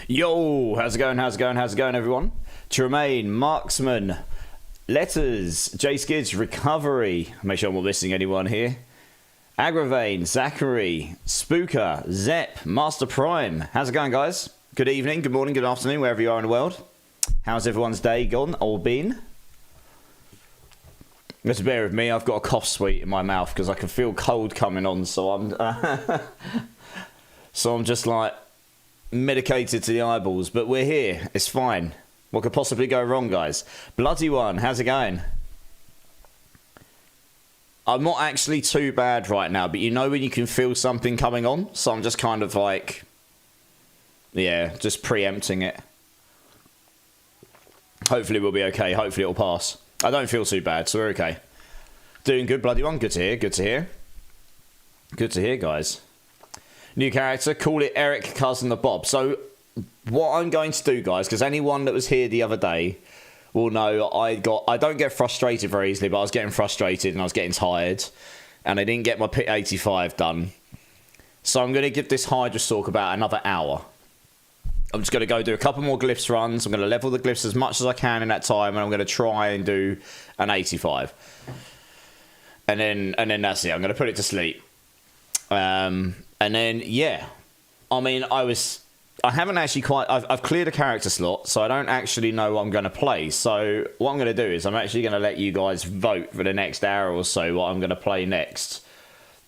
Yo, how's it going, everyone? Tremaine, Marksman, Letters, J Skids, Recovery, make sure I'm not missing anyone here. Agravane, Zachary, Spooker, Zep, Master Prime. How's it going, guys? Good evening, good morning, good afternoon, wherever you are in the world. How's everyone's day gone or been? Just bear with me, I've got a cough sweet in my mouth because I can feel cold coming on, so I'm just like medicated to the eyeballs, but we're here. It's fine. What could possibly go wrong, guys? Bloody One, how's it going? I'm not actually too bad right now, but you know when you can feel something coming on? So I'm just kind of like, yeah, just preempting it. Hopefully we'll be okay. Hopefully it'll pass. I don't feel too bad, so we're okay. Doing good, Bloody One. Good to hear, good to hear. Good to hear, guys. New character, call it Eric, cousin of Bob. So what I'm going to do, guys, because anyone that was here the other day will know I don't get frustrated very easily, but I was getting frustrated and I was getting tired and I didn't get my pit 85 done. So I'm going to give this Hydra Stalk about another hour. I'm just going to go do a couple more glyphs runs. I'm going to level the glyphs as much as I can in that time, and I'm going to try and do an 85. And then that's it. I'm going to put it to sleep. And then, yeah, I mean, I haven't actually quite, I've cleared a character slot, so I don't actually know what I'm going to play. So what I'm going to do is I'm actually going to let you guys vote for the next hour or so what I'm going to play next.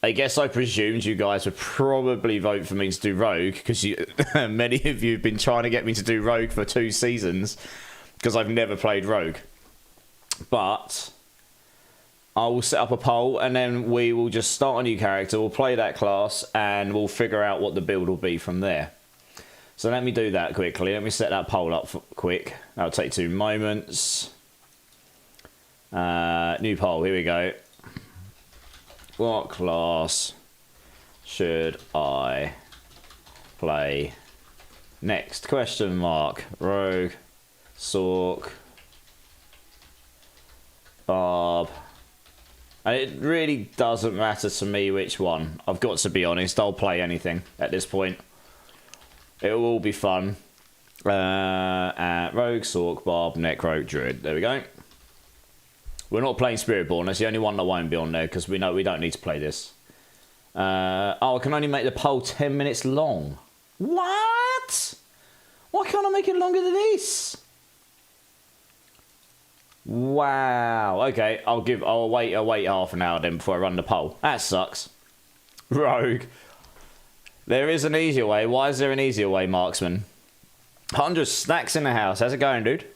I guess I presumed you guys would probably vote for me to do Rogue, because many of you have been trying to get me to do Rogue for 2 seasons, because I've never played Rogue. But I will set up a poll, and then we will just start a new character, we'll play that class, and we'll figure out what the build will be from there. So let me do that quickly. Let me set that poll up quick. That'll take 2 moments. New poll, here we go. What class should I play next? Question mark. Rogue, Sork, Barb. And it really doesn't matter to me which one. I've got to be honest. I'll play anything at this point. It will all be fun. Rogue, Sork, Barb, Necro, Druid. There we go. We're not playing Spiritborn. That's the only one that won't be on there because we know we don't need to play this. Oh, I can only make the poll 10 minutes long. What? Why can't I make it longer than this? Wow. Okay, I'll wait half an hour then before I run the poll. That sucks. Rogue. There is an easier way. Why is there an easier way, Marksman? 100 snacks in the house. How's it going, dude?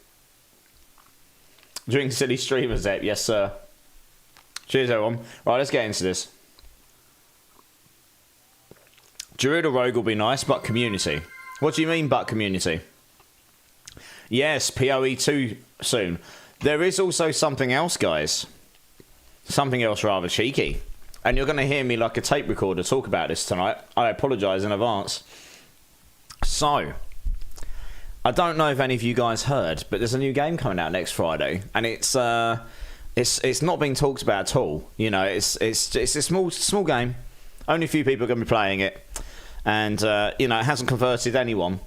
Drink silly streamers, Zep. Yes, sir. Cheers, everyone. Right, let's get into this. Druid or Rogue will be nice, but community. What do you mean, but community? Yes, PoE 2 soon. There is also something else, guys. Something else rather cheeky. And you're going to hear me like a tape recorder talk about this tonight. I apologise in advance. So, I don't know if any of you guys heard, but there's a new game coming out next Friday, and it's not being talked about at all. You know, it's a small game. Only a few people are going to be playing it, and you know, it hasn't converted anyone.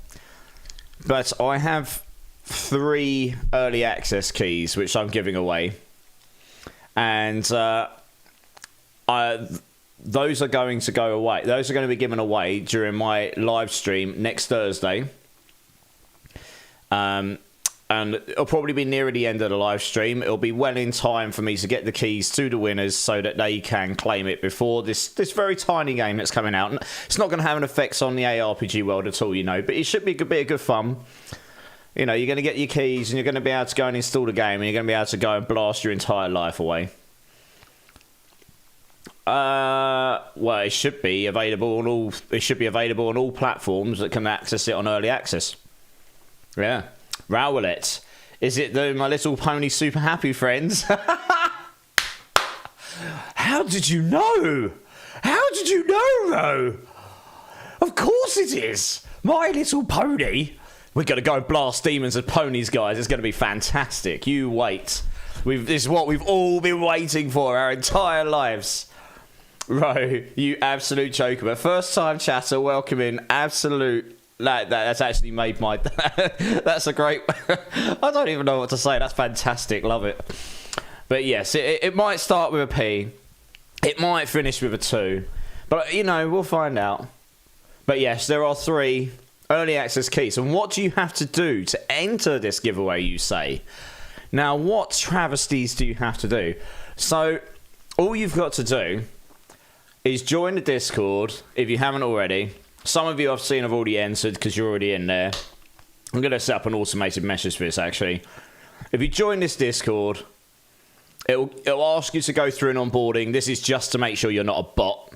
But I have 3 early access keys which I'm giving away, and those are going to go away. Those are going to be given away during my live stream next Thursday. And it'll probably be nearer the end of the live stream. It'll be well in time for me to get the keys to the winners so that they can claim it before this very tiny game that's coming out. It's not going to have an effect on the ARPG world at all, you know, but it should be a bit of good fun. You know, you're going to get your keys and you're going to be able to go and install the game, and you're going to be able to go and blast your entire life away. Well, it should be available on all. It should be available on all platforms that can access it on early access. Yeah, Rowlett. Is it the My Little Pony Super Happy Friends? How did you know? How did you know, Ro? Of course it is. My Little Pony. We're going to go blast demons and ponies, guys. It's going to be fantastic. You wait. This is what we've all been waiting for our entire lives. Ro, you absolute joker. But first time chatter, welcome in absolute That's actually made my... That's a great... I don't even know what to say. That's fantastic. Love it. But yes, it might start with a P. It might finish with a 2. But, you know, we'll find out. But yes, there are 3 early access keys. And what do you have to do to enter this giveaway, you say? Now, what travesties do you have to do? So, all you've got to do is join the Discord, if you haven't already. Some of you I've seen have already entered because you're already in there. I'm going to set up an automated message for this, actually. If you join this Discord, it'll ask you to go through an onboarding. This is just to make sure you're not a bot,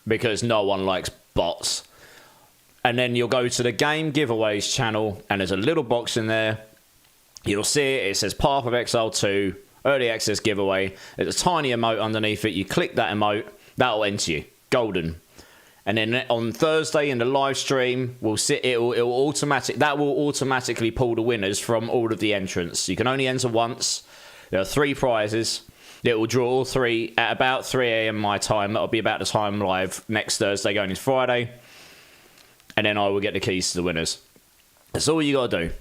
because no one likes bots. And then you'll go to the game giveaways channel, and there's a little box in there. You'll see it. It says Path of Exile 2, Early Access Giveaway. There's a tiny emote underneath it. You click that emote, that'll enter you. Golden. And then on Thursday in the live stream, that will automatically pull the winners from all of the entrants. You can only enter once. There are 3 prizes. It will draw all 3 at about 3 a.m. my time. That'll be about the time live next Thursday going into Friday. And then I will get the keys to the winners. That's all you got to do.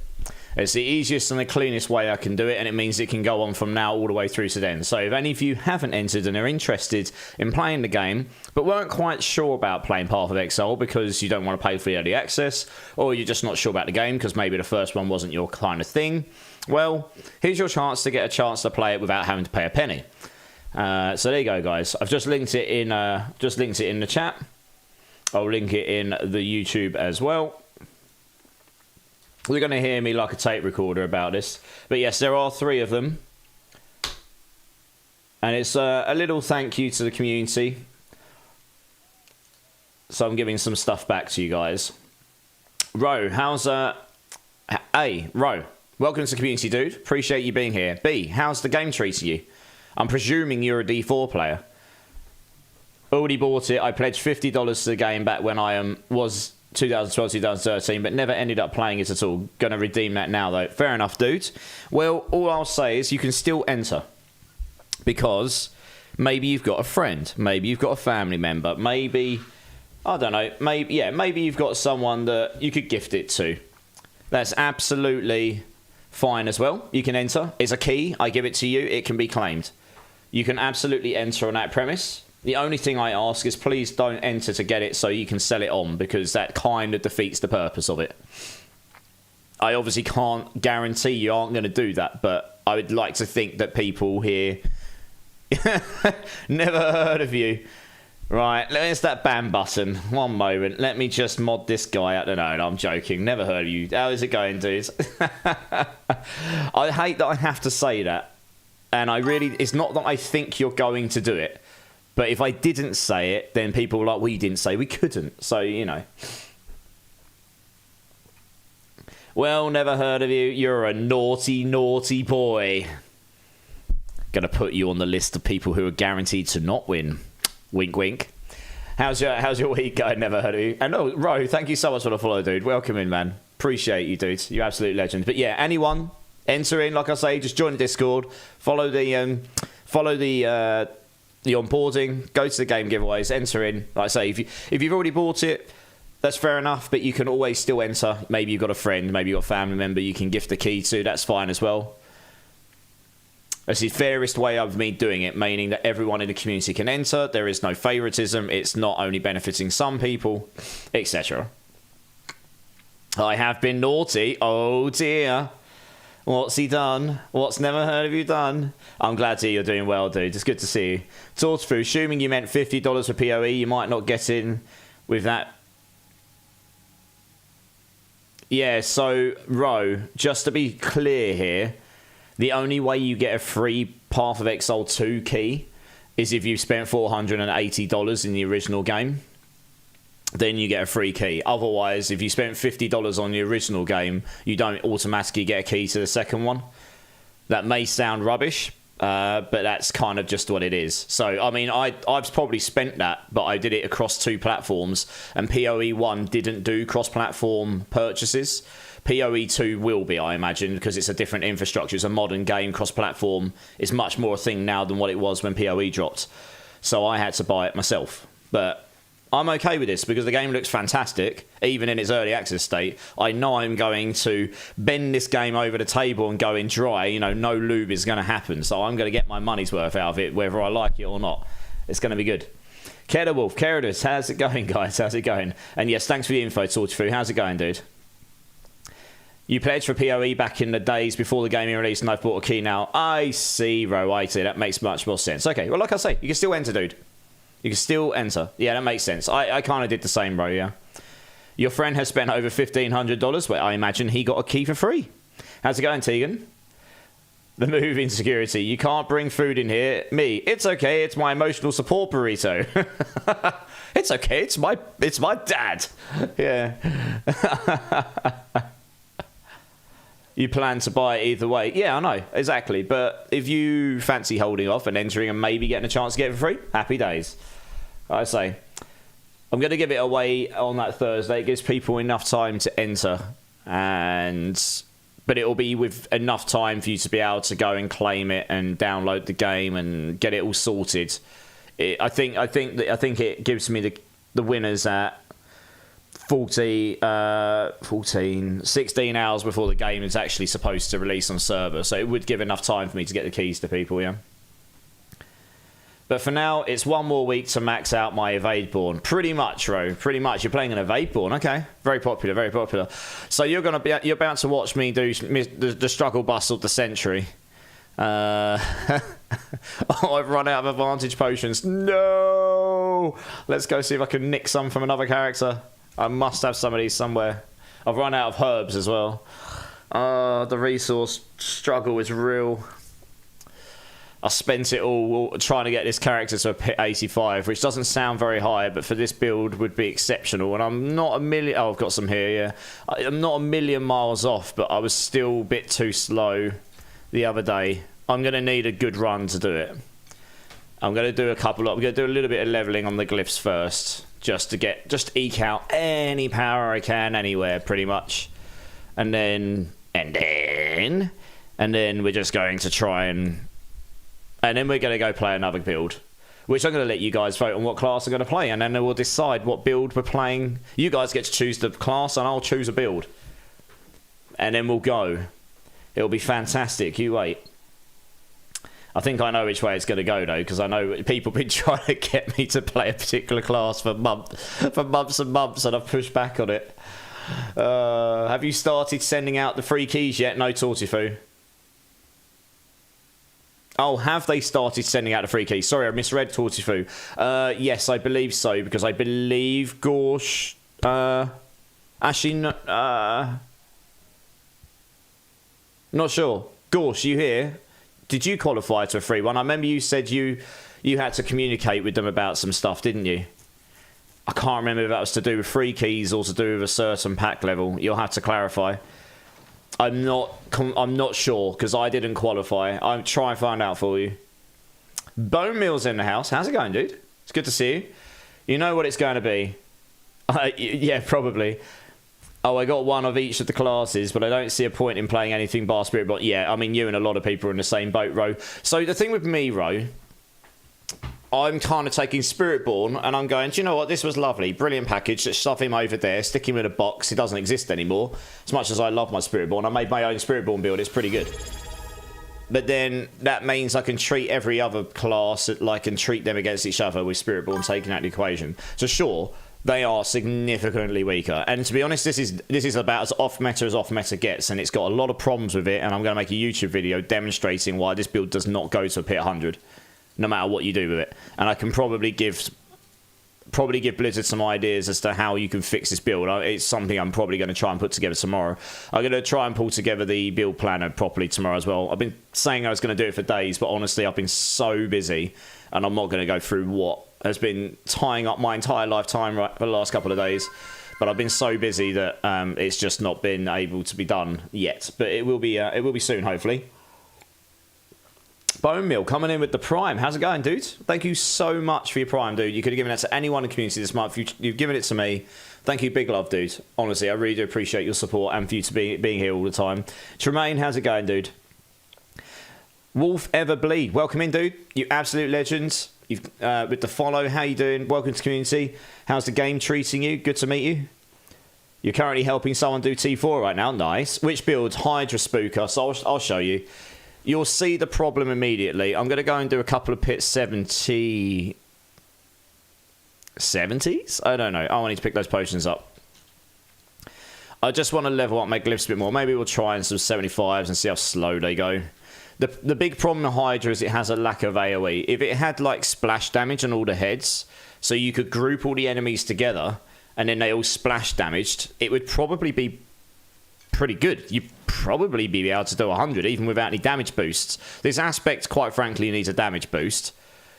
It's the easiest and the cleanest way I can do it, and it means it can go on from now all the way through to then. So if any of you haven't entered and are interested in playing the game, but weren't quite sure about playing Path of Exile because you don't want to pay for the early access, or you're just not sure about the game because maybe the first one wasn't your kind of thing, well, here's your chance to get a chance to play it without having to pay a penny. So there you go, guys. I've just linked it in the chat. I'll link it in the YouTube as well. You're going to hear me like a tape recorder about this. But yes, there are 3 of them. And it's a little thank you to the community. So I'm giving some stuff back to you guys. Ro, how's... A, Ro, welcome to the community, dude. Appreciate you being here. B, how's the game treating you? I'm presuming you're a D4 player. Already bought it. I pledged $50 to the game back when I was 2012, 2013, but never ended up playing it at all. Gonna redeem that now, though. Fair enough, dude. Well, all I'll say is you can still enter. Because maybe you've got a friend. Maybe you've got a family member. Maybe, I don't know. Maybe you've got someone that you could gift it to. That's absolutely fine as well. You can enter. It's a key. I give it to you. It can be claimed. You can absolutely enter on that premise. The only thing I ask is please don't enter to get it so you can sell it on, because that kind of defeats the purpose of it. I obviously can't guarantee you aren't going to do that, but I would like to think that people here... Never heard of you. Right, there's that ban button. One moment. Let me just mod this guy. I don't know, I'm joking. Never heard of you. How is it going, dudes? I hate that I have to say that. And it's not that I think you're going to do it. But if I didn't say it, then people were like, well, you didn't say we couldn't. So, you know. Well, never heard of you. You're a naughty, naughty boy. Gonna put you on the list of people who are guaranteed to not win. Wink, wink. How's your week going? Never heard of you. And oh, Ro, thank you so much for the follow, dude. Welcome in, man. Appreciate you, dude. You're absolute legend. But yeah, anyone enter in, like I say, just join the Discord. Follow the onboarding, go to the game giveaways, enter in. Like I say, if you've already bought it, that's fair enough, but you can always still enter. Maybe you've got a friend, maybe you've got a family member you can gift the key to, that's fine as well. That's the fairest way of me doing it, meaning that everyone in the community can enter, there is no favoritism, it's not only benefiting some people, etc. I have been naughty, oh dear. What's he done? What's never heard of you done? I'm glad to hear you're doing well, dude. It's good to see you. Torchfu, assuming you meant $50 for PoE, you might not get in with that. Yeah, so, Ro, just to be clear here, the only way you get a free Path of Exile 2 key is if you've spent $480 in the original game. Then you get a free key. Otherwise, if you spent $50 on the original game, you don't automatically get a key to the second one. That may sound rubbish, but that's kind of just what it is. So, I mean, I've probably spent that, but I did it across 2 platforms, and PoE 1 didn't do cross-platform purchases. PoE 2 will be, I imagine, because it's a different infrastructure. It's a modern game, cross-platform. It's much more a thing now than what it was when PoE dropped. So I had to buy it myself. But I'm okay with this because the game looks fantastic, even in its early access state. I know I'm going to bend this game over the table and go in dry. You know, no lube is going to happen. So I'm going to get my money's worth out of it, whether I like it or not. It's going to be good. Keda Wolf, Keradus, how's it going, guys? How's it going? And yes, thanks for the info, Tortifu. How's it going, dude? You pledged for PoE back in the days before the game released, and I've bought a key now. I see, bro. I see. That makes much more sense. Okay, well, like I say, you can still enter, dude. You can still enter. Yeah, that makes sense. I kind of did the same, bro, yeah. Your friend has spent over $1,500, but I imagine he got a key for free. How's it going, Tegan? The move insecurity. You can't bring food in here. Me. It's okay. It's my emotional support burrito. It's okay. It's my dad. Yeah. You plan to buy it either way. Yeah, I know. Exactly. But if you fancy holding off and entering and maybe getting a chance to get it for free, happy days. I say, I'm going to give it away on that Thursday. It gives people enough time to enter, but it will be with enough time for you to be able to go and claim it and download the game and get it all sorted. I think it gives me the winners at 16 hours before the game is actually supposed to release on server. So it would give enough time for me to get the keys to people, yeah. But for now, it's one more week to max out my Evadeborn. Pretty much, Ro. Pretty much. You're playing an Evadeborn. Okay. Very popular, very popular. So you're about to watch me do the struggle bus of the century. Oh, I've run out of advantage potions. No! Let's go see if I can nick some from another character. I must have some of these somewhere. I've run out of herbs as well. The resource struggle is real. I spent it all trying to get this character to a pit 85, which doesn't sound very high, but for this build would be exceptional. And I'm not a million... Oh, I've got some here, yeah. I'm not a million miles off, but I was still a bit too slow the other day. I'm going to need a good run to do it. I'm going to do I'm going to do a little bit of leveling on the glyphs first, just to eke out any power I can anywhere, pretty much. And then we're just going to try and then we're going to go play another build, which I'm going to let you guys vote on what class I'm going to play, and then we'll decide what build we're playing. You guys get to choose the class, and I'll choose a build. And then we'll go. It'll be fantastic. You wait. I think I know which way it's going to go, though, because I know people have been trying to get me to play a particular class for months and months, and I've pushed back on it. Have you started sending out the free keys yet? No, Tortifu. Oh, have they started sending out the free keys? Sorry, I misread Tortifu. Yes, I believe so, because I believe Gorsh... actually, not sure. Gorsh, you here? Did you qualify to a free one? I remember you said you had to communicate with them about some stuff, didn't you? I can't remember if that was to do with free keys or to do with a certain pack level. You'll have to clarify. I'm not sure, because I didn't qualify. I'll try and find out for you. Bone Mill's in the house. How's it going, dude? It's good to see you. You know what it's going to be. Yeah, probably. Oh, I got one of each of the classes, but I don't see a point in playing anything bar Spirit. But yeah, I mean, you and a lot of people are in the same boat, Ro. So the thing with me, Ro, I'm kind of taking Spiritborn, and I'm going, do you know what? This was lovely. Brilliant package. Let's shove him over there, stick him in a box. He doesn't exist anymore. As much as I love my Spiritborn, I made my own Spiritborn build. It's pretty good. But then that means I can treat every other class like and treat them against each other with Spiritborn taken out of the equation. So sure, they are significantly weaker. And to be honest, this is about as off meta gets, and it's got a lot of problems with it, and I'm going to make a YouTube video demonstrating why this build does not go to a pit 100. No matter what you do with it. And I can probably give Blizzard some ideas as to how you can fix this build. It's something I'm probably going to try and put together tomorrow. I'm going to try and pull together the build planner properly tomorrow as well. I've been saying I was going to do it for days, but honestly, I've been so busy, and I'm not going to go through what has been tying up my entire lifetime for the last couple of days. But I've been so busy that it's just not been able to be done yet. But it will be soon, hopefully. Bone Mill coming in with the Prime. How's it going, dude? Thank you so much for your Prime, dude. You could have given that to anyone in the community this month. You've given it to me. Thank you, big love, dude. Honestly, I really do appreciate your support and for you to being here all the time. Tremaine, how's it going, dude? Wolf Ever Bleed. Welcome in, dude. You absolute legends. with the follow. How you doing? Welcome to community. How's the game treating you? Good to meet you. You're currently helping someone do T4 right now. Nice. Which build? Hydra Spooker. So I'll show you. You'll see the problem immediately. I'm going to go and do a couple of pit 70s? I don't know. I need to pick those potions up. I just want to level up my glyphs a bit more. Maybe we'll try in some 75s and see how slow they go. The big problem with Hydra is it has a lack of AoE. If it had like splash damage on all the heads, so you could group all the enemies together and then they all splash damaged, it would probably be pretty good. You'd probably be able to do 100 even without any damage boosts. This aspect, quite frankly, needs a damage boost.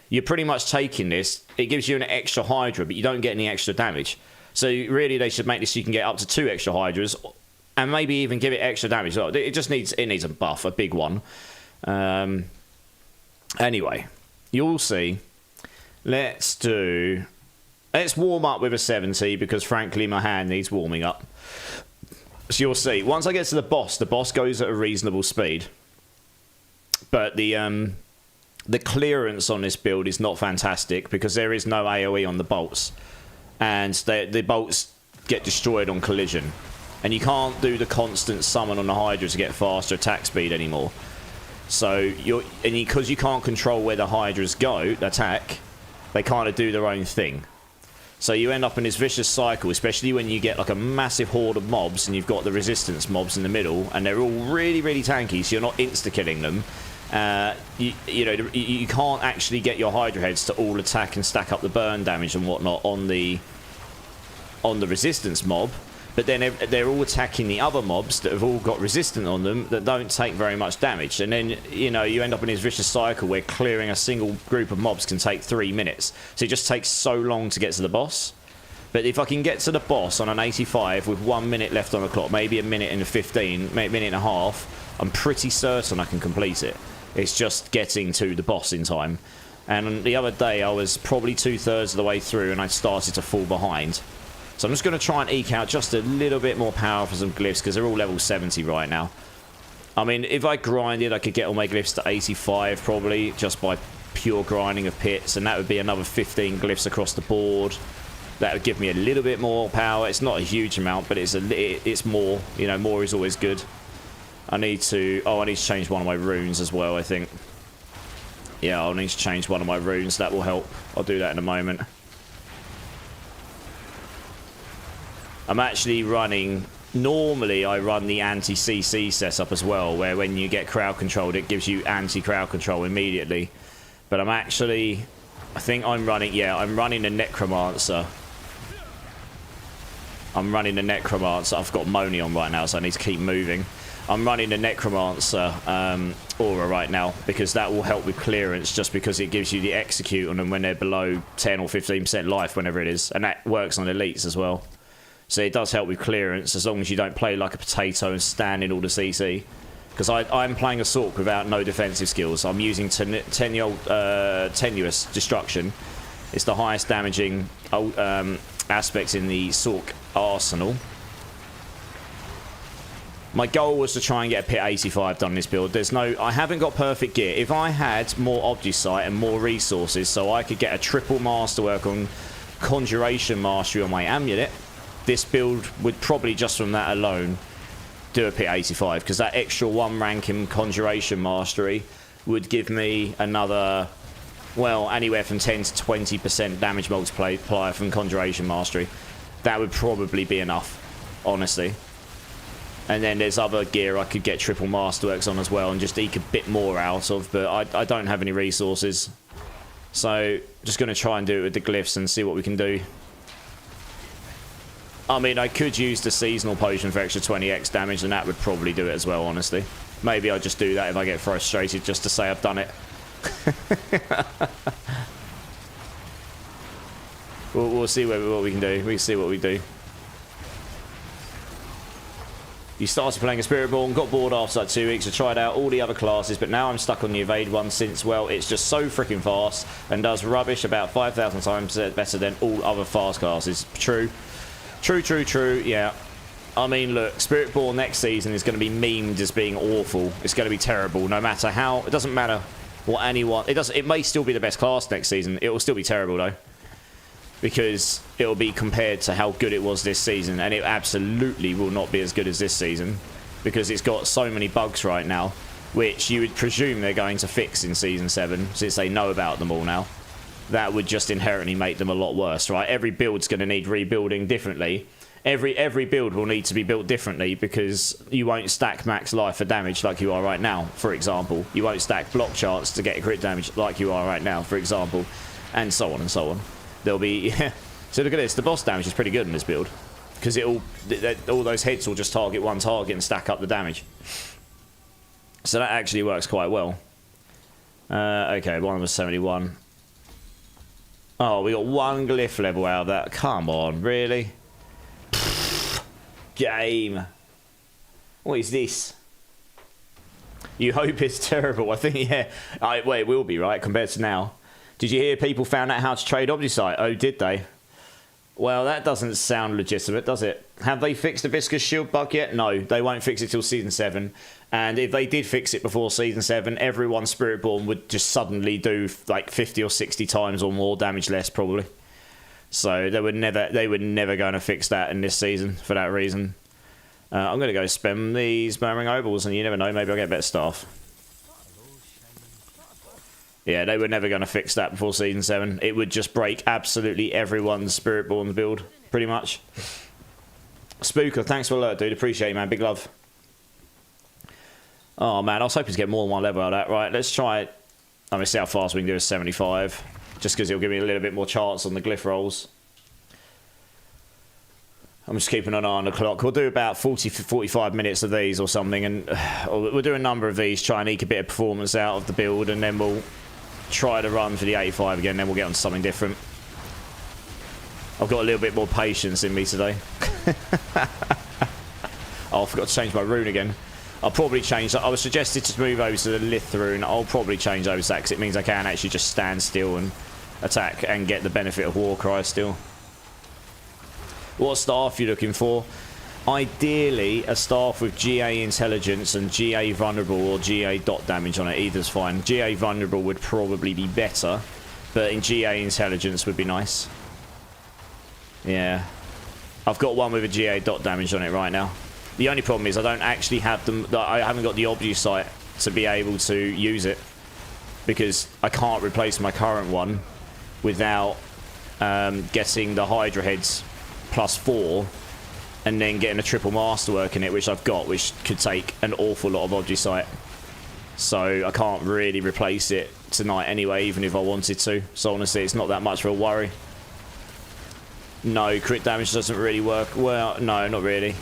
You're pretty much taking this, it gives you an extra Hydra, but you don't get any extra damage. So really, they should make this so you can get up to 2 extra Hydras, and maybe even give it extra damage. It just needs a buff, a big one. Anyway, you'll see. Let's warm up with a 70 because frankly my hand needs warming up. So you'll see. Once I get to the boss goes at a reasonable speed, but the clearance on this build is not fantastic because there is no AoE on the bolts. And the bolts get destroyed on collision. And you can't do the constant summon on the Hydra to get faster attack speed anymore. So, because you can't control where the Hydras go, attack, they kind of do their own thing. So you end up in this vicious cycle, especially when you get like a massive horde of mobs and you've got the resistance mobs in the middle, and they're all really, really tanky, so you're not insta-killing them. You can't actually get your Hydra heads to all attack and stack up the burn damage and whatnot on the resistance mob, but then they're all attacking the other mobs that have all got resistant on them that don't take very much damage, and then you end up in this vicious cycle where clearing a single group of mobs can take 3 minutes, so it just takes so long to get to the boss. But if I can get to the boss on an 85 with 1 minute left on the clock, maybe a minute and 15, maybe a minute and a half, I'm pretty certain I can complete it. It's just getting to the boss in time. And the other day I was probably 2/3 of the way through and I started to fall behind. So I'm just going to try and eke out just a little bit more power for some glyphs because they're all level 70 right now. I mean, if I grinded, I could get all my glyphs to 85 probably just by pure grinding of pits, and that would be another 15 glyphs across the board. That would give me a little bit more power. It's not a huge amount, but it's more. More is always good. I need to change one of my runes as well, I think. Yeah, I'll need to change one of my runes. That will help. I'll do that in a moment. I'm actually running... Normally, I run the anti-CC setup as well, where when you get crowd controlled, it gives you anti-crowd control immediately. But I'm actually... I think I'm running... Yeah, I'm running a Necromancer. I've got Moni on right now, so I need to keep moving. I'm running a Necromancer aura right now because that will help with clearance, just because it gives you the execute on them when they're below 10 or 15% life, whenever it is. And that works on elites as well. So it does help with clearance as long as you don't play like a potato and stand in all the CC. Because I'm playing a Sork without no defensive skills. I'm using Tenuous Destruction. It's the highest damaging aspects in the Sork arsenal. My goal was to try and get a pit 85 done in this build. I haven't got perfect gear. If I had more Obdusight and more resources so I could get a triple masterwork on Conjuration Mastery on my amulet, this build would probably, just from that alone, do a pit 85, because that extra 1 rank in Conjuration Mastery would give me another, well, anywhere from 10 to 20% damage multiplier from Conjuration Mastery. That would probably be enough, honestly. And then there's other gear I could get triple masterworks on as well and just eke a bit more out of, but I don't have any resources. So, just going to try and do it with the glyphs and see what we can do. I mean, I could use the seasonal potion for extra 20x damage, and that would probably do it as well, honestly. Maybe I'll just do that if I get frustrated, just to say I've done it. we'll see what we can do. We can see what we do. You started playing a Spiritborn, got bored after like 2 weeks, I tried out all the other classes, but now I'm stuck on the Evade one since, well, it's just so freaking fast and does rubbish about 5,000 times better than all other fast classes. True. True, yeah. I mean, look, Spiritborn next season is going to be memed as being awful. It's going to be terrible, no matter how... It doesn't matter what anyone... It may still be the best class next season. It will still be terrible, though. Because it will be compared to how good it was this season. And it absolutely will not be as good as this season. Because it's got so many bugs right now, which you would presume they're going to fix in Season 7, since they know about them all now. That would just inherently make them a lot worse, right? Every build's going to need rebuilding differently. Every build will need to be built differently because you won't stack max life for damage like you are right now, for example. You won't stack block charts to get crit damage like you are right now, for example. And so on and so on. There'll be... So look at this. The boss damage is pretty good in this build. Because all those hits will just target one target and stack up the damage. So that actually works quite well. Okay, one was 71. Oh, we got one glyph level out of that. Come on, really? Game. What is this? You hope it's terrible. I think, yeah. Well, it will be, right, compared to now. Did you hear people found out how to trade Obdusite? Oh, did they? Well, that doesn't sound legitimate, does it? Have they fixed the Viscous Shield bug yet? No, they won't fix it till Season 7. And if they did fix it before Season 7, everyone Spiritborn would just suddenly do like 50 or 60 times or more damage less, probably. So they were never going to fix that in this season for that reason. I'm going to go spam these Murmuring Opals, and you never know, maybe I'll get better stuff. Yeah, they were never going to fix that before Season 7. It would just break absolutely everyone's Spiritborn build, pretty much. Spooker, thanks for the alert, dude. Appreciate it, man. Big love. Oh, man, I was hoping to get more than one level out of that. Right, let's try it. I'm going to see how fast we can do a 75. Just because it'll give me a little bit more chance on the glyph rolls. I'm just keeping an eye on the clock. We'll do about 45 minutes of these or something. And we'll do a number of these, try and eke a bit of performance out of the build. And then we'll try to run for the 85 again, then we'll get on to something different. I've got a little bit more patience in me today. Oh, I forgot to change my rune again. I'll probably change that. I was suggested to move over to the Lith rune. I'll probably change over to that because it means I can actually just stand still and attack and get the benefit of Warcry still. What staff are you looking for? Ideally, a staff with GA Intelligence and GA Vulnerable or GA dot damage on it. Either's fine. GA Vulnerable would probably be better, but in GA Intelligence would be nice. Yeah. I've got one with a GA dot damage on it right now. The only problem is I don't actually have them. I haven't got the Obdusite to be able to use it because I can't replace my current one without getting the Hydra heads +4 and then getting a triple masterwork in it, which I've got, which could take an awful lot of Obdusite. So I can't really replace it tonight anyway, even if I wanted to. So honestly, it's not that much of a worry. No, crit damage doesn't really work. Well, no, not really.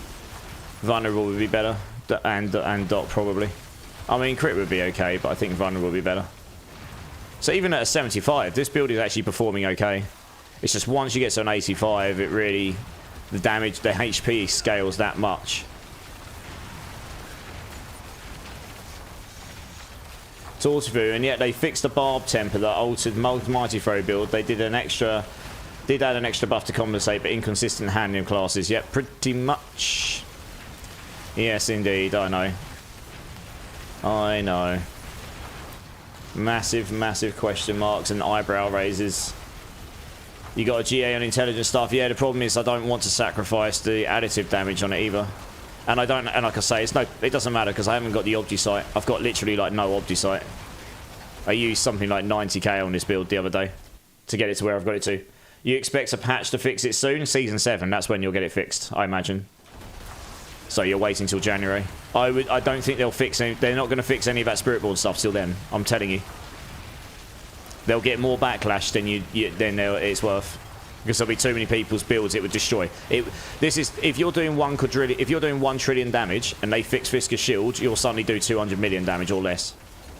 Vulnerable would be better, and dot probably. I mean, crit would be okay, but I think vulnerable would be better. So even at a 75, this build is actually performing okay. It's just once you get to an 85, it really... The damage, the HP scales that much. Tortivu, and yet they fixed the Barb Temper that altered Mighty Throw build. They did add an extra buff to compensate, but inconsistent handling classes. Yep, pretty much. Yes, indeed, I know. I know. Massive, massive question marks and eyebrow raises. You got a GA on intelligence stuff. Yeah, the problem is I don't want to sacrifice the additive damage on it either. And I don't, and like I say, it doesn't matter because I haven't got the Obdusite. I've got literally like no Obdusite. I used something like 90k on this build the other day to get it to where I've got it to. You expect a patch to fix it soon? Season 7, that's when you'll get it fixed, I imagine. So you're waiting till January. I don't think they'll fix any, they're not going to fix any of that Spiritborn stuff till then. I'm telling you. They'll get more backlash than it's worth, because there'll be too many people's builds it would destroy. If you're doing 1 trillion damage and they fix Viscous Shield, you'll suddenly do 200 million damage or less.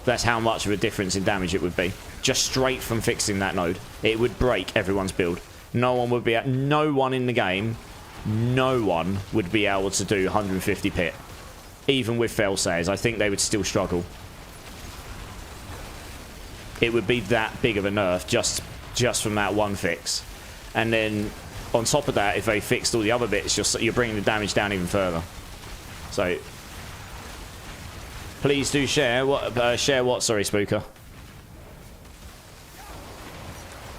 That's how much of a difference in damage it would be, just straight from fixing that node. It would break everyone's build. No one in the game, no one would be able to do 150 pit, even with failsayers. I think they would still struggle. It would be that big of a nerf just from that one fix. And then on top of that, if they fixed all the other bits, you're bringing the damage down even further. So please do share what sorry, Spooker.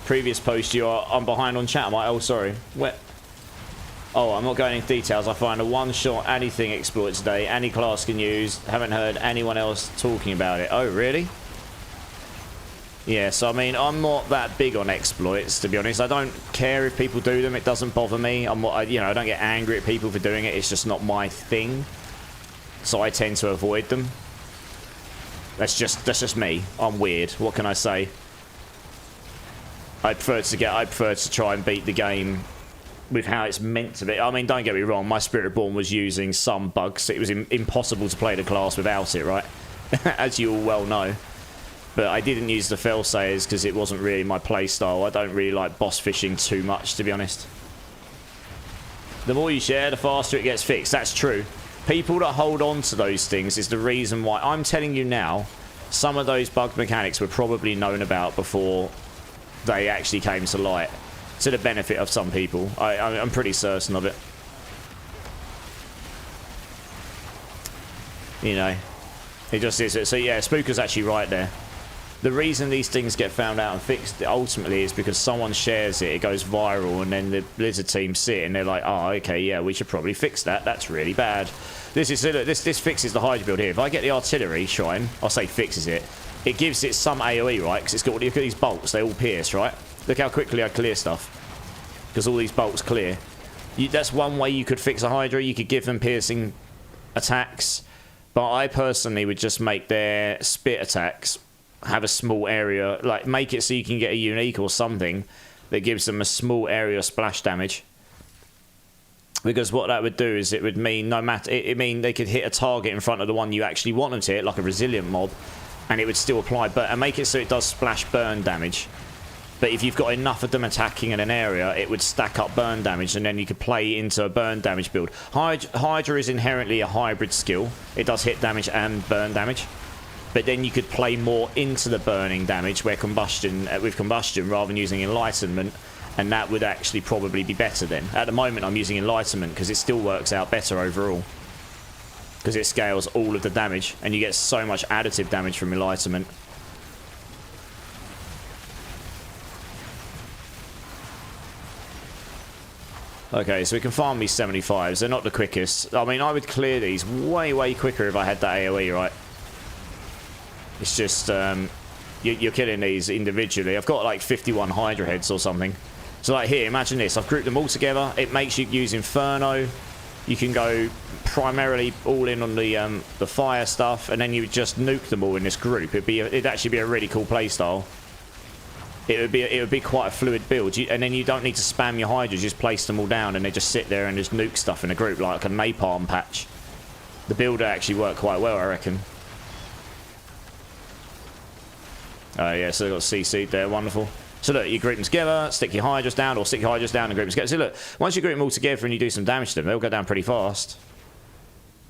Previous post, I'm behind on chat. I'm like, oh, sorry. Where? Oh, I'm not going into details. I find a one-shot anything exploit today. Any class can use. Haven't heard anyone else talking about it. Oh, really? Yeah, so I mean, I'm not that big on exploits, to be honest. I don't care if people do them. It doesn't bother me. I don't get angry at people for doing it. It's just not my thing. So I tend to avoid them. That's just me. I'm weird. What can I say? I prefer to try and beat the game with how it's meant to be. I mean, don't get me wrong, my Spirit Reborn was using some bugs. It was impossible to play the class without it, right? As you all well know. But I didn't use the Fellsayers because it wasn't really my playstyle. I don't really like boss fishing too much, to be honest. The more you share, the faster it gets fixed. That's true. People that hold on to those things is the reason why. I'm telling you now, some of those bug mechanics were probably known about before they actually came to light. To the benefit of some people. I'm pretty certain of it. You know. It just is. So yeah, Spooker's actually right there. The reason these things get found out and fixed ultimately is because someone shares it, it goes viral, and then the Blizzard team see it and they're like, oh, okay, yeah, we should probably fix that. That's really bad. This fixes the Hydra build here. If I get the artillery shrine, I'll say fixes it. It gives it some AoE, right? Because it's got, look at these bolts, they all pierce, right? Look how quickly I clear stuff. Because all these bolts clear. That's one way you could fix a Hydra. You could give them piercing attacks. But I personally would just make their spit attacks have a small area. Like, make it so you can get a unique or something that gives them a small area of splash damage. Because what that would do is it would mean no matter... It mean they could hit a target in front of the one you actually want them to hit, like a resilient mob. And it would still apply... and make it so it does splash burn damage. But if you've got enough of them attacking in an area, it would stack up burn damage, and then you could play into a burn damage build. Hydra is inherently a hybrid skill. It does hit damage and burn damage. But then you could play more into the burning damage with combustion rather than using enlightenment, and that would actually probably be better then. At the moment, I'm using enlightenment because it still works out better overall. Because it scales all of the damage, and you get so much additive damage from enlightenment. Okay, so we can farm these 75s. They're not the quickest. I mean, I would clear these way, way quicker if I had that AoE, right? It's just, you're killing these individually. I've got like 51 Hydra heads or something. So like here, imagine this. I've grouped them all together. It makes you use Inferno. You can go primarily all in on the fire stuff, and then you would just nuke them all in this group. It'd actually be a really cool playstyle. It would be quite a fluid build, and then you don't need to spam your Hydras. Just place them all down, and they just sit there and just nuke stuff in a group like a napalm patch. The build would actually work quite well, I reckon. Oh yeah, so they've got CC'd there, wonderful. So look, you group them together, stick your Hydras down, or stick your Hydras down and group them together. So look, once you group them all together and you do some damage to them, they'll go down pretty fast.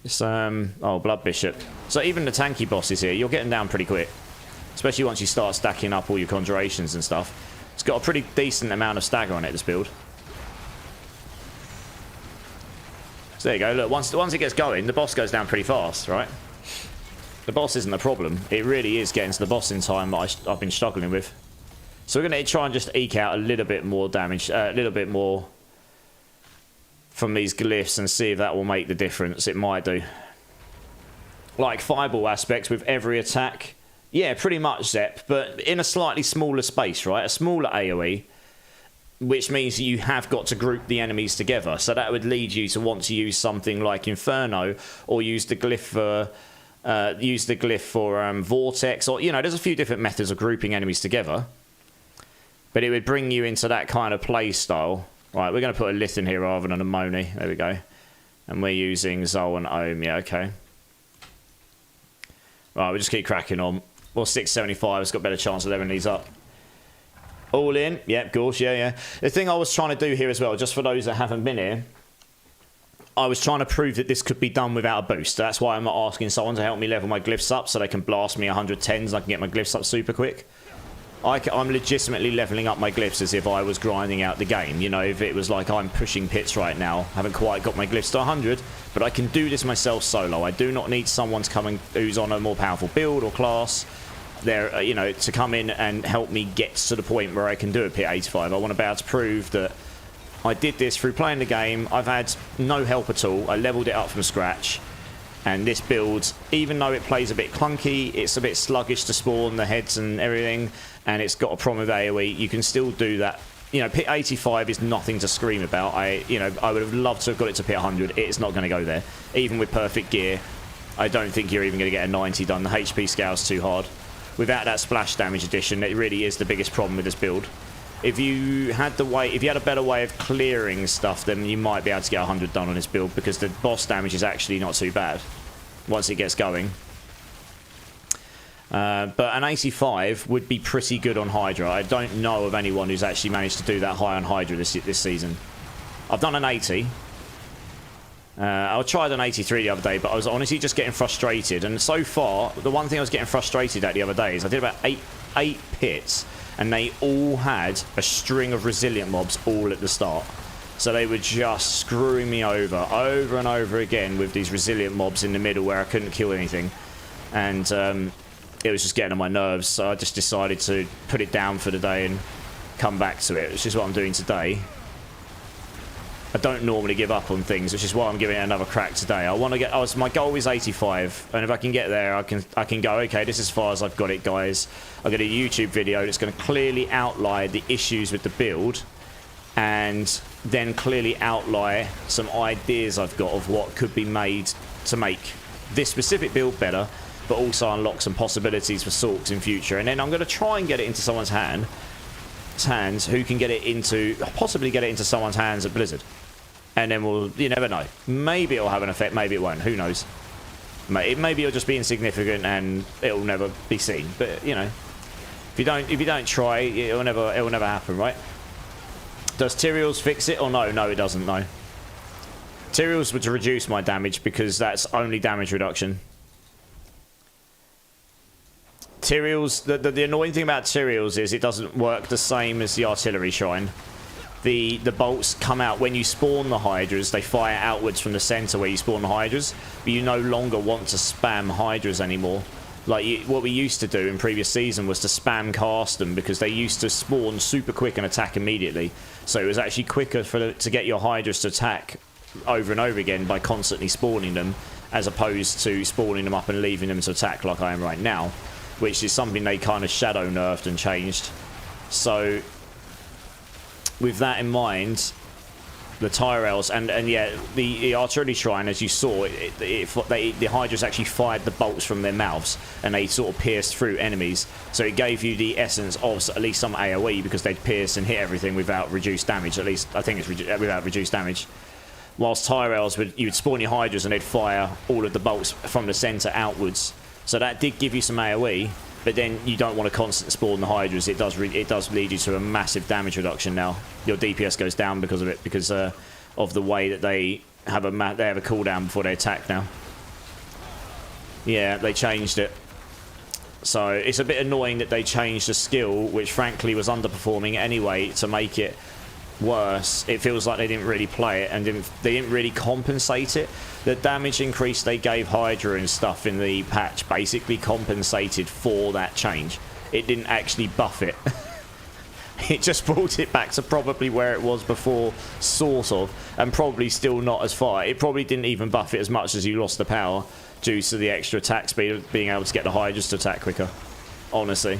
It's, oh, Blood Bishop. So even the tanky bosses here, you're getting down pretty quick. Especially once you start stacking up all your conjurations and stuff. It's got a pretty decent amount of stagger on it, this build. So there you go, look, once it gets going, the boss goes down pretty fast, right? The boss isn't the problem. It really is getting to the boss in time that I've been struggling with. So we're going to try and just eke out a little bit more damage, a little bit more from these glyphs and see if that will make the difference. It might do. Like fireball aspects with every attack. Yeah, pretty much, Zep, but in a slightly smaller space, right? A smaller AoE, which means you have got to group the enemies together. So that would lead you to want to use something like Inferno, or use the glyph for Vortex, or, you know, there's a few different methods of grouping enemies together. But it would bring you into that kind of play style. Right, we're going to put a Lith in here rather than a Moni. There we go. And we're using Zol and Ohm. Yeah, okay. Right, we'll just keep cracking on. Well, 675's got a better chance of leveling these up. All in. Yeah, of course. Yeah, yeah. The thing I was trying to do here as well, just for those that haven't been here, I was trying to prove that this could be done without a boost. That's why I'm not asking someone to help me level my glyphs up so they can blast me 110s and I can get my glyphs up super quick. I'm legitimately leveling up my glyphs as if I was grinding out the game. You know, if it was like I'm pushing pits right now, haven't quite got my glyphs to 100, but I can do this myself solo. I do not need someone to come who's on a more powerful build or class. there, you know, to come in and help me get to the point where I can do a pit 85. I want to be able to prove that I did this through playing the game. I've had no help at all. I leveled it up from scratch. And this build, even though it plays a bit clunky, it's a bit sluggish to spawn the heads and everything, and it's got a problem with AoE, you can still do that. You know, pit 85 is nothing to scream about. I would have loved to have got it to pit 100. It's not going to go there. Even with perfect gear, I don't think you're even going to get a 90 done. The HP scale's too hard. Without that splash damage addition, it really is the biggest problem with this build. If you had a better way of clearing stuff, then you might be able to get 100 done on this build, because the boss damage is actually not too bad once it gets going. But an 85 would be pretty good on Hydra. I don't know of anyone who's actually managed to do that high on Hydra this season. I've done an 80. I tried an 83 the other day, but I was honestly just getting frustrated. And so far, the one thing I was getting frustrated at the other day is I did about eight pits, and they all had a string of resilient mobs all at the start. So they were just screwing me over and over again with these resilient mobs in the middle where I couldn't kill anything. And it was just getting on my nerves, so I just decided to put it down for the day and come back to it, which is what I'm doing today. I don't normally give up on things, which is why I'm giving it another crack today. I want to get. My goal is 85, and if I can get there, I can go. Okay, this is as far as I've got it, guys. I've got a YouTube video that's going to clearly outline the issues with the build, and then clearly outline some ideas I've got of what could be made to make this specific build better, but also unlock some possibilities for Sorks in future. And then I'm going to try and get it into someone's hands who can possibly get it into someone's hands at Blizzard. And then you never know. Maybe it'll have an effect, maybe it won't. Who knows? Maybe it'll just be insignificant and it'll never be seen. But you know, if you don't try, it'll never happen, right? Does Tyrael's fix it or no? No, it doesn't. No. Tyrael's would reduce my damage because that's only damage reduction. Tyrael's the annoying thing about Tyrael's is it doesn't work the same as the artillery shrine. The bolts come out when you spawn the Hydras. They fire outwards from the center where you spawn the Hydras, but you no longer want to spam Hydras anymore. Like what we used to do in previous season was to spam cast them, because they used to spawn super quick and attack immediately. So it was actually quicker to get your Hydras to attack over and over again by constantly spawning them, as opposed to spawning them up and leaving them to attack like I am right now, which is something they kind of shadow nerfed and changed. So with that in mind, the Tyraels and yeah, the artillery shrine, as you saw, the Hydras actually fired the bolts from their mouths, and they sort of pierced through enemies. So it gave you the essence of at least some AoE, because they'd pierce and hit everything without reduced damage. At least I think it's without reduced damage. Whilst Tyraels you would spawn your Hydras and they'd fire all of the bolts from the center outwards. So that did give you some AoE, but then you don't want to constant spawn the Hydras. It does lead you to a massive damage reduction now. Your DPS goes down because of it, because of the way that they have a cooldown before they attack now. Yeah, they changed it. So it's a bit annoying that they changed the skill, which frankly was underperforming anyway, to make it worse. It feels like they didn't really play it, and they didn't really compensate it. The damage increase they gave Hydra and stuff in the patch basically compensated for that change. It didn't actually buff it. It just brought it back to probably where it was before, sort of, and probably still not as far. It probably didn't even buff it as much as you lost the power due to the extra attack speed of being able to get the Hydras to attack quicker, honestly.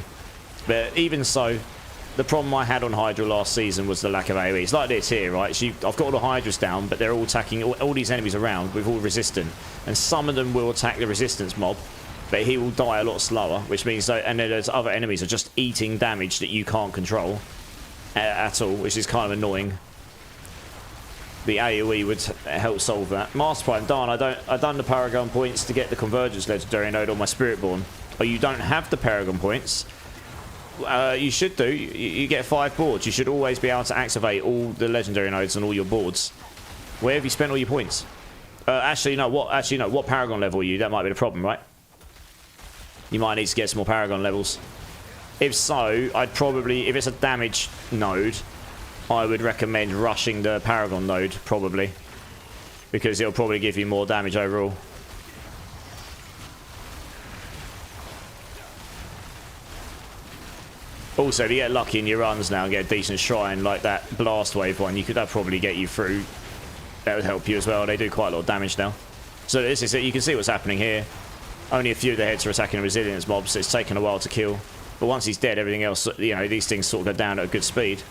But even so, the problem I had on Hydra last season was the lack of AoE. It's like this here, right? So I've got all the Hydras down, but they're all attacking all these enemies around with all resistant. And some of them will attack the resistance mob, but he will die a lot slower, which means that, and then there's other enemies are just eating damage that you can't control at all, which is kind of annoying. The AoE would help solve that. Master Prime, darn, I done the Paragon points to get the Convergence Legendary node on my Spiritborn. Oh, you don't have the Paragon points? You should do. You get 5 boards. You should always be able to activate all the legendary nodes on all your boards. Where have you spent all your points? Actually, no. What Paragon level are you? That might be the problem, right? You might need to get some more Paragon levels. If so, I'd probably, if it's a damage node, I would recommend rushing the Paragon node, probably, because it'll probably give you more damage overall. Also, if you get lucky in your runs now and get a decent shrine like that blast wave one, that'd probably get you through. That would help you as well. They do quite a lot of damage now. So this is it. You can see what's happening here. Only a few of the heads are attacking resilience mobs, so it's taken a while to kill. But once he's dead, everything else, these things sort of go down at a good speed.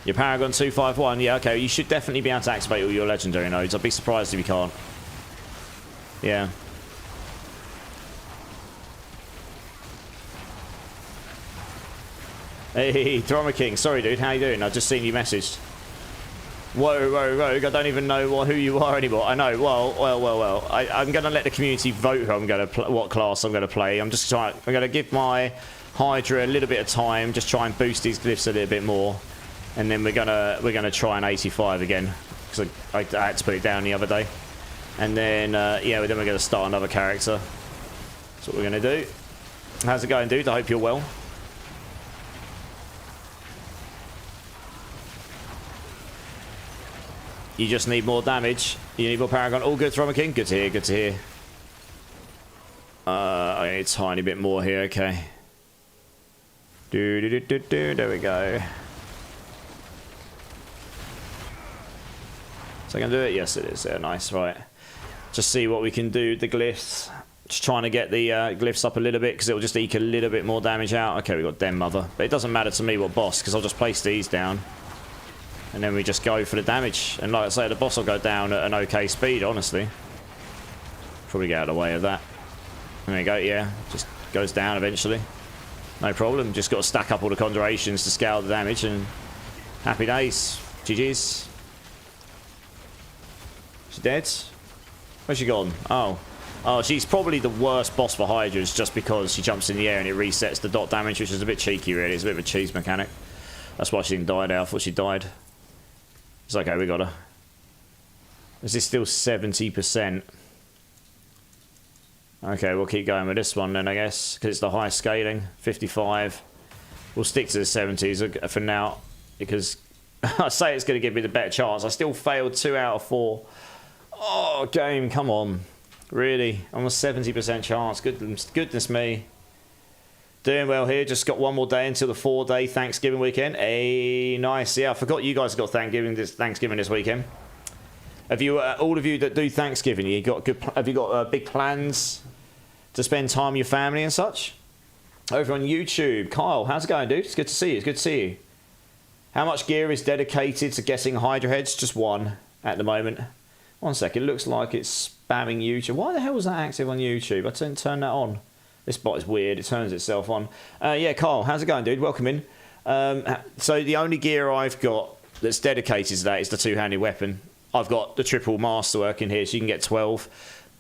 Your Paragon 251, yeah, okay. You should definitely be able to activate all your legendary nodes. I'd be surprised if you can't. Yeah. Hey, Drama King. Sorry, dude. How you doing? I've just seen you messaged. Whoa, Rogue. I don't even know who you are anymore. I know. Well. I'm going to let the community vote who I'm going to what class I'm going to play. I'm going to give my Hydra a little bit of time. Just try and boost these glyphs a little bit more, and then we're gonna try an 85 again because I had to put it down the other day, and then yeah, then we're going to start another character. That's what we're going to do. How's it going, dude? I hope you're well. You just need more damage. You need more Paragon. All good, Drummer King. Good to hear. Good to hear. I need a tiny bit more here. Okay. There we go. So I can do it. Yes, it is. Yeah, nice. Right. Just see what we can do. The glyphs. Just trying to get the glyphs up a little bit because it will just eke a little bit more damage out. Okay, we got Den Mother, but it doesn't matter to me what boss because I'll just place these down. And then we just go for the damage. And like I say, the boss will go down at an okay speed, honestly. Probably get out of the way of that. There you go, yeah. Just goes down eventually. No problem. Just got to stack up all the conjurations to scale the damage and happy days. GG's. She dead? Where's she gone? Oh. Oh, she's probably the worst boss for Hydras just because she jumps in the air and it resets the dot damage, which is a bit cheeky, really. It's a bit of a cheese mechanic. That's why she didn't die there. I thought she died. It's okay, we got her. Is this still 70%? Okay, we'll keep going with this one then, I guess, because it's the high scaling. 55. We'll stick to the 70s for now, because I say it's going to give me the better chance. I still failed 2 out of 4. Oh, game, come on. Really? Almost 70% chance. Goodness me. Doing well here. Just got one more day until the 4-day Thanksgiving weekend. Hey, nice. Yeah, I forgot you guys got Thanksgiving this weekend. Have you, all of you that do Thanksgiving, have you got big plans to spend time with your family and such? Over on YouTube, Kyle, how's it going, dude? It's good to see you. It's good to see you. How much gear is dedicated to getting Hydra heads? Just one at the moment. 1 second. It looks like it's spamming YouTube. Why the hell was that active on YouTube? I didn't turn that on. This bot is weird. It turns itself on. Yeah, Carl, how's it going, dude? Welcome in. So the only gear I've got that's dedicated to that is the two-handed weapon. I've got the triple masterwork in here, so you can get 12.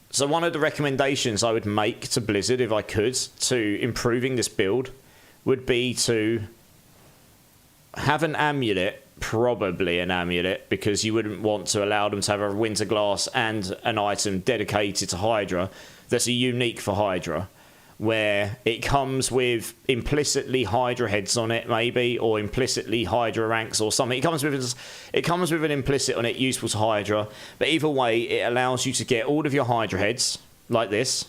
So one of the recommendations I would make to Blizzard, if I could, to improving this build, would be to have an amulet, probably an amulet, because you wouldn't want to allow them to have a winter glass and an item dedicated to Hydra that's unique for Hydra, where it comes with implicitly Hydra heads on it, maybe, or implicitly Hydra ranks or something. It comes with an implicit on it useful to Hydra, but either way, it allows you to get all of your Hydra heads like this.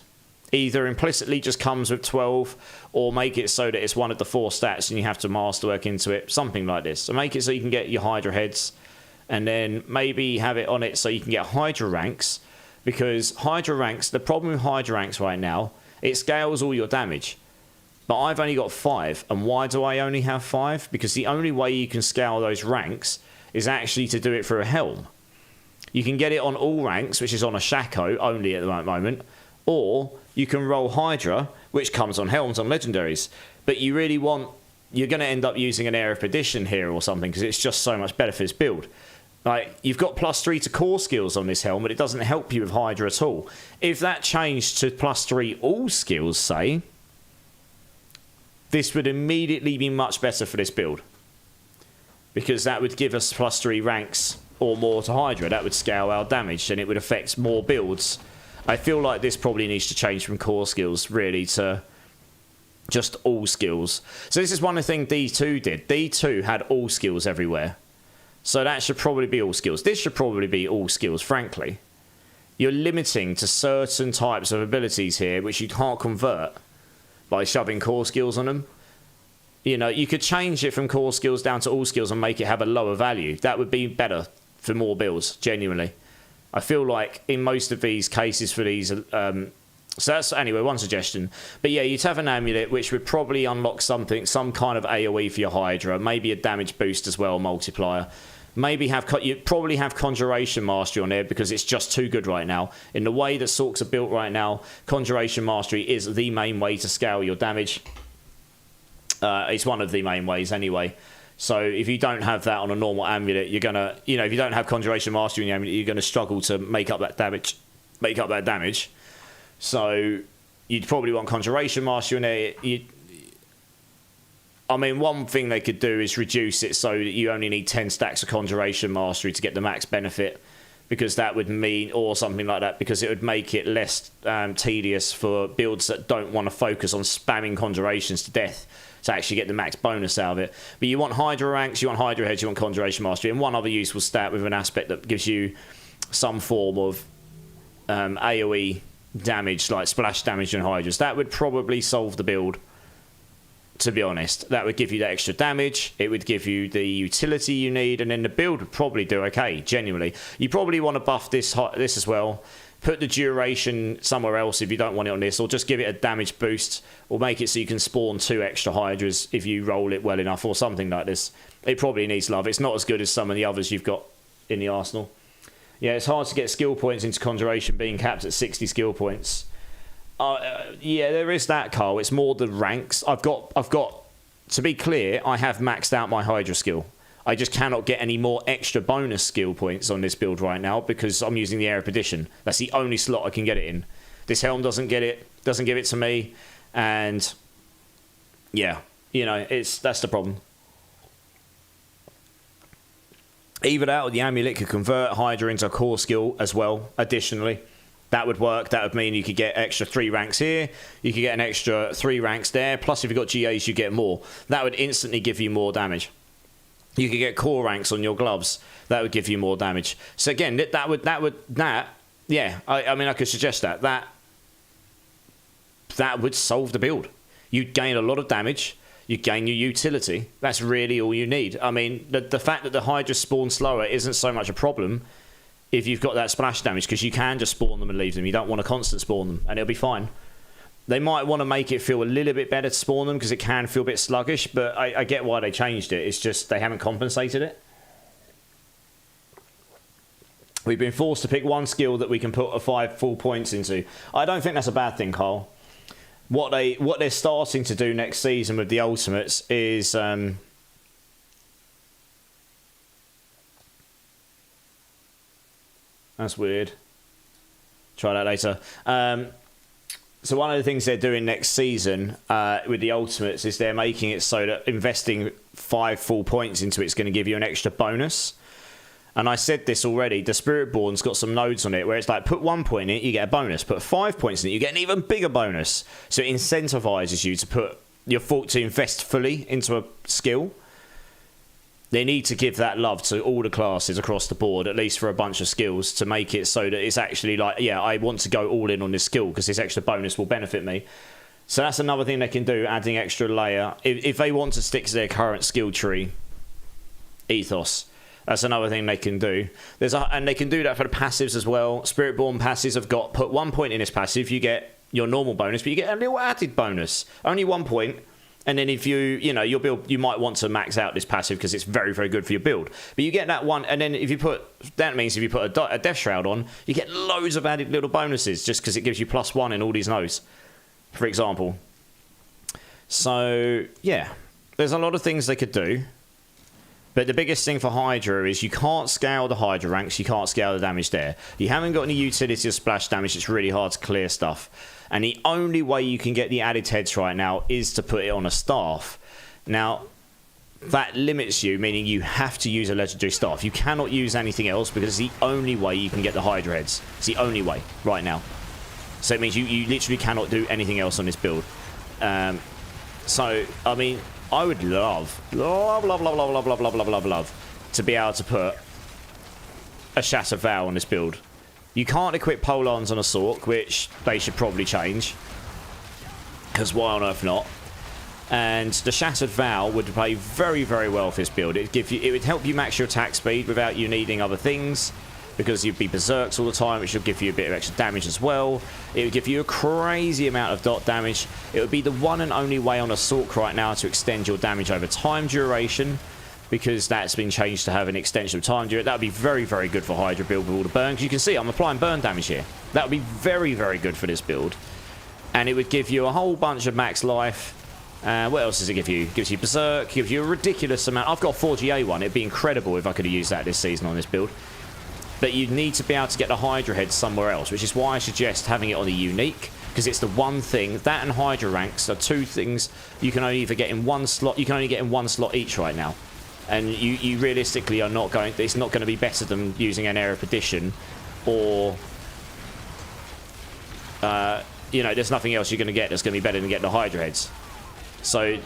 Either implicitly just comes with 12, or make it so that it's one of the 4 stats and you have to masterwork into it, something like this. So make it so you can get your Hydra heads, and then maybe have it on it so you can get Hydra ranks, because Hydra ranks, the problem with Hydra ranks right now, it scales all your damage. But I've only got 5. And why do I only have 5? Because the only way you can scale those ranks is actually to do it through a helm. You can get it on all ranks, which is on a Shaco only at the moment. Or you can roll Hydra, which comes on helms on legendaries. But you're going to end up using an Air of Perdition here or something, because it's just so much better for this build. Like, you've got +3 to core skills on this helm, but it doesn't help you with Hydra at all. If that changed to +3 all skills, say, this would immediately be much better for this build. Because that would give us +3 ranks or more to Hydra. That would scale our damage, and it would affect more builds. I feel like this probably needs to change from core skills, really, to just all skills. So this is one of the things D2 did. D2 had all skills everywhere. So that should probably be all skills. This should probably be all skills, frankly. you're limiting to certain types of abilities here, which you can't convert by shoving core skills on them. You know, you could change it from core skills down to all skills and make it have a lower value. That would be better for more builds, genuinely. I feel like in most of these cases for these... so that's, anyway, one suggestion. But yeah, you'd have an amulet, which would probably unlock something, some kind of AoE for your Hydra. Maybe a damage boost as well, multiplier. Maybe you'd probably have Conjuration Mastery on there because it's just too good right now. In the way that Sorks are built right now, Conjuration Mastery is the main way to scale your damage. It's one of the main ways anyway. So if you don't have that on a normal amulet, you're gonna, you know, if you don't have Conjuration Mastery in the amulet, you're gonna struggle to make up that damage. So you'd probably want Conjuration Mastery in there. I mean, one thing they could do is reduce it so that you only need 10 stacks of Conjuration Mastery to get the max benefit, because that would mean, or something like that, because it would make it less tedious for builds that don't want to focus on spamming Conjurations to death to actually get the max bonus out of it. But you want Hydra ranks, you want Hydra heads, you want Conjuration Mastery, and one other useful stat with an aspect that gives you some form of AoE damage, like splash damage and Hydras. That would probably solve the build, to be honest. That would give you that extra damage, it would give you the utility you need, and then the build would probably do okay, genuinely. You probably want to buff this as well. Put the duration somewhere else if you don't want it on this, or just give it a damage boost, or make it so you can spawn 2 extra Hydras if you roll it well enough, or something like this. It probably needs love. It's not as good as some of the others you've got in the arsenal. Yeah, it's hard to get skill points into Conjuration, being capped at 60 skill points. Yeah, there is that, Carl. It's more the ranks. I've got. To be clear, I have maxed out my Hydra skill. I just cannot get any more extra bonus skill points on this build right now because I'm using the Air of Perdition. That's the only slot I can get it in. This helm doesn't get it. Doesn't give it to me, and yeah, you know, that's the problem. Either that or the amulet could convert Hydra into a core skill as well. Additionally, that would work. That would mean you could get extra 3 ranks here. You could get an extra 3 ranks there. Plus, if you've got GAs, you get more. That would instantly give you more damage. You could get core ranks on your gloves. That would give you more damage. So again, yeah. I mean, I could suggest that. That would solve the build. You'd gain a lot of damage. You gain your utility. That's really all you need. I mean, the fact that the Hydra spawn slower isn't so much a problem if you've got that splash damage, because you can just spawn them and leave them. You don't want to constant spawn them, and it'll be fine. They might want to make it feel a little bit better to spawn them, because it can feel a bit sluggish, but I get why they changed it. It's just they haven't compensated it. We've been forced to pick one skill that we can put 5 full points into. I don't think that's a bad thing, Carl. What they're starting to do next season with the ultimates is that's weird. Try that later. So one of the things they're doing next season with the ultimates is they're making it so that investing 5 full points into it's going to give you an extra bonus. And I said this already, the Spiritborn's got some nodes on it where it's like, put 1 point in it, you get a bonus. Put 5 points in it, you get an even bigger bonus. So it incentivizes you to invest fully into a skill. They need to give that love to all the classes across the board, at least for a bunch of skills, to make it so that it's actually like, yeah, I want to go all in on this skill because this extra bonus will benefit me. So that's another thing they can do, adding extra layer. If they want to stick to their current skill tree ethos, that's another thing they can do. And they can do that for the passives as well. Spiritborn passives have got, put 1 point in this passive, you get your normal bonus, but you get a little added bonus. Only 1 point. And then if your build, you might want to max out this passive because it's very, very good for your build. But you get that one, and then that means if you put a Death Shroud on, you get loads of added little bonuses just because it gives you +1 in all these nodes, for example. So, yeah, there's a lot of things they could do. But the biggest thing for Hydra is you can't scale the Hydra ranks, you can't scale the damage there. You haven't got any utility or splash damage, it's really hard to clear stuff. And the only way you can get the added heads right now is to put it on a staff. Now, that limits you, meaning you have to use a legendary staff. You cannot use anything else because it's the only way you can get the Hydra heads. It's the only way right now. So it means you literally cannot do anything else on this build. So, I mean, I would love to be able to put a Shatter Vow on this build. You can't equip polearms on a Sork, which they should probably change. Because why on earth not? And the Shattered Vow would play very, very well for this build. It would help you max your attack speed without you needing other things, because you'd be berserks all the time, which would give you a bit of extra damage as well. It would give you a crazy amount of dot damage. It would be the one and only way on a Sork right now to extend your damage over time duration, because that's been changed to have an extension of time duration. That would be very, very good for Hydra build with all the burn, because you can see I'm applying burn damage here. That would be very, very good for this build. And it would give you a whole bunch of max life. What else does it give you? It gives you Berserk, gives you a ridiculous amount. I've got 4GA1. It'd be incredible if I could have used that this season on this build. But you'd need to be able to get the Hydra head somewhere else, which is why I suggest having it on the unique, because it's the one thing. That and Hydra ranks are two things you can only either get in one slot. You can only get in one slot each right now, and you realistically are not going. It's not going to be better than using an Era of Perdition, or you know, there's nothing else you're going to get that's going to be better than getting the Hydra heads. So,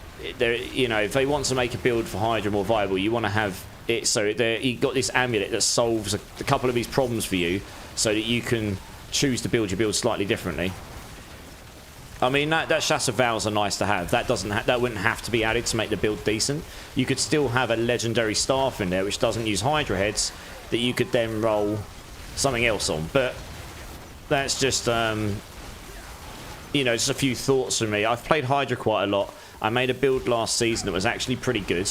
you know, if they want to make a build for Hydra more viable, you want to have it so you've got this amulet that solves a couple of these problems for you, so that you can choose to build your build slightly differently. I mean, that Shattered Vows are nice to have. That that wouldn't have to be added to make the build decent. You could still have a legendary staff in there which doesn't use Hydra heads that you could then roll something else on. But that's just you know, just a few thoughts from me. I've played Hydra quite a lot. I made a build last season that was actually pretty good.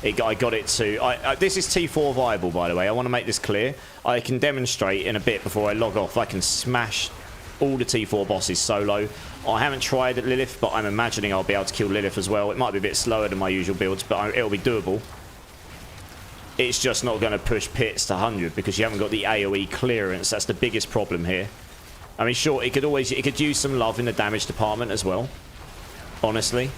I got it to... this is T4 viable, by the way. I want to make this clear. I can demonstrate in a bit before I log off. I can smash all the T4 bosses solo. I haven't tried at Lilith, but I'm imagining I'll be able to kill Lilith as well. It might be a bit slower than my usual builds, but it'll be doable. It's just not going to push Pits to 100 because you haven't got the AoE clearance. That's the biggest problem here. I mean, sure, it could use some love in the damage department as well, honestly.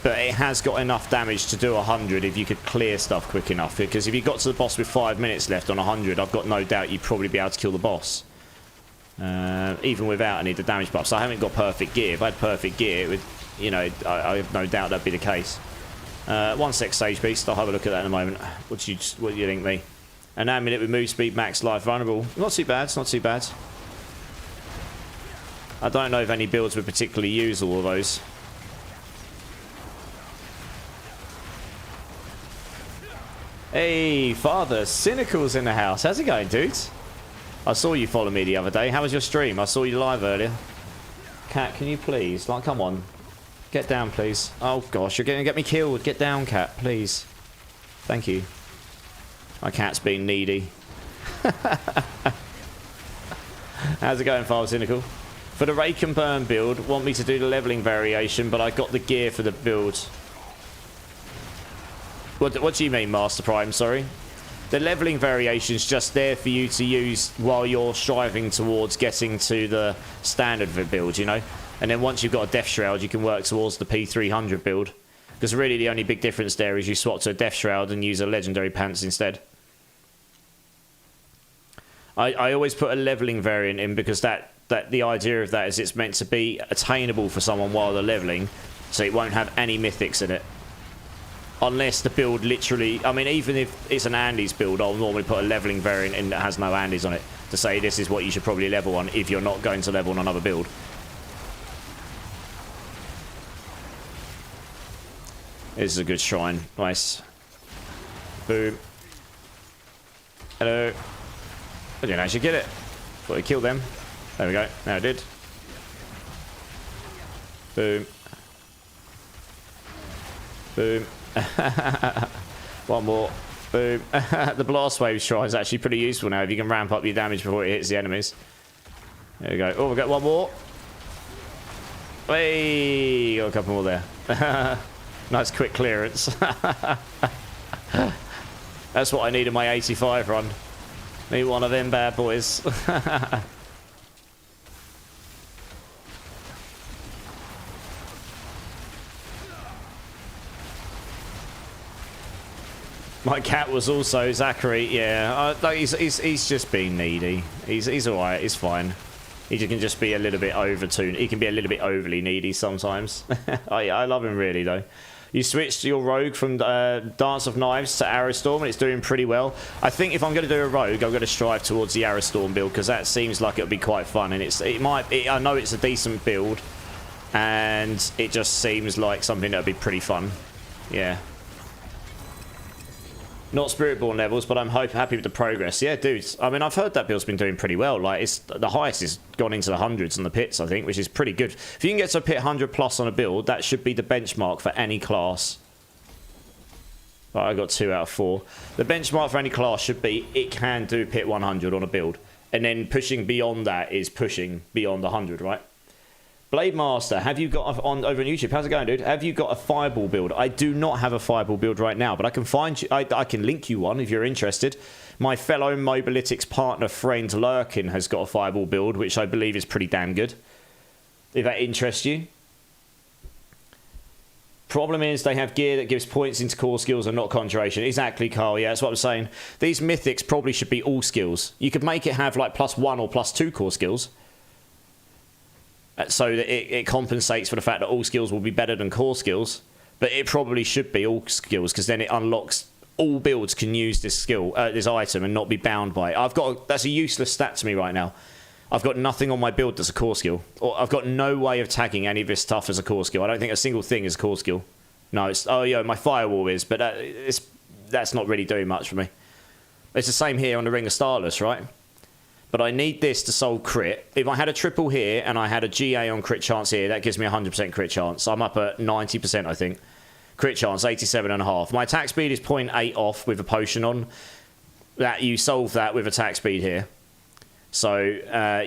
But it has got enough damage to do 100 if you could clear stuff quick enough. Because if you got to the boss with 5 minutes left on 100, I've got no doubt you'd probably be able to kill the boss. Even without any of the damage buffs. I haven't got perfect gear. If I had perfect gear, it would, you know, I have no doubt that'd be the case. 1 sec, Sage Beast. I'll have a look at that in a moment. What do you think, me? An amulet with move speed, max life, vulnerable. Not too bad. It's not too bad. I don't know if any builds would particularly use all of those. Hey, Father Cynical's in the house. How's it going, dudes? I saw you follow me the other day. How was your stream? I saw you live earlier. Cat, can you please? Like, come on. Get down, please. Oh, gosh, you're going to get me killed. Get down, Cat, please. Thank you. My cat's being needy. How's it going, Father Cynical? For the Rake and Burn build, want me to do the leveling variation, but I got the gear for the build. What do you mean, Master Prime? Sorry. The leveling variation is just there for you to use while you're striving towards getting to the standard of a build, you know? And then once you've got a Death Shroud, you can work towards the P300 build. Because really the only big difference there is you swap to a Death Shroud and use a Legendary Pants instead. I always put a leveling variant in because that the idea of that is it's meant to be attainable for someone while they're leveling, so it won't have any mythics in it. Unless the build literally... I mean, even if it's an Andes build, I'll normally put a leveling variant in that has no Andes on it to say this is what you should probably level on if you're not going to level on another build. This is a good shrine. Nice. Boom. Hello. I didn't actually get it. Thought I killed them. There we go. Now I did. Boom. Boom. One more. Boom. The blast wave shrine is actually pretty useful now if you can ramp up your damage before it hits the enemies. There we go. Oh, we got one more. Hey, got a couple more there. Nice quick clearance. That's what I need in my 85 run. Need one of them bad boys. My cat was also Zachary. Yeah, like he's just being needy. He's all right. He's fine. He can just be a little bit overtuned. He can be a little bit overly needy sometimes. I love him really though. You switched your rogue from Dance of Knives to Arrowstorm, and it's doing pretty well. I think if I'm going to do a rogue, I'm going to strive towards the Arrowstorm build, because that seems like it'll be quite fun, and I know it's a decent build, and it just seems like something that'll be pretty fun. Yeah. Not Spiritborn levels, but I'm happy with the progress. Yeah, dudes. I mean, I've heard that build's been doing pretty well. Like, the highest has gone into the hundreds on the pits, I think, which is pretty good. If you can get to a pit 100 plus on a build, that should be the benchmark for any class. But I got 2 out of 4. The benchmark for any class should be it can do pit 100 on a build. And then pushing beyond that is pushing beyond 100, right? Blade Master, have you got over on YouTube? How's it going, dude? Have you got a Fireball build? I do not have a Fireball build right now, but I can find you. I can link you one if you're interested. My fellow Mobalytics partner friend Lurkin has got a Fireball build, which I believe is pretty damn good. If that interests you. Problem is they have gear that gives points into core skills and not conjuration. Exactly, Carl. Yeah, that's what I'm saying. These mythics probably should be all skills. You could make it have like +1 or +2 core skills, so that it compensates for the fact that all skills will be better than core skills. But it probably should be all skills, because then it unlocks all builds can use this skill, this item, and not be bound by it. That's a useless stat to me right now. I've got nothing on my build that's a core skill. Or I've got no way of tagging any of this stuff as a core skill. I don't think a single thing is a core skill. No, it's... Oh, yeah, my Firewall is, but that's not really doing much for me. It's the same here on the Ring of Starless, right? But I need this to solve crit. If I had a triple here and I had a GA on crit chance here, that gives me 100% crit chance. I'm up at 90%, I think. Crit chance, 87.5. My attack speed is 0.8 off with a potion on. That you solve that with attack speed here. So,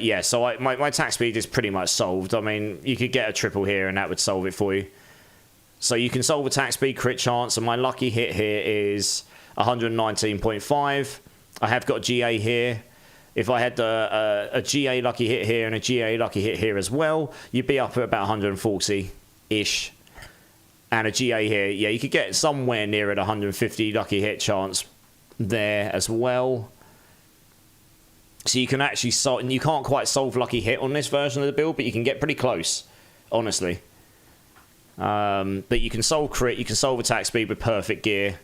yeah, so my attack speed is pretty much solved. I mean, you could get a triple here and that would solve it for you. So you can solve attack speed, crit chance, and my lucky hit here is 119.5. I have got GA here. If I had a GA lucky hit here and a GA lucky hit here as well, you'd be up at about 140-ish. And a GA here, yeah, you could get somewhere near at 150 lucky hit chance there as well. So you can actually solve, and you can't quite solve lucky hit on this version of the build, but you can get pretty close, honestly. But you can solve crit, you can solve attack speed with perfect gear.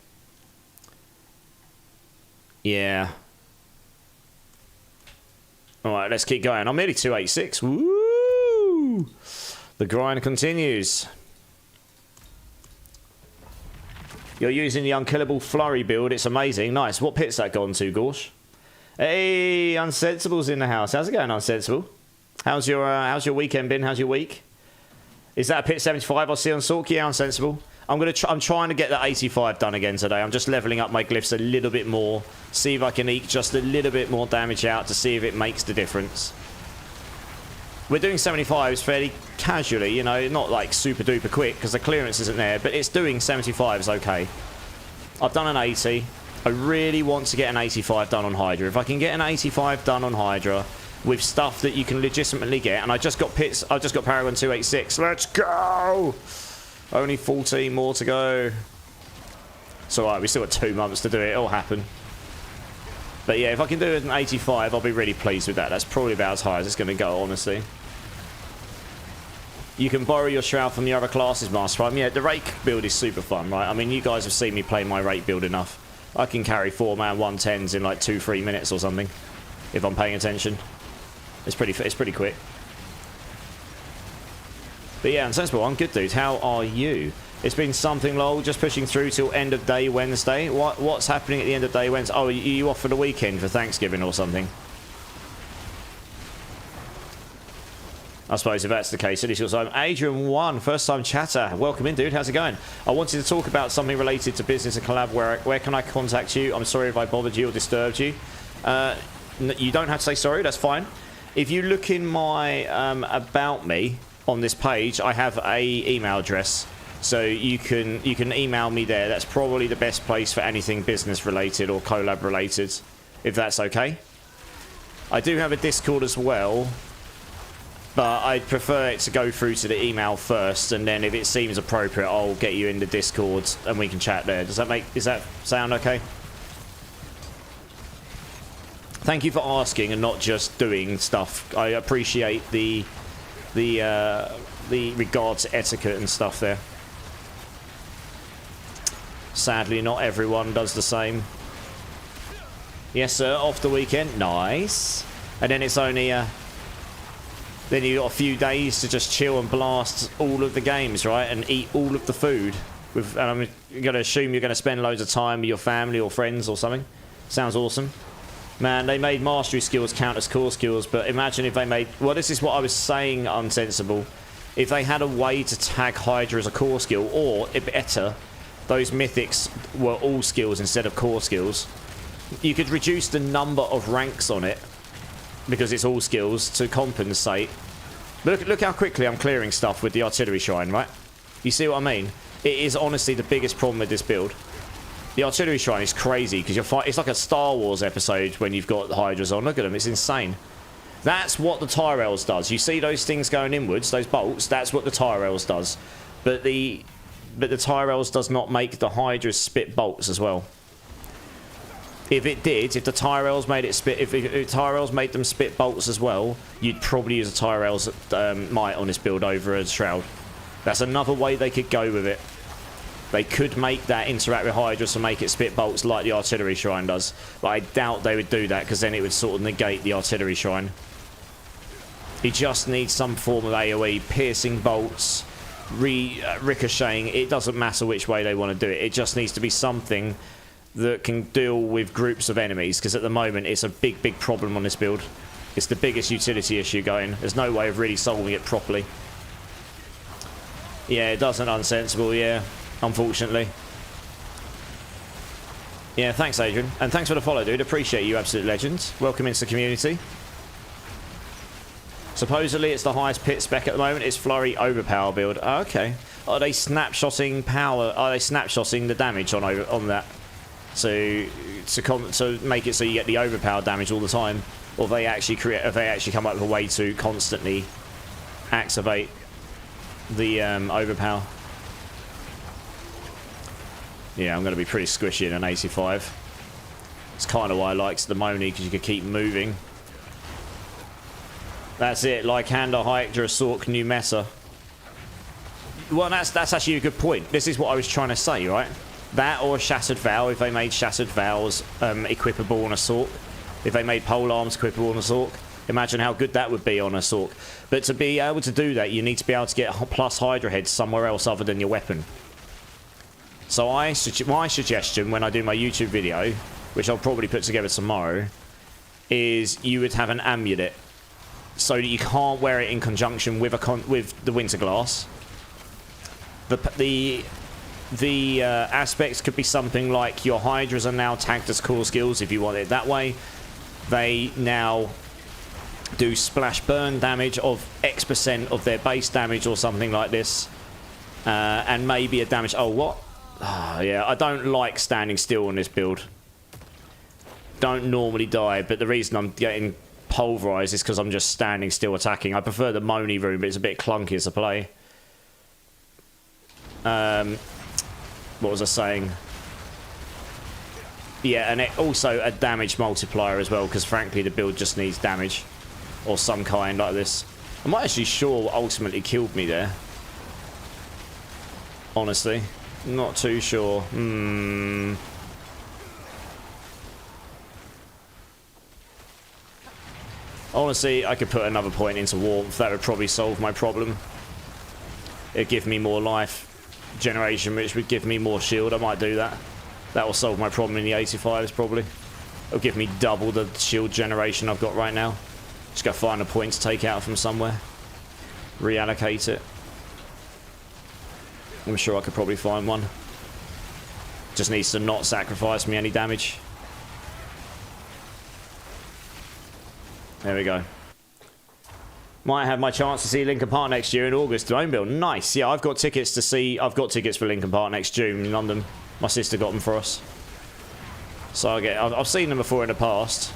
Yeah. Alright, let's keep going. I'm nearly 286. Woo! The grind continues. You're using the Unkillable Flurry build. It's amazing. Nice. What pit's that gone to, Gorsh? Hey, Unsensible's in the house. How's it going, Unsensible? How's your weekend been? How's your week? Is that a pit 75 I see on Sork? Yeah, Unsensible. I'm trying to get that 85 done again today. I'm just leveling up my glyphs a little bit more. See if I can eke just a little bit more damage out to see if it makes the difference. We're doing 75s fairly casually, you know, not like super duper quick because the clearance isn't there, but it's doing 75s okay. I've done an 80. I really want to get an 85 done on Hydra. If I can get an 85 done on Hydra with stuff that you can legitimately get, and I just got pits, I just got Paragon 286. Let's go! Only 14 more to go. It's alright, we still got 2 months to do it. It'll happen. But yeah, if I can do an 85, I'll be really pleased with that. That's probably about as high as it's going to go, honestly. You can borrow your Shroud from the other classes, Master Prime. Yeah, the Rake build is super fun, right? I mean, you guys have seen me play my Rake build enough. I can carry 4-man 110s in like 2-3 minutes or something, if I'm paying attention. It's pretty quick. But yeah, Unsensible, I'm good, dude. How are you? It's been something, lol. Just pushing through till end of day Wednesday. What's happening at the end of day Wednesday? Oh, you off for the weekend for Thanksgiving or something? I suppose if that's the case, at least you'll Adrian 1, first time chatter. Welcome in, dude. How's it going? I wanted to talk about something related to business and collab. Where can I contact you? I'm sorry if I bothered you or disturbed you. You don't have to say sorry. That's fine. If you look in my about me on this page, I have a email address, so you can email me there. That's probably the best place for anything business related or collab related, if that's okay. I do have a Discord as well, but I'd prefer it to go through to the email first, and then if it seems appropriate, I'll get you in the Discord and we can chat there. Does that sound okay? Thank you for asking and not just doing stuff. I appreciate the regards to etiquette and stuff there. Sadly, not everyone does the same. Yes, sir, off the weekend. Nice. And then it's only then you got a few days to just chill and blast all of the games, right? And eat all of the food. And I'm going to assume you're going to spend loads of time with your family or friends or something. Sounds awesome. Man, they made mastery skills count as core skills, but imagine if they made... Well, this is what I was saying, unsensible. If they had a way to tag Hydra as a core skill, or, better, those mythics were all skills instead of core skills, you could reduce the number of ranks on it, because it's all skills, to compensate. But look how quickly I'm clearing stuff with the artillery shrine, right? You see what I mean? It is honestly the biggest problem with this build. The artillery shrine is crazy because it's like a Star Wars episode when you've got Hydras on. Look at them, it's insane. That's what the Tyrells does. You see those things going inwards, those bolts, that's what the Tyrells does. But the Tyrells does not make the Hydras spit bolts as well. If it did, if the Tyrells made it spit, if Tyrells made them spit bolts as well, you'd probably use a Tyrell's might on this build over a Shroud. That's another way they could go with it. They could make that interact with Hydras and make it spit bolts like the artillery shrine does. But I doubt they would do that because then it would sort of negate the artillery shrine. You just need some form of AoE, piercing bolts, ricocheting. It doesn't matter which way they want to do it. It just needs to be something that can deal with groups of enemies, because at the moment it's a big problem on this build. It's the biggest utility issue going. There's no way of really solving it properly. Yeah, it doesn't unsensible, yeah, unfortunately. Yeah, thanks, Adrian. And thanks for the follow, dude. Appreciate you, absolute legend. Welcome into the community. Supposedly it's the highest pit spec at the moment. It's Flurry Overpower build. Oh, okay. Are they snapshotting power? Are they snapshotting the damage on that? So to make it so you get the overpower damage all the time, or they actually come up with a way to constantly activate the overpower. Yeah, I'm going to be pretty squishy in an 85. It's kind of why I liked the Moni, because you could keep moving. That's it, like Handa Hydra Sork new meta. Well, that's actually a good point. This is what I was trying to say, right? That or a Shattered Vow, if they made Shattered Vows equipable on a Sork. If they made Pole Arms equipable on a Sork. Imagine how good that would be on a Sork. But to be able to do that, you need to be able to get plus Hydra heads somewhere else other than your weapon. So my suggestion when I do my YouTube video, which I'll probably put together tomorrow, is you would have an amulet. So that you can't wear it in conjunction with the Winter Glass. The aspects could be something like your Hydras are now tagged as core skills if you want it that way. They now do splash burn damage of X% of their base damage or something like this. And maybe a damage... Oh, what? Oh, yeah, I don't like standing still on this build. Don't normally die, but the reason I'm getting pulverized is because I'm just standing still attacking. I prefer the Moni room, but it's a bit clunky to play. What was I saying? Yeah, and also a damage multiplier as well, because frankly the build just needs damage. Or some kind like this. I'm not actually sure what ultimately killed me there. Honestly. Not too sure. Honestly, I could put another point into warmth. That would probably solve my problem. It'd give me more life generation, which would give me more shield. I might do that. That will solve my problem in the 85s, probably. It'll give me double the shield generation I've got right now. Just go find a point to take out from somewhere. Reallocate it. I'm sure I could probably find one. Just needs to not sacrifice me any damage. There we go. Might have my chance to see Linkin Park next year in August. Own build. Nice. Yeah, I've got tickets for Linkin Park next June in London. My sister got them for us. So I've seen them before in the past.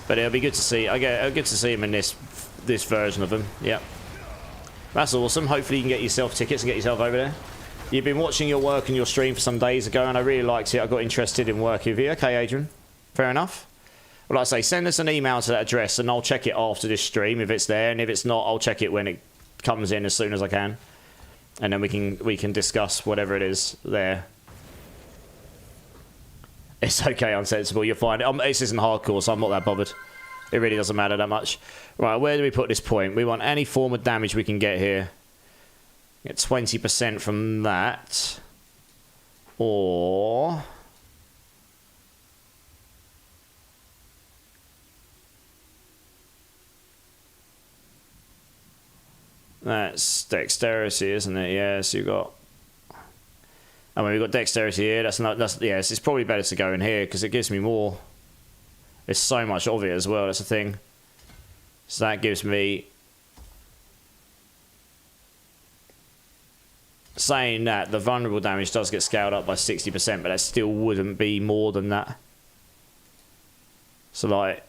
But it'll be good to see. I get to see them in this version of them. Yep. That's awesome. Hopefully you can get yourself tickets and get yourself over there. You've been watching your work and your stream for some days ago, and I really liked it. I got interested in working with you. Okay, Adrian. Fair enough. Well, like I say, send us an email to that address, and I'll check it after this stream if it's there, and if it's not, I'll check it when it comes in as soon as I can, and then we can discuss whatever it is there. It's okay, Unsensible. You're fine. This isn't hardcore, so I'm not that bothered. It really doesn't matter that much. Right, where do we put this point? We want any form of damage we can get here. Get 20% from that. Or... that's dexterity, isn't it? Yeah, so you've got... I mean, we've got dexterity here. Yes, it's probably better to go in here because it gives me more. There's so much of it as well, that's the thing. So that gives me... saying that, the vulnerable damage does get scaled up by 60%, but that still wouldn't be more than that. So, like...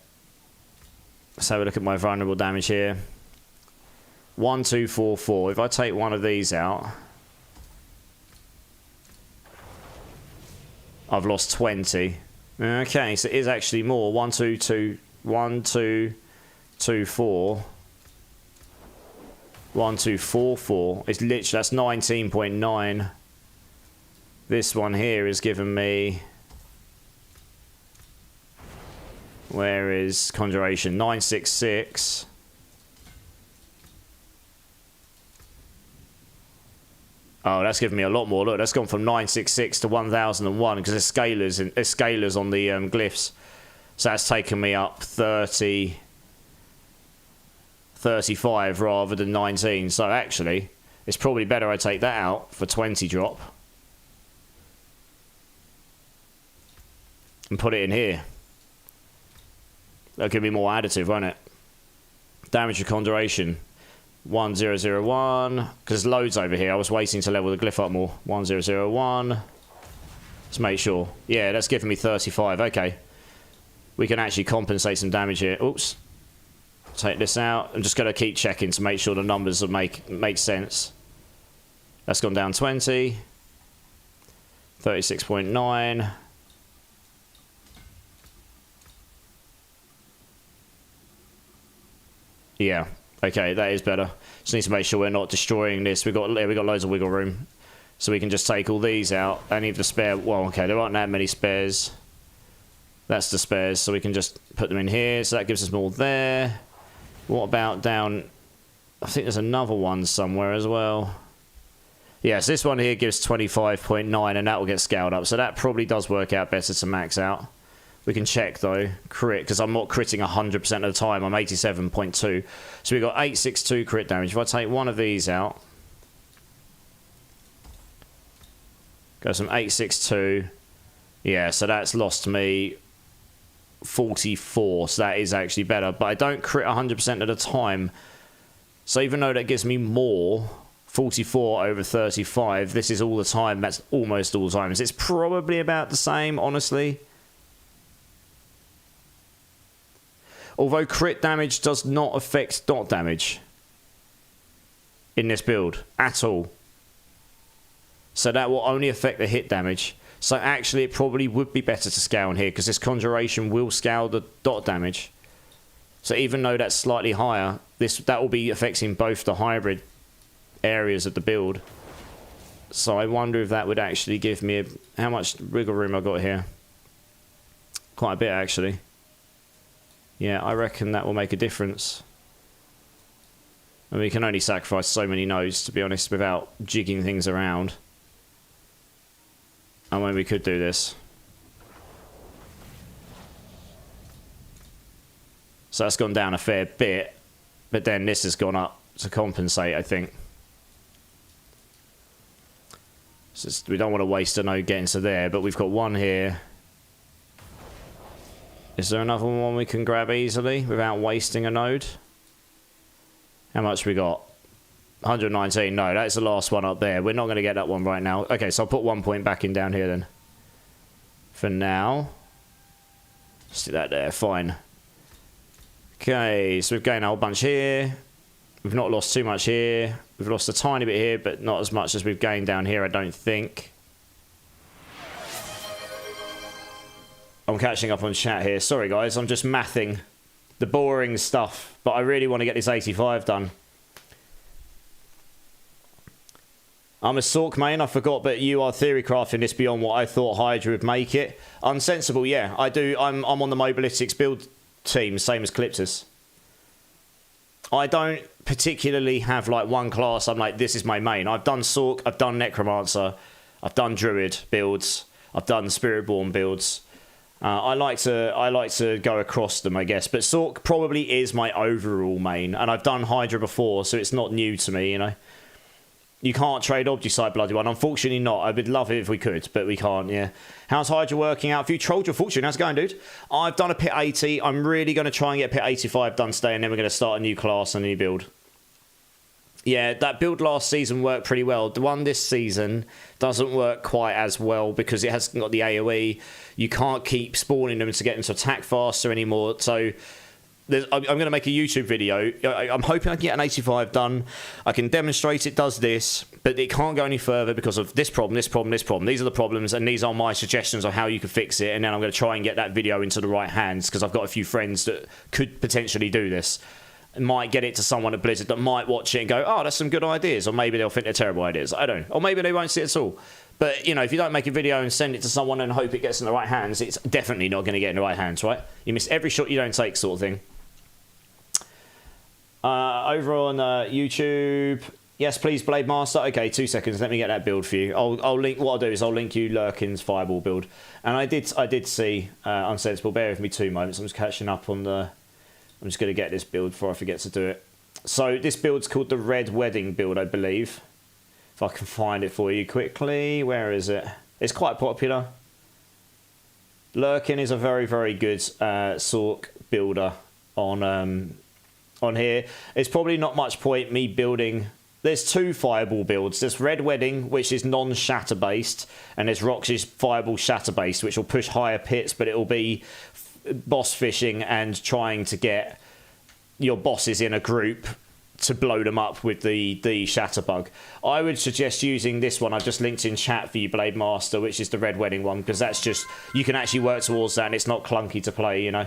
let's have a look at my vulnerable damage here. 1, 2, 4, 4. If I take one of these out... I've lost 20. Okay, so it is actually more. 1, 2, 2, 1, 2, 2, 4. 1, 2, 4, 4. It's literally, that's 19.9. This one here is giving me... where is Conjuration? 966. Oh, that's given me a lot more. Look, that's gone from 966 to 1001 because there's scalers on the glyphs. So that's taken me up 35 rather than 19. So actually, it's probably better I take that out for 20 drop. And put it in here. That'll give me more additive, won't it? Damage of Conjuration. 1001, because there's loads over here. I was waiting to level the glyph up more. 1001. Let's make sure. Yeah, that's giving me 35. Okay. We can actually compensate some damage here. Oops. Take this out. I'm just going to keep checking to make sure the numbers make sense. That's gone down 20. 36.9. Yeah. Okay, that is better. Just need to make sure we're not destroying this. We got loads of wiggle room, so we can just take all these out. Any of the spare. Well, okay, there aren't that many spares. That's the spares, so we can just put them in here. So that gives us more there. What about down? I think there's another one somewhere as well. Yes, this one here gives 25.9, and that will get scaled up. So that probably does work out better to max out. We can check though, crit, because I'm not critting 100% of the time. I'm 87.2. So we've got 862 crit damage. If I take one of these out, goes from 862. Yeah, so that's lost me 44. So that is actually better. But I don't crit 100% of the time. So even though that gives me more, 44 over 35, this is all the time. That's almost all the time. So it's probably about the same, honestly. Although crit damage does not affect dot damage in this build at all. So that will only affect the hit damage. So actually it probably would be better to scale in here because this Conjuration will scale the dot damage. So even though that's slightly higher, that will be affecting both the hybrid areas of the build. So I wonder if that would actually give me... how much wiggle room I got here? Quite a bit actually. Yeah, I reckon that will make a difference. And we can only sacrifice so many nodes, to be honest, without jigging things around. And when we could do this. So that's gone down a fair bit. But then this has gone up to compensate, I think. So we don't want to waste a node getting to there, but we've got one here. Is there another one we can grab easily without wasting a node? How much we got? 119. No, that's the last one up there. We're not going to get that one right now. Okay, so I'll put 1 point back in down here then. For now. Stick that there. Fine. Okay, so we've gained a whole bunch here. We've not lost too much here. We've lost a tiny bit here, but not as much as we've gained down here, I don't think. I'm catching up on chat here. Sorry, guys. I'm just mathing the boring stuff. But I really want to get this 85 done. I'm a Sork main, I forgot, but you are theory crafting this beyond what I thought Hydra would make it. Unsensible, yeah, I do. I'm on the Mobalytics build team, same as Cliptus. I don't particularly have like one class, I'm like, this is my main. I've done Sork, I've done Necromancer, I've done Druid builds, I've done Spiritborn builds. I like to go across them, I guess. But Sork probably is my overall main, and I've done Hydra before, so it's not new to me, you know. You can't trade Obducite, Bloody One. Unfortunately not. I would love it if we could, but we can't, yeah. How's Hydra working out for you? Trolled your fortune. How's it going, dude? I've done a pit 80. I'm really going to try and get pit 85 done today, and then we're going to start a new class and a new build. Yeah, that build last season worked pretty well. The one this season doesn't work quite as well because it hasn't got the AoE. You can't keep spawning them to get them to attack faster anymore, so... I'm going to make a YouTube video. I'm hoping I can get an 85 done. I can demonstrate it does this, but it can't go any further because of this problem, this problem, this problem. These are the problems, and these are my suggestions of how you can fix it. And then I'm going to try and get that video into the right hands because I've got a few friends that could potentially do this. And might get it to someone at Blizzard that might watch it and go, oh, that's some good ideas. Or maybe they'll think they're terrible ideas. I don't know. Or maybe they won't see it at all. But, you know, if you don't make a video and send it to someone and hope it gets in the right hands, it's definitely not going to get in the right hands, right? You miss every shot you don't take sort of thing. Over on YouTube, yes, please, Blade Master. Okay, 2 seconds. Let me get that build for you. I'll link. What I'll do is I'll link you Lurkin's Fireball build. And I did see Unsensible. Bear with me 2 moments. I'm just catching up on the. I'm just going to get this build before I forget to do it. So this build's called the Red Wedding build, I believe. If I can find it for you quickly, where is it? It's quite popular. Lurkin is a very, very good Sork builder on here. It's probably not much point me building. There's 2 Fireball builds. There's Red Wedding, which is non-shatter based, and there's Roxy's Fireball shatter based, which will push higher pits, but it will be boss fishing and trying to get your bosses in a group to blow them up with the shatter bug. I would suggest using this one. I've just linked in chat for you, Blade Master, which is the Red Wedding one, because that's just, you can actually work towards that and it's not clunky to play, you know.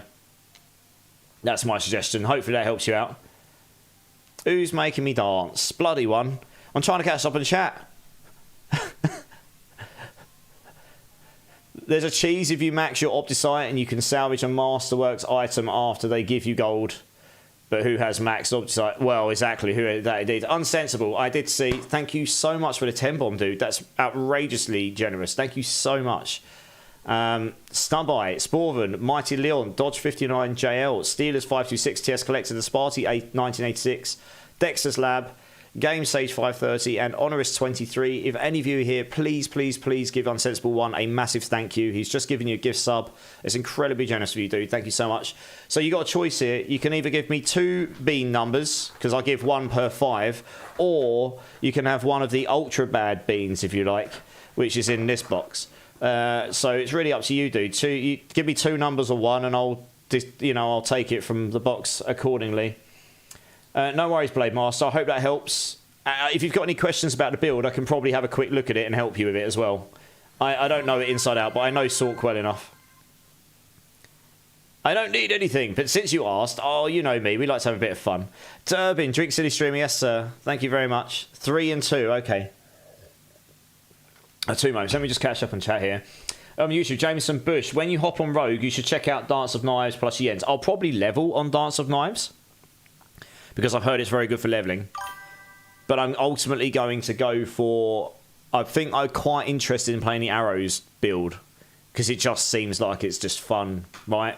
That's my suggestion. Hopefully that helps you out. Who's making me dance? Bloody One. I'm trying to catch up in chat. There's a cheese if you max your Obducite and you can salvage a Masterworks item after they give you gold. But who has maxed Obducite? Well, exactly. Who that indeed. Unsensible. I did see. Thank you so much for the 10 bomb, dude. That's outrageously generous. Thank you so much. Snubeye, Sporven, Mighty Leon, Dodge 59 JL, Steelers 526, TS Collector, The Sparty 1986, Dexter's Lab, Game Sage 530, and Honorist 23. If any of you are here, please, please, please give Unsensible One a massive thank you. He's just given you a gift sub. It's incredibly generous of you, dude. Thank you so much. So you got a choice here. You can either give me 2 bean numbers, because I'll give 1 per 5, or you can have one of the ultra bad beans, if you like, which is in this box. So it's really up to you, dude. You give me 2 numbers or 1, and I'll take it from the box accordingly. No worries, Blade Master. I hope that helps. If you've got any questions about the build, I can probably have a quick look at it and help you with it as well. I don't know it inside out, but I know Sork well enough. I don't need anything, but since you asked, oh, you know me, we like to have a bit of fun. Turbin, Drink City Streamer, yes, sir. Thank you very much. 3 and 2, okay. 2 moments. Let me just catch up and chat here. YouTube, Jameson Bush. When you hop on Rogue, you should check out Dance of Knives plus Yens. I'll probably level on Dance of Knives because I've heard it's very good for leveling. But I'm ultimately going to go for... I think I'm quite interested in playing the Arrows build because it just seems like it's just fun, right?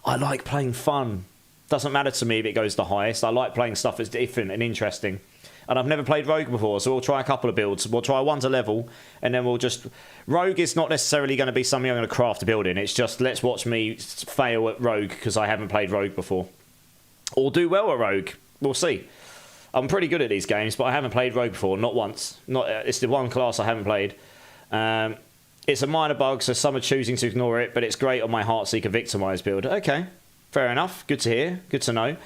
I like playing fun. Doesn't matter to me if it goes the highest. I like playing stuff that's different and interesting. And I've never played Rogue before, so we'll try a couple of builds. We'll try one to level, and then we'll just... Rogue is not necessarily going to be something I'm going to craft a build in. It's just, let's watch me fail at Rogue, because I haven't played Rogue before. Or do well at Rogue. We'll see. I'm pretty good at these games, but I haven't played Rogue before. Not once. It's the one class I haven't played. It's a minor bug, so some are choosing to ignore it, but it's great on my Heartseeker Victimize build. Okay, fair enough. Good to hear. Good to know.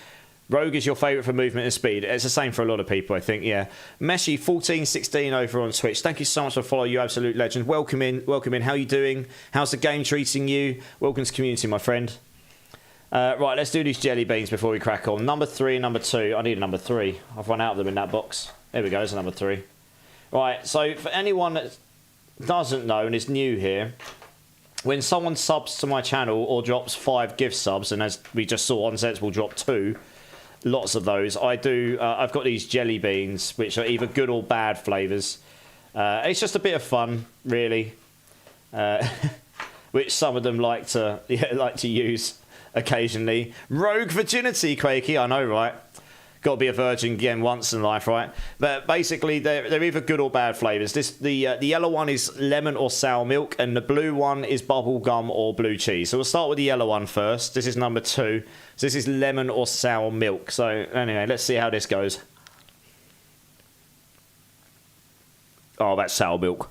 Rogue is your favourite for movement and speed. It's the same for a lot of people, I think, yeah. Meshi1416 over on Twitch. Thank you so much for following, you absolute legend. Welcome in, welcome in. How are you doing? How's the game treating you? Welcome to community, my friend. Right, let's do these jelly beans before we crack on. Number 3 and number 2. I need a number 3. I've run out of them in that box. There we go, there's a number 3. Right, so for anyone that doesn't know and is new here, when someone subs to my channel or drops 5 gift subs, and as we just saw, Unsensible drop 2, lots of those, I've got these jelly beans, which are either good or bad flavours. It's just a bit of fun, really, which some of them like to use occasionally. Rogue virginity, Quakey, I know, right? Got to be a virgin again once in life, right? But basically, they're either good or bad flavours. The yellow one is lemon or sour milk, and the blue one is bubble gum or blue cheese. So we'll start with the yellow one first. This is number 2. So this is lemon or sour milk. So anyway, let's see how this goes. Oh, that's sour milk.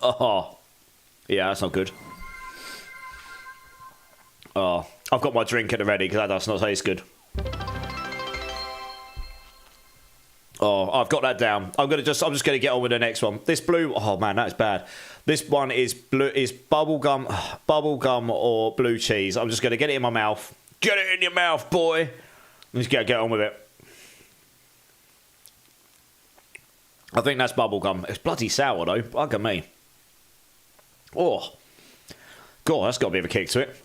Oh, yeah, that's not good. Oh, I've got my drink at the ready because that does not taste good. Oh, I've got that down. I'm just gonna get on with the next one. This blue, oh man, that's bad. This one is bubble gum or blue cheese. I'm just gonna get it in my mouth. Get it in your mouth, boy. I'm just gonna get on with it. I think that's bubble gum. It's bloody sour though. Bugger me. Oh, God, that's got a bit of a kick to it.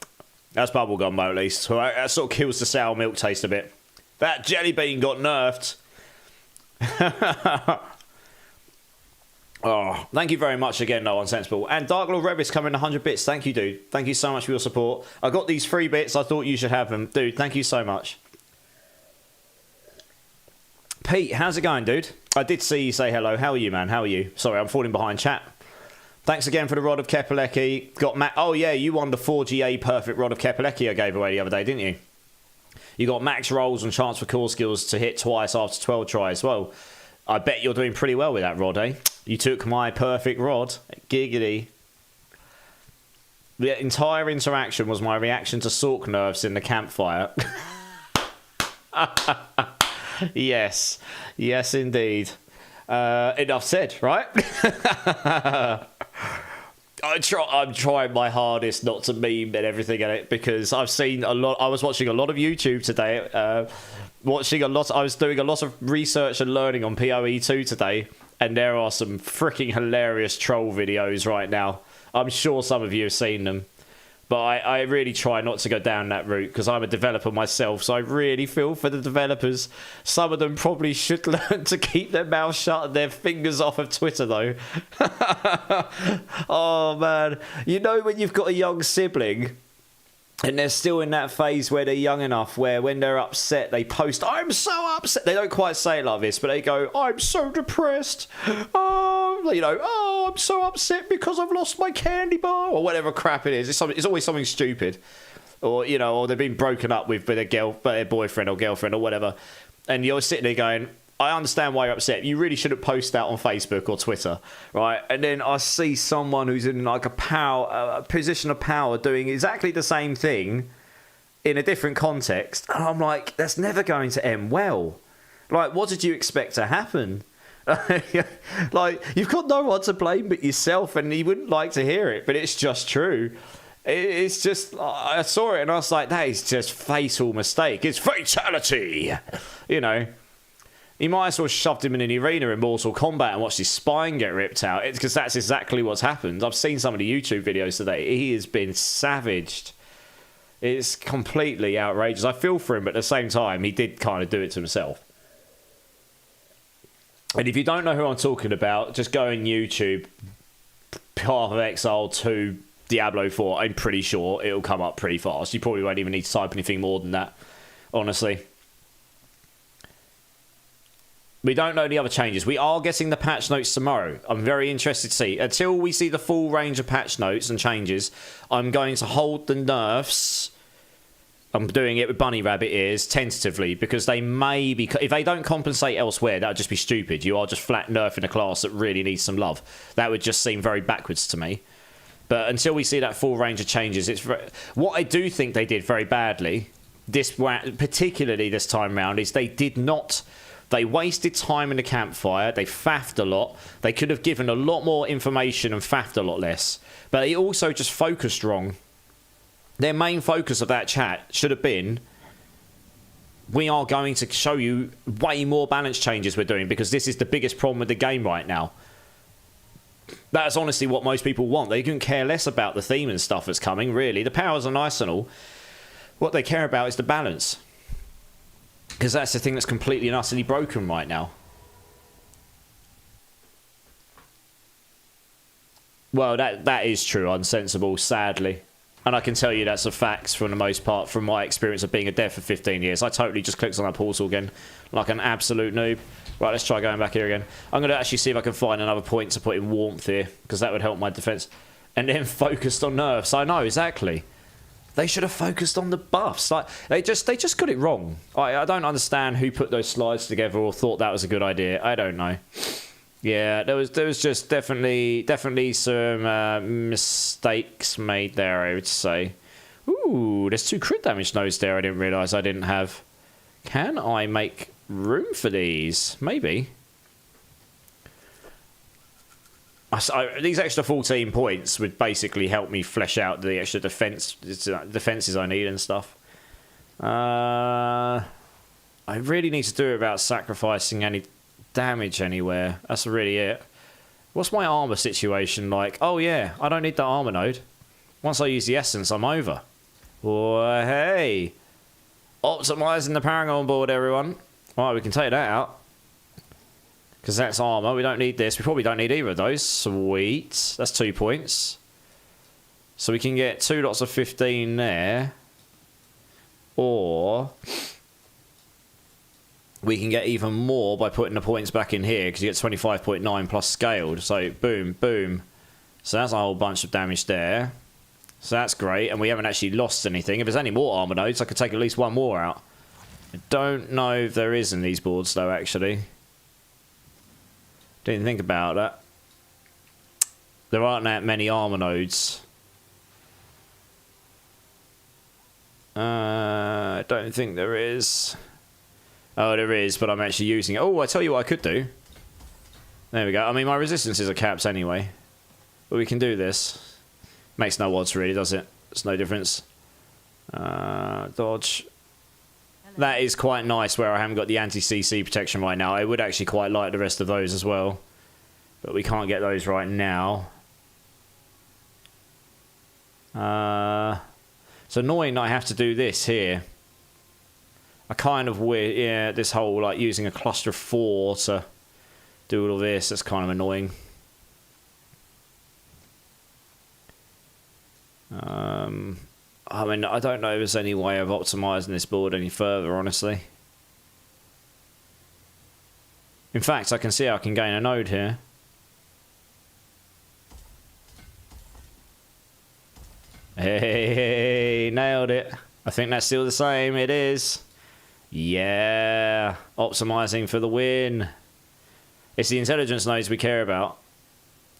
That's bubble gum though, at least. Right, that sort of kills the sour milk taste a bit. That jelly bean got nerfed. Oh, thank you very much again, No Unsensible. And Dark Lord Rebis coming 100 bits. Thank you, dude. Thank you so much for your support. I got these 3 bits. I thought you should have them. Dude, thank you so much. Pete, how's it going, dude? I did see you say hello. How are you, man? How are you? Sorry, I'm falling behind chat. Thanks again for the Rod of Kepelecki. Got Matt. Oh, yeah, you won the 4GA perfect Rod of Kepelecki I gave away the other day, didn't you? You got max rolls and chance for core skills to hit twice after 12 tries. Well, I bet you're doing pretty well with that rod, eh? You took my perfect rod. Giggity. The entire interaction was my reaction to Sork nerves in the campfire. Yes. Yes, indeed. Enough said, right? I'm trying my hardest not to meme and everything in it because I've seen a lot. I was watching a lot of YouTube today. I was doing a lot of research and learning on PoE2 today, and there are some freaking hilarious troll videos right now. I'm sure some of you have seen them, but I really try not to go down that route because I'm a developer myself, so I really feel for the developers. Some of them probably should learn to keep their mouth shut and their fingers off of Twitter, though. Oh, man. You know when you've got a young sibling and they're still in that phase where they're young enough where when they're upset, they post, "I'm so upset." They don't quite say it like this, but they go, "I'm so depressed. Oh, you know, oh, I'm so upset because I've lost my candy bar," or whatever crap it is. It's always something stupid. Or, you know, or they've been broken up with their boyfriend or girlfriend or whatever. And you're sitting there going, I understand why you're upset. You really shouldn't post that on Facebook or Twitter, right? And then I see someone who's in like a position of power doing exactly the same thing in a different context. And I'm like, that's never going to end well. Like, what did you expect to happen? Like, you've got no one to blame but yourself, and you wouldn't like to hear it, but it's just true. It's just, I saw it and I was like, that is just fatal mistake. It's fatality, you know. You might as well shoved him in an arena in Mortal Kombat and watched his spine get ripped out. It's because that's exactly what's happened. I've seen some of the YouTube videos today. He has been savaged. It's completely outrageous. I feel for him, but at the same time, he did kind of do it to himself. And if you don't know who I'm talking about, just go on YouTube, Path of Exile 2, Diablo 4. I'm pretty sure it'll come up pretty fast. You probably won't even need to type anything more than that, honestly. We don't know the other changes. We are getting the patch notes tomorrow. I'm very interested to see. Until we see the full range of patch notes and changes, I'm going to hold the nerfs. I'm doing it with bunny rabbit ears tentatively because they may be... If they don't compensate elsewhere, that would just be stupid. You are just flat nerfing a class that really needs some love. That would just seem very backwards to me. But until we see that full range of changes, it's what I do think they did very badly, particularly this time round, is they did not... They wasted time in the campfire. They faffed a lot. They could have given a lot more information and faffed a lot less. But they also just focused wrong. Their main focus of that chat should have been we are going to show you way more balance changes we're doing, because this is the biggest problem with the game right now. That's honestly what most people want. They can care less about the theme and stuff that's coming, really. The powers are nice and all. What they care about is the balance. Because that's the thing that's completely and utterly broken right now. Well, that is true, unsensible, sadly. And I can tell you that's a fact for the most part from my experience of being a dev for 15 years. I totally just clicked on that portal again like an absolute noob. Right, let's try going back here again. I'm going to actually see if I can find another point to put in warmth here, because that would help my defense. And then focused on nerfs. I know, exactly. They should have focused on the buffs. Like they just got it wrong. I don't understand who put those slides together or thought that was a good idea. I don't know. Yeah, there was just definitely some mistakes made there, I would say. Ooh, there's 2 crit damage nodes there I didn't realise I didn't have. Can I make room for these? Maybe. These extra 14 points would basically help me flesh out the extra defenses I need and stuff. I really need to do it without sacrificing any damage anywhere. That's really it. What's my armor situation like? Oh yeah, I don't need the armor node. Once I use the essence, I'm over. Well, hey, optimizing the Paragon board, everyone. Alright, we can take that out, because that's armor. We don't need this. We probably don't need either of those. Sweet. That's 2 points. So we can get 2 lots of 15 there, or we can get even more by putting the points back in here, because you get 25.9 plus scaled. So boom, boom. So that's a whole bunch of damage there. So that's great, and we haven't actually lost anything. If there's any more armor nodes, I could take at least 1 more out. I don't know if there is in these boards, though, actually. Didn't think about that. There aren't that many armor nodes. I don't think there is. Oh, there is, but I'm actually using it. Oh, I tell you what I could do. There we go. I mean, my resistances are capped anyway. But we can do this. Makes no odds, really, does it? It's no difference. Dodge. That is quite nice where I haven't got the anti-CC protection right now. I would actually quite like the rest of those as well. But we can't get those right now. It's annoying that I have to do this here. I kind of weird, yeah, this whole like using a cluster of 4 to do all of this, that's kind of annoying. I mean, I don't know if there's any way of optimizing this board any further, honestly. In fact, I can see I can gain a node here. Hey, nailed it. I think that's still the same. It is. Yeah, optimizing for the win. It's the intelligence nodes we care about.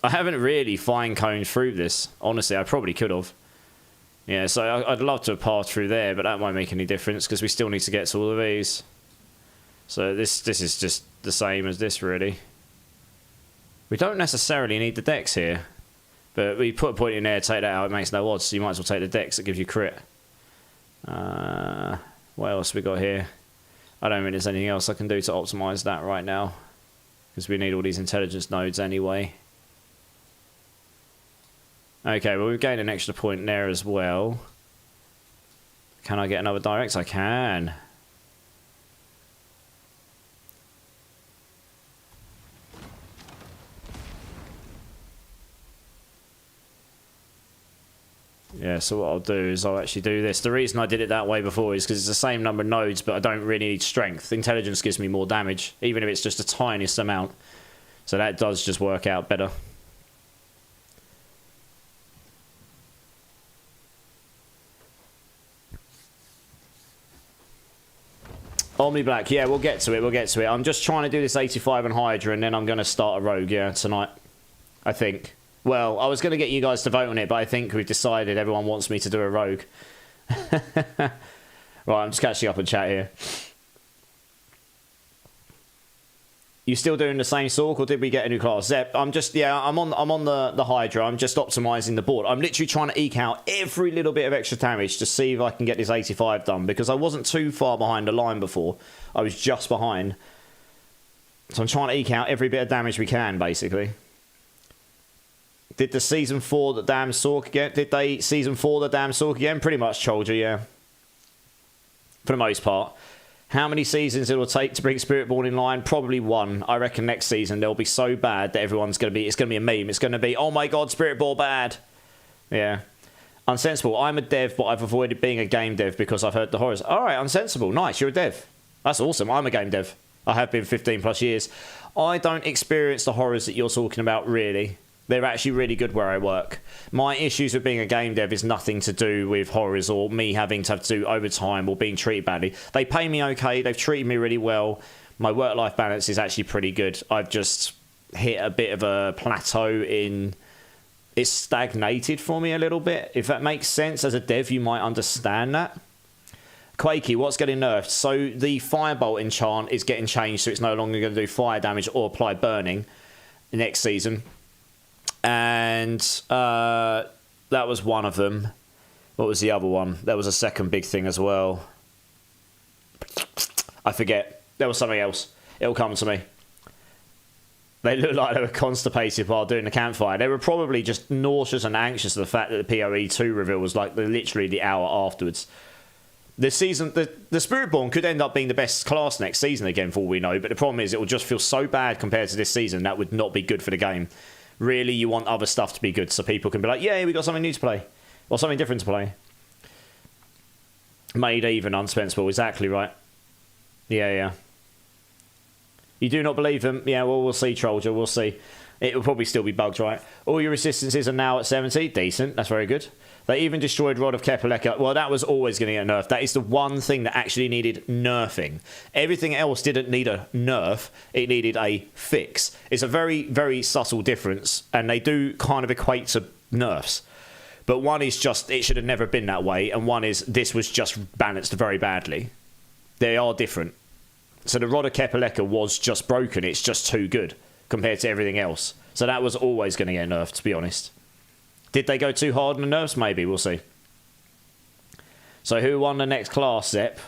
I haven't really fine-combed through this. Honestly, I probably could have. Yeah, so I'd love to have passed through there, but that won't make any difference because we still need to get to all of these. So this is just the same as this, really. We don't necessarily need the dex here, but we put a point in there, take that out, it makes no odds, so you might as well take the dex that gives you crit. What else we got here? I don't think there's anything else I can do to optimize that right now, because we need all these intelligence nodes anyway. Okay, well, we've gained an extra point there as well. Can I get another direct? I can. Yeah, so what I'll do is I'll actually do this. The reason I did it that way before is because it's the same number of nodes, but I don't really need strength. Intelligence gives me more damage, even if it's just the tiniest amount. So that does just work out better. Omni Black, yeah, we'll get to it, we'll get to it. I'm just trying to do this 85 and Hydra, and then I'm going to start a rogue, yeah, tonight. I think. Well, I was going to get you guys to vote on it, but I think we've decided everyone wants me to do a rogue. Right, I'm just catching up on chat here. You still doing the same Sork, or did we get a new class? Zep, I'm on the Hydra. I'm just optimizing the board. I'm literally trying to eke out every little bit of extra damage to see if I can get this 85 done, because I wasn't too far behind the line before. I was just behind. So I'm trying to eke out every bit of damage we can, basically. Did the Season 4 the damn Sork again? Did they Season 4 the damn Sork again? Pretty much, Cholja, yeah. For the most part. How many seasons it will take to bring Spiritborn in line? Probably one. I reckon next season they'll be so bad that everyone's going to be... It's going to be a meme. It's going to be, oh my god, Spiritborn bad. Yeah. Unsensible. I'm a dev, but I've avoided being a game dev because I've heard the horrors. Alright, Unsensible. Nice, you're a dev. That's awesome. I'm a game dev. I have been 15 plus years. I don't experience the horrors that you're talking about, really. They're actually really good where I work. My issues with being a game dev is nothing to do with horrors or me having to have to do overtime or being treated badly. They pay me okay. They've treated me really well. My work-life balance is actually pretty good. I've just hit a bit of a plateau in... It's stagnated for me a little bit. If that makes sense, as a dev, you might understand that. Quakey, what's getting nerfed? So the Firebolt enchant is getting changed, so it's no longer going to do fire damage or apply burning next season. And that was one of them. What was the other one? There was a second big thing as well. I forget. There was something else. It'll come to me. They looked like they were constipated while doing the campfire. They were probably just nauseous and anxious of the fact that the PoE 2 reveal was like literally the hour afterwards. The Spiritborn could end up being the best class next season again, for all we know. But the problem is it will just feel so bad compared to this season. That would not be good for the game. Really, you want other stuff to be good so people can be like, yeah, we got something new to play. Or something different to play. Made even unspensable, exactly right. Yeah. You do not believe them? Yeah, well, we'll see, Trollja, we'll see. It will probably still be bugged, right? All your resistances are now at 70. Decent, that's very good. They even destroyed Rod of Kepaleka. Well, that was always going to get nerfed. That is the one thing that actually needed nerfing. Everything else didn't need a nerf. It needed a fix. It's a very, very subtle difference, and they do kind of equate to nerfs. But one is just, it should have never been that way, and one is, this was just balanced very badly. They are different. So the Rod of Kepaleka was just broken. It's just too good compared to everything else. So that was always going to get nerfed, to be honest. Did they go too hard on the nerfs? Maybe, we'll see. So who won the next class, Zep?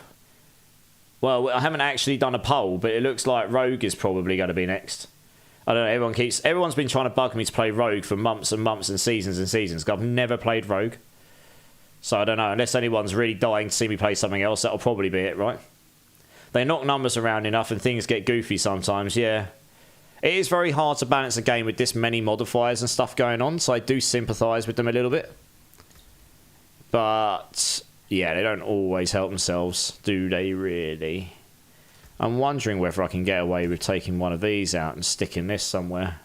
Well, I haven't actually done a poll, but it looks like Rogue is probably going to be next. I don't know, everyone's been trying to bug me to play Rogue for months and months and seasons. I've never played Rogue. So I don't know, unless anyone's really dying to see me play something else, that'll probably be it, right? They knock numbers around enough and things get goofy sometimes, yeah. It is very hard to balance a game with this many modifiers and stuff going on, so I do sympathise with them a little bit. But, yeah, they don't always help themselves, do they really? I'm wondering whether I can get away with taking one of these out and sticking this somewhere.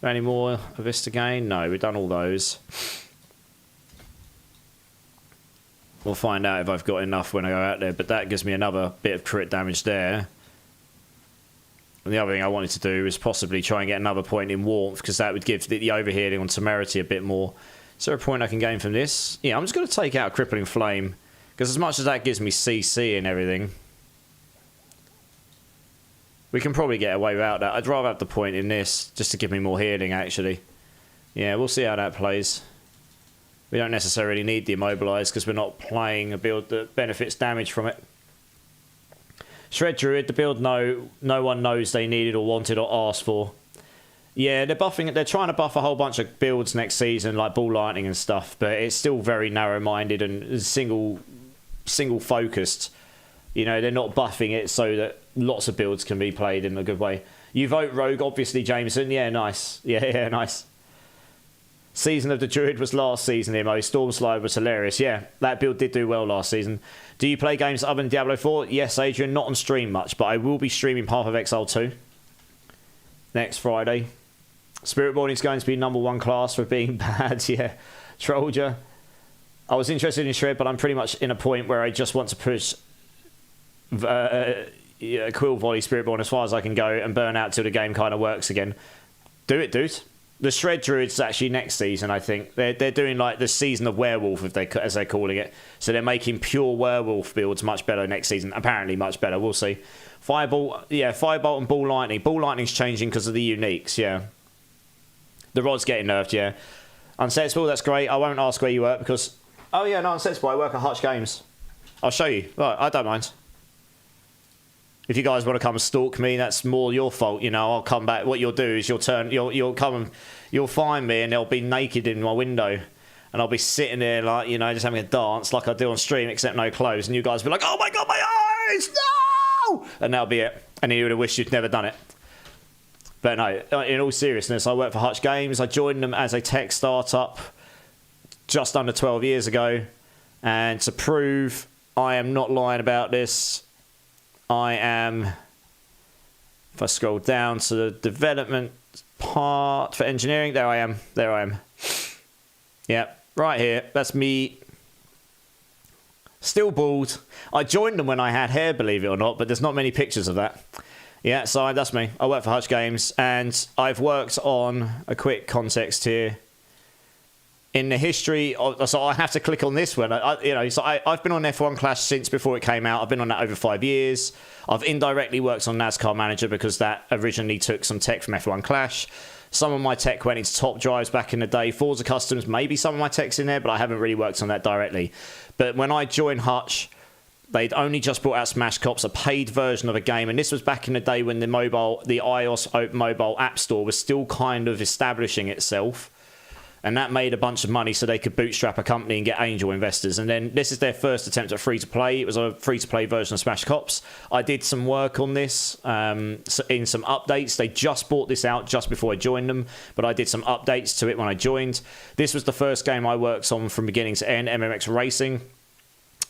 Any more of this to gain? No, we've done all those. We'll find out if I've got enough when I go out there, but that gives me another bit of crit damage there. And the other thing I wanted to do is possibly try and get another point in warmth, because that would give the overhealing on temerity a bit more. Is there a point I can gain from this? Yeah, I'm just going to take out Crippling Flame, because as much as that gives me CC and everything, we can probably get away without that. I'd rather have the point in this, just to give me more healing, actually. Yeah, we'll see how that plays. We don't necessarily need the Immobilize, because we're not playing a build that benefits damage from it. Shred Druid, the build no one knows they needed or wanted or asked for. Yeah, they're trying to buff a whole bunch of builds next season, like Ball Lightning and stuff, but it's still very narrow-minded and single-focused. You know, they're not buffing it so that lots of builds can be played in a good way. You vote Rogue, obviously, Jameson. Yeah, nice. Yeah, nice. Season of the Druid was last season, Imo. Stormslide was hilarious. Yeah, that build did do well last season. Do you play games other than Diablo 4? Yes, Adrian. Not on stream much, but I will be streaming Path of Exile 2 next Friday. Spiritborn is going to be #1 class for being bad. Yeah, Trollja. I was interested in Shred, but I'm pretty much in a point where I just want to push Quill Volley Spiritborn as far as I can go and burn out till the game kind of works again. Do it, dude. The Shred Druid's actually next season, I think. They're doing like the season of werewolf, as they're calling it. So they're making pure werewolf builds much better next season. Apparently much better. We'll see. Firebolt, yeah, Firebolt and Ball Lightning. Ball Lightning's changing because of the uniques, yeah. The rod's getting nerfed, yeah. Unsensible, that's great. I won't ask where you work because... Oh yeah, no, Unsensible, I work at Hutch Games. I'll show you. Right, I don't mind. If you guys want to come and stalk me, that's more your fault, you know. I'll come back. What you'll do is you'll come and you'll find me and they'll be naked in my window. And I'll be sitting there like, you know, just having a dance like I do on stream, except no clothes. And you guys will be like, oh my God, my eyes, no! And that'll be it. And you would have wished you'd never done it. But no, in all seriousness, I work for Hutch Games. I joined them as a tech startup just under 12 years ago. And to prove I am not lying about this, I am, if I scroll down to the development part for engineering, there I am. Yep, right here. That's me. Still bald. I joined them when I had hair, believe it or not, but there's not many pictures of that. Yeah, so that's me. I work for Hutch Games, and I've worked on a quick context here. In the history of, so I have to click on this one. I've been on F1 Clash since before it came out. I've been on that over 5 years. I've indirectly worked on NASCAR Manager because that originally took some tech from F1 Clash. Some of my tech went into top drives back in the day. Forza Customs, maybe some of my tech's in there, but I haven't really worked on that directly. But when I joined Hutch, they'd only just brought out Smash Cops, a paid version of a game, and this was back in the day when the iOS mobile app store was still kind of establishing itself. And that made a bunch of money so they could bootstrap a company and get angel investors. And then this is their first attempt at free-to-play. It was a free-to-play version of Smash Cops. I did some work on this in some updates. They just bought this out just before I joined them, but I did some updates to it when I joined. This was the first game I worked on from beginning to end, MMX Racing.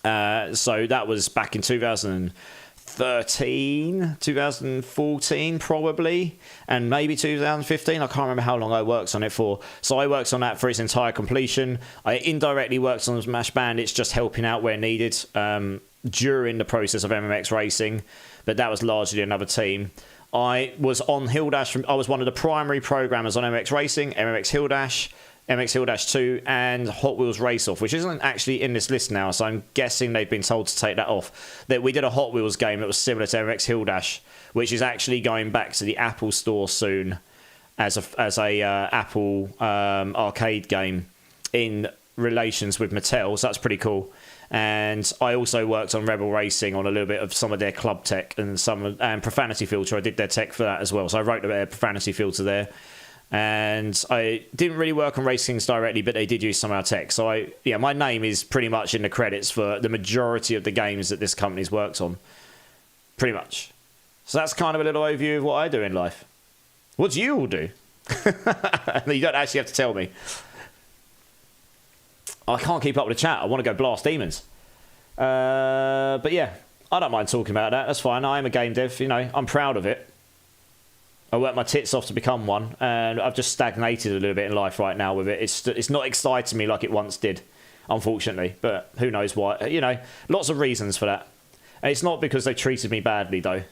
So that was back in 2014 probably, and maybe 2015. I can't remember how long I worked on it for. So I worked on that for its entire completion. I indirectly worked on Smash Bandits, just helping out where needed during the process of MMX Racing, but that was largely another team. I was on Hill Dash. I was one of the primary programmers on MMX Racing, MMX Hill Dash, MX Hill Dash 2 and Hot Wheels Race Off, which isn't actually in this list now, so I'm guessing they've been told to take that off. That we did a Hot Wheels game that was similar to MX Hill Dash, which is actually going back to the Apple Store soon as a Apple arcade game in relations with Mattel, so that's pretty cool. And I also worked on Rebel Racing on a little bit of some of their club tech and Profanity Filter. I did their tech for that as well, so I wrote a Profanity Filter there. And I didn't really work on racings directly, but they did use some of our tech. So my name is pretty much in the credits for the majority of the games that this company's worked on. Pretty much. So that's kind of a little overview of what I do in life. What do you all do? You don't actually have to tell me. I can't keep up with the chat. I want to go blast demons. But yeah, I don't mind talking about that. That's fine. I am a game dev. You know, I'm proud of it. I worked my tits off to become one, and I've just stagnated a little bit in life right now with it. It's not exciting me like it once did, unfortunately. But who knows why? You know, lots of reasons for that. And it's not because they treated me badly, though.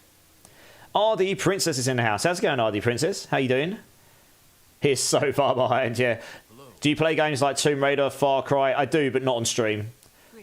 RD Princess is in the house. How's it going, RD Princess? How you doing? He's so far behind, yeah. Do you play games like Tomb Raider, Far Cry? I do, but not on stream.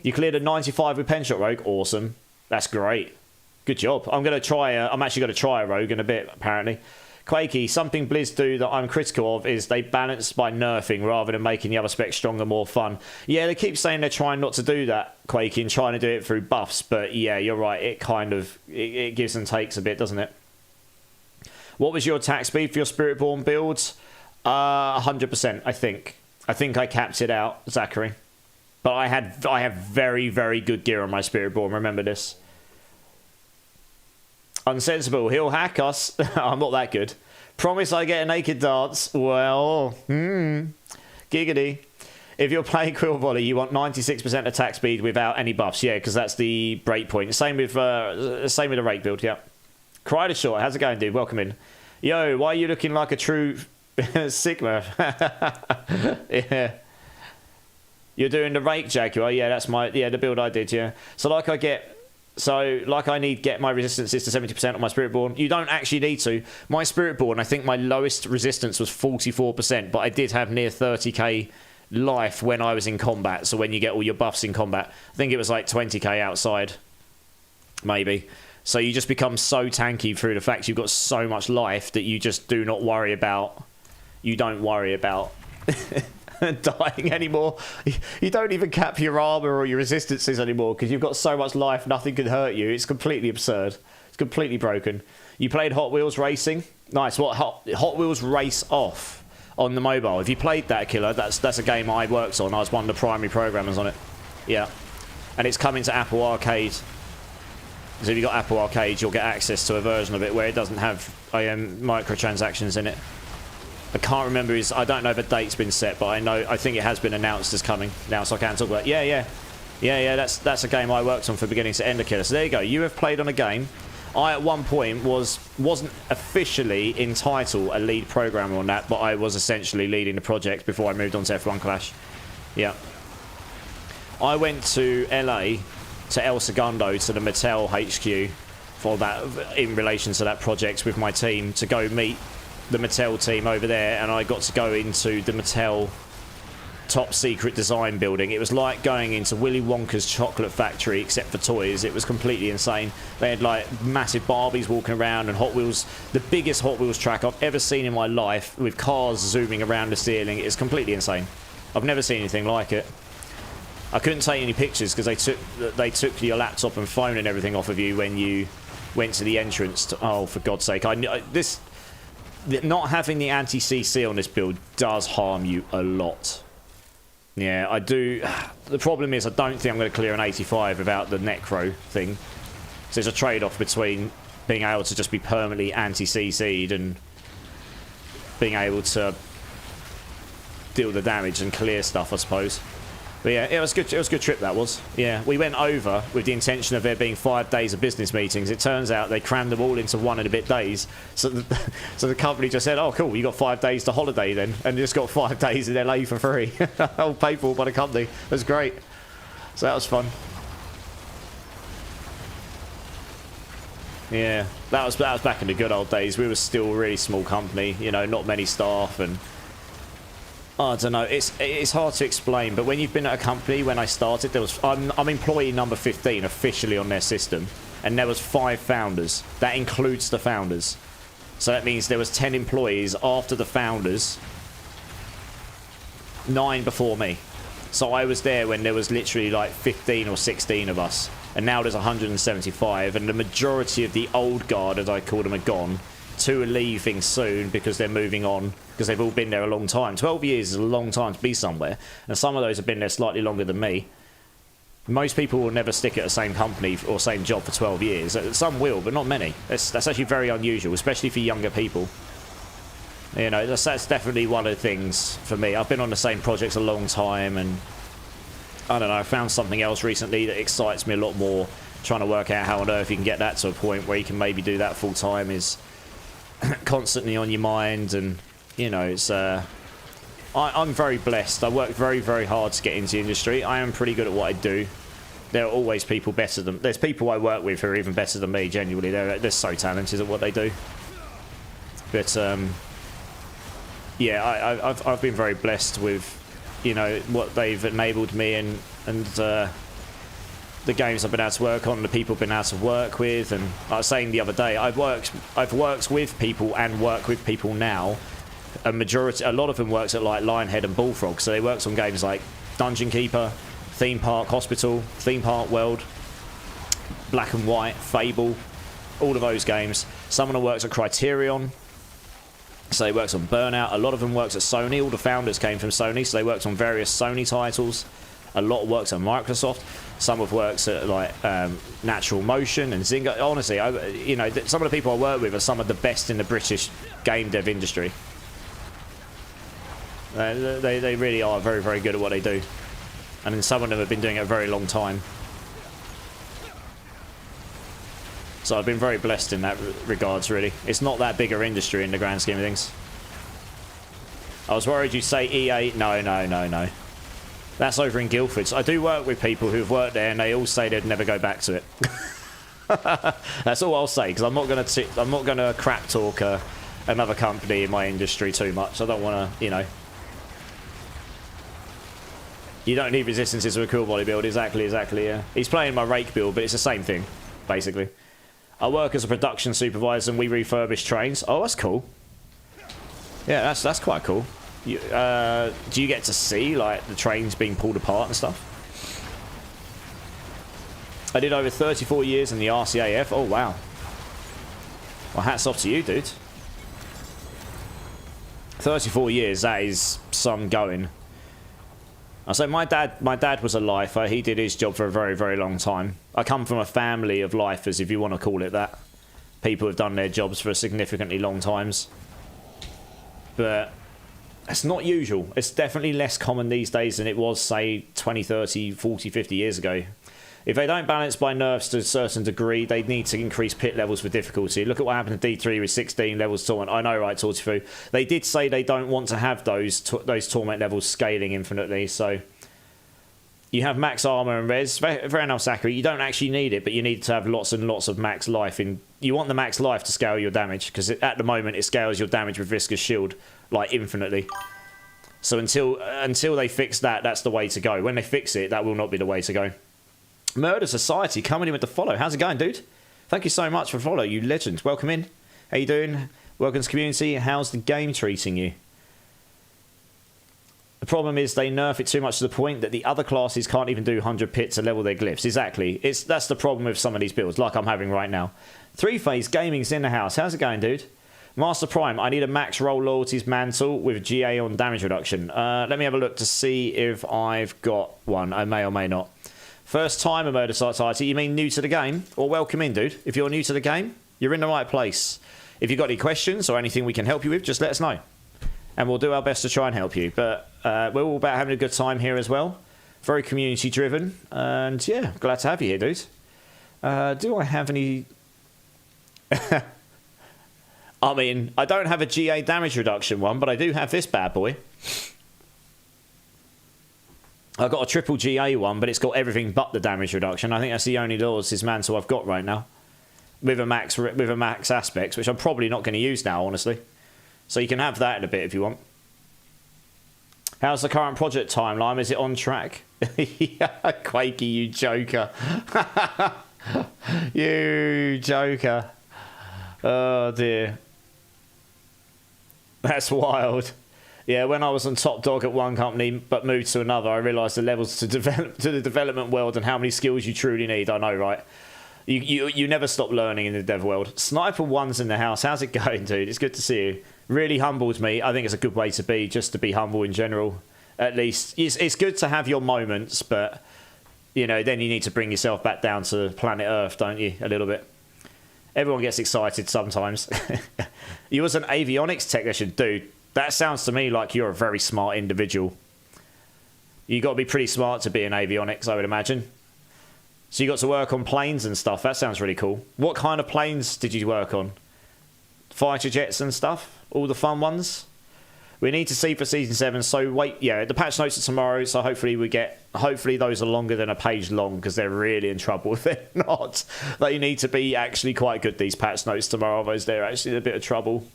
You cleared a 95 with Penshot Rogue. Awesome. That's great. Good job. I'm actually going to try a Rogue in a bit, apparently. Quakey, something Blizz do that I'm critical of is they balance by nerfing rather than making the other specs stronger, more fun. Yeah, they keep saying they're trying not to do that, Quakey, and trying to do it through buffs, but yeah, you're right, it kind of, it gives and takes a bit, doesn't it? What was your attack speed for your Spiritborn builds? 100%, I think. I think I capped it out, Zachary. But I have very, very good gear on my Spiritborn, remember this. Unsensible, he'll hack us. I'm not that good. Promise I get a naked dance. Well, giggity. If you're playing Quill Volley, you want 96% attack speed without any buffs. Yeah, because that's the break point. Same with the rake build, yeah. Cried a short, how's it going, dude? Welcome in. Yo, why are you looking like a true Sigma? Yeah. You're doing the rake, Jaguar. Yeah, that's the build I did, yeah. So like I get So, like, I need get my resistances to 70% on my Spiritborn. You don't actually need to. My Spiritborn, I think my lowest resistance was 44%, but I did have near 30k life when I was in combat. So when you get all your buffs in combat, I think it was like 20k outside, maybe. So you just become so tanky through the fact you've got so much life that you just do not worry about. You don't worry about dying anymore. You don't even cap your armor or your resistances anymore because you've got so much life, nothing can hurt you. It's completely absurd. It's completely broken. You played Hot Wheels Racing? Nice. What? Hot Wheels Race Off on the mobile. If you played that, Killer, that's a game I worked on. I was one of the primary programmers on it. Yeah. And it's coming to Apple Arcade. So if you've got Apple Arcade, you'll get access to a version of it where it doesn't have microtransactions in it. I can't remember I don't know if a date's been set, but I think it has been announced as coming now, so I can talk about it. Yeah, that's a game I worked on from beginning to end of Killer. So there you go. You have played on a game. I at one point wasn't officially entitled a lead programmer on that, but I was essentially leading the project before I moved on to F1 Clash. Yeah. I went to LA to El Segundo to the Mattel HQ for that in relation to that project with my team to go meet the Mattel team over there, and I got to go into the Mattel top secret design building. It was like going into Willy Wonka's chocolate factory except for toys. It was completely insane. They had like massive Barbies walking around and Hot Wheels, the biggest Hot Wheels track I've ever seen in my life, with cars zooming around the ceiling. It's completely insane. I've never seen anything like it. I couldn't take any pictures because they took your laptop and phone and everything off of you when you went to the entrance to, oh, for God's sake. Not having the anti-CC on this build does harm you a lot. Yeah, I do. The problem is I don't think I'm going to clear an 85 without the Necro thing. So there's a trade-off between being able to just be permanently anti-CC'd and being able to deal the damage and clear stuff, I suppose. But yeah, it was good. It was a good trip, that was. Yeah, we went over with the intention of there being 5 days of business meetings. It turns out they crammed them all into 1 and a bit days. So the company just said, oh, cool, you got 5 days to holiday then. And you just got 5 days in LA for free. All paid for by the company. It was great. So that was fun. Yeah, that was back in the good old days. We were still a really small company, you know, not many staff, and I don't know, it's hard to explain, but when you've been at a company, when I started, I'm employee number 15 officially on their system, and there was 5 founders. That includes the founders. So that means there was 10 employees after the founders, 9 before me. So I was there when there was literally like 15 or 16 of us, and now there's 175, and the majority of the old guard, as I call them, are gone. 2 are leaving soon because they're moving on, because they've all been there a long time. 12 years is a long time to be somewhere, and some of those have been there slightly longer than me. Most people will never stick at the same company or same job for 12 years. Some will, but not many. That's actually very unusual, especially for younger people. You know, that's definitely one of the things for me. I've been on the same projects a long time, and I don't know, I found something else recently that excites me a lot more. Trying to work out how on earth you can get that to a point where you can maybe do that full time is constantly on your mind. And you know, it's I'm very blessed. I work very, very hard to get into the industry. I am pretty good at what I do. There are always people better than... There's people I work with who are even better than me, genuinely. They're so talented at what they do. But yeah, I've been very blessed with, you know, what they've enabled me and the games I've been able to work on, the people I've been able to work with. And I was saying the other day, I've worked with people and work with people now. A lot of them works at like Lionhead and Bullfrog, so they worked on games like Dungeon Keeper, Theme Park Hospital, Theme Park World, Black and White, Fable, all of those games. Some of them works at Criterion, so they works on Burnout. A lot of them works at Sony. All the founders came from Sony, so they worked on various Sony titles. A lot works at Microsoft. Some have works at like Natural Motion and Zynga. Honestly, you know, some of the people I work with are some of the best in the British game dev industry. They really are very, very good at what they do. And then some of them have been doing it a very long time. So I've been very blessed in that regards, really. It's not that big an industry in the grand scheme of things. I was worried you'd say EA. No. That's over in Guildford. So I do work with people who've worked there, and they all say they'd never go back to it. That's all I'll say, because I'm not gonna crap talk another company in my industry too much. I don't want to, you know. You don't need resistances to a cool body build. Exactly, yeah. He's playing my rake build, but it's the same thing, basically. I work as a production supervisor and we refurbish trains. Oh, that's cool. Yeah, that's quite cool. Do you get to see, like, the trains being pulled apart and stuff? I did over 34 years in the RCAF. Oh, wow. Well, hats off to you, dude. 34 years, that is some going. I say my dad was a lifer. He did his job for a very, very long time. I come from a family of lifers, if you want to call it that. People have done their jobs for significantly long times. But it's not usual. It's definitely less common these days than it was, say, 20, 30, 40, 50 years ago. If they don't balance by nerfs to a certain degree, they need to increase pit levels for difficulty. Look at what happened to D3 with 16 levels torment. I know, right, Tortifu? They did say they don't want to have those torment levels scaling infinitely, so... You have max armor and res. Fair enough, Zachary. You don't actually need it, but you need to have lots and lots of max life. You want the max life to scale your damage, because at the moment it scales your damage with Viscous Shield, like, infinitely. So until they fix that, that's the way to go. When they fix it, that will not be the way to go. Murder Society coming in with the follow. How's it going, dude? Thank you so much for follow, you legend. Welcome in. How you doing? Welcome to the community. How's the game treating you? The problem is they nerf it too much to the point that the other classes can't even do 100 pits to level their glyphs. Exactly. That's the problem with some of these builds, like I'm having right now. Three-Phase Gaming's in the house. How's it going, dude? Master Prime, I need a max roll loyalties mantle with GA on damage reduction. Let me have a look to see if I've got one. I may or may not. First time a Murder Society, you mean new to the game? Or welcome in, dude. If you're new to the game, you're in the right place. If you've got any questions or anything we can help you with, just let us know. And we'll do our best to try and help you. But we're all about having a good time here as well. Very community driven. And yeah, glad to have you here, dude. Do I have any... I mean, I don't have a GA damage reduction one, but I do have this bad boy. I've got a triple GA one, but it's got everything but the damage reduction. I think that's the only loyalties mantle I've got right now. With a max aspects, which I'm probably not going to use now, honestly. So you can have that in a bit if you want. How's the current project timeline? Is it on track? Yeah, Quakey, you joker. You joker. Oh, dear. That's wild. Yeah, when I was on top dog at one company but moved to another, I realised the levels to the development world and how many skills you truly need. I know, right? You never stop learning in the dev world. Sniper 1's in the house. How's it going, dude? It's good to see you. Really humbles me. I think it's a good way to be, just to be humble in general. At least it's good to have your moments, but you know, then you need to bring yourself back down to planet Earth, don't you? A little bit. Everyone gets excited sometimes. You was an avionics technician, dude. That sounds to me like you're a very smart individual. You got to be pretty smart to be in avionics, I would imagine. So you got to work on planes and stuff. That sounds really cool. What kind of planes did you work on? Fighter jets and stuff? All the fun ones? We need to see for Season 7, so wait, yeah, the patch notes are tomorrow, so hopefully those are longer than a page long, because they're really in trouble if they're not. They need to be actually quite good, these patch notes tomorrow, otherwise they're actually in a bit of trouble.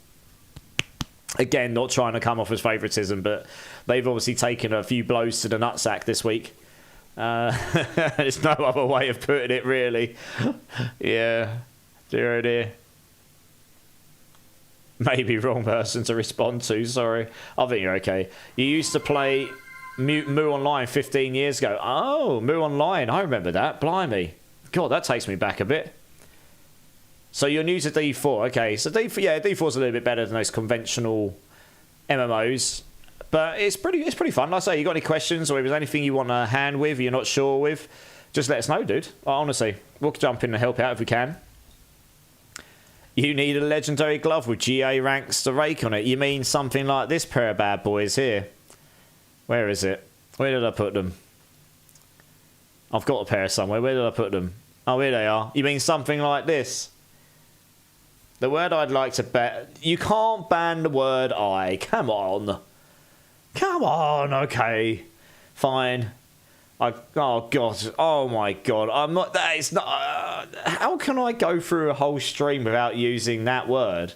Again, not trying to come off as favouritism, but they've obviously taken a few blows to the nutsack this week. There's no other way of putting it, really. Yeah, dear oh dear. Maybe wrong person to respond to, sorry. I think you're okay. You used to play Moo Online 15 years ago. Oh, Moo Online, I remember that. Blimey. God, that takes me back a bit. So you're new to D4. Okay, so D4's a little bit better than those conventional MMOs. But it's pretty fun. Like I say, you got any questions or if there's anything you want a hand with, you're not sure with, just let us know, dude. Honestly, we'll jump in and help out if we can. You need a legendary glove with GA ranks to rake on it. You mean something like this pair of bad boys here? Where is it? Where did I put them? I've got a pair somewhere. Where did I put them? Oh, here they are. You mean something like this? The word I'd like to ban... You can't ban the word I. Come on. Come on, okay. Fine. Oh god. Oh my god. I'm not. That is not. How can I go through a whole stream without using that word?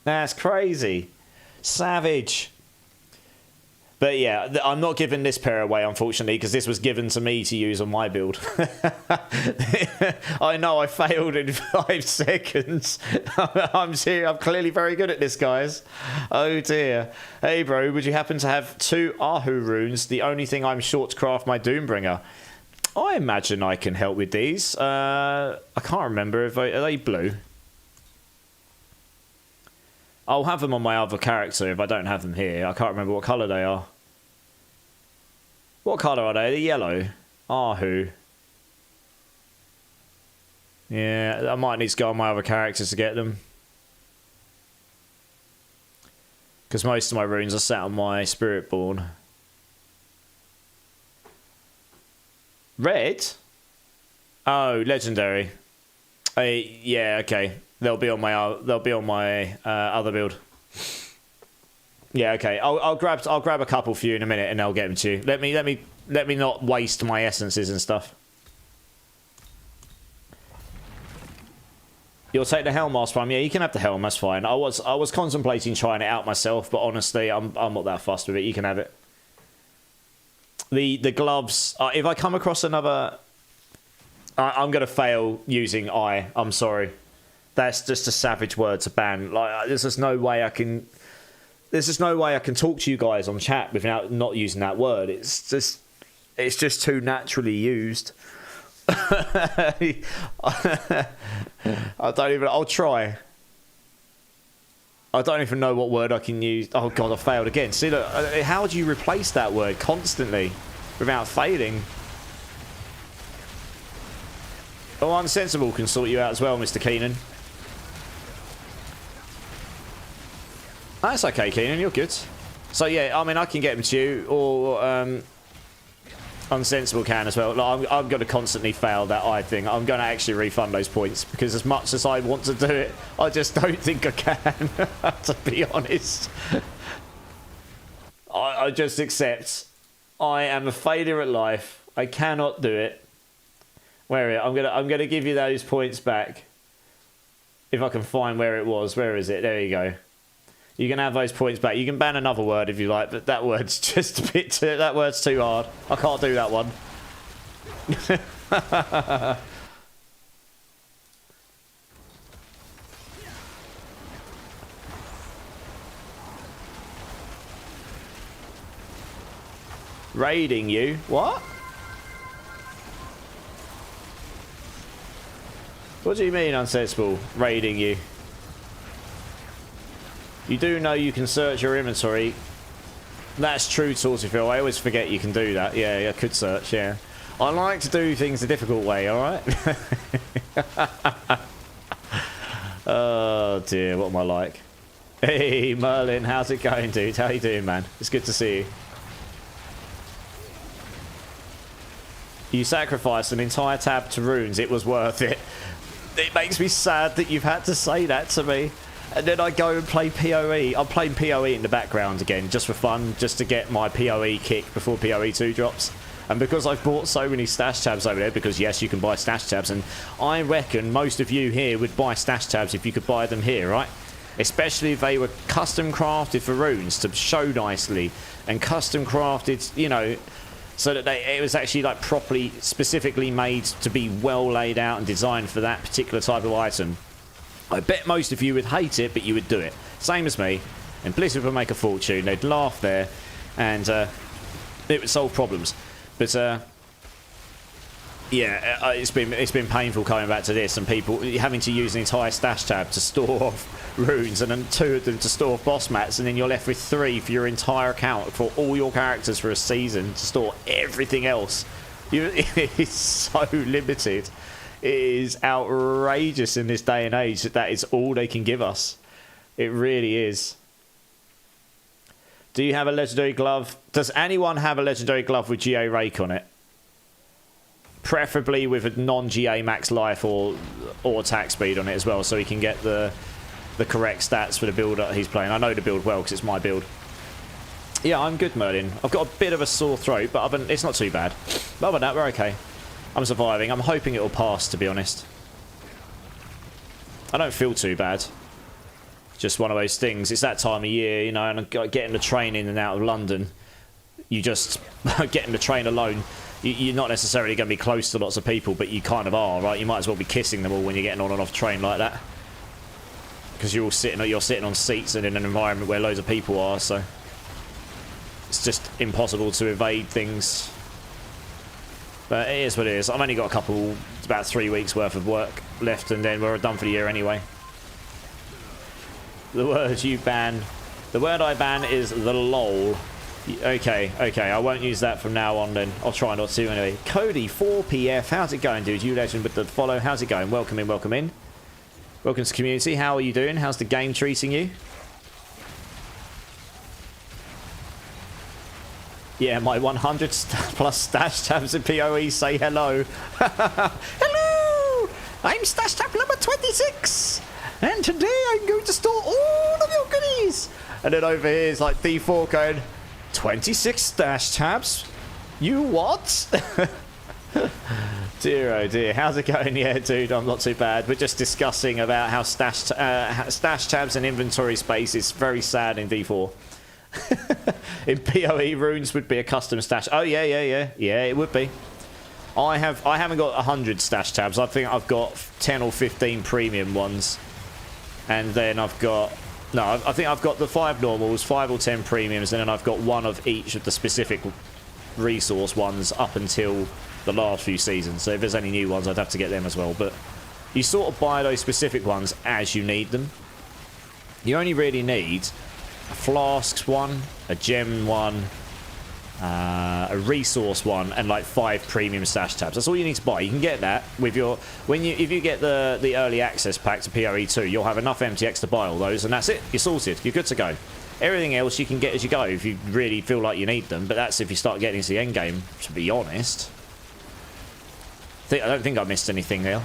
That's crazy. Savage. But yeah, I'm not giving this pair away, unfortunately, because this was given to me to use on my build. I know I failed in 5 seconds. I'm clearly very good at this, guys. Oh dear. Hey bro, would you happen to have 2 Ahu runes? The only thing I'm short to craft my Doombringer. I imagine I can help with these. I can't remember if are they blue. I'll have them on my other character if I don't have them here. I can't remember what colour they are. What colour are they? They're yellow. Ahu. Yeah, I might need to go on my other characters to get them. Because most of my runes are sat on my Spiritborn. Red? Oh, legendary. Yeah, okay. They'll be on my other build. Yeah, okay. I'll grab a couple for you in a minute, and I'll get them to you. Let me not waste my essences and stuff. You'll take the helm last time. Yeah, you can have the helm. That's fine. I was contemplating trying it out myself, but honestly, I'm not that fussed with it. You can have it. The gloves. If I come across another, I'm gonna fail using I. I'm sorry. That's just a savage word to ban. Like, there's just no way I can. There's just no way I can talk to you guys on chat without not using that word. It's just too naturally used. I don't even. I'll try. I don't even know what word I can use. Oh god, I failed again. See, look, how do you replace that word constantly without failing? Oh, Unsensible can sort you out as well, Mr. Keenan. That's okay, Keenan, you're good. So yeah, I mean, I can get them to you, or Unsensible can as well. Like, I'm going to constantly fail that I thing. I'm going to actually refund those points, because as much as I want to do it, I just don't think I can, to be honest. I just accept I am a failure at life. I cannot do it. Where are it? I'm gonna give you those points back. If I can find where it was. Where is it? There you go. You can have those points back. You can ban another word if you like, but that word's just a bit too... That word's too hard. I can't do that one. Raiding you? What? What do you mean, Unsensible? Raiding you? You do know you can search your inventory. That's true, Tortyphil. I always forget you can do that. Yeah, I could search, yeah. I like to do things the difficult way, alright? Oh dear, what am I like? Hey Merlin, how's it going, dude? How you doing, man? It's good to see you. You sacrificed an entire tab to runes. It was worth it. It makes me sad that you've had to say that to me. And then I go and play PoE. I'm playing PoE in the background again, just for fun, just to get my PoE kick before PoE 2 drops. And because I've bought so many stash tabs over there, because yes, you can buy stash tabs, and I reckon most of you here would buy stash tabs if you could buy them here, right? Especially if they were custom crafted for runes to show nicely, and custom crafted, you know, so that it was actually like properly, specifically made to be well laid out and designed for that particular type of item. I bet most of you would hate it, but you would do it. Same as me. And Blizzard would make a fortune. They'd laugh there, and it would solve problems. But yeah, it's been painful coming back to this, and people having to use an entire stash tab to store off runes, and then 2 of them to store off boss mats, and then you're left with 3 for your entire account for all your characters for a season to store everything else. It's so limited. It is outrageous in this day and age that is all they can give us. It really is. Do you have a legendary glove? Does anyone have a legendary glove with GA Rake on it? Preferably with a non-GA max life or attack speed on it as well, so he can get the correct stats for the build that he's playing. I know the build well because it's my build. Yeah, I'm good, Merlin. I've got a bit of a sore throat, but it's not too bad. But other than that, we're okay. I'm surviving. I'm hoping it'll pass, to be honest. I don't feel too bad. Just one of those things. It's that time of year, you know, and getting the train in and out of London, you just getting the train alone. You're not necessarily going to be close to lots of people, but you kind of are, right? You might as well be kissing them all when you're getting on and off train like that, because you're sitting on seats and in an environment where loads of people are. So it's just impossible to evade things. But it is what it is. I've only got about 3 weeks worth of work left, and then we're done for the year anyway. The word I ban is the lol. Okay, I won't use that from now on then. I'll try not to anyway. Cody 4PF, how's it going, dude? You legend with the follow. How's it going? Welcome in, welcome in. Welcome to the community. How are you doing? How's the game treating you? Yeah, my 100 plus stash tabs in PoE say hello. Hello! I'm stash tab number 26, and today I'm going to store all of your goodies. And then over here is like D4 going, 26 stash tabs? You what? Dear oh dear, how's it going? Yeah, dude, I'm not too bad. We're just discussing about how stash tabs and inventory space is very sad in D4. In PoE, runes would be a custom stash. Oh yeah, it would be. I haven't got 100 stash tabs. I think I've got 10 or 15 premium ones, and then I think I've got the 5 normals, 5 or 10 premiums, and then I've got one of each of the specific resource ones up until the last few seasons. So if there's any new ones, I'd have to get them as well. But you sort of buy those specific ones as you need them. You only really need a flasks one, a gem one, a resource one, and like 5 premium stash tabs. That's all you need to buy. You can get that with your if you get the early access pack to PoE 2, you'll have enough MTX to buy all those, and that's it. You're sorted. You're good to go. Everything else you can get as you go if you really feel like you need them, but that's if you start getting into the end game, to be honest. I don't think I missed anything there.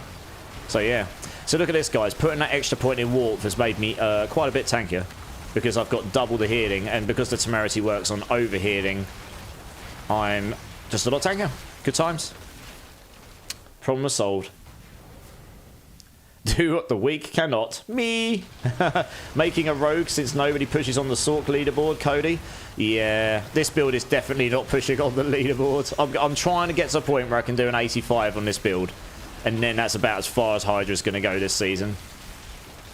So yeah. So look at this, guys. Putting that extra point in warp has made me quite a bit tankier, because I've got double the healing, and because the temerity works on overhealing, I'm just a lot tankier. Good times. Problem solved. Do what the weak cannot. Me! Making a rogue since nobody pushes on the Sork leaderboard, Cody. Yeah, this build is definitely not pushing on the leaderboard. I'm trying to get to a point where I can do an 85 on this build, and then that's about as far as Hydra's going to go this season.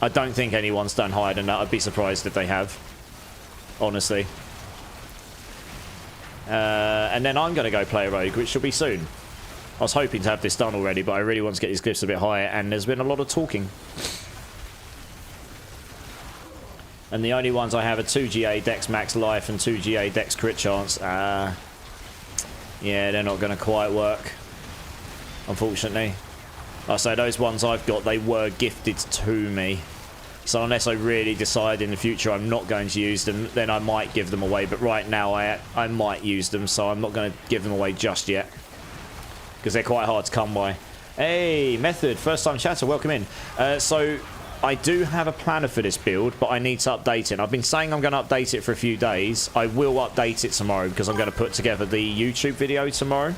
I don't think anyone's done higher than that. I'd be surprised if they have, honestly. And then I'm going to go play a rogue, which should be soon. I was hoping to have this done already, but I really want to get these glyphs a bit higher, and there's been a lot of talking. And the only ones I have are 2 GA Dex Max Life and 2 GA Dex Crit Chance. Yeah, they're not going to quite work, unfortunately. Like I say, those ones I've got, they were gifted to me. So unless I really decide in the future I'm not going to use them, then I might give them away. But right now I might use them, so I'm not going to give them away just yet, because they're quite hard to come by. Hey, Method, first time chatter, welcome in. So I do have a planner for this build, but I need to update it. I've been saying I'm going to update it for a few days. I will update it tomorrow, because I'm going to put together the YouTube video tomorrow.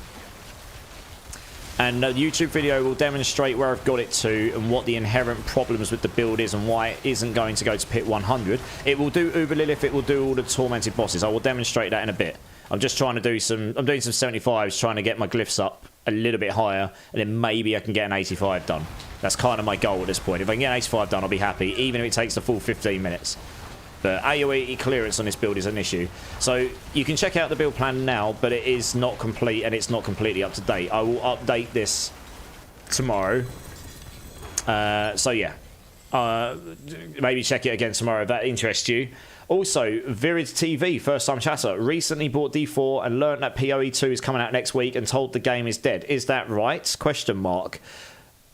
And the YouTube video will demonstrate where I've got it to and what the inherent problems with the build is and why it isn't going to go to pit 100. It will do Uber Lilith, it will do all the tormented bosses. I will demonstrate that in a bit. I'm just trying to do I'm doing some 75s, trying to get my glyphs up a little bit higher, and then maybe I can get an 85 done. That's kind of my goal at this point. If I can get an 85 done, I'll be happy, even if it takes the full 15 minutes. But AoE clearance on this build is an issue. So you can check out the build plan now, but it is not complete and it's not completely up to date. I will update this tomorrow. So yeah, maybe check it again tomorrow if that interests you. Also, Virid TV, first time chatter, recently bought D4 and learned that PoE 2 is coming out next week and told the game is dead. Is that right? Question mark.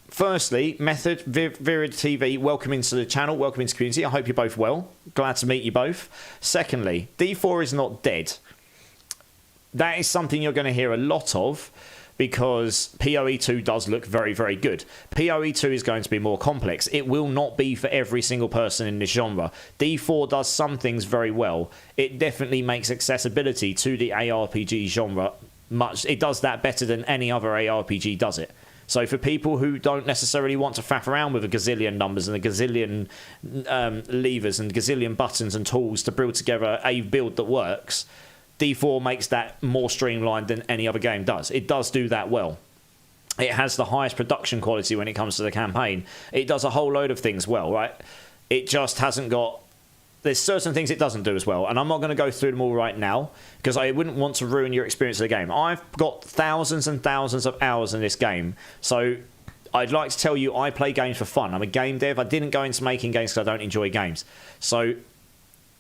Firstly, Method, Virid TV, welcome into the channel, welcome into the community. I hope you're both well. Glad to meet you both. Secondly, D4 is not dead. That is something you're going to hear a lot of, because PoE 2 does look very, very good. PoE 2 is going to be more complex. It will not be for every single person in this genre. D4 does some things very well. It definitely makes accessibility to the ARPG genre much. It does that better than any other ARPG does it. So for people who don't necessarily want to faff around with a gazillion numbers and a gazillion levers and gazillion buttons and tools to build together a build that works, D4 makes that more streamlined than any other game does. It does do that well. It has the highest production quality when it comes to the campaign. It does a whole load of things well, right? It just hasn't got... There's certain things it doesn't do as well, and I'm not going to go through them all right now because I wouldn't want to ruin your experience of the game. I've got thousands and thousands of hours in this game, so I'd like to tell you I play games for fun. I'm a game dev. I didn't go into making games because I don't enjoy games. So...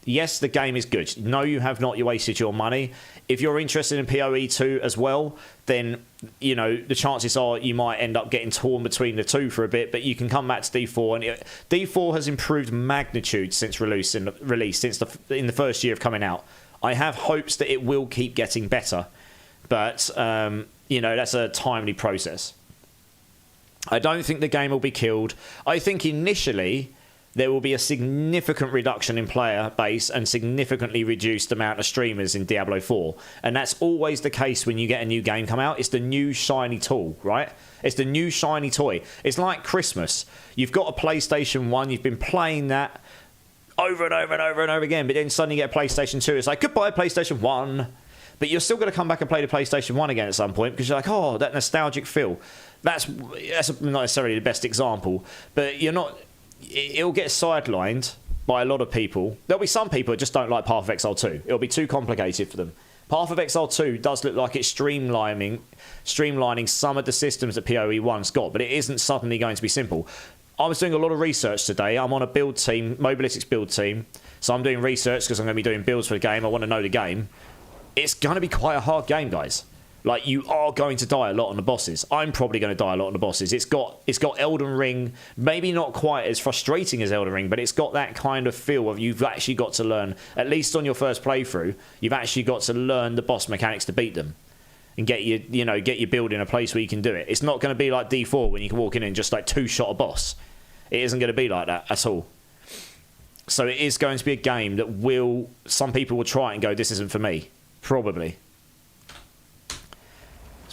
yes, the game is good. No, you have not. You wasted your money. If you're interested in PoE 2 as well, then, you know, the chances are you might end up getting torn between the two for a bit, but you can come back to D4. And D4 has improved magnitude since release, in the first year of coming out. I have hopes that it will keep getting better, but, you know, that's a timely process. I don't think the game will be killed. I think initially... there will be a significant reduction in player base and significantly reduced amount of streamers in Diablo 4. And that's always the case when you get a new game come out. It's the new shiny tool, right? It's the new shiny toy. It's like Christmas. You've got a PlayStation 1. You've been playing that over and over and over and over again. But then suddenly you get a PlayStation 2. It's like, goodbye, PlayStation 1. But you're still going to come back and play the PlayStation 1 again at some point because you're like, oh, that nostalgic feel. That's not necessarily the best example. But you're not... it'll get sidelined by a lot of people. There'll be some people that just don't like Path of Exile 2. It'll be too complicated for them. Path of Exile 2 does look like it's streamlining some of the systems that PoE 1's got, but it isn't suddenly going to be simple. I was doing a lot of research today. I'm on a build team, Mobalytics build team, so I'm doing research because I'm going to be doing builds for the game. I want to know the game. It's going to be quite a hard game, guys. Like, you are going to die a lot on the bosses. I'm probably going to die a lot on the bosses. It's got Elden Ring, maybe not quite as frustrating as Elden Ring, but it's got that kind of feel of you've actually got to learn, at least on your first playthrough, you've actually got to learn the boss mechanics to beat them and get your build in a place where you can do it. It's not going to be like D4 when you can walk in and just like two-shot a boss. It isn't going to be like that at all. So it is going to be a game that some people will try it and go, this isn't for me. Probably.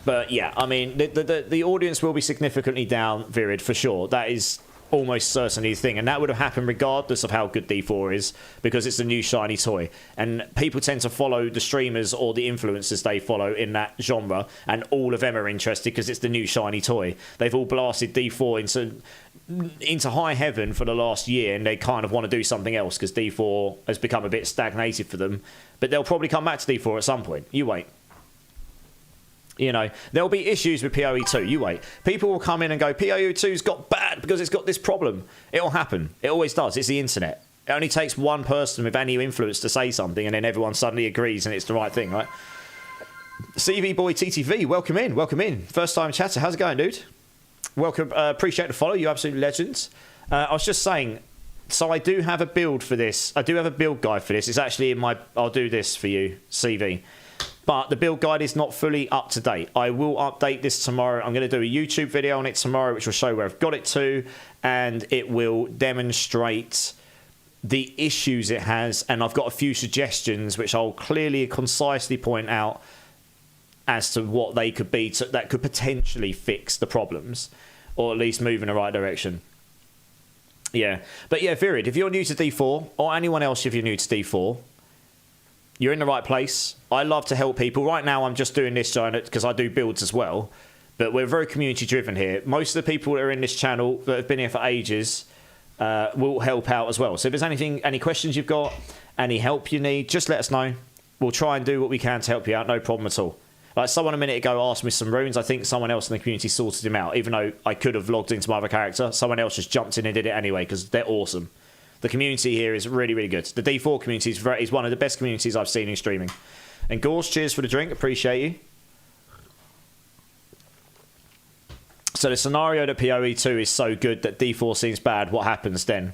But yeah, I mean, the audience will be significantly down, Virid, for sure. That is almost certainly the thing. And that would have happened regardless of how good D4 is, because it's a new shiny toy. And people tend to follow the streamers or the influencers they follow in that genre, and all of them are interested because it's the new shiny toy. They've all blasted D4 into high heaven for the last year, and they kind of want to do something else because D4 has become a bit stagnated for them. But they'll probably come back to D4 at some point. You wait. You know, there'll be issues with PoE 2. You wait. People will come in and go, PoE 2's got bad because it's got this problem. It'll happen. It always does. It's the internet. It only takes one person with any influence to say something, and then everyone suddenly agrees and it's the right thing, right? CV Boy TTV, welcome in. Welcome in. First time chatter. How's it going, dude? Welcome. Appreciate the follow. You absolute legends. I was just saying, so I do have a build for this. I do have a build guide for this. It's actually in my... I'll do this for you, CV. But the build guide is not fully up to date. I will update this tomorrow. I'm going to do a YouTube video on it tomorrow, which will show where I've got it to, and it will demonstrate the issues it has. And I've got a few suggestions, which I'll clearly and concisely point out as to what they could be that could potentially fix the problems, or at least move in the right direction. Yeah. But yeah, Virid, if you're new to D4, or anyone else if you're new to D4, you're in the right place. I love to help people. Right now, I'm just doing this because I do builds as well. But we're very community-driven here. Most of the people that are in this channel that have been here for ages will help out as well. So if there's any questions you've got, any help you need, just let us know. We'll try and do what we can to help you out. No problem at all. Like someone a minute ago asked me some runes. I think someone else in the community sorted him out. Even though I could have logged into my other character, someone else just jumped in and did it anyway because they're awesome. The community here is really, really good. The D4 community is one of the best communities I've seen in streaming. And Gorge, cheers for the drink. Appreciate you. So the scenario that PoE 2 is so good that D4 seems bad, what happens then?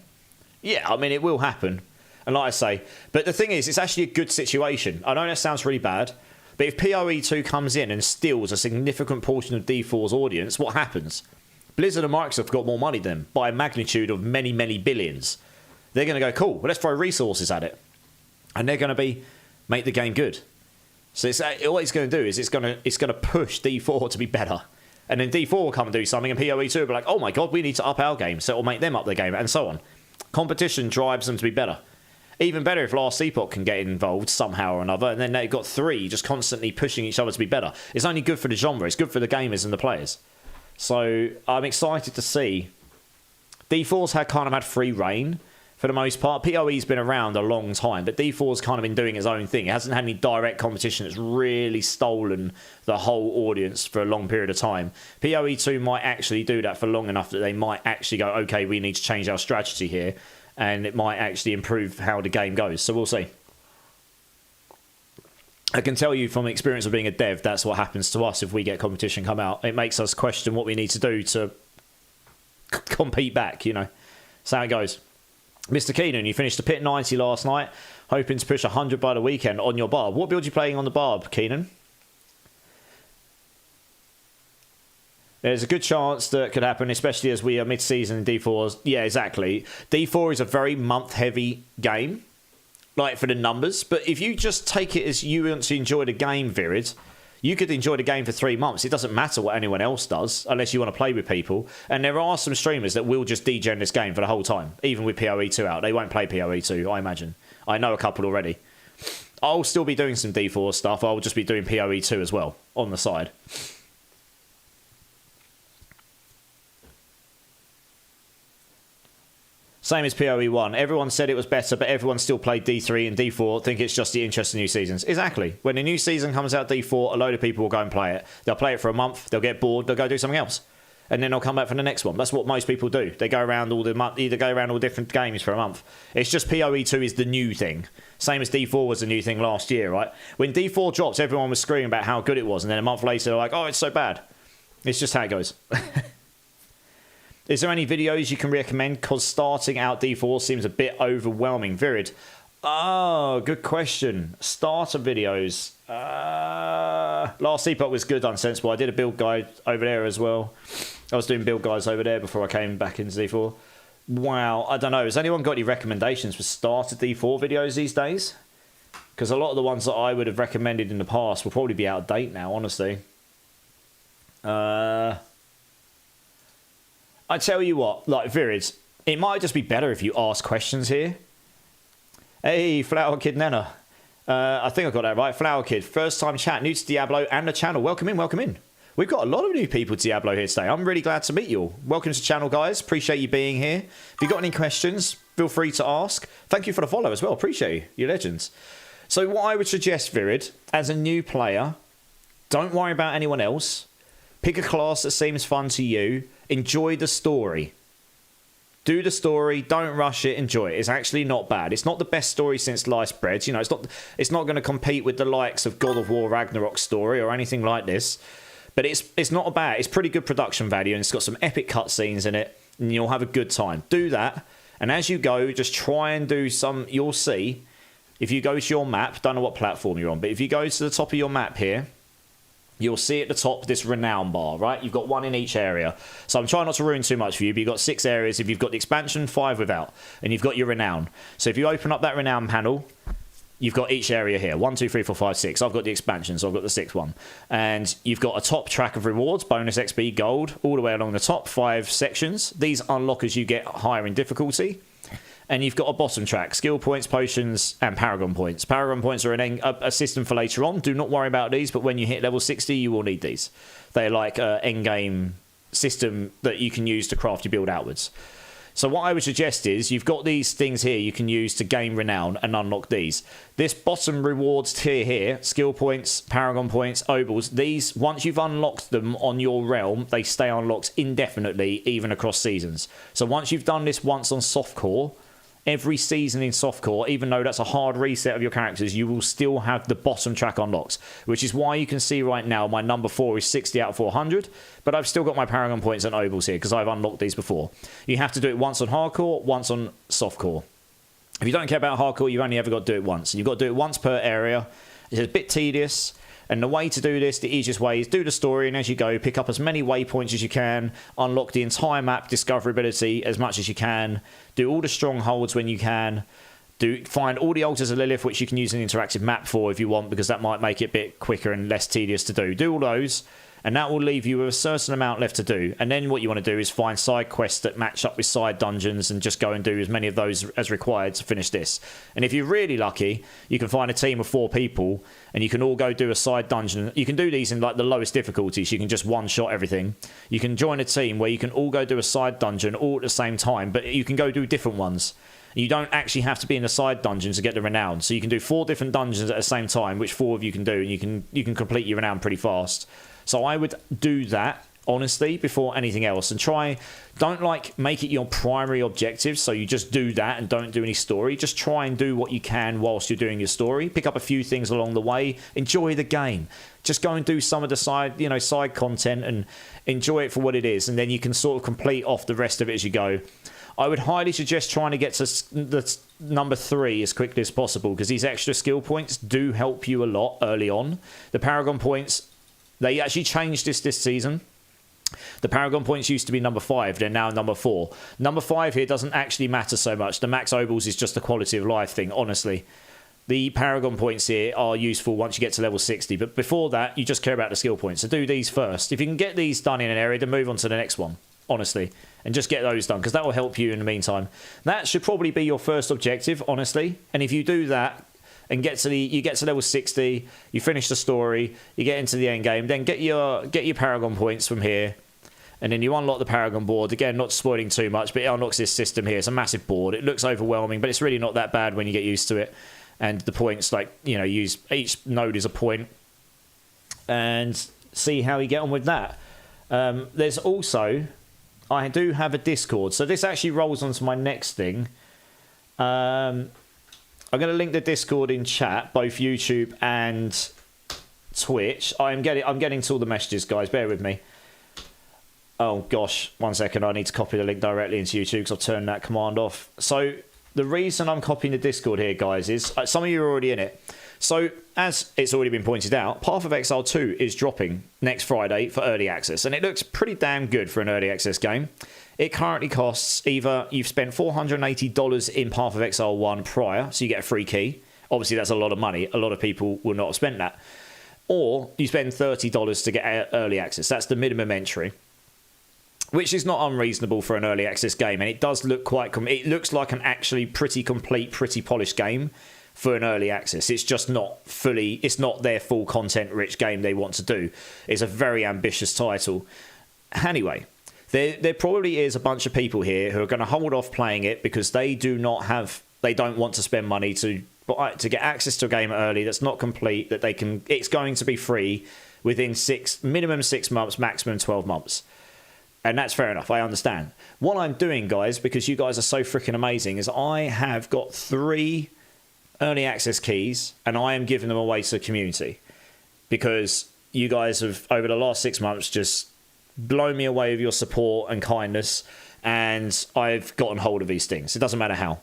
Yeah, I mean, it will happen. And like I say, but the thing is, it's actually a good situation. I know that sounds really bad, But if PoE2 comes in and steals a significant portion of D4's audience, what happens? Blizzard and Microsoft have got more money than them by a magnitude of many, many billions. They're going to go, cool, well, let's throw resources at it. And they're going to make the game good. So all it's going to do is it's going to push D4 to be better. And then D4 will come and do something, and PoE2 will be like, oh my god, we need to up our game. So it will make them up their game, and so on. Competition drives them to be better. Even better if Last Epoch can get involved somehow or another, and then they've got three just constantly pushing each other to be better. It's only good for the genre. It's good for the gamers and the players. So I'm excited to see. D4's had free reign for the most part. PoE's been around a long time, but D4's kind of been doing its own thing. It hasn't had any direct competition that's really stolen the whole audience for a long period of time. PoE2 might actually do that for long enough that they might actually go, okay, we need to change our strategy here, and it might actually improve how the game goes. So we'll see. I can tell you from experience of being a dev, that's what happens to us if we get competition come out. It makes us question what we need to do to compete back, you know. That's how it goes. Mr. Keenan, you finished the pit 90 last night, hoping to push 100 by the weekend on your barb. What build are you playing on the barb, Keenan? There's a good chance that could happen, especially as we are mid-season in D4's. Yeah, exactly. D4 is a very month-heavy game, like for the numbers. But if you just take it as you want to enjoy the game, Virid, you could enjoy the game for 3 months. It doesn't matter what anyone else does, unless you want to play with people. And there are some streamers that will just degen this game for the whole time, even with PoE2 out. They won't play PoE2, I imagine. I know a couple already. I'll still be doing some D4 stuff. I'll just be doing PoE2 as well, on the side. Same as PoE1. Everyone said it was better, but everyone still played D3 and D4, think it's just the interest in new seasons. Exactly. When a new season comes out D4, a load of people will go and play it. They'll play it for a month, they'll get bored, they'll go do something else. And then they'll come back for the next one. That's what most people do. They go around all different games for a month. It's just PoE2 is the new thing. Same as D4 was the new thing last year, right? When D4 dropped, everyone was screaming about how good it was, and then a month later they're like, oh, it's so bad. It's just how it goes. Is there any videos you can recommend? Because starting out D4 seems a bit overwhelming. Virid. Oh, good question. Starter videos. Last Epoch was good, unsensible. I did a build guide over there as well. I was doing build guides over there before I came back into D4. Wow, I don't know. Has anyone got any recommendations for starter D4 videos these days? Because a lot of the ones that I would have recommended in the past will probably be out of date now, honestly. I tell you what, like Virid, it might just be better if you ask questions here. Hey, Flower Kid Nena. I think I got that right. Flower Kid, first time chat, new to Diablo and the channel. Welcome in, welcome in. We've got a lot of new people to Diablo here today. I'm really glad to meet you all. Welcome to the channel, guys. Appreciate you being here. If you've got any questions, feel free to ask. Thank you for the follow as well. Appreciate you. You're legends. So what I would suggest, Virid, as a new player, don't worry about anyone else. Pick a class that seems fun to you. Enjoy the story. Do the story. Don't rush it. Enjoy it. It's actually not bad. It's not the best story since sliced bread. You know, it's not going to compete with the likes of God of War Ragnarok's story or anything like this. But it's not bad. It's pretty good production value, and it's got some epic cutscenes in it, and you'll have a good time. Do that, and as you go, just try and do some. You'll see if you go to your map. Don't know what platform you're on, but if you go to the top of your map here. You'll see at the top this renown bar, right? You've got one in each area. So I'm trying not to ruin too much for you, but you've got 6 areas. If you've got the expansion, 5 without. And you've got your renown. So if you open up that renown panel, you've got each area here. 1, 2, 3, 4, 5, 6. I've got the expansion, so I've got the 6th one. And you've got a top track of rewards, bonus XP, gold, all the way along the top, 5 sections. These unlock as you get higher in difficulty. And you've got a bottom track, skill points, potions, and paragon points. Paragon points are a system for later on. Do not worry about these, but when you hit level 60, you will need these. They're like an endgame system that you can use to craft your build outwards. So what I would suggest is, you've got these things here you can use to gain renown and unlock these. This bottom rewards tier here, skill points, paragon points, obels, these, once you've unlocked them on your realm, they stay unlocked indefinitely, even across seasons. So once you've done this once on softcore, every season in softcore, even though that's a hard reset of your characters, you will still have the bottom track unlocked, which is why you can see right now my number 4 is 60 out of 400, but I've still got my paragon points and obels here because I've unlocked these before. You have to do it once on hardcore, once on softcore. If you don't care about hardcore, you've only ever got to do it once. You've got to do it once per area. It's a bit tedious. And the way to do this, the easiest way, is do the story, and as you go, pick up as many waypoints as you can, unlock the entire map discoverability as much as you can, do all the strongholds when you can, find all the altars of Lilith, which you can use an interactive map for if you want, because that might make it a bit quicker and less tedious to do. Do all those, and that will leave you with a certain amount left to do. And then what you want to do is find side quests that match up with side dungeons and just go and do as many of those as required to finish this. And if you're really lucky, you can find a team of 4 people and you can all go do a side dungeon. You can do these in like the lowest difficulties. You can just one-shot everything. You can join a team where you can all go do a side dungeon all at the same time, but you can go do different ones. You don't actually have to be in the side dungeons to get the renown. So you can do 4 different dungeons at the same time, which 4 of you can do, and you can complete your renown pretty fast. So I would do that, honestly, before anything else. And don't like make it your primary objective, so you just do that and don't do any story. Just try and do what you can whilst you're doing your story. Pick up a few things along the way. Enjoy the game. Just go and do some of the side content and enjoy it for what it is. And then you can sort of complete off the rest of it as you go. I would highly suggest trying to get to the number 3 as quickly as possible, because these extra skill points do help you a lot early on. The Paragon points, they actually changed this season. The Paragon points used to be number 5. They're now number 4. Number 5 here doesn't actually matter so much. The max obels is just a quality of life thing, honestly. The Paragon points here are useful once you get to level 60. But before that, you just care about the skill points. So do these first. If you can get these done in an area, then move on to the next one, honestly. And just get those done, because that will help you in the meantime. That should probably be your first objective, honestly. And if you do that, and you get to level 60, you finish the story, you get into the end game, then get your Paragon points from here, and then you unlock the Paragon board. Again, not spoiling too much, but it unlocks this system here. It's a massive board. It looks overwhelming, but it's really not that bad when you get used to it. And the points, use each node is a point, and see how you get on with that. There's also, I do have a Discord, so this actually rolls onto my next thing. I'm going to link the Discord in chat, both YouTube and Twitch. I'm getting to all the messages, guys. Bear with me. Oh, gosh. 1 second. I need to copy the link directly into YouTube because I've turned that command off. So the reason I'm copying the Discord here, guys, is some of you are already in it. So as it's already been pointed out, Path of Exile 2 is dropping next Friday for early access. And it looks pretty damn good for an early access game. It currently costs either you've spent $480 in Path of Exile 1 prior, so you get a free key. Obviously, that's a lot of money. A lot of people will not have spent that. Or you spend $30 to get early access. That's the minimum entry, which is not unreasonable for an early access game. And it does look it looks like an actually pretty complete, pretty polished game for an early access. It's just not it's not their full content-rich game they want to do. It's a very ambitious title. Anyway, there probably is a bunch of people here who are going to hold off playing it because they don't want to spend money to get access to a game early that's not complete, it's going to be free within minimum 6 months, maximum 12 months. And that's fair enough, I understand. What I'm doing, guys, because you guys are so freaking amazing, is I have got 3 early access keys and I am giving them away to the community because you guys have, over the last 6 months, just blown me away with your support and kindness, and I've gotten hold of these things. It doesn't matter how.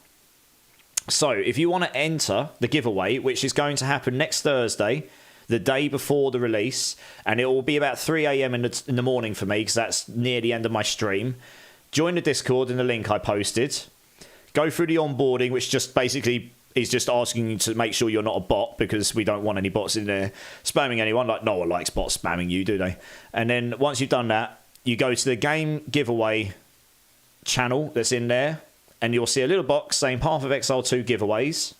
So if you want to enter the giveaway, which is going to happen next Thursday, the day before the release, and it will be about 3 a.m. in the morning for me because that's near the end of my stream, join the Discord in the link I posted. Go through the onboarding, which just basically is just asking you to make sure you're not a bot, because we don't want any bots in there spamming anyone. Like, no one likes bots spamming you, do they? And then once you've done that, you go to the game giveaway channel that's in there, and you'll see a little box saying Path of Exile 2 giveaways.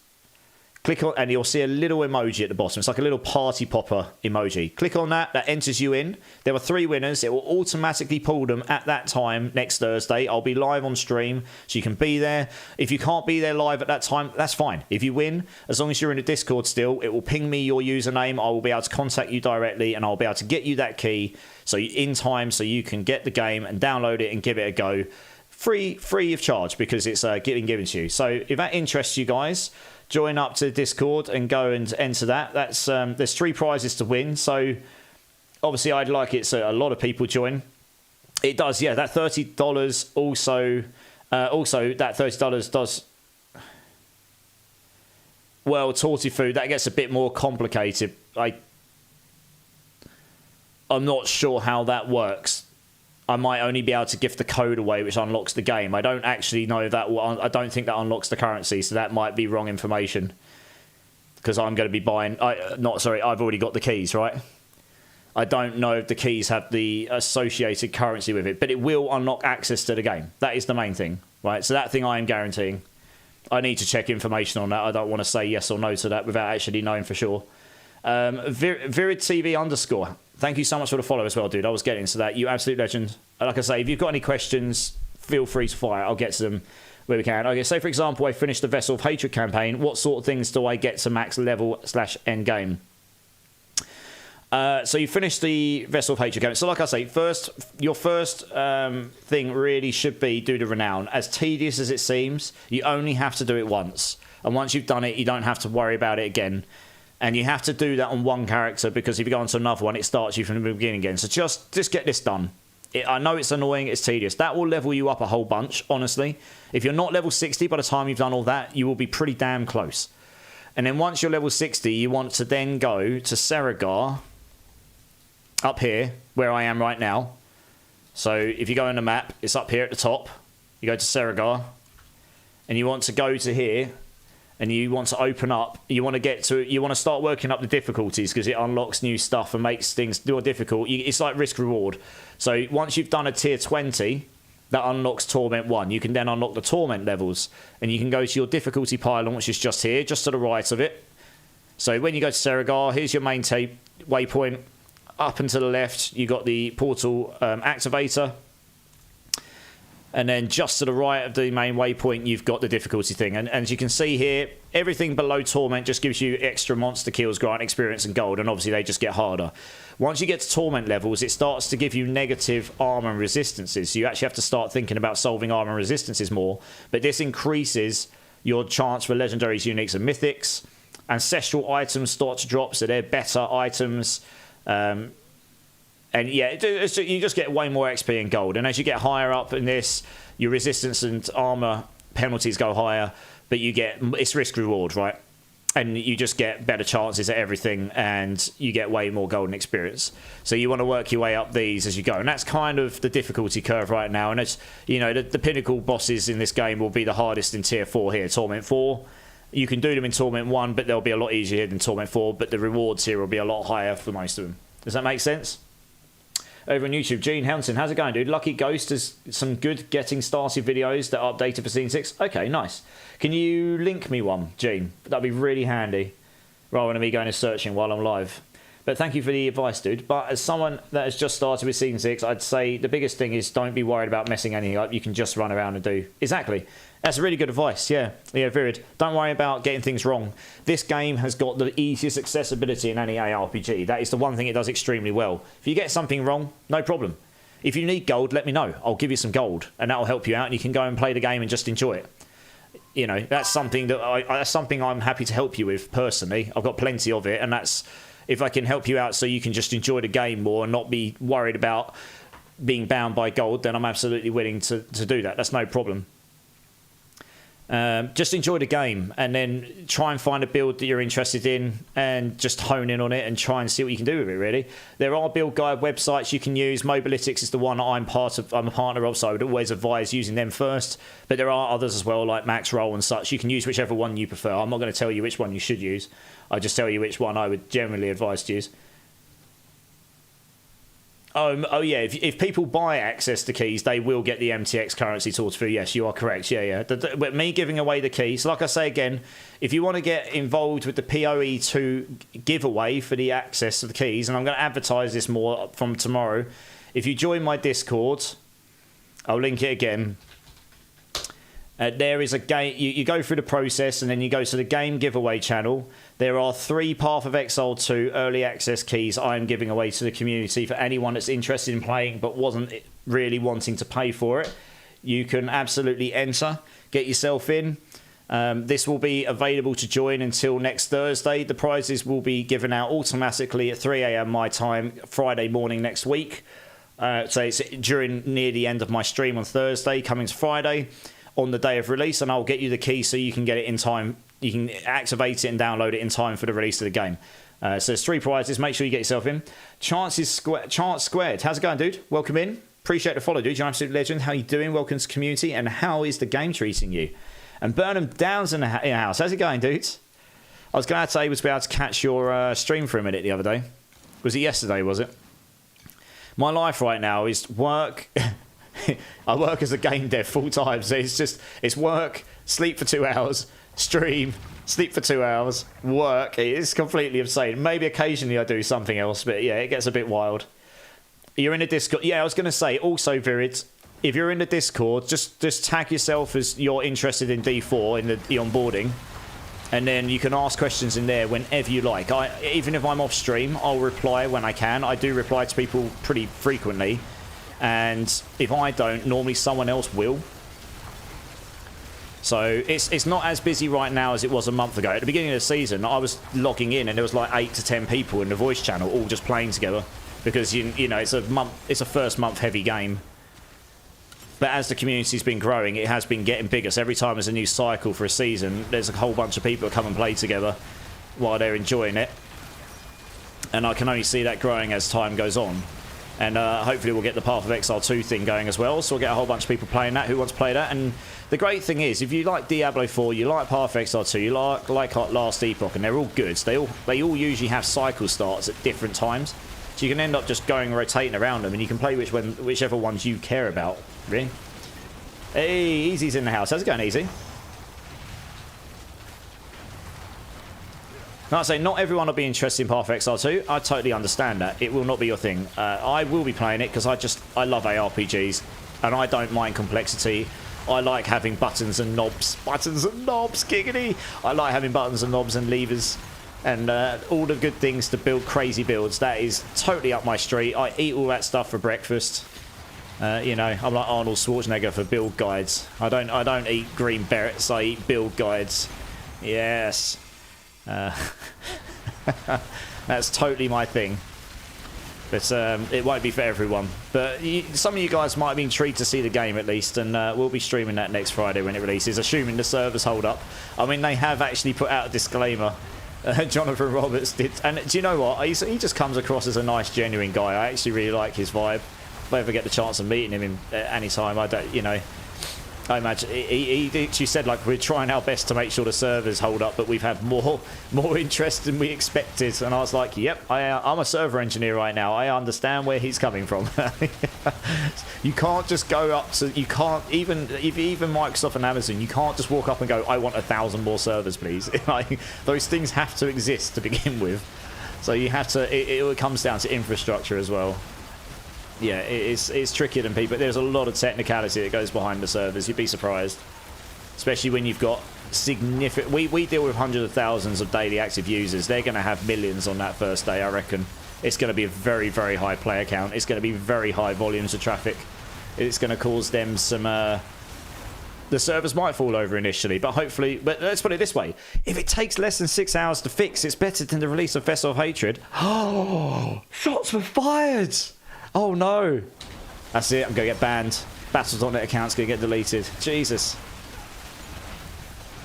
Click on, and you'll see a little emoji at the bottom. It's like a little party popper emoji. Click on that. That enters you in. There were 3 winners. It will automatically pull them at that time next Thursday. I'll be live on stream, so you can be there. If you can't be there live at that time, that's fine. If you win, as long as you're in the Discord still, it will ping me your username. I will be able to contact you directly, and I'll be able to get you that key in time so you can get the game and download it and give it a go. Free of charge, because it's getting given to you. So if that interests you guys, join up to Discord and go and enter that. That's there's 3 prizes to win. So obviously I'd like it so a lot of people join. It does, yeah. That $30 also that $30 does. Well, Torty Food, that gets a bit more complicated. I'm not sure how that works. I might only be able to give the code away, which unlocks the game. I don't actually know that. I don't think that unlocks the currency, so that might be wrong information. Because I'm going to be buying... I've already got the keys, right? I don't know if the keys have the associated currency with it, but it will unlock access to the game. That is the main thing, right? So that thing I am guaranteeing. I need to check information on that. I don't want to say yes or no to that without actually knowing for sure. ViridTV_. Thank you so much for the follow as well, dude. I was getting to that. You absolute legend. Like I say, if you've got any questions, feel free to fire. I'll get to them where we can. Okay, say for example, I finished the Vessel of Hatred campaign. What sort of things do I get to max level / end game? So you finish the Vessel of Hatred campaign. So like I say, your first thing really should be do the Renown. As tedious as it seems, you only have to do it once. And once you've done it, you don't have to worry about it again. And you have to do that on one character, because if you go on to another one, it starts you from the beginning again. So just get this done. I know it's annoying, it's tedious. That will level you up a whole bunch, honestly. If you're not level 60 by the time you've done all that, you will be pretty damn close. And then once you're level 60, you want to then go to Seregar, up here, where I am right now. So if you go on the map, it's up here at the top. You go to Seregar, and you want to go to here, and you want to open up, you want to start working up the difficulties, because it unlocks new stuff and makes things more difficult. It's like risk reward. So once you've done a tier 20, that unlocks Torment 1. You can then unlock the Torment levels, and you can go to your difficulty pylon, which is just here, just to the right of it. So when you go to Seregar, here's your main waypoint. Up and to the left, you got the portal activator. And then just to the right of the main waypoint, you've got the difficulty thing. And as you can see here, everything below Torment just gives you extra monster kills, grant experience and gold. And obviously they just get harder. Once you get to Torment levels, it starts to give you negative armor and resistances. So you actually have to start thinking about solving armor and resistances more. But this increases your chance for legendaries, uniques and mythics. Ancestral items start to drop, so they're better items. And yeah, you just get way more XP and gold. And as you get higher up in this, your resistance and armor penalties go higher, but it's risk reward, right? And you just get better chances at everything, and you get way more golden experience. So you want to work your way up these as you go. And that's kind of the difficulty curve right now. And it's, the pinnacle bosses in this game will be the hardest in tier 4 here, Torment 4. You can do them in Torment 1, but they'll be a lot easier than Torment 4, but the rewards here will be a lot higher for most of them. Does that make sense? Over on YouTube, Gene Helmson, how's it going, dude? Lucky Ghost has some good getting started videos that are updated for Season 6. Okay, nice. Can you link me one, Gene? That'd be really handy, rather than me going and searching while I'm live. But thank you for the advice, dude. But as someone that has just started with Season 6, I'd say the biggest thing is don't be worried about messing anything up. You can just run around and do. Exactly. That's really good advice, yeah. Yeah, Virid. Don't worry about getting things wrong. This game has got the easiest accessibility in any ARPG. That is the one thing it does extremely well. If you get something wrong, no problem. If you need gold, let me know. I'll give you some gold, and that'll help you out, and you can go and play the game and just enjoy it. That's something that I'm happy to help you with personally. I've got plenty of it, and that's if I can help you out so you can just enjoy the game more and not be worried about being bound by gold, then I'm absolutely willing to do that. That's no problem. Just enjoy the game, and then try and find a build that you're interested in and just hone in on it and try and see what you can do with it, really. There are build guide websites you can use. Mobalytics is the one I'm a partner of, so I would always advise using them first. But there are others as well, like Maxroll and such. You can use whichever one you prefer. I'm not going to tell you which one you should use. I'll just tell you which one I would generally advise to use. Oh yeah, if people buy access to keys, they will get the MTX currency tools through. Yes, you are correct. Yeah. But me giving away the keys, like I say again, if you want to get involved with the PoE2 giveaway for the access to the keys, and I'm going to advertise this more from tomorrow, if you join my Discord, I'll link it again. There is a game, you go through the process and then you go to the game giveaway channel. There are 3 Path of Exile 2 early access keys I'm giving away to the community for anyone that's interested in playing but wasn't really wanting to pay for it. You can absolutely enter, get yourself in. This will be available to join until next Thursday. The prizes will be given out automatically at 3 a.m. my time, Friday morning next week. So it's near the end of my stream on Thursday, coming to Friday, on the day of release, and I'll get you the key so you can get it in time. You can activate it and download it in time for the release of the game. So there's 3 prizes. Make sure you get yourself in. Chance Squared. How's it going, dude? Welcome in. Appreciate the follow, dude. You're an absolute legend. How you doing? Welcome to the community. And how is the game treating you? And Burnham Downs in the house. How's it going, dudes? I was glad to be able to catch your stream for a minute the other day. Was it yesterday, was it? My life right now is work. I work as a game dev full time. So it's work, sleep for 2 hours, stream, sleep for 2 hours, work. It is completely insane. Maybe occasionally I do something else, but yeah, it gets a bit wild. You're in a Discord. Yeah, I was going to say, also, Virid, if you're in the Discord, just tag yourself as you're interested in D4 in the onboarding. And then you can ask questions in there whenever you like. Even if I'm off stream, I'll reply when I can. I do reply to people pretty frequently. And if I don't, normally someone else will. So it's not as busy right now as it was a month ago. At the beginning of the season, I was logging in and there was like 8 to 10 people in the voice channel all just playing together. Because, you know, it's a first month heavy game. But as the community's been growing, it has been getting bigger. So every time there's a new cycle for a season, there's a whole bunch of people that come and play together while they're enjoying it. And I can only see that growing as time goes on. And hopefully we'll get the Path of Exile 2 thing going as well. So we'll get a whole bunch of people playing that who want to play that. And the great thing is, if you like Diablo 4, you like Path of Exile 2, you like Last Epoch, and they're all good. So they all usually have cycle starts at different times. So you can end up just rotating around them, and you can play whichever ones you care about, really. Hey, Easy's in the house. How's it going, Easy? Like I say, not everyone will be interested in Path of Exile 2. I totally understand that. It will not be your thing. I will be playing it because I love ARPGs, and I don't mind complexity. I like having buttons and knobs. Buttons and knobs, giggity! I like having buttons and knobs and levers. And all the good things to build crazy builds. That is totally up my street. I eat all that stuff for breakfast. You know, I'm like Arnold Schwarzenegger for build guides. I don't eat green berets. I eat build guides. Yes. That's totally my thing. But it won't be for everyone. But some of you guys might be intrigued to see the game at least. And we'll be streaming that next Friday when it releases, assuming the servers hold up. I mean, they have actually put out a disclaimer. Jonathan Roberts did, and do you know what? He just comes across as a nice, genuine guy. I actually really like his vibe. If I ever get the chance of meeting him at any time, I don't, you know. I imagine he actually said like we're trying our best to make sure the servers hold up, but we've had more interest than we expected. And I was like, yep, I'm a server engineer right now. I understand where he's coming from. You can't just go up to even Microsoft and Amazon. You can't just walk up and go, I want 1,000 more servers, please. Like, those things have to exist to begin with. So you have to. It comes down to infrastructure as well. Yeah, it's trickier than people. There's a lot of technicality that goes behind the servers. You'd be surprised, especially when you've got significant. We deal with hundreds of thousands of daily active users. They're going to have millions on that first day, I reckon. It's going to be a very, very high player count. It's going to be very high volumes of traffic. It's going to cause them some. The servers might fall over initially, but hopefully. But let's put it this way: if it takes less than 6 hours to fix, it's better than the release of Festival of Hatred. Oh, shots were fired! Oh no. That's it, I'm going to get banned. Battle.net account's going to get deleted. Jesus.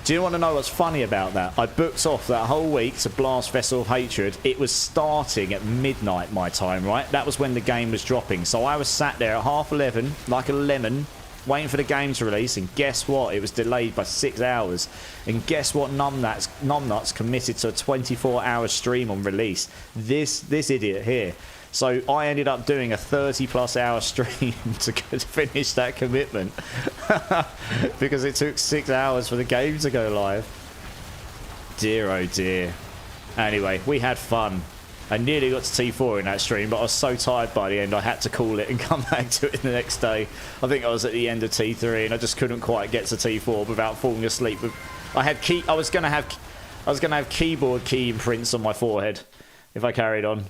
Do you want to know what's funny about that? I booked off that whole week to blast Festival of Hatred. It was starting at midnight my time, right? That was when the game was dropping. So I was sat there at 11:30, like a lemon, waiting for the game to release. And guess what? It was delayed by 6 hours. And guess what? Numbnuts committed to a 24-hour stream on release. This idiot here. So I ended up doing a 30+ hour stream to finish that commitment because it took 6 hours for the game to go live. Dear oh dear. Anyway, we had fun. I nearly got to T4 in that stream, but I was so tired by the end I had to call it and come back to it the next day. I think I was at the end of T3 and I just couldn't quite get to T4 without falling asleep. I was gonna have keyboard key imprints on my forehead if I carried on.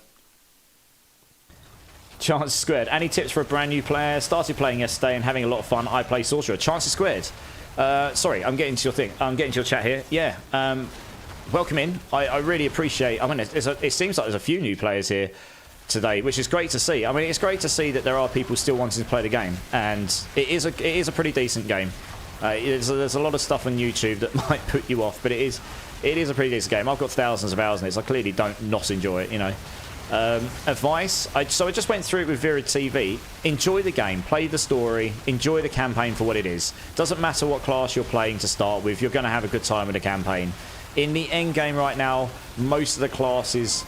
Chances Squared. Any tips for a brand new player? Started playing yesterday and having a lot of fun. I play Sorcerer. Chances Squared. Sorry, I'm getting to your thing. I'm getting to your chat here. Yeah. Welcome in. I really appreciate. I mean, it seems like there's a few new players here today, which is great to see. I mean, it's great to see that there are people still wanting to play the game, and it is a pretty decent game. There's a lot of stuff on YouTube that might put you off, but it is a pretty decent game. I've got thousands of hours in it, so I clearly don't not enjoy it, you know. Advice, so I just went through it with Virid TV. Enjoy the game, play the story, enjoy the campaign for what it is. Doesn't matter what class you're playing to start with, you're going to have a good time with the campaign. In the end game right now, most of the classes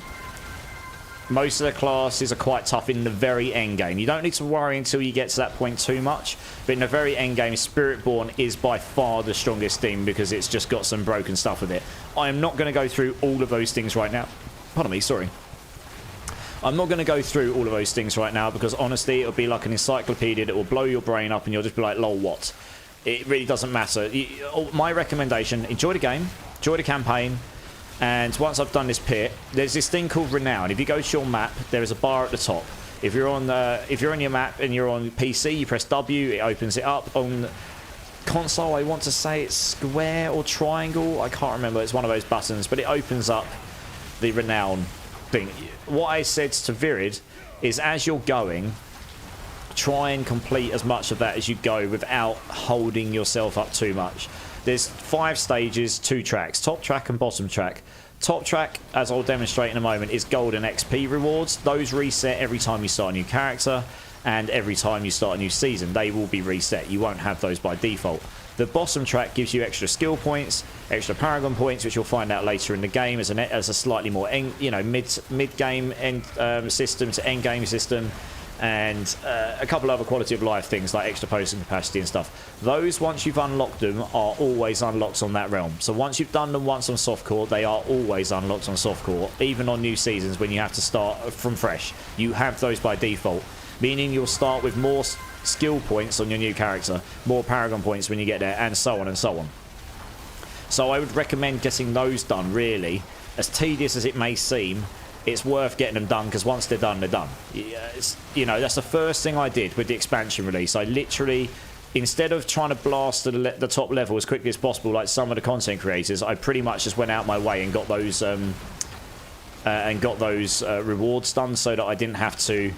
are quite tough in the very end game. You don't need to worry until you get to that point too much, but in the very end game, Spiritborn is by far the strongest thing because it's just got some broken stuff with it. I am not going to go through all of those things right now. Pardon me, sorry. I'm not going to go through all of those things right now because honestly, it'll be like an encyclopedia that will blow your brain up and you'll just be like, lol, what? It really doesn't matter. My recommendation, enjoy the game, enjoy the campaign, and once I've done this pit, there's this thing called Renown. If you go to your map, there is a bar at the top. If you're on your map and you're on PC, you press W, it opens it up. On console, I want to say it's square or triangle. I can't remember. It's one of those buttons, but it opens up the Renown thing. What I said to Virid is as you're going, try and complete as much of that as you go without holding yourself up too much. There's 5 stages, 2 tracks, top track and bottom track. Top track, as I'll demonstrate in a moment, is gold and XP rewards. Those reset every time you start a new character and every time you start a new season. They will be reset. You won't have those by default. The bottom track gives you extra skill points, extra Paragon points, which you'll find out later in the game as a slightly more mid game system to end game system, and a couple other quality of life things like extra posting capacity and stuff. Those, once you've unlocked them, are always unlocked on that realm. So once you've done them once on softcore, they are always unlocked on softcore, even on new seasons when you have to start from fresh. You have those by default, meaning you'll start with more skill points on your new character, more Paragon points when you get there, and so on and so on. So I would recommend getting those done, really. As tedious as it may seem, it's worth getting them done, because once they're done, they're done. You know, that's the first thing I did with the expansion release. I literally, instead of trying to blast the top level as quickly as possible like some of the content creators, I pretty much just went out my way and got those rewards done so that I didn't have to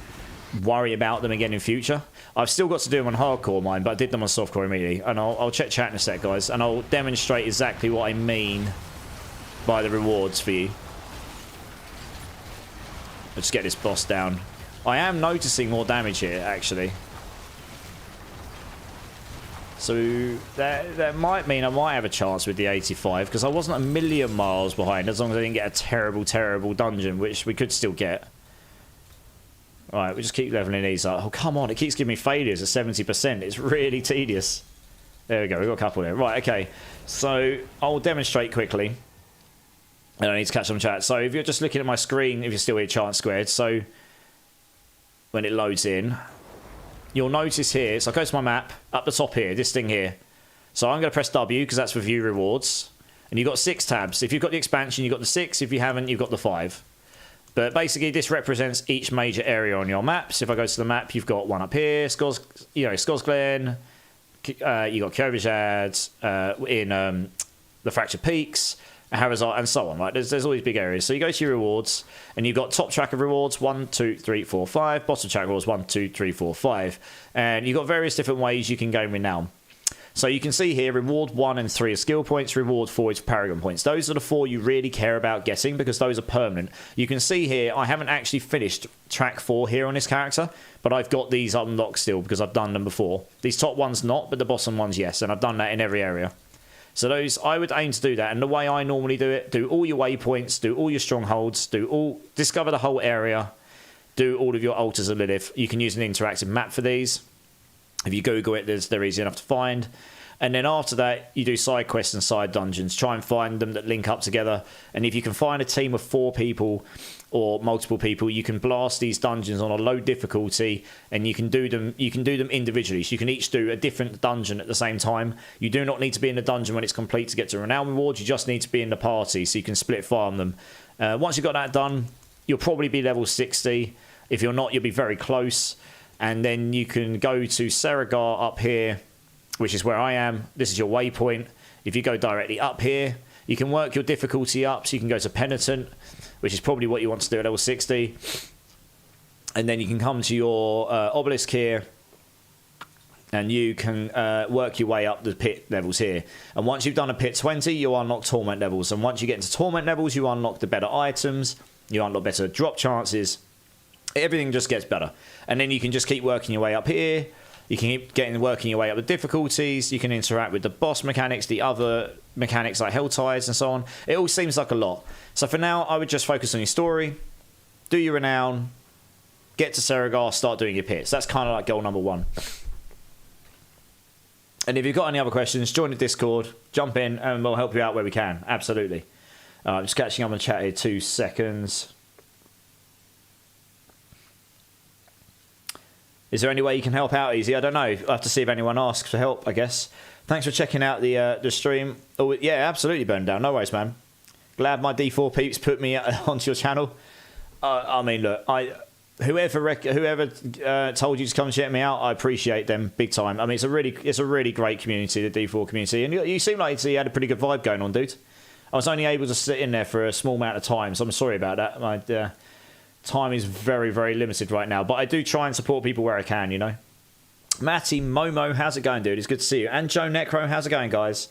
worry about them again in future. I've still got to do them on hardcore mine, but I did them on softcore immediately, and I'll check chat in a sec, guys, and I'll demonstrate exactly what I mean by the rewards for you. Let's get this boss down. I am noticing more damage here, actually. So that might mean I might have a chance with the 85, because I wasn't a million miles behind, as long as I didn't get a terrible, terrible dungeon, which we could still get. Right, we just keep leveling these up. Oh, come on, it keeps giving me failures at 70%. It's really tedious. There we go, we've got a couple there. Right, okay. So I'll demonstrate quickly. And I need to catch some chat. So if you're just looking at my screen, if you're still here, chart squared. So when it loads in, you'll notice here, so I go to my map, up the top here, this thing here. So I'm going to press W, because that's for view rewards. And you've got 6 tabs. If you've got the expansion, you've got the 6. If you haven't, you've got the 5. But basically, this represents each major area on your maps. If I go to the map, you've got one up here, Skosglen, you got Kjovijad, in the Fractured Peaks, Harazard, and so on. Right? There's all these big areas. So you go to your rewards, and you've got top track of rewards 1, 2, 3, 4, 5. Bottom track rewards 1, 2, 3, 4, 5. And you've got various different ways you can gain renown. So you can see here, reward 1 and 3 are skill points, reward 4 is Paragon points. Those are the 4 you really care about getting, because those are permanent. You can see here, I haven't actually finished track 4 here on this character, but I've got these unlocked still, because I've done them before. These top ones not, but the bottom ones yes, and I've done that in every area. So those, I would aim to do that, and the way I normally do it, do all your waypoints, do all your strongholds, discover the whole area, do all of your altars of Lilith. You can use an interactive map for these. If you Google it, they're easy enough to find. And then after that, you do side quests and side dungeons. Try and find them that link up together. And if you can find a team of 4 people or multiple people, you can blast these dungeons on a low difficulty, and you can do them individually. So you can each do a different dungeon at the same time. You do not need to be in the dungeon when it's complete to get to renown rewards. You just need to be in the party, so you can split farm them. Once you've got that done, you'll probably be level 60. If you're not, you'll be very close. And then you can go to Saragar up here, which is where I am. This is your waypoint. If you go directly up here, you can work your difficulty up. So you can go to Penitent, which is probably what you want to do at level 60. And then you can come to your obelisk here. And you can work your way up the pit levels here. And once you've done a pit 20, you unlock torment levels. And once you get into torment levels, you unlock the better items. You unlock better drop chances. Everything just gets better. And then you can just keep working your way up here. You can keep working your way up the difficulties. You can interact with the boss mechanics, the other mechanics like hell tides and so on. It all seems like a lot. So for now, I would just focus on your story. Do your renown. Get to Saragar. Start doing your pits. That's kind of like goal number 1. And if you've got any other questions, join the Discord, jump in, and we'll help you out where we can. Absolutely. Just catching up on the chat here, 2 seconds. Is there any way you can help out easy? I don't know. I'll have to see if anyone asks for help, I guess. Thanks for checking out the stream. Oh, yeah, absolutely, Burn Down. No worries, man. Glad my D4 peeps put me onto your channel. I mean, look, whoever told you to come check me out, I appreciate them big time. I mean, it's a really great community, the D4 community, and you seem like you had a pretty good vibe going on, dude. I was only able to sit in there for a small amount of time, so I'm sorry about that. My time is very, very limited right now, but I do try and support people where I can, you know. Matty Momo, how's it going, dude? It's good to see you. And Joe Necro, how's it going, guys?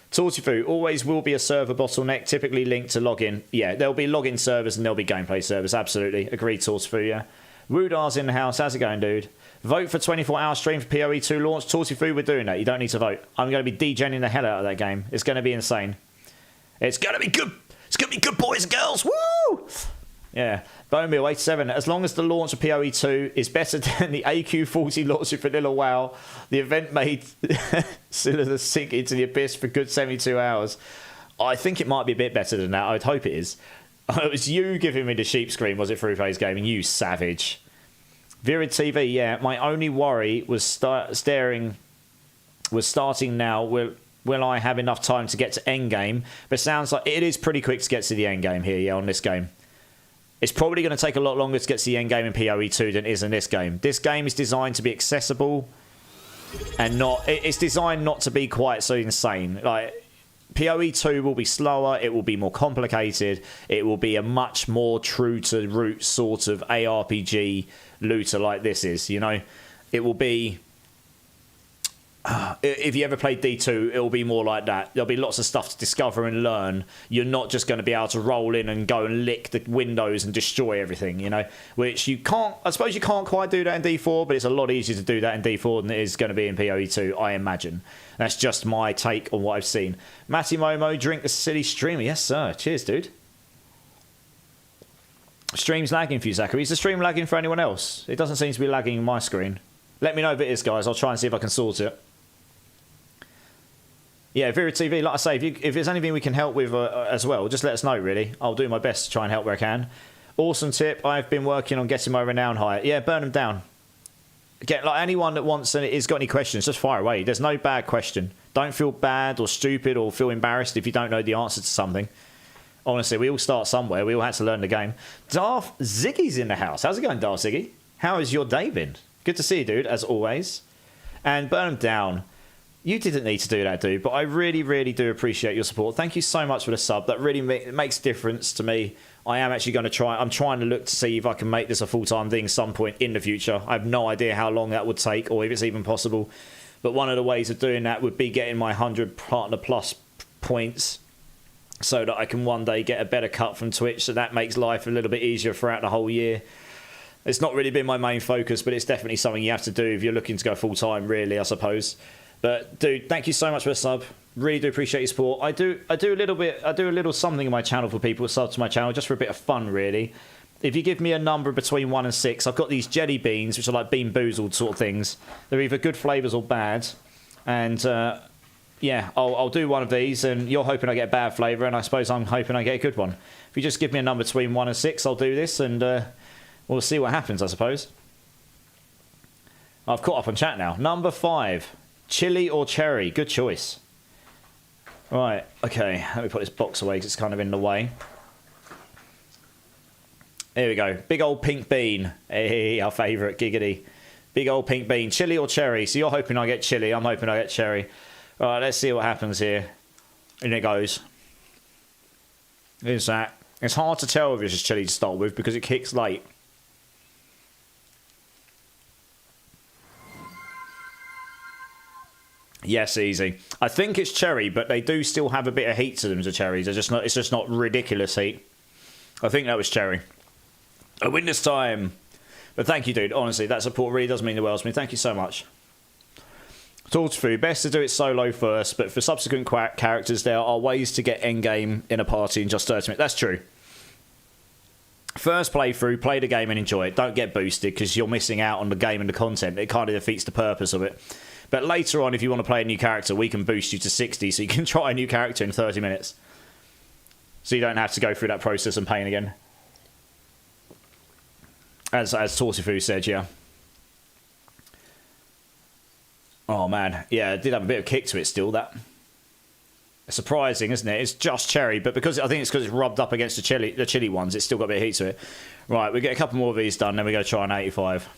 Tortifu, always will be a server bottleneck, typically linked to login. Yeah, there'll be login servers and there'll be gameplay servers, absolutely. Agreed, Tortifu, yeah. Woodar's in the house, how's it going, dude? Vote for 24-hour stream for PoE 2 launch. Tortifu, we're doing that. You don't need to vote. I'm going to be DJing the hell out of that game. It's going to be insane. It's going to be good. It's going to be good, boys and girls. Woo! Yeah. Bone Meal 87. As long as the launch of PoE 2 is better than the AQ40 launch of Vanilla WoW, the event made Scylla sink into the abyss for good 72 hours. I think it might be a bit better than that. I'd hope it is. It was you giving me the sheep screen, was it, through Phase Gaming? You savage. Virid TV, yeah. My only worry was starting now. Will I have enough time to get to endgame? But it sounds like it is pretty quick to get to the endgame here, yeah, on this game. It's probably going to take a lot longer to get to the endgame in PoE 2 than it is in this game. This game is designed to be accessible and it's designed not to be quite so insane. Like, PoE 2 will be slower, it will be more complicated, it will be a much more true to root sort of ARPG looter like this is, you know? It will be... if you ever played D2, it will be more like that. There'll be lots of stuff to discover and learn. You're not just going to be able to roll in and go and lick the windows and destroy everything, you know? Which you can't... I suppose you can't quite do that in D4, but it's a lot easier to do that in D4 than it is going to be in PoE 2, I imagine. That's just my take on what I've seen. Matty Momo, drink the silly streamer. Yes, sir. Cheers, dude. Stream's lagging for you, Zachary. Is the stream lagging for anyone else? It doesn't seem to be lagging on my screen. Let me know if it is, guys. I'll try and see if I can sort it. Yeah, Vera TV, like I say, if there's anything we can help with as well, just let us know, really. I'll do my best to try and help where I can. Awesome tip. I've been working on getting my renown higher. Yeah, burn them down. Get like anyone that wants and has got any questions, just fire away. There's no bad question. Don't feel bad or stupid or feel embarrassed if you don't know the answer to something. Honestly, we all start somewhere. We all had to learn the game. Darth Ziggy's in the house. How's it going, Darth Ziggy? How has your day been? Good to see you, dude, as always. And burn them down. You didn't need to do that, dude, but I really, really do appreciate your support. Thank you so much for the sub. That really makes a difference to me. I am actually going to try. I'm trying to look to see if I can make this a full-time thing some point in the future. I have no idea how long that would take or if it's even possible. But one of the ways of doing that would be getting my 100 Partner Plus points so that I can one day get a better cut from Twitch. So that makes life a little bit easier throughout the whole year. It's not really been my main focus, but it's definitely something you have to do if you're looking to go full-time, really, I suppose. But dude, thank you so much for the sub. Really do appreciate your support. I do a little something in my channel for people who sub to my channel, just for a bit of fun, really. If you give me a number between 1 and 6, I've got these jelly beans, which are like Bean Boozled sort of things. They're either good flavours or bad. And yeah, I'll do one of these, and you're hoping I get a bad flavour, and I suppose I'm hoping I get a good one. If you just give me a number between 1 and 6, I'll do this, and we'll see what happens, I suppose. I've caught up on chat now. Number 5. Chili or cherry? Good choice. Right, okay. Let me put this box away because it's kind of in the way. Here we go. Big old pink bean. Hey, our favourite, giggity. Big old pink bean. Chili or cherry? So you're hoping I get chili. I'm hoping I get cherry. All right, let's see what happens here. In it goes. Here's that. It's hard to tell if it's just chili to start with because it kicks late. Yes, easy. I think it's cherry, but they do still have a bit of heat to them, the cherries. They're just not, it's just not ridiculous heat. I think that was cherry. A win this time. But thank you, dude. Honestly, that support really does mean the world to me. Thank you so much. Torchfu, best to do it solo first, but for subsequent characters, there are ways to get endgame in a party in just 30 minutes. That's true. First playthrough, play the game and enjoy it. Don't get boosted because you're missing out on the game and the content. It kind of defeats the purpose of it. But later on, if you want to play a new character, we can boost you to 60 so you can try a new character in 30 minutes. So you don't have to go through that process and pain again. As Tortifu said, yeah. Oh, man. Yeah, it did have a bit of kick to it still, that. It's surprising, isn't it? It's just cherry, but because I think it's because it's rubbed up against the chili ones, it's still got a bit of heat to it. Right, we get a couple more of these done, then we go try an 85.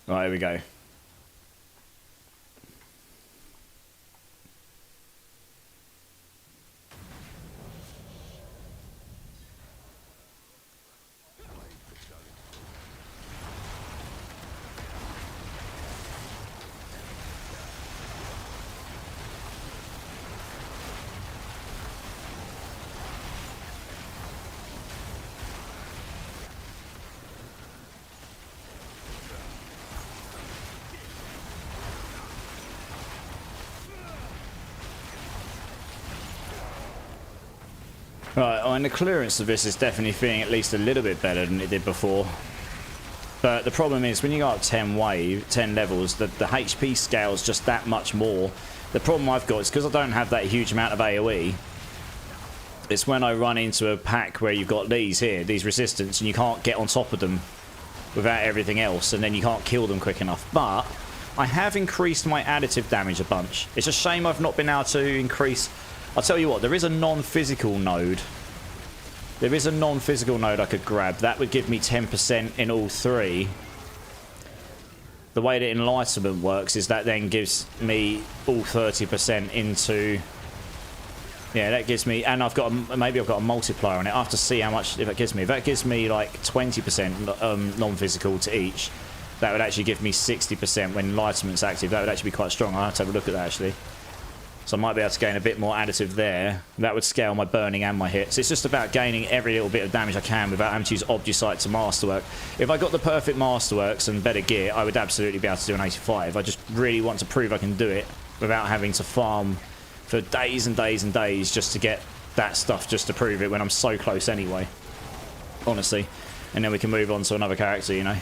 Right, here we go. Right, and the clearance of this is definitely feeling at least a little bit better than it did before. But the problem is, when you go up 10 levels, the HP scale is just that much more. The problem I've got is because I don't have that huge amount of AoE, it's when I run into a pack where you've got these here, these resistance, and you can't get on top of them without everything else, and then you can't kill them quick enough. But I have increased my additive damage a bunch. It's a shame I've not been able to increase... I'll tell you what, there is a non-physical node. There is a non-physical node I could grab. That would give me 10% in all three. The way that Enlightenment works is that then gives me all 30% into... Yeah, that gives me... And I've got maybe I've got a multiplier on it. I have to see how much if it gives me. If that gives me like 20% non-physical to each, that would actually give me 60% when Enlightenment's active. That would actually be quite strong. I'll have to have a look at that actually. So I might be able to gain a bit more additive there. That would scale my burning and my hits. It's just about gaining every little bit of damage I can without having to use Obducite to Masterwork. If I got the perfect Masterworks and better gear, I would absolutely be able to do an 85. I just really want to prove I can do it without having to farm for days and days and days just to get that stuff, just to prove it when I'm so close anyway. Honestly. And then we can move on to another character, you know.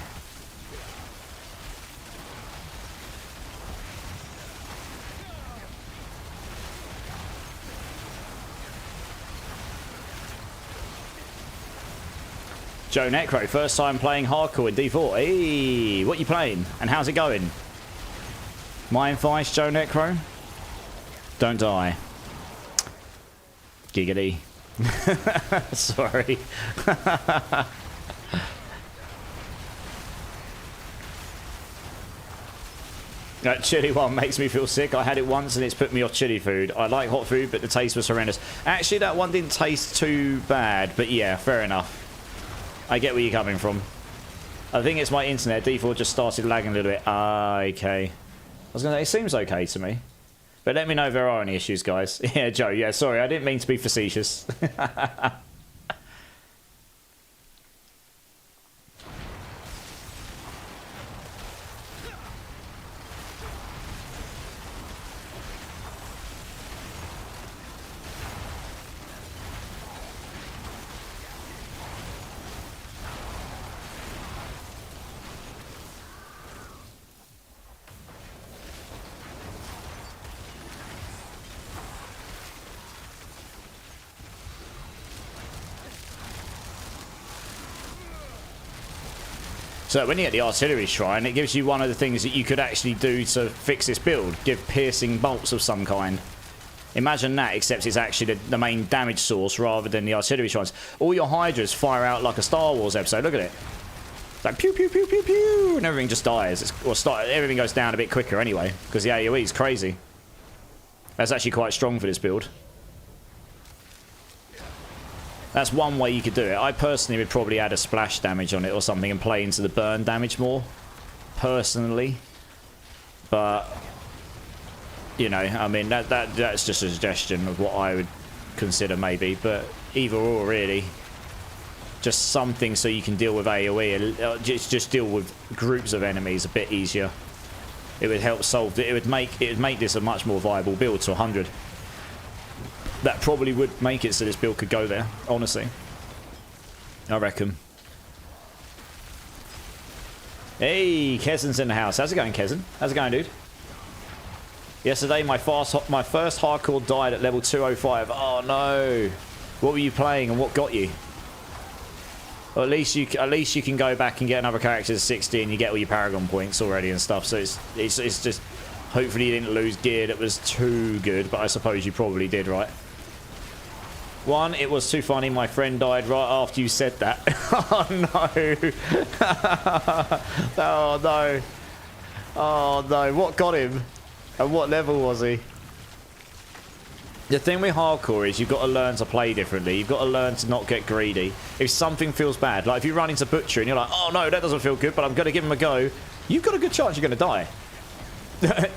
Joe Necro, first time playing hardcore in D4. Hey, what you playing? And how's it going? My advice, Joe Necro? Don't die. Giggity. Sorry. That chili one makes me feel sick. I had it once and it's put me off chili food. I like hot food, but the taste was horrendous. Actually, that one didn't taste too bad, but yeah, fair enough. I get where you're coming from. I think it's my internet. D4 just started lagging a little bit. Okay. I was going to say, it seems okay to me. But let me know if there are any issues, guys. Yeah, Joe. Yeah, sorry. I didn't mean to be facetious. So when you get the artillery shrine, it gives you one of the things that you could actually do to fix this build. Give piercing bolts of some kind. Imagine that, except it's actually the main damage source rather than the artillery shrines. All your Hydras fire out like a Star Wars episode. Look at it. It's like pew, pew, pew, pew, pew, and everything just dies. Everything goes down a bit quicker anyway, because the AoE is crazy. That's actually quite strong for this build. That's one way you could do it. I personally would probably add a splash damage on it or something and play into the burn damage more. Personally. But, you know, I mean, that's just a suggestion of what I would consider maybe. But either or, really. Just something so you can deal with AoE. Just deal with groups of enemies a bit easier. It would help solve it. It would make this a much more viable build to 100. That probably would make it so this build could go there, honestly. I reckon. Hey, Kezin's in the house. How's it going, Kezin? How's it going, dude? Yesterday, my first hardcore died at level 205. Oh, no. What were you playing and what got you? Well, at least you can go back and get another character to 60 and you get all your Paragon points already and stuff. So it's just... Hopefully you didn't lose gear that was too good, but I suppose you probably did, right? One, it was too funny. My friend died right after you said that. Oh, no. Oh, no. Oh, no. What got him? And what level was he? The thing with hardcore is you've got to learn to play differently. You've got to learn to not get greedy. If something feels bad, like if you run into Butcher and you're like, oh, no, that doesn't feel good, but I'm going to give him a go, you've got a good chance you're going to die.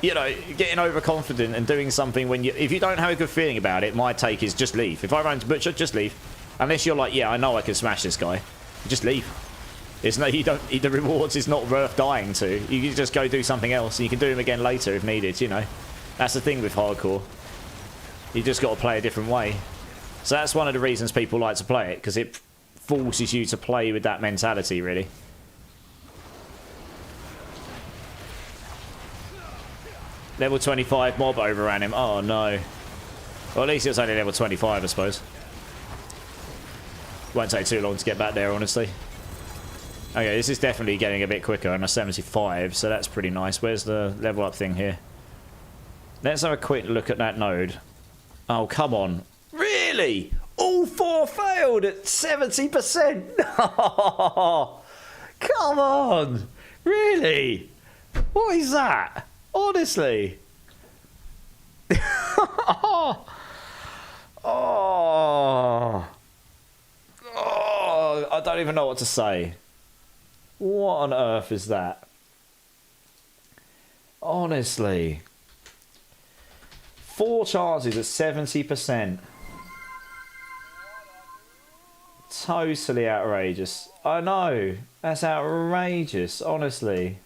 You know, getting overconfident and doing something when if you don't have a good feeling about it, my take is just leave. If I run into Butcher, just leave. Unless you're like, yeah, I know I can smash this guy. Just leave. It's no, the rewards is not worth dying to. You can just go do something else and you can do them again later if needed, you know. That's the thing with hardcore. You just got to play a different way. So that's one of the reasons people like to play it, because it forces you to play with that mentality, really. Level 25 mob overran him. Oh, no. Well, at least it was only level 25, I suppose. Won't take too long to get back there, honestly. Okay, this is definitely getting a bit quicker on a 75, so that's pretty nice. Where's the level up thing here? Let's have a quick look at that node. Oh, come on. Really? All 4 failed at 70%? Come on. Really? What is that? Honestly. Oh. I don't even know what to say. What on earth is that? Honestly. 4 chances at 70%. Totally outrageous. I know. That's outrageous, honestly.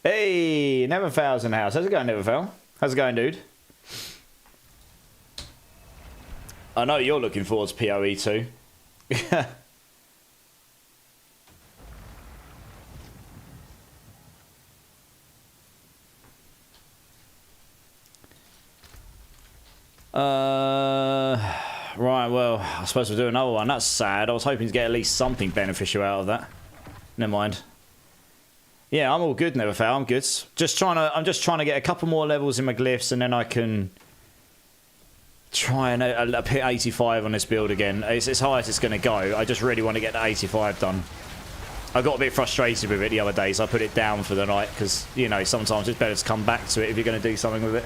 Hey, Neverfail's in the house. How's it going, Neverfail? How's it going, dude? I know you're looking forward to PoE too. Right, well, I suppose we'll do another one. That's sad. I was hoping to get at least something beneficial out of that. Never mind. Yeah, I'm all good, Neverfail. I'm good. I'm just trying to get a couple more levels in my glyphs, and then I can try and hit 85 on this build again. It's as high as it's going to go. I just really want to get the 85 done. I got a bit frustrated with it the other day, so I put it down for the night because, you know, sometimes it's better to come back to it if you're going to do something with it.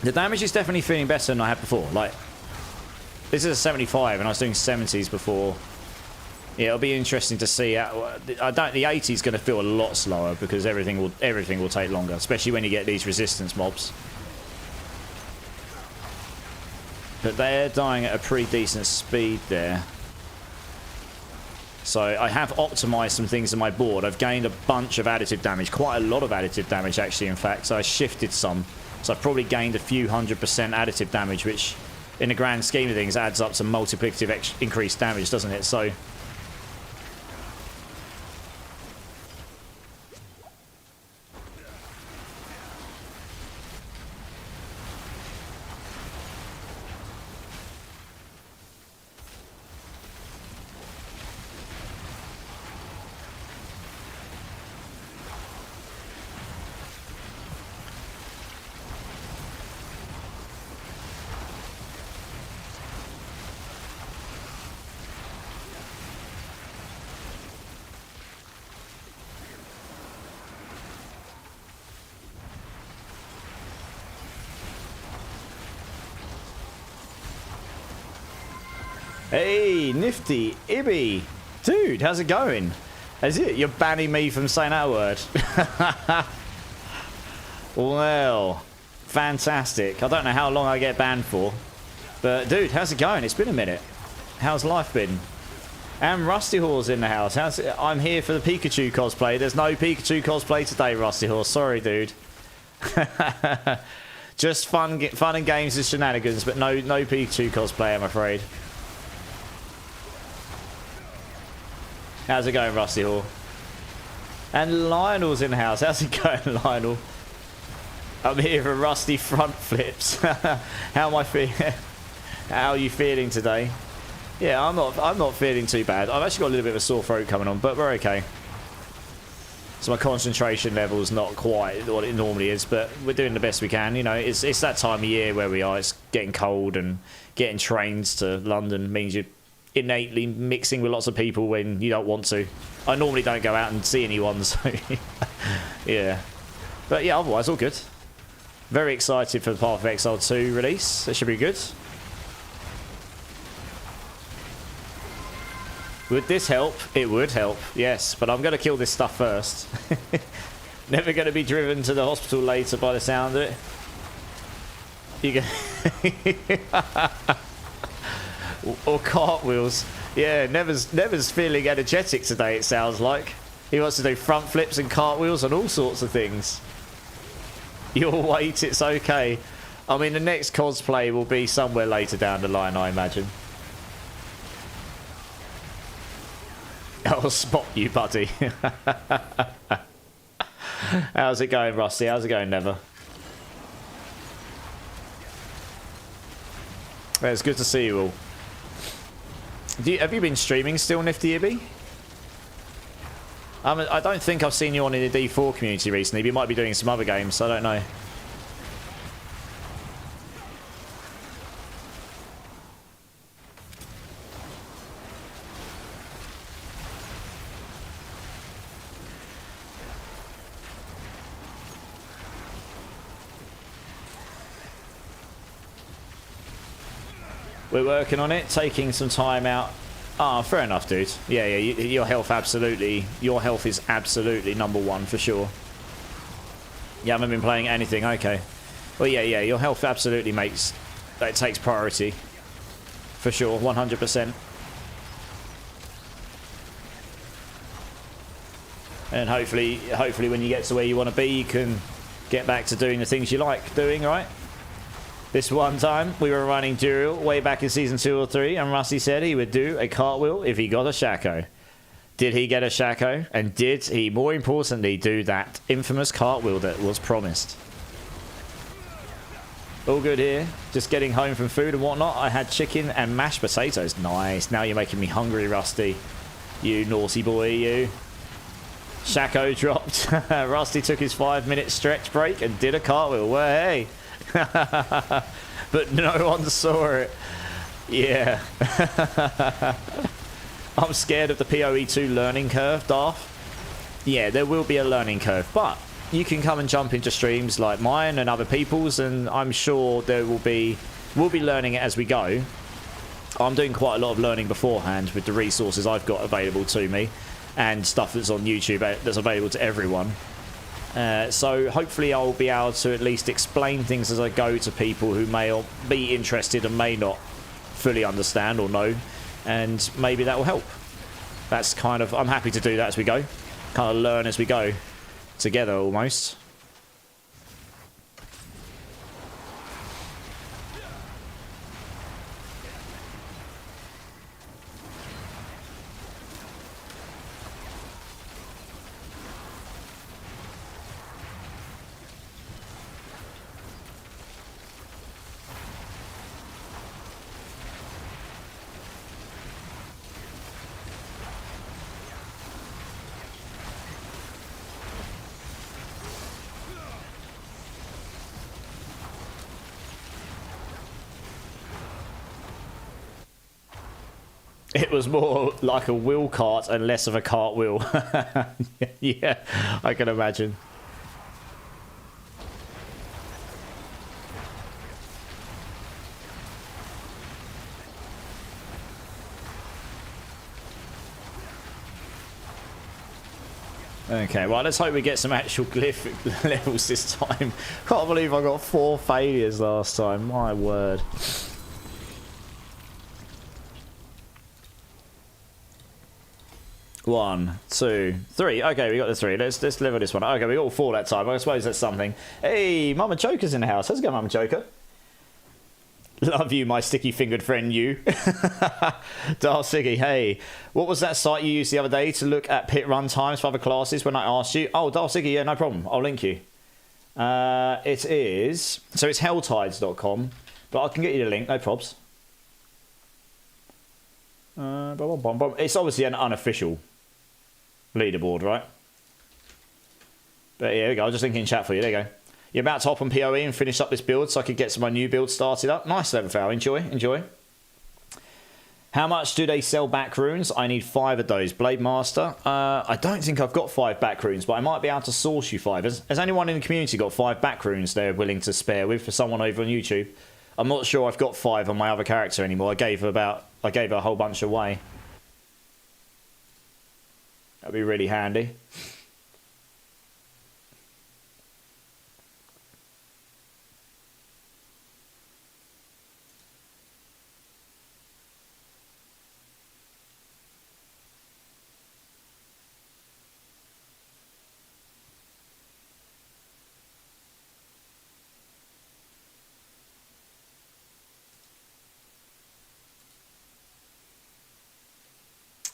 The damage is definitely feeling better than I had before. Like, this is a 75, and I was doing 70s before. Yeah, it'll be interesting to see. The 80 is going to feel a lot slower because everything will take longer, especially when you get these resistance mobs. But they're dying at a pretty decent speed there. So I have optimized some things on my board. I've gained a bunch of additive damage, quite a lot of additive damage actually, in fact. So I shifted some. So I've probably gained a few 100% additive damage, which in the grand scheme of things, adds up to multiplicative increased damage, doesn't it? So... Hey, nifty Ibby. Dude, how's it going? Is it? You're banning me from saying that word. Well, fantastic. I don't know how long I get banned for. But, dude, how's it going? It's been a minute. How's life been? And Rusty Horse in the house. I'm here for the Pikachu cosplay. There's no Pikachu cosplay today, Rusty Horse. Sorry, dude. Just fun and games and shenanigans, but no Pikachu cosplay, I'm afraid. How's it going, Rusty Hall? And Lionel's in the house. How's it going, Lionel? I'm here for Rusty front flips. How am I feeling? How are you feeling today? Yeah, I'm not feeling too bad. I've actually got a little bit of a sore throat coming on, but we're okay. So my concentration level's not quite what it normally is, but we're doing the best we can. You know, it's that time of year where we are. It's getting cold, and getting trains to London means you're innately mixing with lots of people when you don't want to. I normally don't go out and see anyone, so yeah. But yeah, otherwise all good. Very excited for the Path of Exile 2 release. That should be good. Would this help? It would help, yes. But I'm going to kill this stuff first. Never going to be driven to the hospital later by the sound of it. You go. Or cartwheels. Yeah, Never's feeling energetic today, it sounds like. He wants to do front flips and cartwheels and all sorts of things. You'll wait, it's okay. I mean, the next cosplay will be somewhere later down the line, I imagine. I'll spot you, buddy. How's it going, Rusty? How's it going, Never? Well, it's good to see you all. Have you been streaming still, Nifty Ibby? I don't think I've seen you on in the D4 community recently, but you might be doing some other games, I don't know. We're working on it, taking some time out. Ah, fair enough, dude. Yeah, your health absolutely. Your health is absolutely #1 for sure. You haven't been playing anything, okay. Well, yeah, your health absolutely takes priority. For sure, 100%. And hopefully when you get to where you want to be, you can get back to doing the things you like doing, right? This one time, we were running Dural way back in Season 2 or 3, and Rusty said he would do a cartwheel if he got a Shaco. Did he get a Shaco? And did he, more importantly, do that infamous cartwheel that was promised? All good here. Just getting home from food and whatnot. I had chicken and mashed potatoes. Nice. Now you're making me hungry, Rusty. You naughty boy, you. Shaco dropped. Rusty took his 5-minute stretch break and did a cartwheel. Well, hey. But no one saw it. Yeah. I'm scared of the PoE2 learning curve, Darth. Yeah, there will be a learning curve, but you can come and jump into streams like mine and other people's, and I'm sure we'll be learning it as we go. I'm doing quite a lot of learning beforehand with the resources I've got available to me and stuff that's on YouTube that's available to everyone. So hopefully I'll be able to at least explain things as I go to people who may be interested and may not fully understand or know, and maybe that will help. That's kind of, I'm happy to do that as we go, kind of learn as we go together almost. It was more like a wheel cart and less of a cartwheel. Yeah, I can imagine. Okay, well, let's hope we get some actual glyph levels this time. Can't believe I got 4 failures last time. My word. One, two, three. Okay, we got the 3. Let's level this one. Okay, we got all 4 that time. I suppose that's something. Hey, Mama Joker's in the house. How's it going, Mama Joker? Love you, my sticky-fingered friend, you. Darsiggy, hey. What was that site you used the other day to look at pit run times for other classes when I asked you? Oh, Darsiggy, yeah, no problem. I'll link you. It is... So it's helltides.com, but I can get you the link, no probs. It's obviously an unofficial leaderboard, right? But yeah, here we go. I'll just link in chat for you. There you go. You're about to hop on PoE and finish up this build so I could get some of my new build started up. Nice, Level Foul. Enjoy, enjoy. How much do they sell back runes? I need 5 of those. Blade Master. I don't think I've got 5 back runes, but I might be able to source you 5. Has anyone in the community got 5 back runes they're willing to spare with for someone over on YouTube? I'm not sure I've got 5 on my other character anymore. I gave her a whole bunch away. That'd be really handy.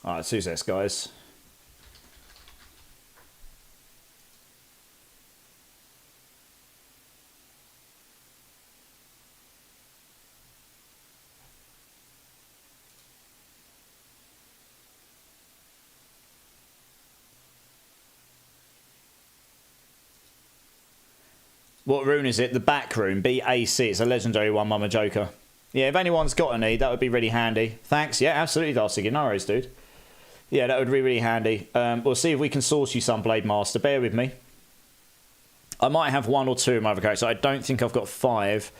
Alright, who's this, guys? What rune is it? The back rune, BAC. It's a legendary one, Mama Joker. Yeah, if anyone's got any, that would be really handy. Thanks. Yeah, absolutely, Darcy. No worries, dude. Yeah, that would be really handy. We'll see if we can source you some, Blade Master. Bear with me. I might have 1 or 2 in my other character. I don't think I've got 5.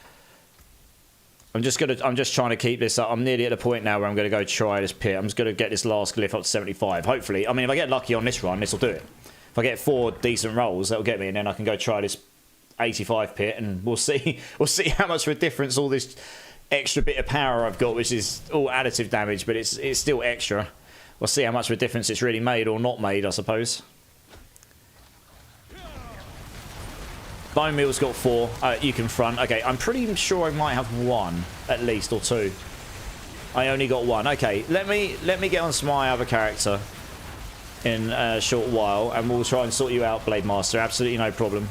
I'm just trying to keep this up. I'm nearly at the point now where I'm going to go try this pit. I'm just going to get this last glyph up to 75. Hopefully, I mean, if I get lucky on this run, this will do it. If I get 4 decent rolls, that'll get me, and then I can go try this 85 pit, and we'll see. We'll see how much of a difference all this extra bit of power I've got, which is all additive damage, but it's still extra. We'll see how much of a difference it's really made or not made, I suppose. Bone Meal's got 4. You can front. Okay, I'm pretty sure I might have 1 at least, or 2. I only got 1. Okay, let me get on to my other character in a short while, and we'll try and sort you out, Blade Master. Absolutely no problem.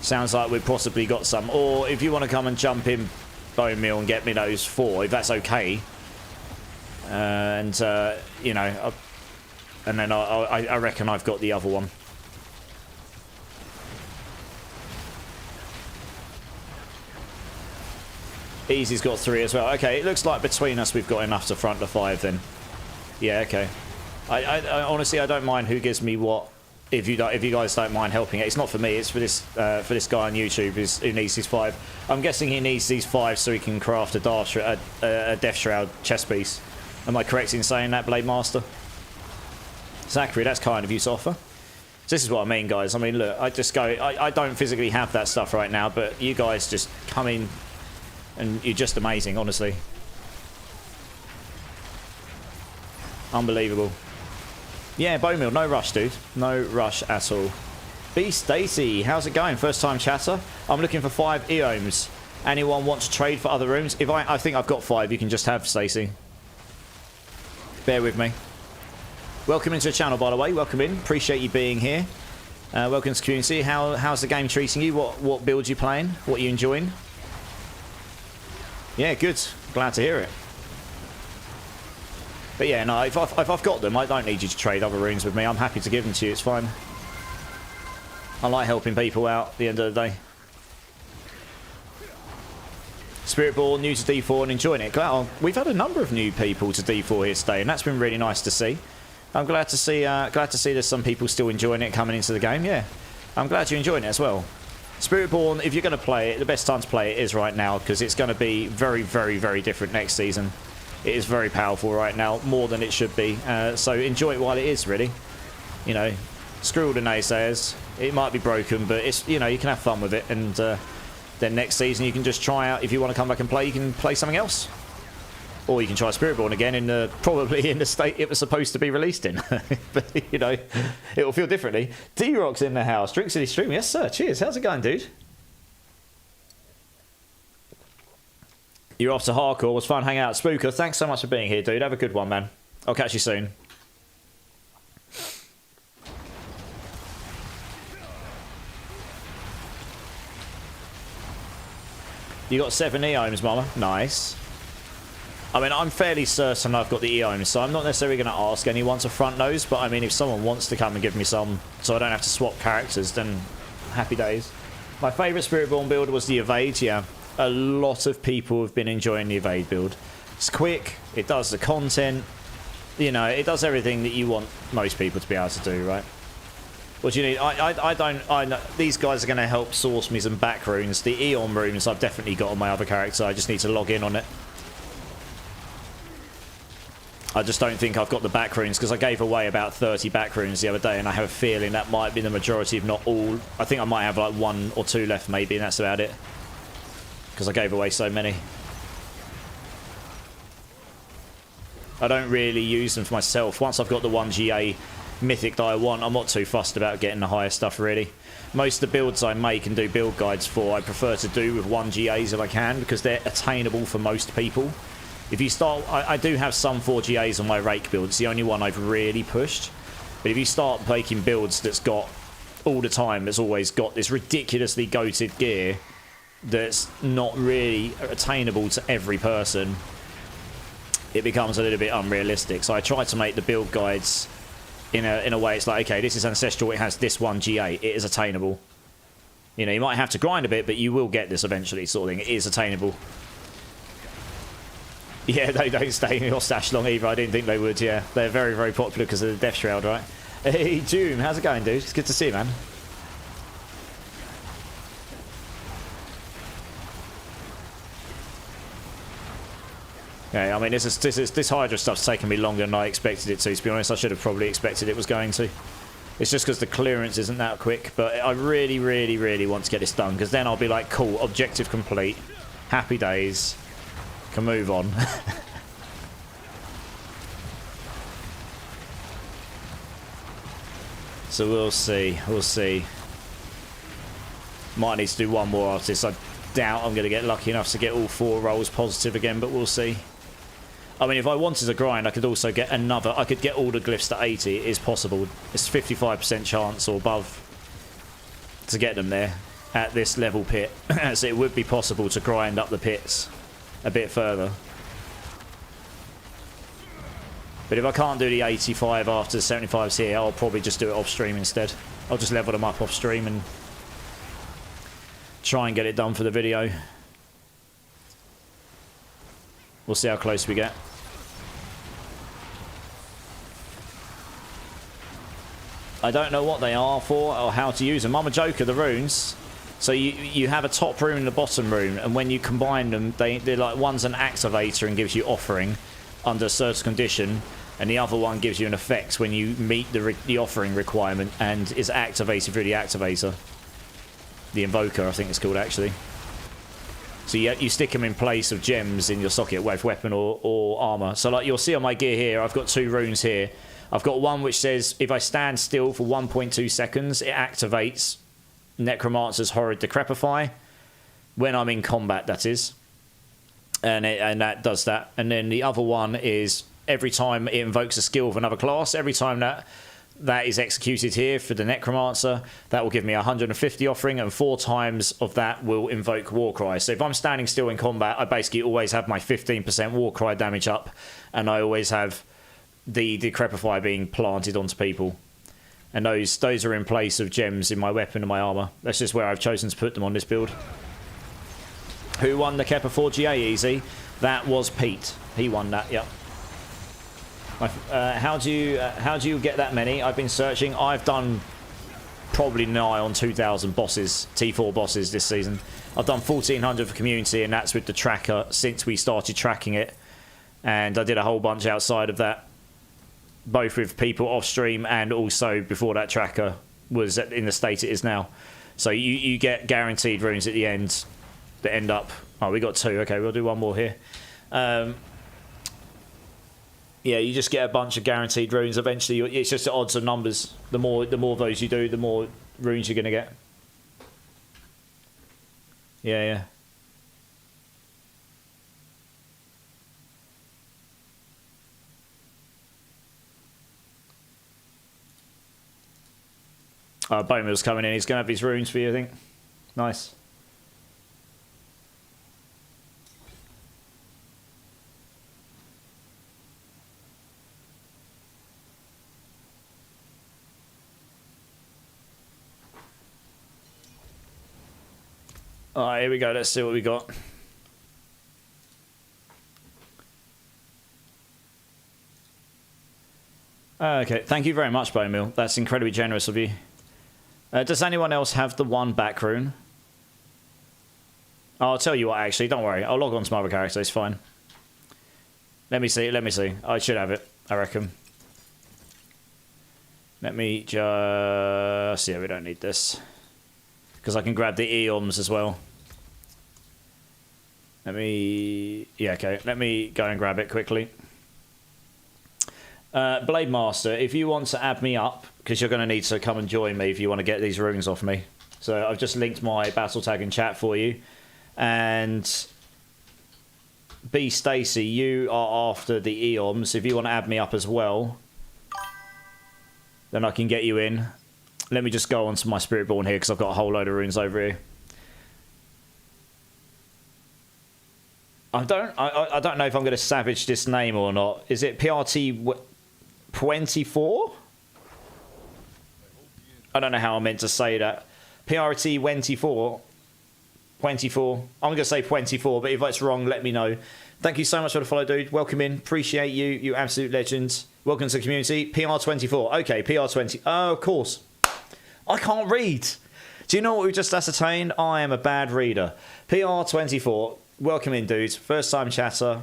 Sounds like we've possibly got some. Or if you want to come and jump in Bone Meal and get me those 4, if that's okay. You know, and then I reckon I've got the other one. Easy's got 3 as well. Okay, it looks like between us we've got enough to front the 5 then. Yeah, okay. I honestly, I don't mind who gives me what. If you guys don't mind helping it, it's not for me. It's for this guy on YouTube who needs these 5. I'm guessing he needs these 5 so he can craft a Death Shroud chest piece. Am I correct in saying that, Blade Master? Zachary, that's kind of you to offer. So this is what I mean, guys. I mean, look, I don't physically have that stuff right now, but you guys just come in and you're just amazing, honestly. Unbelievable. Yeah, Bone Meal, no rush, dude. No rush at all. B Stacy, how's it going? First time chatter. I'm looking for 5 Eomes. Anyone want to trade for other rooms? If I think I've got 5, you can just have, Stacy. Bear with me. Welcome into the channel, by the way. Welcome in. Appreciate you being here. Welcome to the community. How's the game treating you? What builds you playing? What are you enjoying? Yeah, good. Glad to hear it. But yeah, no, if I've got them, I don't need you to trade other runes with me. I'm happy to give them to you. It's fine. I like helping people out at the end of the day. Spiritborn, new to D4 and enjoying it. We've had a number of new people to D4 here today, and that's been really nice to see. I'm glad to see there's some people still enjoying it coming into the game. Yeah, I'm glad you're enjoying it as well. Spiritborn, if you're going to play it, the best time to play it is right now, because it's going to be very, very, very different next season. It is very powerful right now, more than it should be. So enjoy it while it is, really. You know, screw all the naysayers. It might be broken, but it's, you know, you can have fun with it, and then next season you can just try out. If you want to come back and play, you can play something else. Or you can try Spiritborn again in probably in the state it was supposed to be released in. But, you know, it will feel differently. D-Rock's in the house. Drink City Stream. Yes, sir. Cheers. How's it going, dude? You're off to hardcore. It was fun hanging out. Spooker, thanks so much for being here, dude. Have a good one, man. I'll catch you soon. You got 7 Eomes, mama. Nice. I mean, I'm fairly certain I've got the Eomes, so I'm not necessarily going to ask anyone to front those, but I mean, if someone wants to come and give me some so I don't have to swap characters, then happy days. My favourite Spiritborn build was the Evade, yeah. A lot of people have been enjoying the Evade build. It's quick, it does the content, you know, it does everything that you want most people to be able to do, right? What do you need? I know these guys are going to help source me some back runes. The Eon runes I've definitely got on my other character. I just need to log in on it. I just don't think I've got the back runes because I gave away about 30 back runes the other day, and I have a feeling that might be the majority, if not all. I think I might have like 1 or 2 left maybe, and that's about it. Because I gave away so many. I don't really use them for myself. Once I've got the 1 GA mythic that I want, I'm not too fussed about getting the higher stuff, really. Most of the builds I make and do build guides for, I prefer to do with 1 GAs if I can, because they're attainable for most people. If you start, I do have some 4 GAs on my rake build. It's the only one I've really pushed. But if you start making builds that's got all the time, that's always got this ridiculously goated gear that's not really attainable to every person, it becomes a little bit unrealistic. So I try to make the build guides in a way it's like, okay, this is ancestral, it has this 1 GA, it is attainable. You know, you might have to grind a bit, but you will get this eventually, sort of thing. It is attainable. Yeah, they don't stay in your stash long either. I didn't think they would, yeah. They're very, very popular because of the Death Shroud, right? Hey, June, how's it going, dude? It's good to see you, man. Yeah, I mean, this Hydra stuff's taken me longer than I expected it to be honest. I should have probably expected it was going to. It's just because the clearance isn't that quick, but I really, really, really want to get this done, because then I'll be like, cool, objective complete, happy days, can move on. So we'll see, we'll see. Might need to do one more artist. I doubt I'm going to get lucky enough to get all 4 rolls positive again, but we'll see. I mean, if I wanted to grind, I could also get another. I could get all the glyphs to 80. It is possible. It's 55% chance or above to get them there at this level pit. So it would be possible to grind up the pits a bit further. But if I can't do the 85 after the 75s here, I'll probably just do it off stream instead. I'll just level them up off stream and try and get it done for the video. We'll see how close we get. I don't know what they are for or how to use them. I'm a joker, the runes. So you have a top rune and a bottom rune, and when you combine them, they're like, one's an activator and gives you offering under a certain condition, and the other one gives you an effect when you meet the offering requirement and is activated through the activator. The invoker, I think it's called, actually. So you stick them in place of gems in your socket, with weapon or armor. So like you'll see on my gear here, I've got 2 runes here. I've got one which says if I stand still for 1.2 seconds, it activates Necromancer's Horrid Decrepify. When I'm in combat, that is. And that does that. And then the other one is every time it invokes a skill of another class, every time that is executed here for the Necromancer, that will give me 150 offering, and 4 times of that will invoke Warcry. So if I'm standing still in combat, I basically always have my 15% Warcry damage up, and I always have the Decrepify being planted onto people. And those are in place of gems in my weapon and my armor. That's just where I've chosen to put them on this build. Who won the Kepper 4GA easy? That was Pete. He won that, yep. How do you get that many? I've been searching. I've done probably nigh on 2,000 bosses, T4 bosses this season. I've done 1,400 for community, and that's with the tracker since we started tracking it. And I did a whole bunch outside of that, both with people off stream and also before that tracker was in the state it is now. So you get guaranteed runes at the end that end up... Oh, we got 2. Okay, we'll do one more here. Yeah, you just get a bunch of guaranteed runes. Eventually, it's just the odds of numbers. The more of those you do, the more runes you're going to get. Yeah, yeah. Bowman's coming in. He's going to have his runes for you, I think. Nice. Alright, here we go. Let's see what we got. Okay, thank you very much, Bowmill. That's incredibly generous of you. Does anyone else have the one back rune? Oh, I'll tell you what, actually. Don't worry. I'll log on to my other character. It's fine. Let me see. Let me see. I should have it, I reckon. Let me just... Yeah, we don't need this. Because I can grab the Eoms as well. Let me... Yeah, okay. Let me go and grab it quickly. Blade Master, if you want to add me up, because you're going to need to come and join me if you want to get these runes off me. So I've just linked my battle tag in chat for you. And B Stacy, you are after the Eoms. If you want to add me up as well, then I can get you in. Let me just go on to my Spiritborn here because I've got a whole load of runes over here. I don't know if I'm going to savage this name or not. Is it PRT 24? I don't know how I meant to say that. PRT 24. 24. I'm going to say 24, but if that's wrong, let me know. Thank you so much for the follow, dude. Welcome in. Appreciate you. You absolute legend. Welcome to the community. PR24. Okay, PR20. Oh, of course. I can't read. Do you know what we just ascertained? I am a bad reader. PR24. Welcome in, dudes. First time chatter.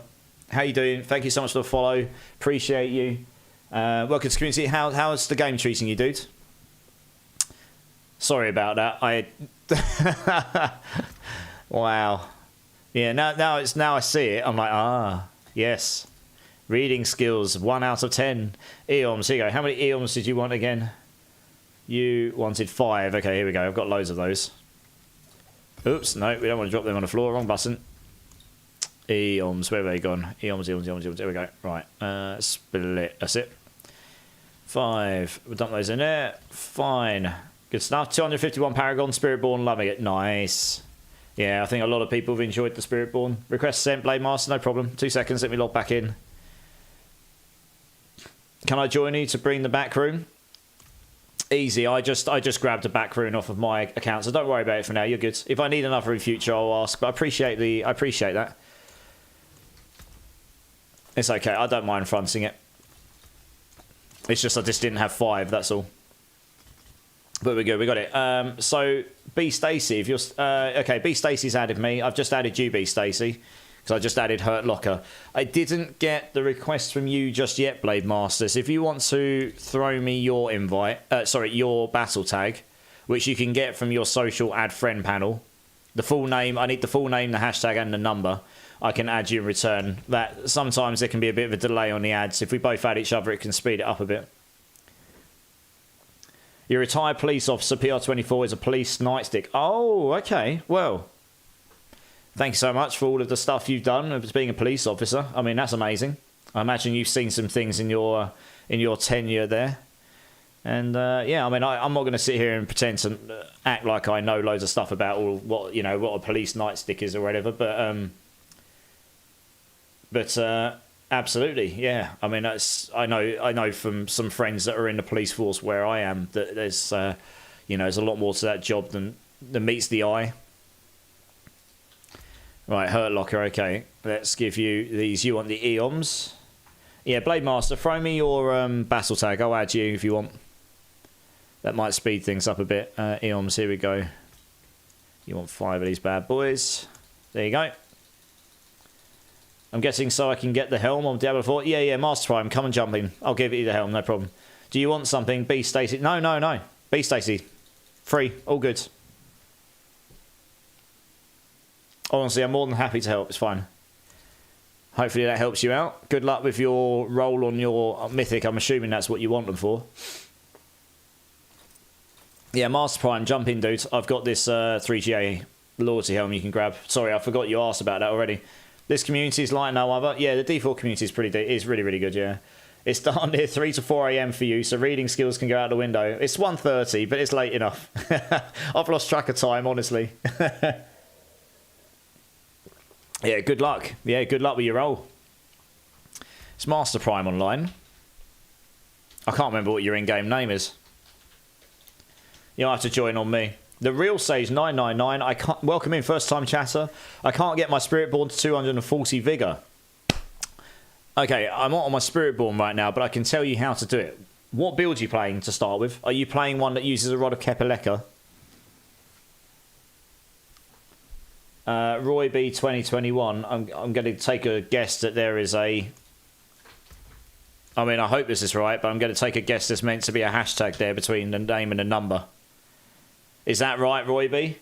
How you doing? Thank you so much for the follow. Appreciate you. Welcome to the community. How's the game treating you, dude? Sorry about that. Wow. Yeah, now I see it. I'm like, ah, yes. Reading skills, 1 out of 10. Eoms, here you go. How many Eoms did you want again? You wanted 5. Okay, here we go. I've got loads of those. Oops, no, we don't want to drop them on the floor. Wrong button. Eoms, where have they gone? Eoms. There we go. Right, split. That's it. 5. We'll dump those in there. Fine. Good stuff. 251 Paragon, Spiritborn, loving it. Nice. Yeah, I think a lot of people have enjoyed the Spiritborn. Request sent, Blade Master, no problem. 2 seconds, let me log back in. Can I join you to bring the back rune? Easy. I just grabbed a back rune off of my account, so don't worry about it for now. You're good. If I need another in future, I'll ask. But I appreciate that. It's okay. I don't mind fronting it. It's just I just didn't have 5. That's all. But we're good. We got it. So B Stacy, if you're okay, B Stacy's added me. I've just added you, B Stacy, because I just added Hurt Locker. I didn't get the request from you just yet, Blade Masters. If you want to throw me your invite, your battle tag, which you can get from your social add friend panel, the full name. I need the full name, the hashtag, and the number. I can add you in return. That sometimes there can be a bit of a delay on the ads. If we both add each other, it can speed it up a bit. Your retired police officer, PR24, is a police nightstick. Oh, okay. Well, thank you so much for all of the stuff you've done as being a police officer. I mean, that's amazing. I imagine you've seen some things in your tenure there. And yeah, I mean, I'm not going to sit here and pretend to act like I know loads of stuff about all what a police nightstick is or whatever. But absolutely, yeah. I mean, I know from some friends that are in the police force where I am that there's there's a lot more to that job than meets the eye. Right, Hurt Locker, okay. Let's give you these. You want the Eoms? Yeah, Blade Master, throw me your battle tag. I'll add you if you want. That might speed things up a bit. Eoms, here we go. You want 5 of these bad boys. There you go. I'm guessing so I can get the helm on Diablo 4. Yeah, Master Prime, come and jump in. I'll give you the helm, no problem. Do you want something? B Stacy. No. B Stacy. Free. All good. Honestly, I'm more than happy to help. It's fine. Hopefully that helps you out. Good luck with your roll on your Mythic. I'm assuming that's what you want them for. Yeah, Master Prime, jump in, dude. I've got this 3GA Loyalty helm you can grab. Sorry, I forgot you asked about that already. This community is like no other. Yeah, the default community is is really, really good, yeah. It's done near 3 to 4 a.m. for you, so reading skills can go out the window. It's 1:30, but it's late enough. I've lost track of time, honestly. Yeah, good luck. Yeah, good luck with your roll. It's Master Prime online. I can't remember what your in-game name is. You'll have to join on me. The Real Sage 999. I can't welcome in first time chatter. I can't get my Spiritborn to 240 vigor. Okay, I'm not on my Spiritborn right now, but I can tell you how to do it. What build are you playing to start with? Are you playing one that uses a Rod of Kepaleka? Roy B 2021. I'm going to take a guess that there is a... I mean, I hope this is right, but I'm going to take a guess there's meant to be a hashtag there between the name and the number. Is that right, Roy B?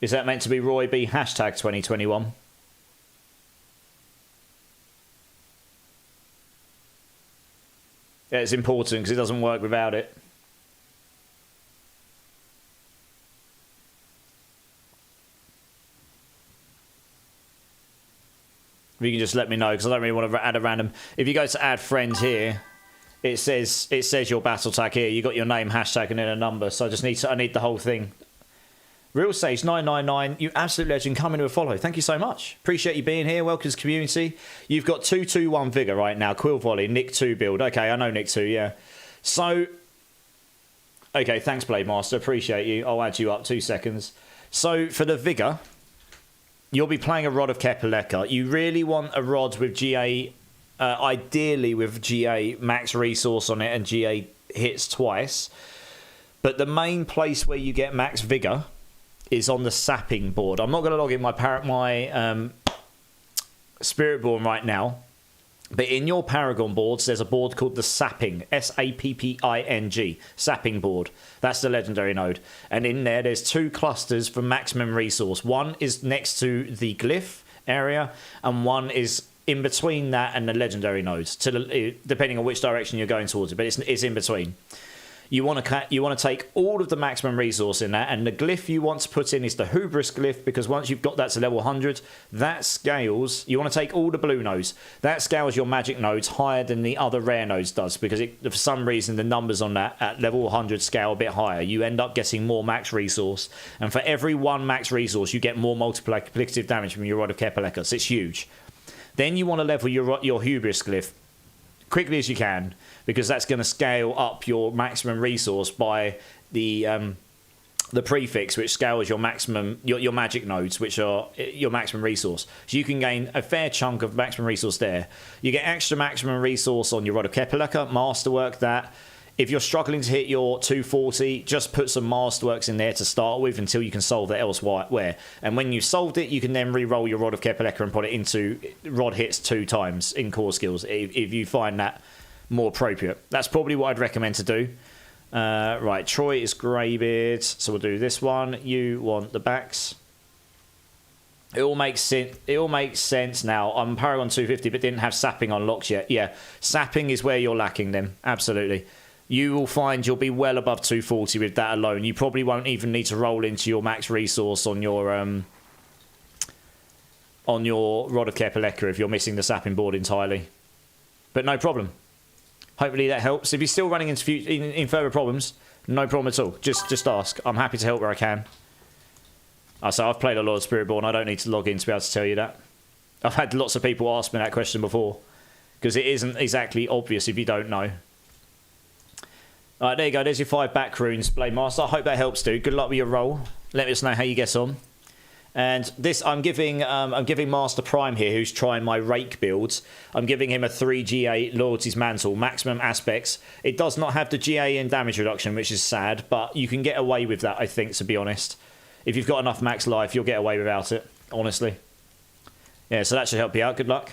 Is that meant to be Roy B hashtag 2021? Yeah, it's important because it doesn't work without it. If you can just let me know, because I don't really want to add a random... If you go to add friend here, it says your battle tag here. You got your name, hashtag, and then a number. So I need the whole thing. Real Sage 999, you absolute legend. Come into a follow. Thank you so much. Appreciate you being here. Welcome to the community. You've got 221 vigor right now. Quill Volley, Nick 2 build. Okay, I know Nick 2. Yeah. So, okay, thanks, Blade Master. Appreciate you. I'll add you up. 2 seconds. So for the vigor, you'll be playing a Rod of Kepaleka. You really want a rod with GA, ideally with GA max resource on it and GA hits twice. But the main place where you get max vigor is on the sapping board. I'm not going to log in my Spiritborn right now, but in your Paragon boards, there's a board called the Sapping, S-A-P-P-I-N-G, Sapping board. That's the legendary node. And in there, there's 2 clusters for maximum resource. One is next to the glyph area, and one is in between that and the legendary nodes, depending on which direction you're going towards it, but it's in between. You want to take all of the maximum resource in that, and the glyph you want to put in is the Hubris glyph, because once you've got that to level 100, that scales. You want to take all the blue nodes. That scales your magic nodes higher than the other rare nodes does, because for some reason the numbers on that at level 100 scale a bit higher. You end up getting more max resource, and for every 1 max resource, you get more multiplicative damage from your Rod of Kepaleka. So it's huge. Then you want to level your Hubris glyph quickly as you can, because that's going to scale up your maximum resource by the prefix, which scales your maximum your magic nodes, which are your maximum resource. So you can gain a fair chunk of maximum resource there. You get extra maximum resource on your Rod of Kepaleka, masterwork that. If you're struggling to hit your 240, just put some masterworks in there to start with until you can solve it elsewhere. And when you've solved it, you can then re-roll your Rod of Kepaleka and put it into Rod hits 2 times in core skills, if you find that more appropriate. That's probably what I'd recommend to do. Right, Troy is Greybeard, so we'll do this one. You want the backs. It all makes sense now. I'm Paragon 250, but didn't have sapping unlocked yet. Yeah, sapping is where you're lacking then. Absolutely. You will find you'll be well above 240 with that alone. You probably won't even need to roll into your max resource on your Rod of Kepaleka if you're missing the sapping board entirely. But no problem. Hopefully that helps. If you're still running in further problems, no problem at all. Just ask. I'm happy to help where I can. So I've played a lot of Spiritborn. I don't need to log in to be able to tell you that. I've had lots of people ask me that question before, because it isn't exactly obvious if you don't know. Alright, there you go. There's your 5 back runes, Blade Master. I hope that helps, dude. Good luck with your roll. Let us know how you get on. And this, I'm giving Master Prime here, who's trying my rake builds. I'm giving him a 3 GA Loyalties Mantle, maximum aspects. It does not have the GA and damage reduction, which is sad, but you can get away with that, I think, to be honest. If you've got enough max life, you'll get away without it, honestly. Yeah, so that should help you out. Good luck.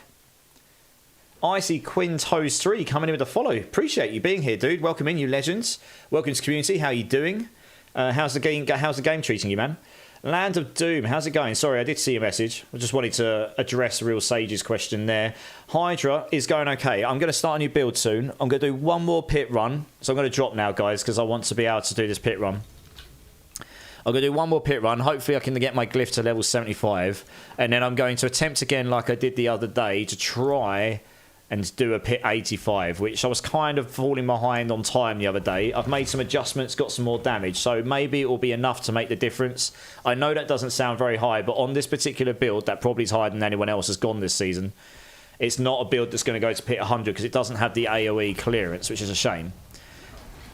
I see Quintos3 coming in with a follow. Appreciate you being here, dude. Welcome in, you legends. Welcome to the community. How you doing? How's the game treating you, man? Land of Doom, how's it going? Sorry, I did see your message. I just wanted to address Real Sage's question there. Hydra is going okay. I'm going to start a new build soon. I'm going to do one more pit run. So I'm going to drop now, guys, because I want to be able to do this pit run. I'm going to do one more pit run. Hopefully I can get my glyph to level 75. And then I'm going to attempt again like I did the other day to try and do a pit 85, which I was kind of falling behind on time the other day. I've made some adjustments, got some more damage, so maybe it will be enough to make the difference. I know that doesn't sound very high, but on this particular build, that probably is higher than anyone else has gone this season. It's not a build that's going to go to pit 100 because it doesn't have the AoE clearance, which is a shame.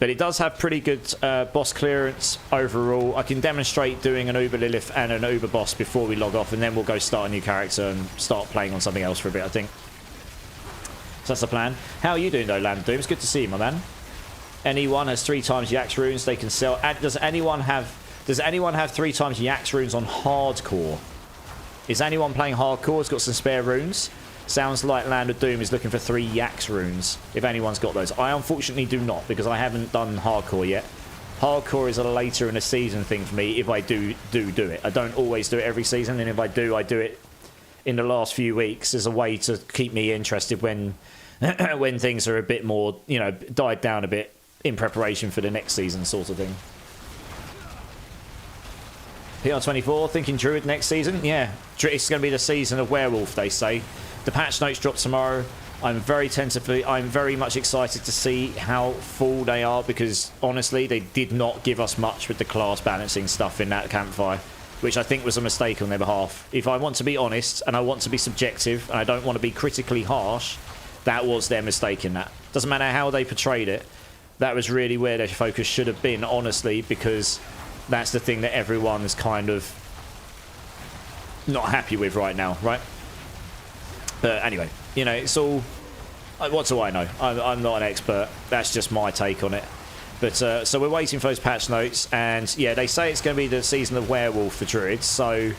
But it does have pretty good boss clearance overall. I can demonstrate doing an Uber Lilith and an Uber boss before we log off, and then we'll go start a new character and start playing on something else for a bit, I think. So that's the plan. How are you doing though, Land of Doom? It's good to see you, my man. Anyone has 3 times Yax runes they can sell. Does anyone have 3 times Yax runes on hardcore? Is anyone playing hardcore? Has got some spare runes? Sounds like Land of Doom is looking for 3 Yax runes, if anyone's got those. I unfortunately do not, because I haven't done hardcore yet. Hardcore is a later in the season thing for me if I do it. I don't always do it every season, and if I do it in the last few weeks as a way to keep me interested when when things are a bit more, you know, died down a bit in preparation for the next season sort of thing. PR24 thinking Druid next season? Yeah, it's going to be the season of Werewolf, they say. The patch notes drop tomorrow. I'm very much excited to see how full they are, because honestly they did not give us much with the class balancing stuff in that campfire, which I think was a mistake on their behalf. If I want to be honest, and I want to be subjective, and I don't want to be critically harsh, that was their mistake in that. Doesn't matter how they portrayed it, that was really where their focus should have been, honestly, because that's the thing that everyone is kind of not happy with right now, right? But anyway, you know, it's all... What do I know? I'm not an expert. That's just my take on it. But so we're waiting for those patch notes, and yeah, they say it's going to be the season of Werewolf for Druids, so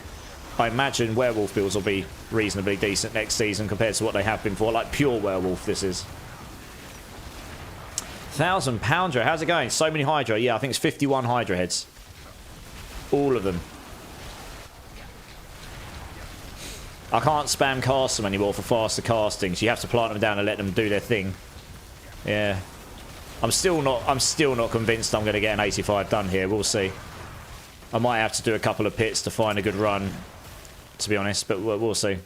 I imagine Werewolf builds will be reasonably decent next season compared to what they have been for. Like pure Werewolf, this is. 1,000 Pounder, how's it going? So many Hydra. Yeah, I think it's 51 Hydra heads. All of them. I can't spam cast them anymore for faster castings. You have to plant them down and let them do their thing. Yeah. I'm still not convinced I'm going to get an 85 done here. We'll see. I might have to do a couple of pits to find a good run, to be honest, but we'll see.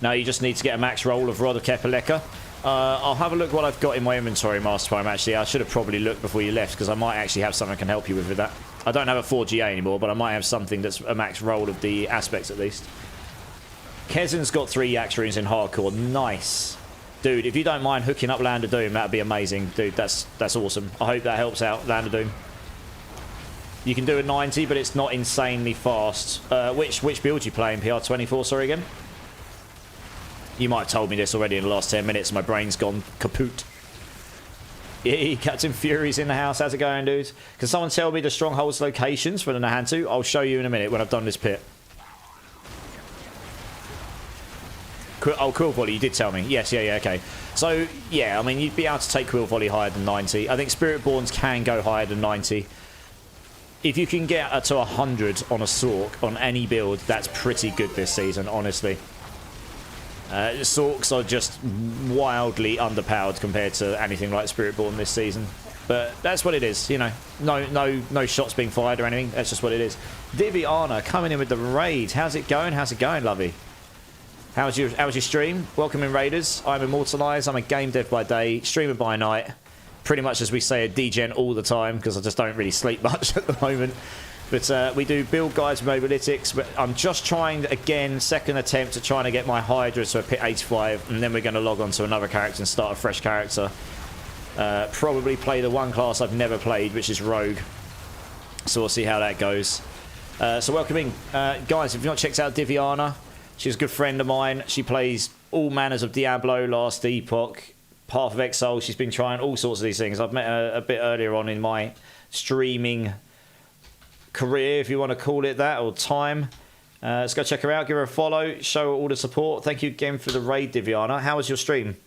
Now you just need to get a max roll of Rod of Kepaleka. I'll have a look what I've got in my inventory, Master Prime, actually. I should have probably looked before you left, because I might actually have something I can help you with that. I don't have a 4GA anymore, but I might have something that's a max roll of the aspects at least. Kezin's got 3 Yax runes in hardcore. Nice. Dude, if you don't mind hooking up Land of Doom, that'd be amazing. Dude, that's awesome. I hope that helps out, Land of Doom. You can do a 90, but it's not insanely fast. Which build you playing, PR24, sorry again? You might have told me this already in the last 10 minutes. My brain's gone kaput. Yeah, Captain Fury's in the house. How's it going, dude? Can someone tell me the strongholds locations for the Nahantu? I'll show you in a minute when I've done this pit. Oh, Quill Volley, you did tell me. Yes, yeah, okay. So, yeah, I mean, you'd be able to take Quill Volley higher than 90. I think Spiritborns can go higher than 90. If you can get to 100 on a Sork on any build, that's pretty good this season, honestly. Sorks are just wildly underpowered compared to anything like Spiritborn this season. But that's what it is, you know. No shots being fired or anything. That's just what it is. Diviana coming in with the raid. How's it going? How's it going, lovey? How's your stream? Welcome in, Raiders. I'm Immortalized. I'm a game dev by day, streamer by night. Pretty much, as we say, a degen all the time, because I just don't really sleep much at the moment. But we do build guides with Mobalytics. But I'm just trying, again, second attempt at trying to get my Hydra to a pit 85. And then we're going to log on to another character and start a fresh character. Probably play the one class I've never played, which is Rogue. So we'll see how that goes. So welcome in. Guys, if you've not checked out Diviana, she's a good friend of mine. She plays all manners of Diablo, Last Epoch, Path of Exile. She's been trying all sorts of these things. I've met her a bit earlier on in my streaming career, if you want to call it that, or time. Let's go check her out, give her a follow, show her all the support. Thank you again for the raid, Diviana. How was your stream?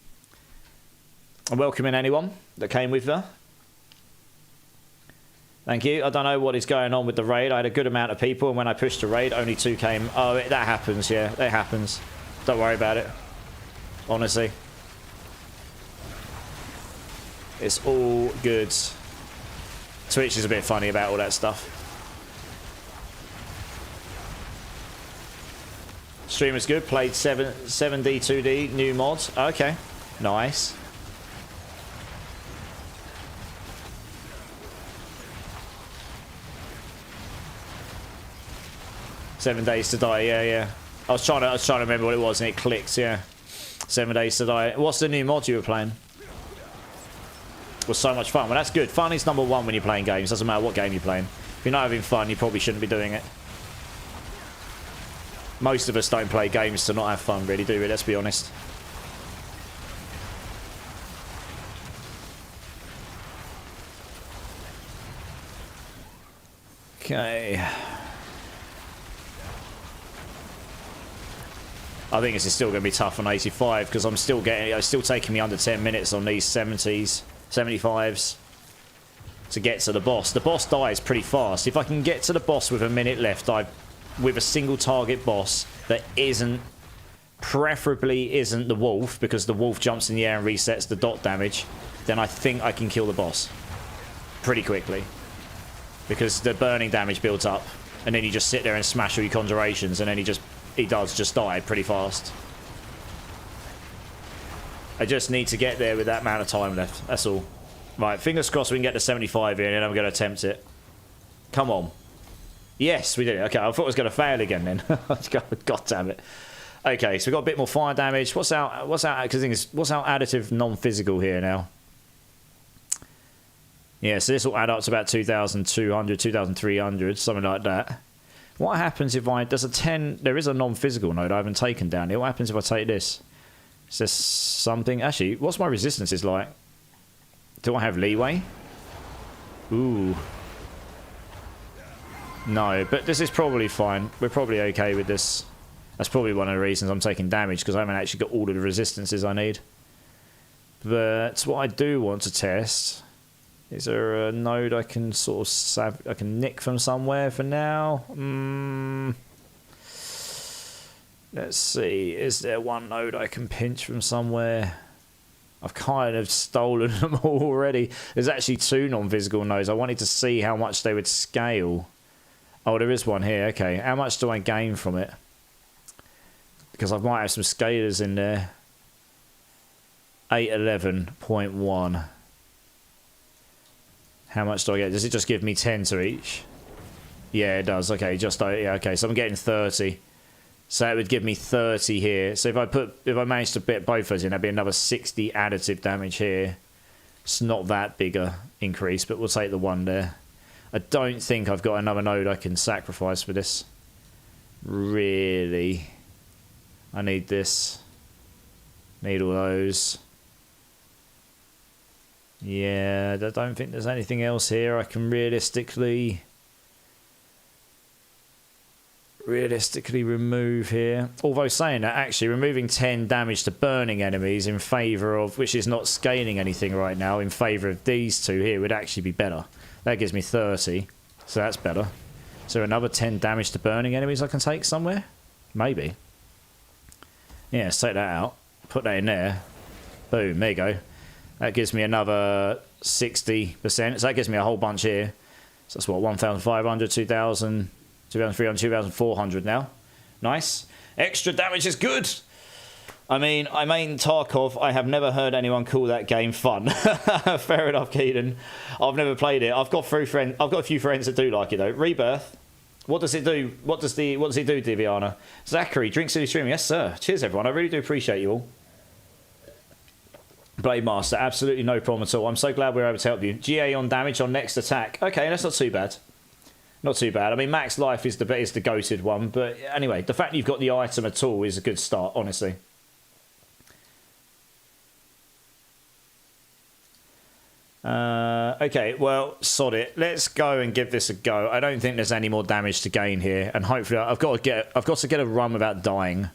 I'm welcoming anyone that came with her. Thank you. I don't know what is going on with the raid. I had a good amount of people, and when I pushed the raid, only 2 came. Oh, that happens, yeah. That happens. Don't worry about it. Honestly. It's all good. Twitch is a bit funny about all that stuff. Stream was good. Played 7D, 2D, new mods. Okay. Nice. Seven Days to Die, yeah. I was trying to remember what it was and it clicked, yeah. 7 Days to Die. What's the new mod you were playing? It was so much fun. Well, that's good. Fun is number 1 when you're playing games. Doesn't matter what game you're playing. If you're not having fun, you probably shouldn't be doing it. Most of us don't play games to not have fun, really, do we? Let's be honest. Okay. I think this is still going to be tough on 85 because I'm still getting. It's still taking me under 10 minutes on these 70s, 75s to get to the boss. The boss dies pretty fast. If I can get to the boss with a minute left, with a single target boss that preferably isn't the wolf, because the wolf jumps in the air and resets the dot damage, then I think I can kill the boss pretty quickly because the burning damage builds up, and then you just sit there and smash all your conjurations, and then he does just die pretty fast. I just need to get there with that amount of time left. That's all. Right, fingers crossed we can get to 75 here, and then I'm going to attempt it. Come on. Yes, we did it. Okay, I thought I was going to fail again then. God damn it. Okay, so we've got a bit more fire damage. What's our additive non-physical here now? Yeah, so this will add up to about 2,200, 2,300, something like that. What happens if there's a 10, there is a non-physical node I haven't taken down here. What happens if I take this? Is there something? Actually, what's my resistances like? Do I have leeway? Ooh. No, but this is probably fine. We're probably okay with this. That's probably one of the reasons I'm taking damage, because I haven't actually got all of the resistances I need. But what I do want to test... Is there a node I can sort of I can nick from somewhere for now? Let's see. Is there one node I can pinch from somewhere? I've kind of stolen them all already. There's actually 2 non-physical nodes. I wanted to see how much they would scale. Oh, there is one here. Okay. How much do I gain from it? Because I might have some scalers in there. 811.1. How much do I get? Does it just give me 10 to each? Yeah, it does. Okay, yeah, okay. So I'm getting 30. So it would give me 30 here. So if I manage to bit both of those in, that'd be another 60 additive damage here. It's not that big a increase, but we'll take the 1 there. I don't think I've got another node I can sacrifice for this. Really. I need this. Need all those. Yeah, I don't think there's anything else here I can realistically remove here. Although saying that, actually removing 10 damage to burning enemies in favour of, which is not scaling anything right now, in favour of these 2 here would actually be better. That gives me 30, so that's better. Is there another 10 damage to burning enemies I can take somewhere? Maybe. Yeah, let's take that out. Put that in there. Boom, there you go. That gives me another 60%. So that gives me a whole bunch here. So that's what, 1,500, 2,000, 2,300, 2,400 now. Nice. Extra damage is good. I mean, I main Tarkov. I have never heard anyone call that game fun. Fair enough, Keaton. I've never played it. I've got a few friends that do like it though. Rebirth. What does it do? What does it do, Diviana? Zachary, Drink City streaming. Yes, sir. Cheers, everyone. I really do appreciate you all. Blade Master, absolutely no problem at all. I'm so glad we were able to help you. GA on damage on next attack. Okay, that's not too bad. Not too bad. I mean, max life is the goated one, but anyway, the fact you've got the item at all is a good start, honestly. Okay, well, sod it. Let's go and give this a go. I don't think there's any more damage to gain here, and hopefully I've got to get a run without dying.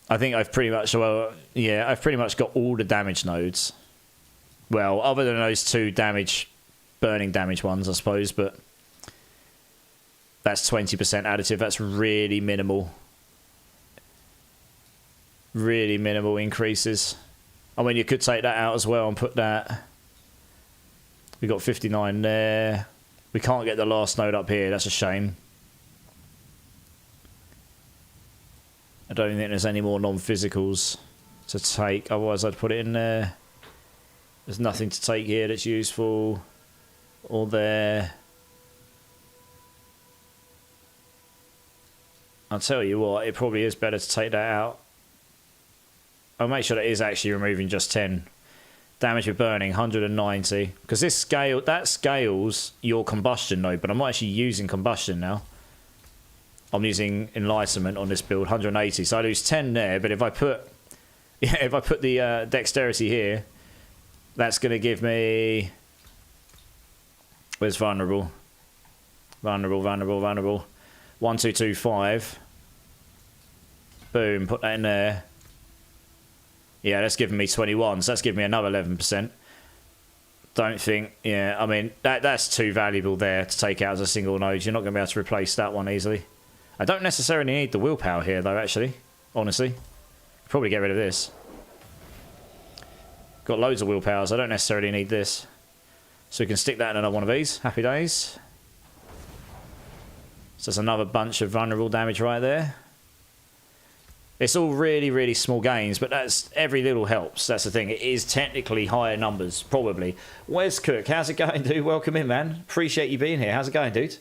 I think I've pretty much got all the damage nodes. Well, other than those two burning damage ones, I suppose, but that's 20% additive. That's really minimal. Really minimal increases. I mean, you could take that out as well and put that. We got 59 there. We can't get the last node up here. That's a shame. I don't think there's any more non-physicals to take. Otherwise, I'd put it in there. There's nothing to take here that's useful. Or there. I'll tell you what, it probably is better to take that out. I'll make sure that is actually removing just 10. Damage with burning, 190. Because that scales your combustion node, but I'm not actually using combustion now. I'm using enlightenment on this build, 180. So I lose 10 there, but if I put the dexterity here, that's going to give me... Where's vulnerable? Vulnerable. 1225. Boom, put that in there. Yeah, that's giving me 21, so that's giving me another 11%. Don't think, yeah, I mean, that's too valuable there to take out as a single node. You're not going to be able to replace that one easily. I don't necessarily need the willpower here, though, actually, honestly. Probably get rid of this. Got loads of willpowers, I don't necessarily need this. So we can stick that in another one of these. Happy days. So that's another bunch of vulnerable damage right there. It's all really, really small gains, but every little helps. That's the thing. It is technically higher numbers, probably. Where's Cook? How's it going, dude? Welcome in, man. Appreciate you being here. How's it going, dude?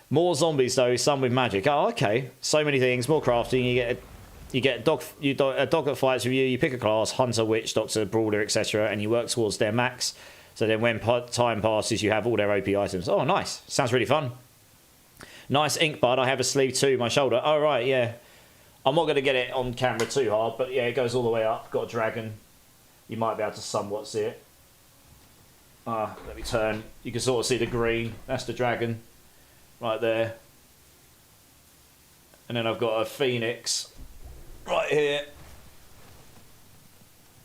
More zombies, though. Some with magic. Oh, okay. So many things. More crafting. You get a dog that fights with you. You pick a class: hunter, witch, doctor, brawler, etc., and you work towards their max. So then, when time passes, you have all their OP items. Oh, nice. Sounds really fun. Nice ink bud. I have a sleeve too. My shoulder. Oh, right. Yeah. I'm not going to get it on camera too hard, but yeah, it goes all the way up. Got a dragon. You might be able to somewhat see it. Let me turn. You can sort of see the green. That's the dragon right there. And then I've got a phoenix right here.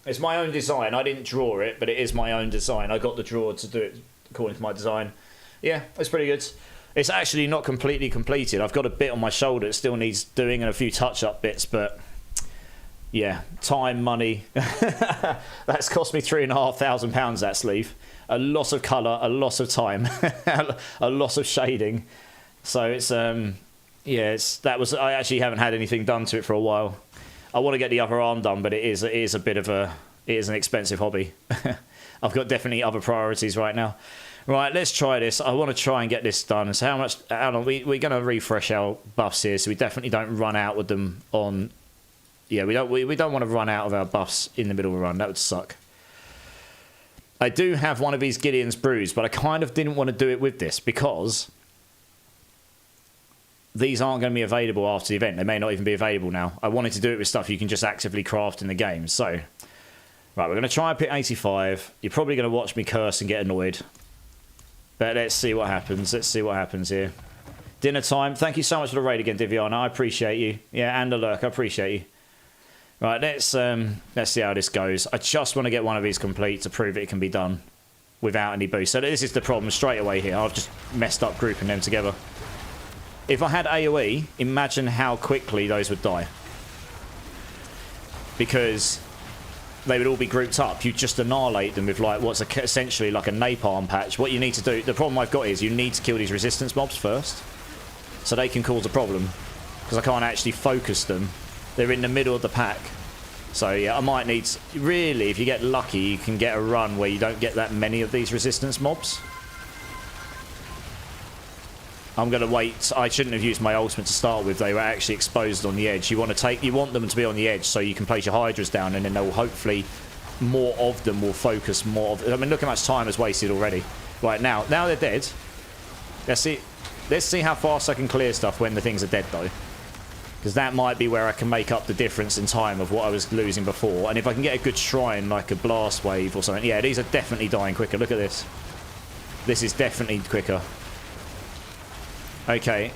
It's my own design. I didn't draw it, but it is my own design. I got the drawer to do it according to my design. Yeah, it's pretty good. It's actually not completely completed. I've got a bit on my shoulder that still needs doing and a few touch-up bits, but yeah, time, money. That's cost me £3,500, that sleeve. A lot of colour, a lot of time, a lot of shading. So it's, yeah, I actually haven't had anything done to it for a while. I want to get the upper arm done, but it is an expensive hobby. I've got definitely other priorities right now. Right, let's try this. I want to try and get this done. So how long? We're going to refresh our buffs here, so we definitely don't run out with them on... Yeah, we don't want to run out of our buffs in the middle of a run. That would suck. I do have one of these Gideon's Brews, but I kind of didn't want to do it with this because these aren't going to be available after the event. They may not even be available now. I wanted to do it with stuff you can just actively craft in the game. So, right, we're going to try and pick 85. You're probably going to watch me curse and get annoyed. But let's see what happens. Let's see what happens here. Dinner time. Thank you so much for the raid again, Diviana. I appreciate you. Yeah, and the lurk. I appreciate you. Right, let's see how this goes. I just want to get one of these complete to prove it can be done without any boost. So this is the problem straight away here. I've just messed up grouping them together. If I had AoE, imagine how quickly those would die. Because they would all be grouped up. You just annihilate them with like what's essentially like a napalm patch. What you need to do, the problem I've got is you need to kill these resistance mobs first, so they can cause a problem. Because I can't actually focus them. They're in the middle of the pack. So yeah, I might need to, really, if you get lucky, you can get a run where you don't get that many of these resistance mobs. I'm going to wait. I shouldn't have used my ultimate to start with. They were actually exposed on the edge. You want them to be on the edge so you can place your Hydras down, and then they'll hopefully more of them will focus more of... I mean, look how much time has wasted already. Right, now they're dead. Let's see. Let's see how fast I can clear stuff when the things are dead, though. Because that might be where I can make up the difference in time of what I was losing before. And if I can get a good shrine, like a blast wave or something. Yeah, these are definitely dying quicker. Look at this. This is definitely quicker. Okay.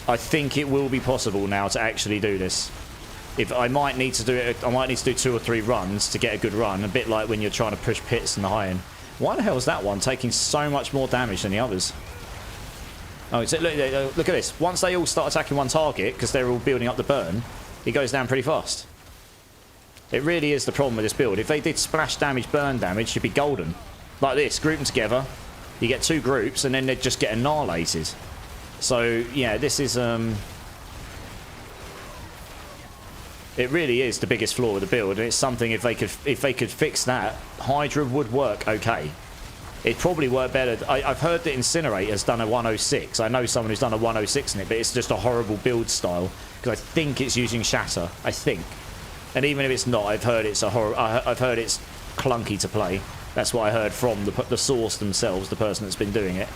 I think it will be possible now to actually do this. If I might need to do it, I might need to do 2 or 3 runs to get a good run. A bit like when you're trying to push pits in the high end. Why the hell is that one taking so much more damage than the others? Oh, look at this. Once they all start attacking one target, because they're all building up the burn, it goes down pretty fast. It really is the problem with this build. If they did splash damage, burn damage, it'd be golden. Like this, group them together. You get 2 groups, and then they'd just get annihilated. So, yeah, this is... It really is the biggest flaw with the build, and it's something if they could fix that, Hydra would work okay. It'd probably work better. I've heard that Incinerate has done a 106. I know someone who's done a 106 in it, but it's just a horrible build style because I think it's using Shatter. I think, and even if it's not, I've heard it's I've heard it's clunky to play. That's what I heard from the source themselves, the person that's been doing it.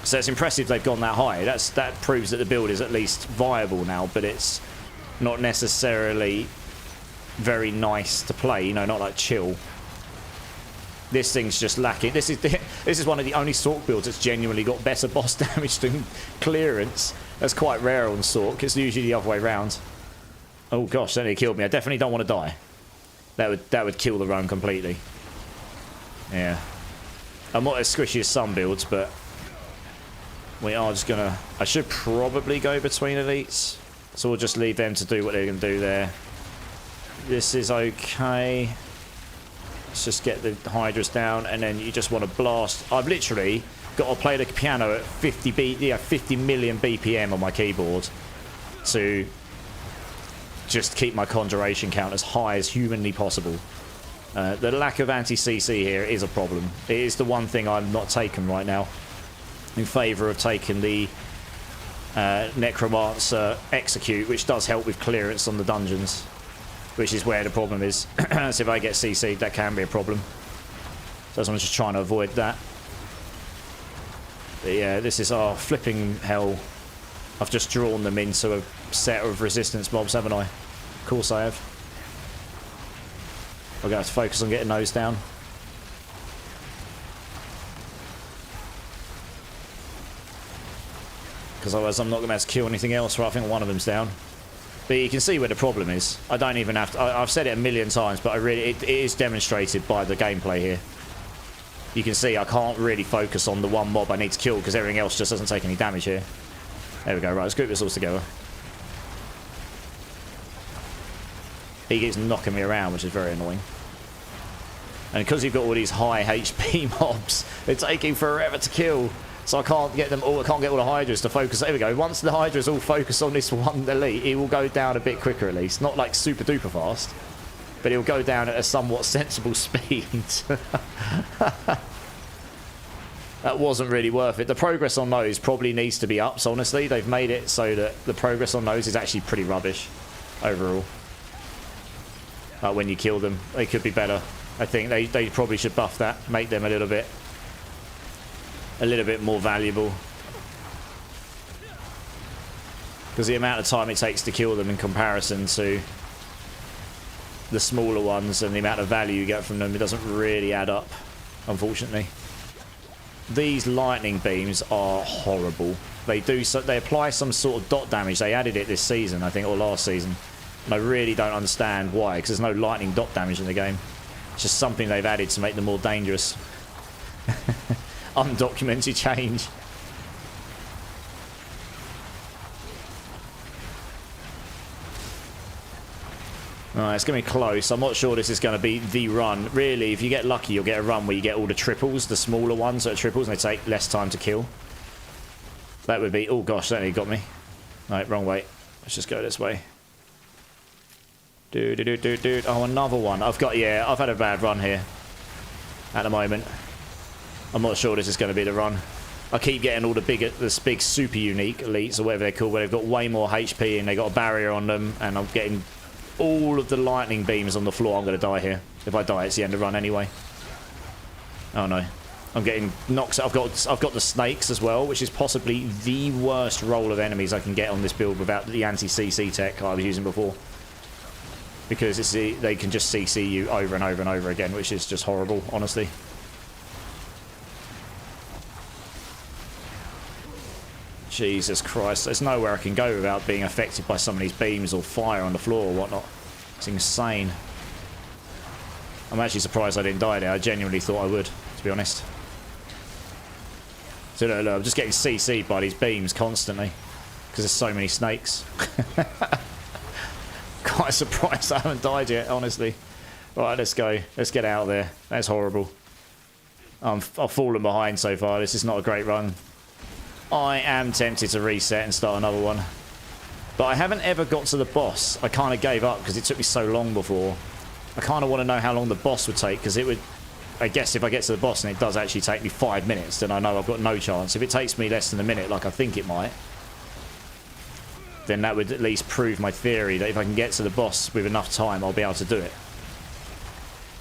So it's impressive they've gone that high. That proves that the build is at least viable now, but it's not necessarily very nice to play. You know, not like chill. This thing's just lacking. This is one of the only Sork builds that's genuinely got better boss damage than clearance. That's quite rare on Sork. It's usually the other way around. Oh gosh, that nearly killed me. I definitely don't want to die. That would kill the run completely. Yeah. I'm not as squishy as some builds, but we are just gonna... I should probably go between elites. So we'll just leave them to do what they're gonna do there. This is okay. Let's just get the Hydras down, and then you just want to blast. I've literally got to play the piano at 50 million BPM on my keyboard to just keep my conjuration count as high as humanly possible. The lack of anti-CC here is a problem. It is the one thing I'm not taking right now, in favour of taking the Necromancer Execute, which does help with clearance on the dungeons. Which is where the problem is. So if I get CC'd, that can be a problem. So I'm just trying to avoid that. But yeah, this is our flipping hell. I've just drawn them into a set of resistance mobs, haven't I? Of course I have. I'm going to have to focus on getting those down. Because otherwise I'm not going to be able to kill anything else. Right, I think one of them's down. But you can see where the problem is. I don't even have to... I've said it a million times, but it is demonstrated by the gameplay here. You can see I can't really focus on the one mob I need to kill because everything else just doesn't take any damage here. There we go. Right, let's group this all together. He keeps knocking me around, which is very annoying. And because you've got all these high HP mobs, they're taking forever to kill. So I can't get them all. I can't get all the Hydras to focus. There we go. Once the Hydras all focus on this one elite, it will go down a bit quicker at least. Not like super duper fast, but it will go down at a somewhat sensible speed. That wasn't really worth it. The progress on those probably needs to be ups. Honestly, they've made it so that the progress on those is actually pretty rubbish overall. When you kill them, they could be better. I think they probably should buff that, make them a little bit more valuable, because the amount of time it takes to kill them in comparison to the smaller ones and the amount of value you get from them, it doesn't really add up, unfortunately. These lightning beams are horrible. They apply some sort of dot damage. They added it this season, I think, or last season, and I really don't understand why, because there's no lightning dot damage in the game. It's just something they've added to make them more dangerous. Undocumented change. Alright, it's going to be close. I'm not sure this is going to be the run. Really, if you get lucky, you'll get a run where you get all the triples, the smaller ones that are triples, and they take less time to kill. That would be... Oh gosh, that nearly got me. Right, wrong way. Let's just go this way. Dude. Oh, another one. I've had a bad run here at the moment. I'm not sure this is going to be the run. I keep getting all this big super unique elites, or whatever they're called, where they've got way more HP and they've got a barrier on them, and I'm getting all of the lightning beams on the floor. I'm going to die here. If I die, it's the end of the run anyway. Oh no. I'm getting knocks. I've got the snakes as well, which is possibly the worst roll of enemies I can get on this build without the anti-CC tech I was using before. Because they can just CC you over and over and over again, which is just horrible, honestly. Jesus Christ, there's nowhere I can go without being affected by some of these beams or fire on the floor or whatnot. It's insane. I'm actually surprised I didn't die there. I genuinely thought I would, to be honest. So look, I'm just getting CC'd by these beams constantly because there's so many snakes. Quite surprised I haven't died yet, honestly. Right, let's go. Let's get out of there. That's horrible. I've fallen behind so far. This is not a great run. I am tempted to reset and start another one. But I haven't ever got to the boss. I kind of gave up because it took me so long before. I kind of want to know how long the boss would take because it would... I guess if I get to the boss and it does actually take me 5 minutes, then I know I've got no chance. If it takes me less than a minute, like I think it might, then that would at least prove my theory that if I can get to the boss with enough time, I'll be able to do it.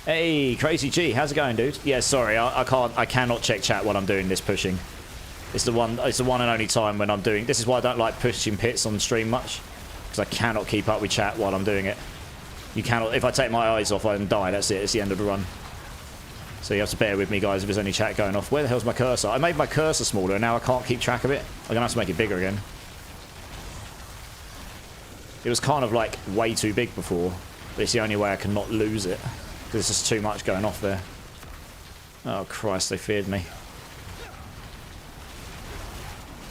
Hey, Crazy G, how's it going, dude? Yeah, sorry, I cannot check chat while I'm doing this pushing. It's the one and only time when I'm doing... This is why I don't like pushing pits on stream much, because I cannot keep up with chat while I'm doing it. You cannot... If I take my eyes off, I can die. That's it. It's the end of the run. So you have to bear with me, guys, if there's any chat going off. Where the hell's my cursor? I made my cursor smaller, and now I can't keep track of it. I'm going to have to make it bigger again. It was kind of, like, way too big before. But it's the only way I can not lose it. Because there's just too much going off there. Oh, Christ, they feared me.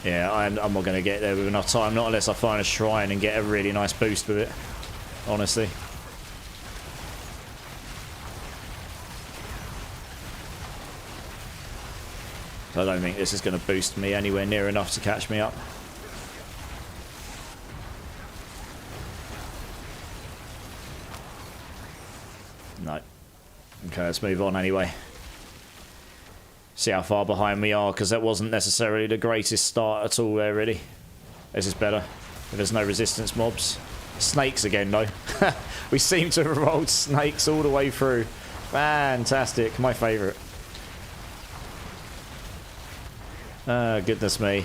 Yeah, I'm not going to get there with enough time. Not unless I find a shrine and get a really nice boost with it. Honestly. I don't think this is going to boost me anywhere near enough to catch me up. No. Okay, let's move on anyway. See how far behind we are, because that wasn't necessarily the greatest start at all there, really. This is better. If there's no resistance mobs. Snakes again, though. We seem to have rolled snakes all the way through. Fantastic. My favourite. Goodness me.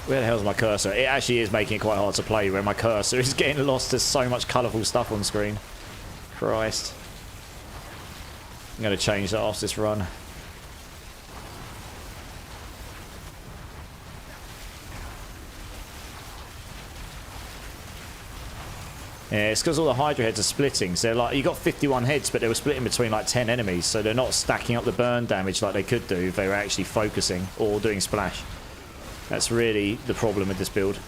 Where the hell's my cursor? It actually is making it quite hard to play where my cursor is getting lost. There's so much colourful stuff on screen. Christ. I'm going to change that after this run. Yeah, it's because all the Hydra heads are splitting. So like, you got 51 heads, but they were splitting between like 10 enemies. So they're not stacking up the burn damage like they could do if they were actually focusing or doing splash. That's really the problem with this build.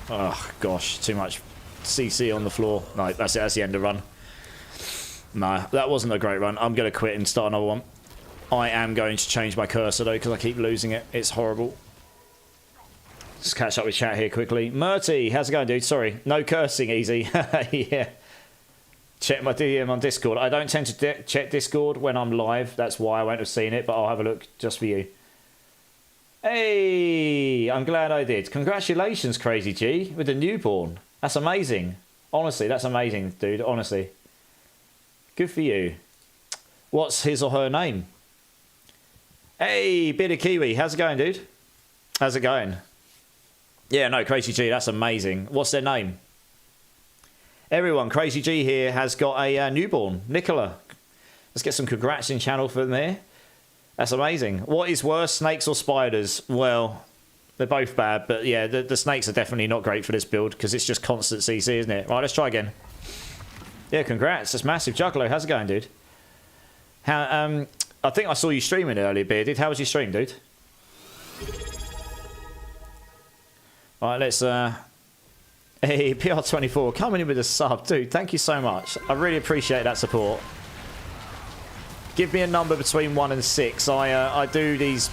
Oh, gosh. Too much CC on the floor. No, that's it. That's the end of the run. No, that wasn't a great run. I'm going to quit and start another one. I am going to change my cursor, though, because I keep losing it. It's horrible. Just catch up with chat here quickly. Murty, how's it going, dude? Sorry. No cursing, easy. Yeah. Check my DM on Discord. I don't tend to check Discord when I'm live. That's why I won't have seen it, but I'll have a look just for you. Hey, I'm glad I did. Congratulations, Crazy G, with the newborn. That's amazing. Honestly, that's amazing, dude. Honestly. Good for you. What's his or her name? Hey, bit of Kiwi. How's it going, dude? How's it going? Yeah, no, Crazy G, that's amazing. What's their name? Everyone, Crazy G here has got a newborn, Nicola. Let's get some congrats in channel for them here. That's amazing. What is worse, snakes or spiders? Well, they're both bad, but yeah, the snakes are definitely not great for this build because it's just constant CC, isn't it? Right, let's try again. Yeah, congrats. That's massive. Juggalo, how's it going, dude? How? I think I saw you streaming earlier, Bearded. How was your stream, dude? All right, let's... Hey, PR24, coming in with a sub. Dude, thank you so much. I really appreciate that support. Give me a number between 1 and 6. I do these...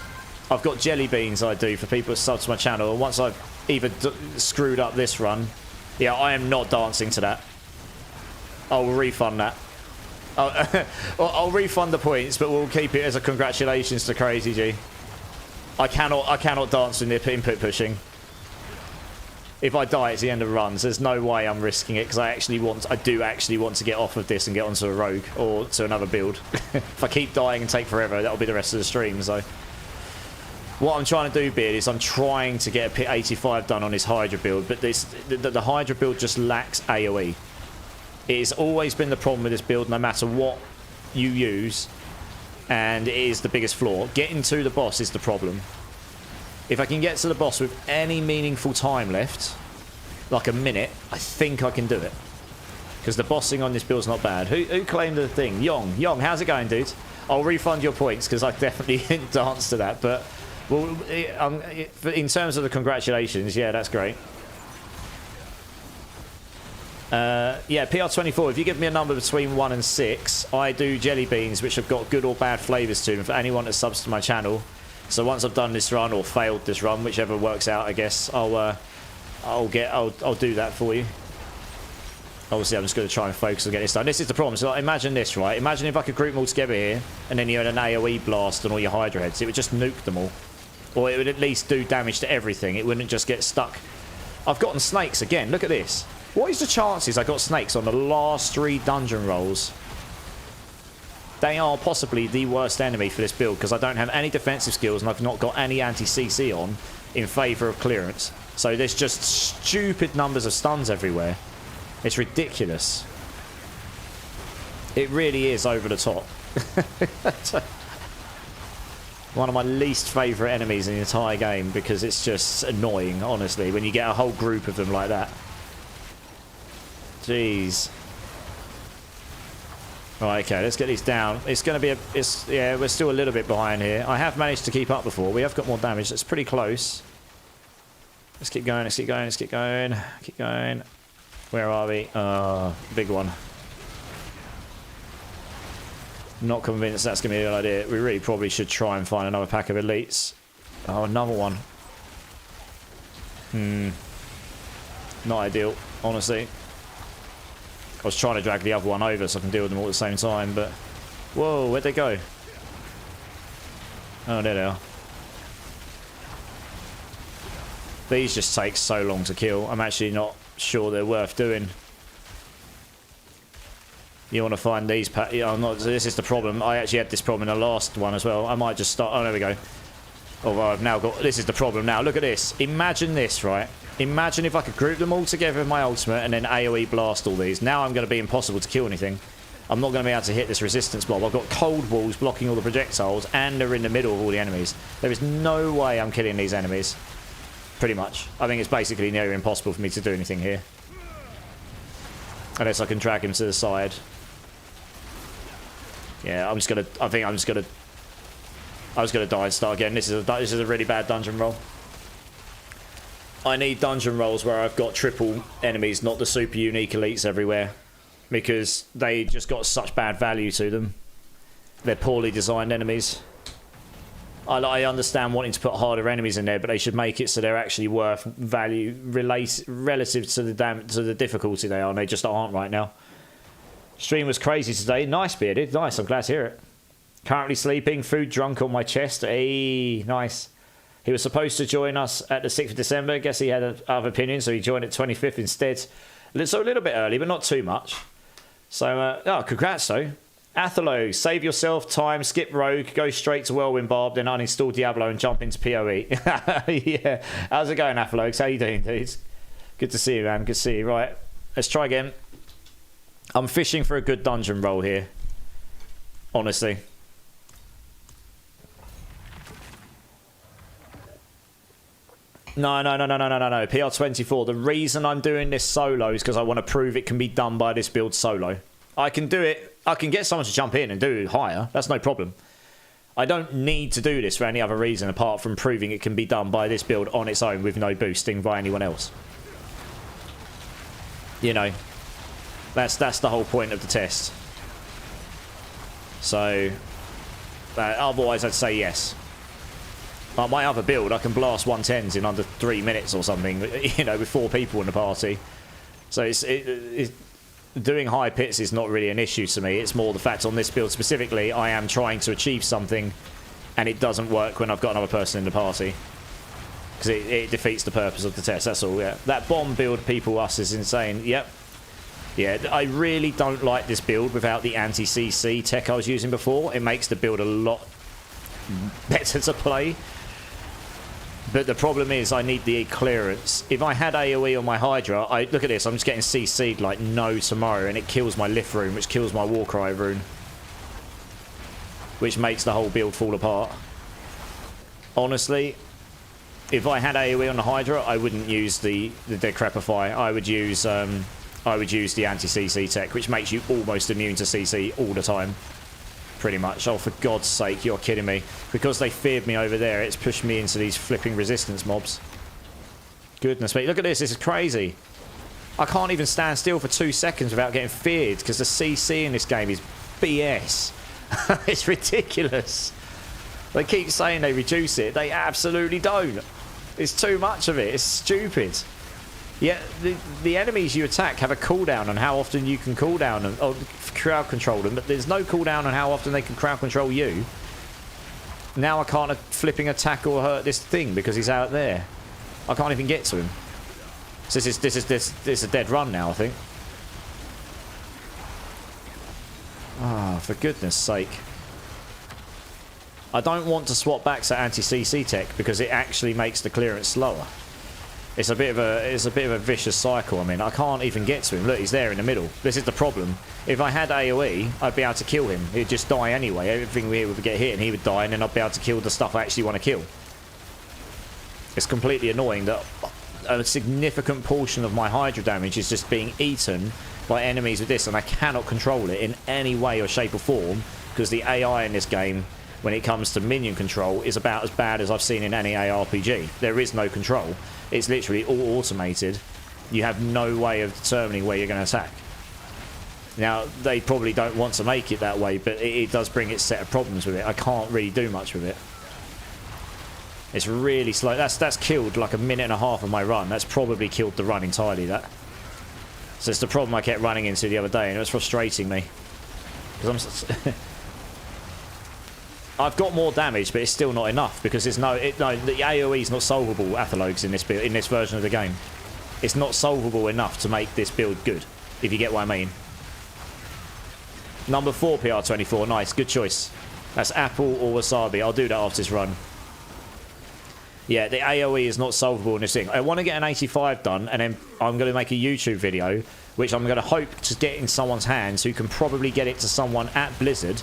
I've got jelly beans I do for people who sub to my channel. And once I've either screwed up this run... Yeah, I am not dancing to that. I'll refund that. I'll refund the points, but we'll keep it as a congratulations to Crazy G. I cannot dance in the input pushing. If I die, it's the end of the run. So there's no way I'm risking it because I do actually want to get off of this and get onto a rogue or to another build. If I keep dying and take forever, that'll be the rest of the stream. So what I'm trying to do, Beard, is I'm trying to get a pit 85 done on this Hydra build, but the Hydra build just lacks AoE. It has always been the problem with this build, no matter what you use, and it is the biggest flaw. Getting to the boss is the problem. If I can get to the boss with any meaningful time left, like a minute, I think I can do it. Because the bossing on this build's not bad. Who claimed the thing? Yong, how's it going, dude? I'll refund your points because I definitely didn't dance to that. But well, in terms of the congratulations, yeah, that's great. Yeah, PR24, if you give me a number between 1 and 6, I do jelly beans, which have got good or bad flavours to them for anyone that subs to my channel. So once I've done this run or failed this run, whichever works out, I guess I'll do that for you. Obviously, I'm just going to try and focus on getting this done. This is the problem. So like, imagine this, right? Imagine if I could group them all together here, and then you had an AoE blast on all your Hydra heads. It would just nuke them all, or it would at least do damage to everything. It wouldn't just get stuck. I've gotten snakes again. Look at this. What is the chances I got snakes on the last 3 dungeon rolls? They are possibly the worst enemy for this build because I don't have any defensive skills and I've not got any anti-CC on in favour of clearance. So there's just stupid numbers of stuns everywhere. It's ridiculous. It really is over the top. One of my least favourite enemies in the entire game because it's just annoying, honestly, when you get a whole group of them like that. Jeez. Right, okay, let's get these down. It's going to be yeah, we're still a little bit behind here. I have managed to keep up before. We have got more damage. That's pretty close. Let's keep going, let's keep going, let's keep going. Keep going. Where are we? Big one. Not convinced that's going to be a good idea. We really probably should try and find another pack of elites. Oh, another one. Not ideal, honestly. I was trying to drag the other one over so I can deal with them all at the same time, but... Whoa, where'd they go? Oh, there they are. These just take so long to kill. I'm actually not sure they're worth doing. You want to find these yeah, I'm not. This is the problem. I actually had this problem in the last one as well. I might just start... Oh, there we go. Although I've now got... This is the problem now. Look at this. Imagine this, right? Imagine if I could group them all together with my ultimate and then AoE blast all these. Now I'm going to be impossible to kill anything. I'm not going to be able to hit this resistance blob. I've got cold walls blocking all the projectiles and they're in the middle of all the enemies. There is no way I'm killing these enemies. Pretty much. I think it's basically nearly impossible for me to do anything here. Unless I can drag him to the side. Yeah, I'm just going to... I think I'm just going to... I was going to die and start again. This is a really bad dungeon roll. I need dungeon rolls where I've got triple enemies, not the super unique elites everywhere. Because they just got such bad value to them. They're poorly designed enemies. I understand wanting to put harder enemies in there, but they should make it so they're actually worth value relative to the difficulty they are, and they just aren't right now. Stream was crazy today. Nice, Bearded. Nice, I'm glad to hear it. Currently sleeping, food drunk on my chest. Hey, nice. He was supposed to join us at the 6th of December. Guess he had other opinions, so he joined at 25th instead. So a little bit early, but not too much. So, oh, congrats, though. Athelo, save yourself time, skip Rogue, go straight to Whirlwind Barb, then uninstall Diablo and jump into PoE. Yeah. How's it going, Athelo? How you doing, dudes? Good to see you, man. Good to see you. Right, let's try again. I'm fishing for a good dungeon roll here. Honestly. No. PR24. The reason I'm doing this solo is because I want to prove it can be done by this build solo. I can do it. I can get someone to jump in and do it higher. That's no problem. I don't need to do this for any other reason apart from proving it can be done by this build on its own with no boosting by anyone else. You know, that's the whole point of the test. So, otherwise I'd say yes. Like my other build, I can blast 110s in under 3 minutes or something, you know, with 4 people in the party. So doing high pits is not really an issue to me. It's more the fact on this build specifically, I am trying to achieve something and it doesn't work when I've got another person in the party. Because it defeats the purpose of the test, that's all, yeah. That bomb build people us is insane, yep. Yeah, I really don't like this build without the anti-CC tech I was using before. It makes the build a lot better to play. But the problem is I need the clearance. If I had AoE on my Hydra, look at this, I'm just getting CC'd like no tomorrow, and it kills my lift rune, which kills my Warcry rune. Which makes the whole build fall apart. Honestly, if I had AoE on the Hydra, I wouldn't use the Decrepify. I would use the anti-CC tech, which makes you almost immune to CC all the time. Pretty much. Oh, for God's sake, you're kidding me. Because they feared me over there, it's pushed me into these flipping resistance mobs. Goodness me. Look at this. This is crazy. I can't even stand still for 2 seconds without getting feared, because the CC in this game is BS. It's ridiculous. They keep saying they reduce it. They absolutely don't. It's too much of it. It's stupid. Yeah, the enemies you attack have a cooldown on how often you can cooldown or crowd control them, but there's no cooldown on how often they can crowd control you. Now I can't flipping attack or hurt this thing because he's out there. I can't even get to him. So this is a dead run now, I think. Ah, for goodness sake. I don't want to swap back to anti-CC tech because it actually makes the clearance slower. It's a bit of a vicious cycle. I mean, I can't even get to him. Look, he's there in the middle. This is the problem. If I had AoE, I'd be able to kill him. He'd just die anyway. Everything here would get hit and he would die, and then I'd be able to kill the stuff I actually want to kill. It's completely annoying that a significant portion of my Hydra damage is just being eaten by enemies with this, and I cannot control it in any way or shape or form because the AI in this game, when it comes to minion control, is about as bad as I've seen in any ARPG. There is no control. It's literally all automated. You have no way of determining where you're going to attack. Now, they probably don't want to make it that way, but it does bring its set of problems with it. I can't really do much with it. It's really slow. That's killed like a minute and a half of my run. That's probably killed the run entirely, that. So it's the problem I kept running into the other day, and it was frustrating me. Because I've got more damage, but it's still not enough because the AoE is not solvable. Athalogues in this version of the game, it's not solvable enough to make this build good. If you get what I mean. Number 4 PR24, nice, good choice. That's apple or wasabi. I'll do that after this run. Yeah, the AoE is not solvable in this thing. I want to get an 85 done, and then I'm going to make a YouTube video, which I'm going to hope to get in someone's hands who can probably get it to someone at Blizzard.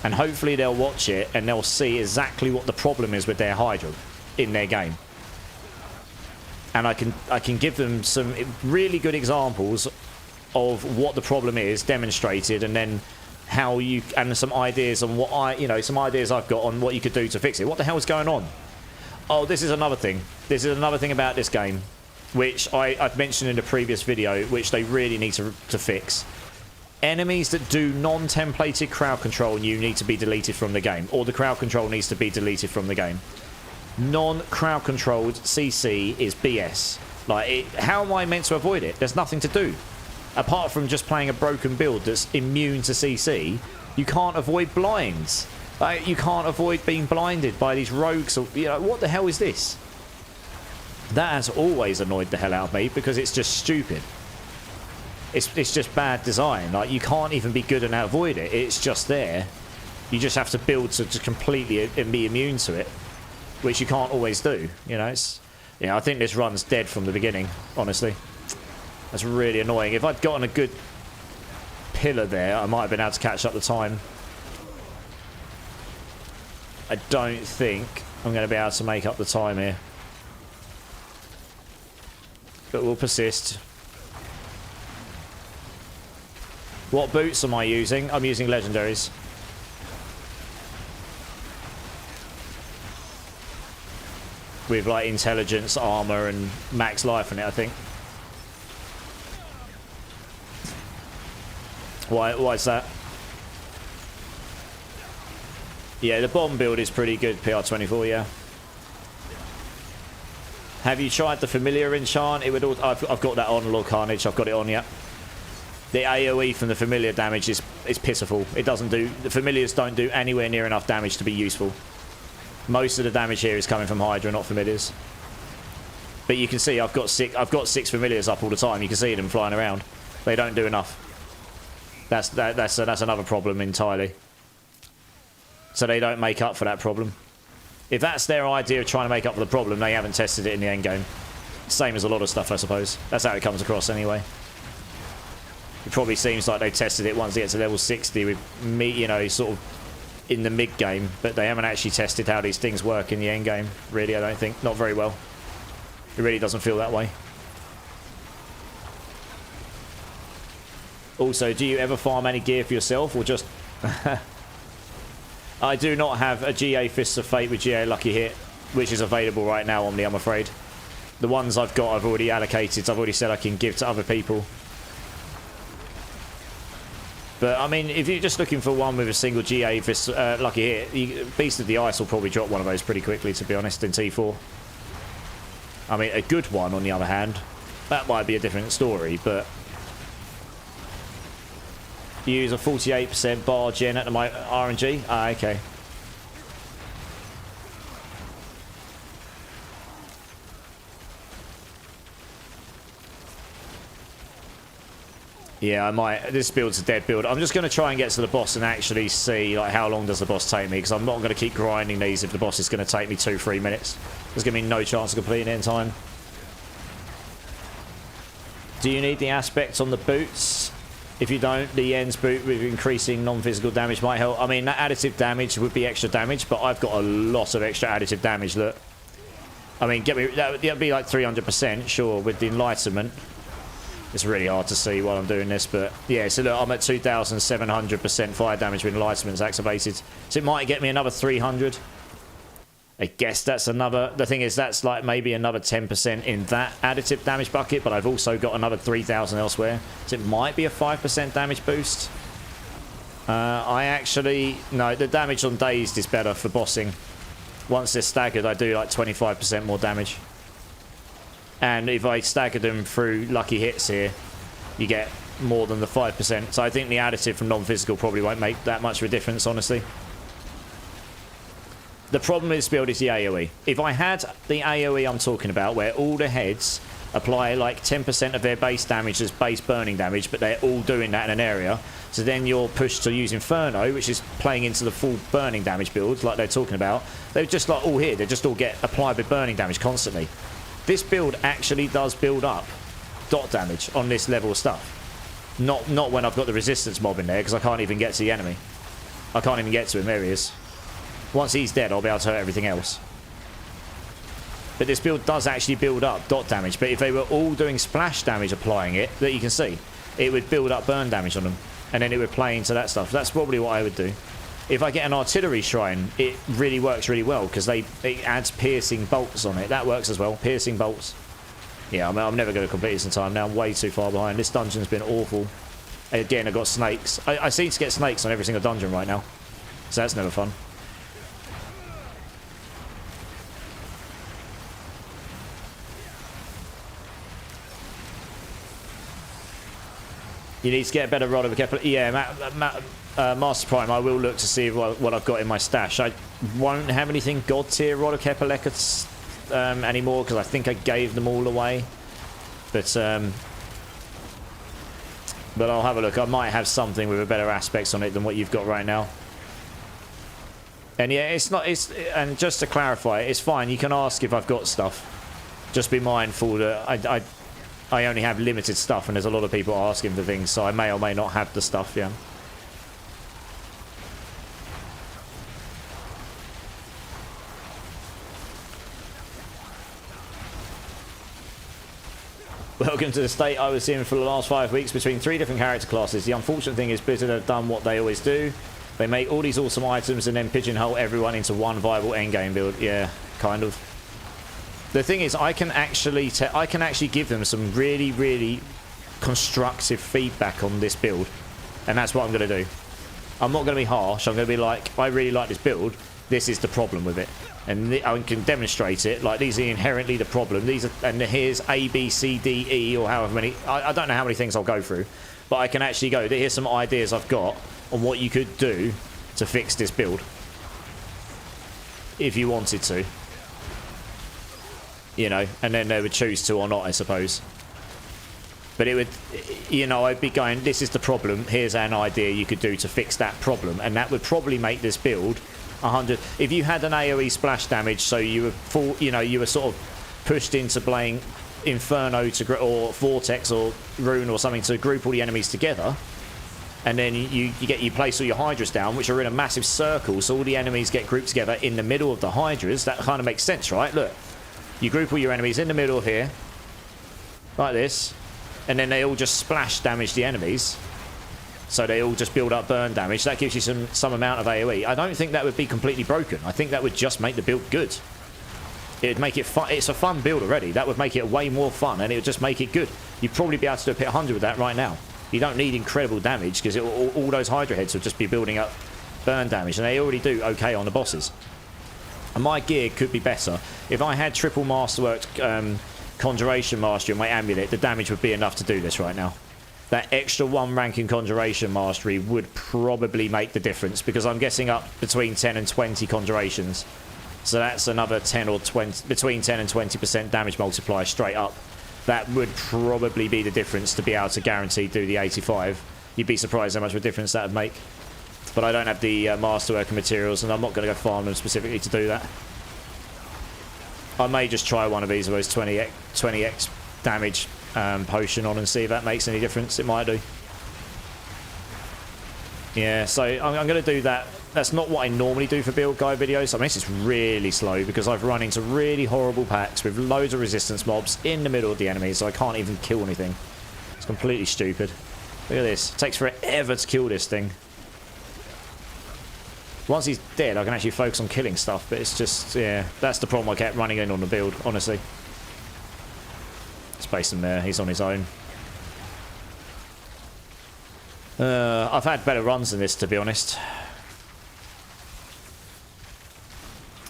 And hopefully they'll watch it and they'll see exactly what the problem is with their Hydra in their game. And I can give them some really good examples of what the problem is demonstrated, and then how you, and some ideas on what some ideas I've got on what you could do to fix it. What the hell is going on? Oh, this is another thing. This is another thing about this game, which I've mentioned in a previous video, which they really need to fix. Enemies that do non-templated crowd control you need to be deleted from the game, or the crowd control needs to be deleted from the game. Non-crowd controlled CC is BS. Like, how am I meant to avoid it? There's nothing to do. Apart from just playing a broken build that's immune to CC, you can't avoid blinds. Like, you can't avoid being blinded by these rogues. Or, what the hell is this? That has always annoyed the hell out of me because it's just stupid. It's just bad design. Like, you can't even be good and avoid it. It's just there. You just have to build to completely be immune to it, which you can't always do. I think this run's dead from the beginning, honestly. That's really annoying. If I'd gotten a good pillar there, I might have been able to catch up the time. I don't think I'm going to be able to make up the time here. But we'll persist. What boots am I using? I'm using legendaries. With like intelligence, armor, and max life in it, I think. Why is that? Yeah, the bomb build is pretty good, PR24, yeah. Have you tried the familiar enchant? I've got that on, Lord Carnage. I've got it on, yeah. The AoE from the familiar damage is pitiful. It doesn't do... The familiars don't do anywhere near enough damage to be useful. Most of the damage here is coming from Hydra, not familiars. But you can see I've got six familiars up all the time. You can see them flying around. They don't do enough. That's another problem entirely. So they don't make up for that problem. If that's their idea of trying to make up for the problem, they haven't tested it in the end game. Same as a lot of stuff, I suppose. That's how it comes across anyway. It probably seems like they tested it once they get to level 60 with me, you know, sort of in the mid game, but they haven't actually tested how these things work in the end game. Really, I don't think. Not very well. It really doesn't feel that way. Also, do you ever farm any gear for yourself or just... I do not have a GA Fists of Fate with GA Lucky Hit, which is available right now on me, I'm afraid. The ones I've got, I've already allocated. I've already said I can give to other people. But, I mean, if you're just looking for one with a single GA Fist Lucky Hit, Beast of the Ice will probably drop one of those pretty quickly, to be honest, in T4. I mean, a good one, on the other hand, that might be a different story, but... You use a 48% bar gen at the RNG? Ah, okay. Yeah, I might. This build's a dead build. I'm just going to try and get to the boss and actually see like how long does the boss take me, because I'm not going to keep grinding these if the boss is going to take me 2-3 minutes. There's going to be no chance of completing it in time. Do you need the aspects on the boots? If you don't, the ends boot with increasing non-physical damage might help. I mean, that additive damage would be extra damage, but I've got a lot of extra additive damage, look. I mean, that would be like 300%, sure, with the enlightenment. It's really hard to see while I'm doing this, but yeah, so look, I'm at 2,700% fire damage with enlightenments activated. So it might get me another 300. I guess that's another... The thing is, that's like maybe another 10% in that additive damage bucket, but I've also got another 3,000 elsewhere. So it might be a 5% damage boost. I actually... No, the damage on Dazed is better for bossing. Once they're staggered, I do like 25% more damage. And if I stagger them through lucky hits here, you get more than the 5%. So I think the additive from non-physical probably won't make that much of a difference, honestly. The problem with this build is the AoE. If I had the AoE I'm talking about, where all the heads apply like 10% of their base damage as base burning damage, but they're all doing that in an area, so then you're pushed to use Inferno, which is playing into the full burning damage builds like they're talking about. They're just like all here. They just all get applied with burning damage constantly. This build actually does build up dot damage on this level of stuff. Not when I've got the resistance mob in there, because I can't even get to the enemy. I can't even get to him. There he is. Once he's dead, I'll be able to hurt everything else. But this build does actually build up dot damage. But if they were all doing splash damage applying it, that you can see, it would build up burn damage on them. And then it would play into that stuff. That's probably what I would do. If I get an artillery shrine, it really works really well, because it adds piercing bolts on it. That works as well. Piercing bolts. Yeah, I'm never going to complete this in time now. I'm way too far behind. This dungeon's been awful. Again, I've got snakes. I seem to get snakes on every single dungeon right now. So that's never fun. You need to get a better rod of a Kepler. Yeah, Master Prime, I will look to see what I've got in my stash. I won't have anything God tier rod of Kepler anymore, because I think I gave them all away. But I'll have a look. I might have something with a better aspects on it than what you've got right now. And yeah, and just to clarify, it's fine. You can ask if I've got stuff. Just be mindful that I only have limited stuff, and there's a lot of people asking for things, so I may or may not have the stuff, yeah. Welcome to the state I was in for the last 5 weeks between 3 different character classes. The unfortunate thing is Blizzard have done what they always do. They make all these awesome items and then pigeonhole everyone into one viable endgame build. Yeah, kind of. The thing is, I can actually give them some really, really constructive feedback on this build, and that's what I'm going to do. I'm not going to be harsh. I'm going to be like, I really like this build. This is the problem with it, and I can demonstrate it. Like, these are inherently the problem. And here's A, B, C, D, E, or however many. I don't know how many things I'll go through, but I can actually go. Here's some ideas I've got on what you could do to fix this build. if you wanted to. You know, and then they would choose to or not, I suppose. But it would, you know, I'd be going, this is the problem. Here's an idea you could do to fix that problem. And that would probably make this build 100. If you had an AoE splash damage, so you were full, you know, you were sort of pushed into playing Inferno to, or Vortex or Rune or something to group all the enemies together. And then you place all your Hydras down, which are in a massive circle. So all the enemies get grouped together in the middle of the Hydras. That kind of makes sense, right? Look, you group all your enemies in the middle here. Like this. And then they all just splash damage the enemies. So they all just build up burn damage. That gives you some amount of AoE. I don't think that would be completely broken. I think that would just make the build good. It'd make it fun. It's a fun build already. That would make it way more fun, and it would just make it good. You'd probably be able to do a pit 100 with that right now. You don't need incredible damage, because all those Hydra heads would just be building up burn damage, and they already do okay on the bosses. And my gear could be better. If I had triple masterwork Conjuration Mastery on my amulet, the damage would be enough to do this right now. That extra 1 rank in Conjuration Mastery would probably make the difference, because I'm guessing up between 10 and 20 Conjurations. So that's another 10 or 20, between 10 and 20% damage multiplier straight up. That would probably be the difference to be able to guarantee do the 85. You'd be surprised how much of a difference that would make. But I don't have the Masterwork materials, and I'm not going to go farm them specifically to do that. I may just try one of these of those 20x damage potion on and see if that makes any difference. It might do. Yeah, so I'm going to do that. That's not what I normally do for build guide videos. I mean, this is really slow because I've run into really horrible packs with loads of resistance mobs in the middle of the enemy, so I can't even kill anything. It's completely stupid. Look at this. It takes forever to kill this thing. Once he's dead, I can actually focus on killing stuff, but it's just, yeah, that's the problem I kept running in on the build, honestly. Space him there, he's on his own. I've had better runs than this, to be honest.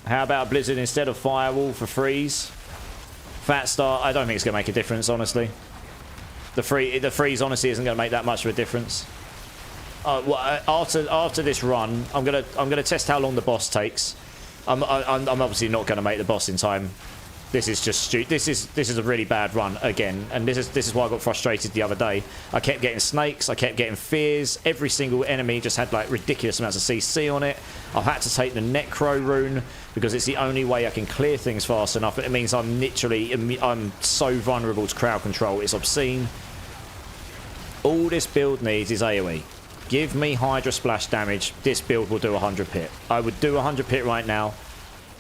How about Blizzard instead of Firewall for freeze? Fat Start, I don't think it's going to make a difference, honestly. The freeze, honestly, isn't going to make that much of a difference. Well, after this run, I'm gonna test how long the boss takes. I'm obviously not gonna make the boss in time. This is just this is a really bad run again, and this is why I got frustrated the other day. I kept getting snakes, I kept getting fears. Every single enemy just had like ridiculous amounts of CC on it. I've had to take the Necro rune because it's the only way I can clear things fast enough. But it means I'm so vulnerable to crowd control. It's obscene. All this build needs is AoE. Give me Hydra splash damage. This build will do 100 pit. I would do 100 pit right now.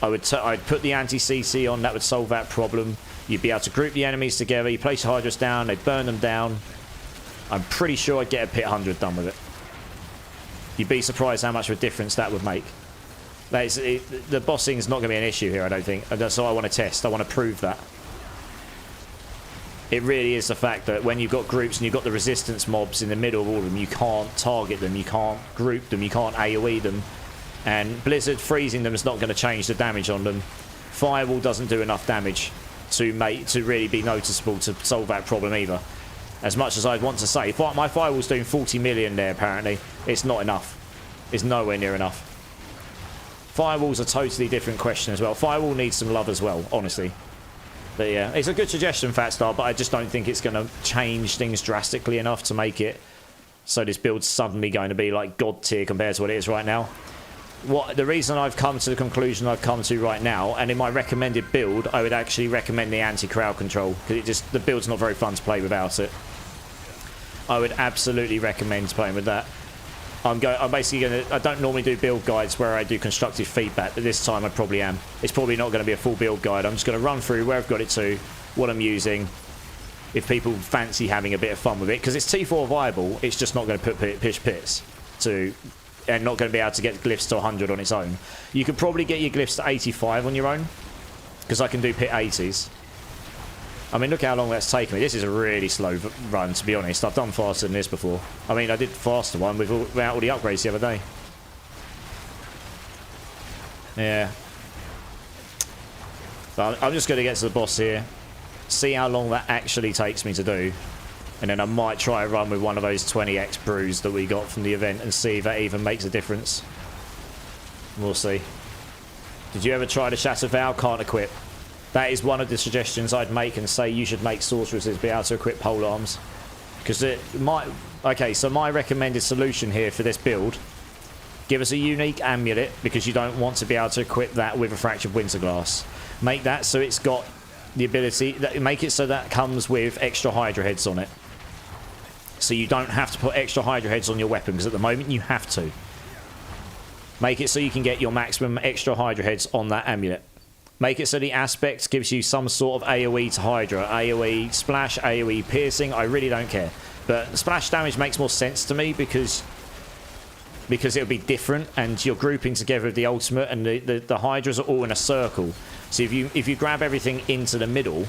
I'd put the anti-CC on. That would solve that problem. You'd be able to group the enemies together. You place your Hydras down. They'd burn them down. I'm pretty sure I'd get a pit 100 done with it. You'd be surprised how much of a difference that would make. The bossing is not going to be an issue here, I don't think. That's what I want to test. I want to prove that. It really is the fact that when you've got groups and you've got the resistance mobs in the middle of all of them, you can't target them, you can't group them, you can't AoE them. And Blizzard freezing them is not going to change the damage on them. Firewall doesn't do enough damage to really be noticeable to solve that problem either. As much as I'd want to say, my Firewall's doing 40 million there apparently. It's not enough. It's nowhere near enough. Firewall's a totally different question as well. Firewall needs some love as well, honestly. But yeah, it's a good suggestion, Fatstar, but I just don't think it's going to change things drastically enough to make it so this build's suddenly going to be like God tier compared to what it is right now. The reason I've come to the conclusion I've come to right now, and in my recommended build, I would actually recommend the anti-crowd control, because the build's not very fun to play without it. I would absolutely recommend playing with that. I'm basically going to... I don't normally do build guides where I do constructive feedback, but this time I probably am. It's probably not going to be a full build guide. I'm just going to run through where I've got it to, what I'm using, if people fancy having a bit of fun with it. Because it's T4 viable, it's just not going to push pits to... and not going to be able to get glyphs to 100 on its own. You could probably get your glyphs to 85 on your own, because I can do pit 80s. I mean, look how long that's taken me. This is a really slow run, to be honest. I've done faster than this before. I mean, I did faster one without all the upgrades the other day. Yeah. But I'm just going to get to the boss here, see how long that actually takes me to do, and then I might try a run with one of those 20x brews that we got from the event and see if that even makes a difference. We'll see. Did you ever try the Shattered Vow? Can't equip. That is one of the suggestions I'd make and say you should make sorceresses be able to equip polearms. Because okay, so my recommended solution here for this build, give us a unique amulet, because you don't want to be able to equip that with a Fractured Winterglass. Make that so it's got the ability, make it so that comes with extra Hydra heads on it. So you don't have to put extra Hydra heads on your weapon, because at the moment you have to. Make it so you can get your maximum extra Hydra heads on that amulet. Make it so the aspect gives you some sort of AoE to Hydra. AoE splash, AoE piercing, I really don't care. But splash damage makes more sense to me because it'll be different, and you're grouping together the ultimate, and the Hydras are all in a circle. So if you grab everything into the middle,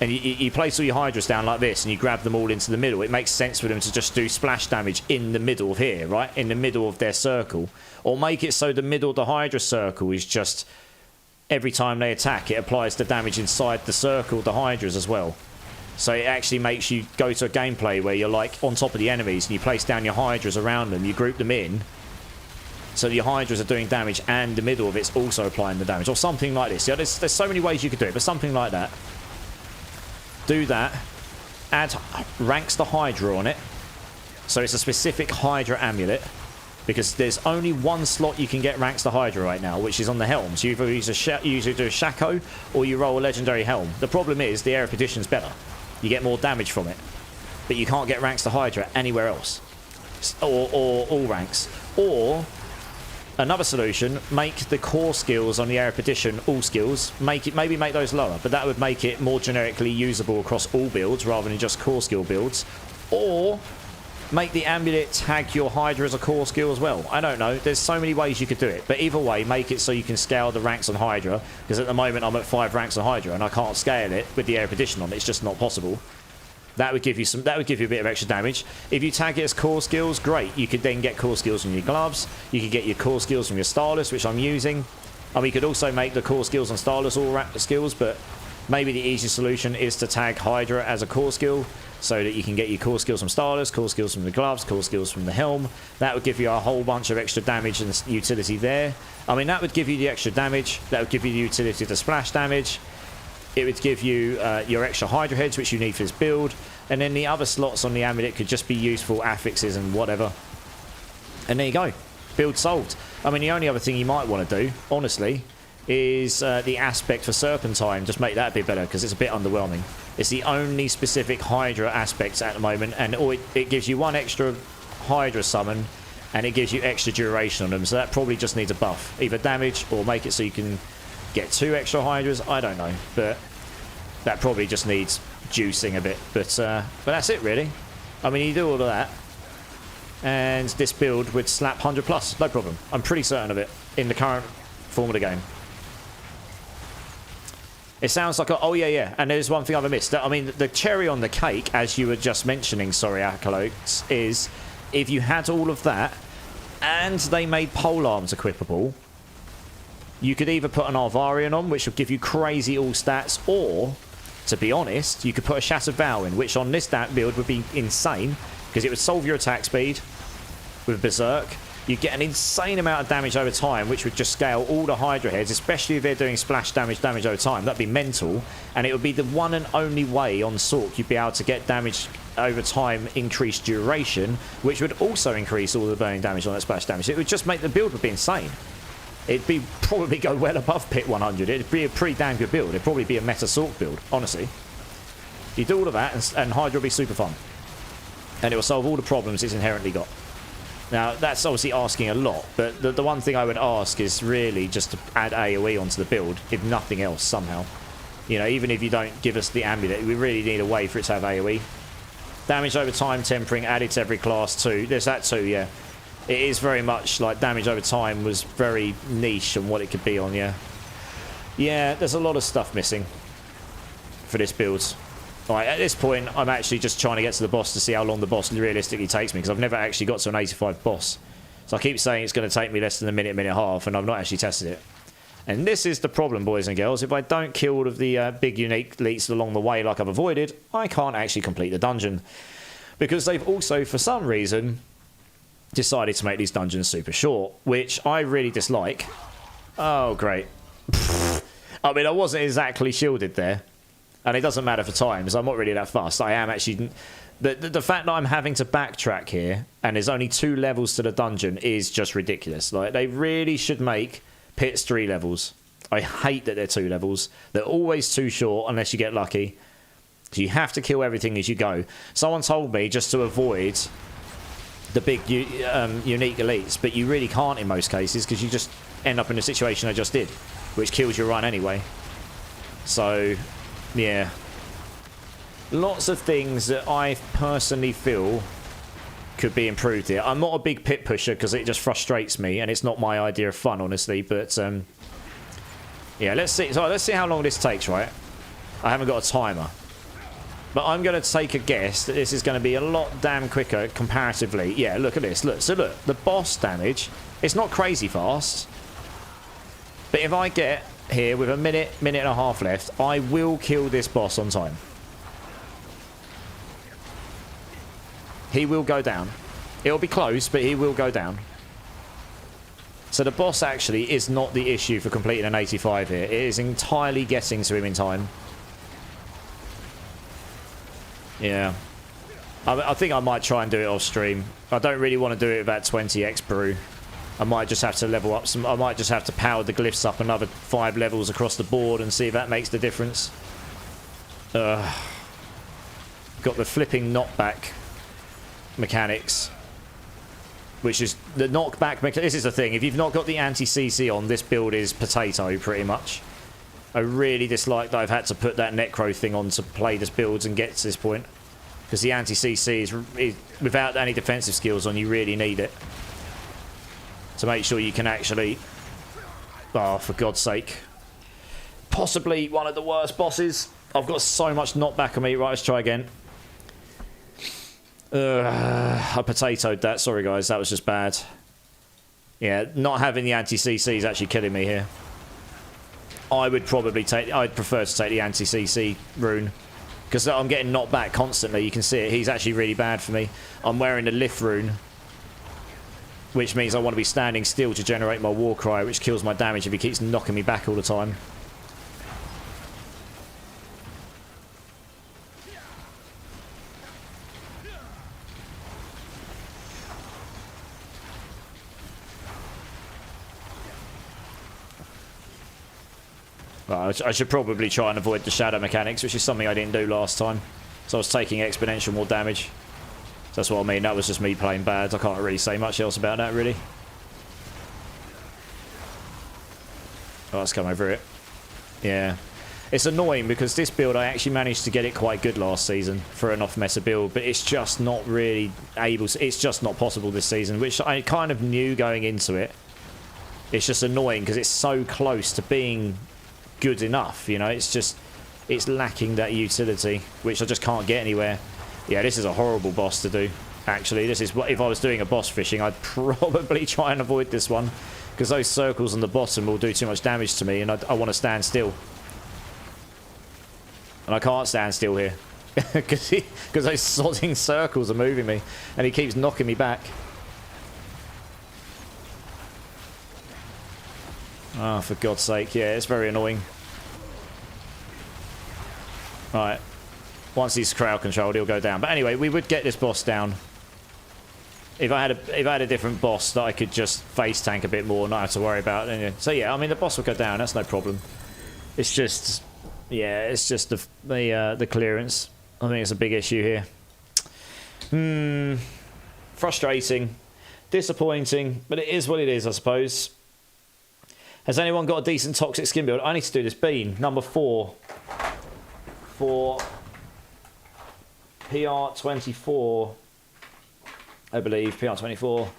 and you place all your Hydras down like this, and you grab them all into the middle, it makes sense for them to just do splash damage in the middle of here, right? In the middle of their circle. Or make it so the middle of the Hydra circle is just, every time they attack, it applies the damage inside the circle of the Hydras as well. So it actually makes you go to a gameplay where you're like on top of the enemies, and you place down your Hydras around them, you group them in, so your Hydras are doing damage and the middle of it's also applying the damage, or something like this. Yeah, there's so many ways you could do it, but something like that. Do that, add ranks the Hydra on it, so it's a specific Hydra amulet, because there's only one slot you can get ranks the Hydra right now, which is on the helm. So you either usually do a Shaco, or you roll a legendary helm. The problem is the Air of Perdition's better. You get more damage from it, but you can't get ranks to Hydra anywhere else, or all ranks. Or another solution, make the core skills on the Air of Perdition all skills. Maybe make those lower, but that would make it more generically usable across all builds rather than just core skill builds. Or make the amulet tag your Hydra as a core skill as well. I don't know. There's so many ways you could do it. But either way, make it so you can scale the ranks on Hydra. Because at the moment, I'm at 5 ranks on Hydra, and I can't scale it with the Air Perdition on. It's just not possible. That would give you a bit of extra damage. If you tag it as core skills, great. You could then get core skills from your gloves. You could get your core skills from your Starless, which I'm using. And we could also make the core skills on Starless all skills, but maybe the easiest solution is to tag Hydra as a core skill, so that you can get your core skills from Starless, core skills from the gloves, core skills from the helm. That would give you a whole bunch of extra damage and utility there. I mean, that would give you the extra damage. That would give you the utility to splash damage. It would give you your extra Hydra heads, which you need for this build. And then the other slots on the amulet could just be useful affixes and whatever. And there you go. Build solved. I mean, the only other thing you might want to do, honestly, is the aspect for Serpentine. Just make that a bit better, because it's a bit underwhelming. It's the only specific Hydra aspects at the moment, and it gives you one extra Hydra summon, and it gives you extra duration on them, so that probably just needs a buff. Either damage, or make it so you can get 2 extra Hydras, I don't know, but that probably just needs juicing a bit. But that's it, really. I mean, you do all of that, and this build would slap 100 plus, no problem. I'm pretty certain of it, in the current form of the game. It sounds like oh yeah, and there's one thing I've missed. I mean, the cherry on the cake, as you were just mentioning, sorry, Acolytes, is if you had all of that and they made polearms equipable, you could either put an Arvarian on, which would give you crazy all stats, or, to be honest, you could put a Shattered Vow in, which on this build would be insane, because it would solve your attack speed with Berserk. You'd get an insane amount of damage over time, which would just scale all the Hydra heads, especially if they're doing splash damage over time. That'd be mental. And it would be the one and only way on Sork you'd be able to get damage over time, increased duration, which would also increase all the burning damage on that splash damage. It would just make the build would be insane. It'd probably go well above Pit 100. It'd be a pretty damn good build. It'd probably be a meta Sork build, honestly. You do all of that, and Hydra will be super fun. And it will solve all the problems it's inherently got. Now, that's obviously asking a lot, but the one thing I would ask is really just to add AoE onto the build, if nothing else, somehow. You know, even if you don't give us the amulet, we really need a way for it to have AoE. Damage over time tempering added to every class too. There's that too, yeah. It is very much like damage over time was very niche on what it could be on, yeah. Yeah, there's a lot of stuff missing for this build. Right, at this point, I'm actually just trying to get to the boss to see how long the boss realistically takes me, because I've never actually got to an 85 boss. So I keep saying it's going to take me less than a minute, minute and a half, and I've not actually tested it. And this is the problem, boys and girls. If I don't kill all of the big unique elites along the way like I've avoided, I can't actually complete the dungeon. Because they've also, for some reason, decided to make these dungeons super short, which I really dislike. Oh, great. I mean, I wasn't exactly shielded there. And it doesn't matter for times. I'm not really that fast. I am actually... The fact that I'm having to backtrack here and there's only 2 levels to the dungeon is just ridiculous. Like, they really should make pits 3 levels. I hate that they're 2 levels. They're always too short unless you get lucky. So you have to kill everything as you go. Someone told me just to avoid the big unique elites, but you really can't in most cases because you just end up in the situation I just did, which kills your run anyway. So, yeah. Lots of things that I personally feel could be improved here. I'm not a big pit pusher because it just frustrates me, and it's not my idea of fun, honestly. But yeah, let's see. So let's see how long this takes. Right, I haven't got a timer, but I'm going to take a guess that this is going to be a lot damn quicker comparatively. Yeah, look at this. Look, so look, the boss damage. It's not crazy fast, but if I get here with a minute and a half left, I will kill this boss on time. He will go down. It'll be close, but he will go down. So the boss actually is not the issue for completing an 85 here. It is entirely getting to him in time. Yeah. I think I might try and do it off stream. I don't really want to do it with that 20x brew. I might just have to level up some... I might just have to power the glyphs up another 5 levels across the board and see if that makes the difference. Got the flipping knockback mechanics, which is the knockback mechanics. This is the thing, if you've not got the anti-CC on, this build is potato pretty much. I really dislike that I've had to put that necro thing on to play this builds and get to this point, because the anti-CC is without any defensive skills on, you really need it to make sure you can actually... Oh, for God's sake. Possibly one of the worst bosses. I've got so much knockback on me. Right, let's try again. I potatoed that. Sorry, guys. That was just bad. Yeah, not having the anti-CC is actually killing me here. I would probably take... I'd prefer to take the anti-CC rune, because I'm getting knocked back constantly. You can see it. He's actually really bad for me. I'm wearing the lift rune, which means I want to be standing still to generate my war cry, which kills my damage if he keeps knocking me back all the time. Well, I should probably try and avoid the shadow mechanics, which is something I didn't do last time. So I was taking exponential more damage. So that's what I mean. That was just me playing bad. I can't really say much else about that, really. Oh, let's come over it. Yeah. It's annoying because this build, I actually managed to get it quite good last season for an off-meta build, but it's just not really able to... It's just not possible this season, which I kind of knew going into it. It's just annoying because it's so close to being... good enough, you know. It's just, it's lacking that utility, which I just can't get anywhere. Yeah, this is a horrible boss to do, actually. This is what, if I was doing a boss fishing, I'd probably try and avoid this one, because those circles on the bottom will do too much damage to me, and I want to stand still, and I can't stand still here because those sodding circles are moving me and he keeps knocking me back. Oh, for God's sake. Yeah, it's very annoying. Right. Once he's crowd controlled, he'll go down. But anyway, we would get this boss down. If I had a different boss that I could just face tank a bit more, not have to worry about it. So yeah, I mean, the boss will go down. That's no problem. It's just... Yeah, it's just the clearance. I think it's a big issue here. Frustrating. Disappointing. But it is what it is, I suppose. Has anyone got a decent toxic skin build? I need to do this bean. Number 4. For PR24. I believe. PR24.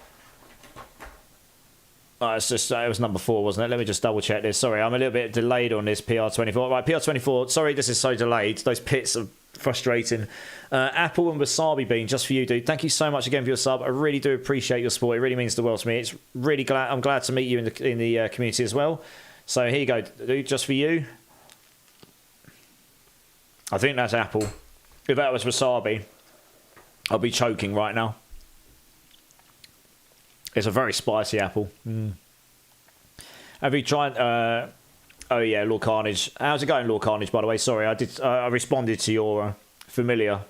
Oh, it's just, it was number 4, wasn't it? Let me just double check this. Sorry, I'm a little bit delayed on this PR24. Right, PR24. Sorry this is so delayed. Those pits are frustrating. Apple and Wasabi Bean, just for you, dude. Thank you so much again for your sub. I really do appreciate your support. It really means the world to me. It's really glad. I'm glad to meet you in the community as well. So here you go, dude. Just for you. I think that's Apple. If that was Wasabi, I'll be choking right now. It's a very spicy apple. Have you tried... oh, yeah, Lord Carnage. How's it going, Lord Carnage, by the way? Sorry, I responded to your familiar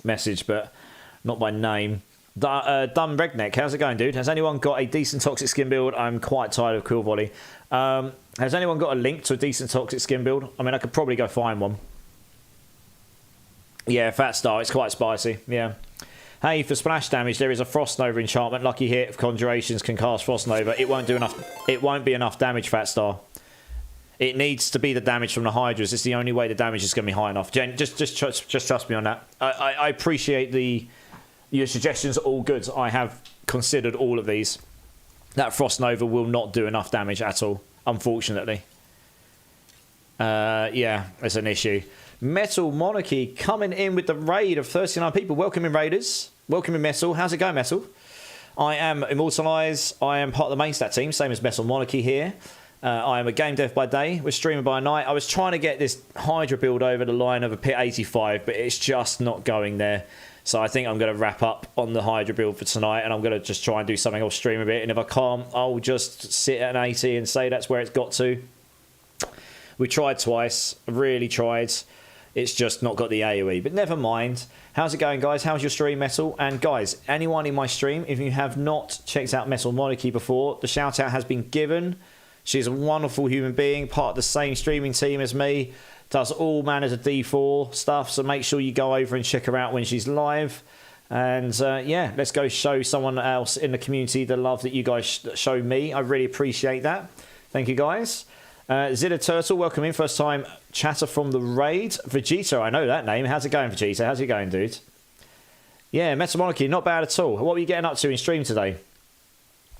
message, but not by name. Dumb Redneck, how's it going, dude? Has anyone got a decent toxic skin build? I'm quite tired of Quill Volley. Has anyone got a link to a decent toxic skin build? I mean, I could probably go find one. Yeah, Fat Star, it's quite spicy. Yeah. Hey, for splash damage, there is a Frost Nova enchantment. Lucky hit if Conjurations can cast Frost Nova. It won't do enough. It won't be enough damage, Fat Star. It needs to be the damage from the Hydras. It's the only way the damage is going to be high enough. Jen, just trust me on that. I appreciate your suggestions are all good. I have considered all of these. That Frost Nova will not do enough damage at all, unfortunately. Yeah, it's an issue. Metal Monarchy coming in with the raid of 39 people. Welcome in, Raiders. Welcome in, Metal. How's it going, Metal? I am Immortalized. I am part of the main stat team, same as Metal Monarchy here. I am a game dev by day. We're streaming by night. I was trying to get this Hydra build over the line of a Pit 85, but it's just not going there. So I think I'm going to wrap up on the Hydra build for tonight, and I'm going to just try and do something. I'll stream a bit, and if I can't, I'll just sit at an 80 and say that's where it's got to. We tried twice. Really tried. It's just not got the AoE, but never mind. How's it going, guys? How's your stream, Metal? And guys, anyone in my stream, if you have not checked out Metal Monarchy before, the shout out has been given. She's a wonderful human being, part of the same streaming team as me, does all manners of D4 stuff, so make sure you go over and check her out when she's live. And yeah, let's go show someone else in the community the love that you guys show me. I really appreciate that. Thank you, guys. Zilla Turtle, welcome in. First time chatter from the raid. Vegeta, I know that name. How's it going, Vegeta? How's it going, dude? Yeah, Metal Monarchy, not bad at all. What were you getting up to in stream today?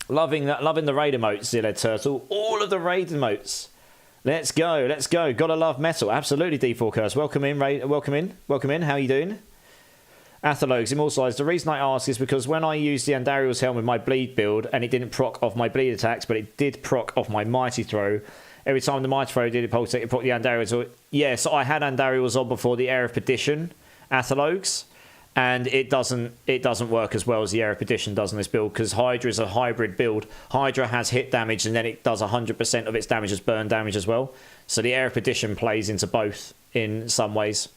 Loving the raid emotes, Zilla Turtle. All of the raid emotes. Let's go, let's go. Gotta love Metal. Absolutely, D4 Curse. Welcome in, raid. Welcome in. How you doing? Athalogues, Immortalized. The reason I ask is because when I used the Andariel's Helm with my bleed build, and it didn't proc off my bleed attacks, but it did proc off my mighty throw. Every time the mighty throw did it pulse it proc the Andariel's. Yeah, so I had Andariel's on before the Air of Perdition, Athalogues. And it doesn't work as well as the Air of Perdition does in this build, because Hydra is a hybrid build. Hydra has hit damage, and then it does 100% of its damage as burn damage as well. So the Air of Perdition plays into both in some ways.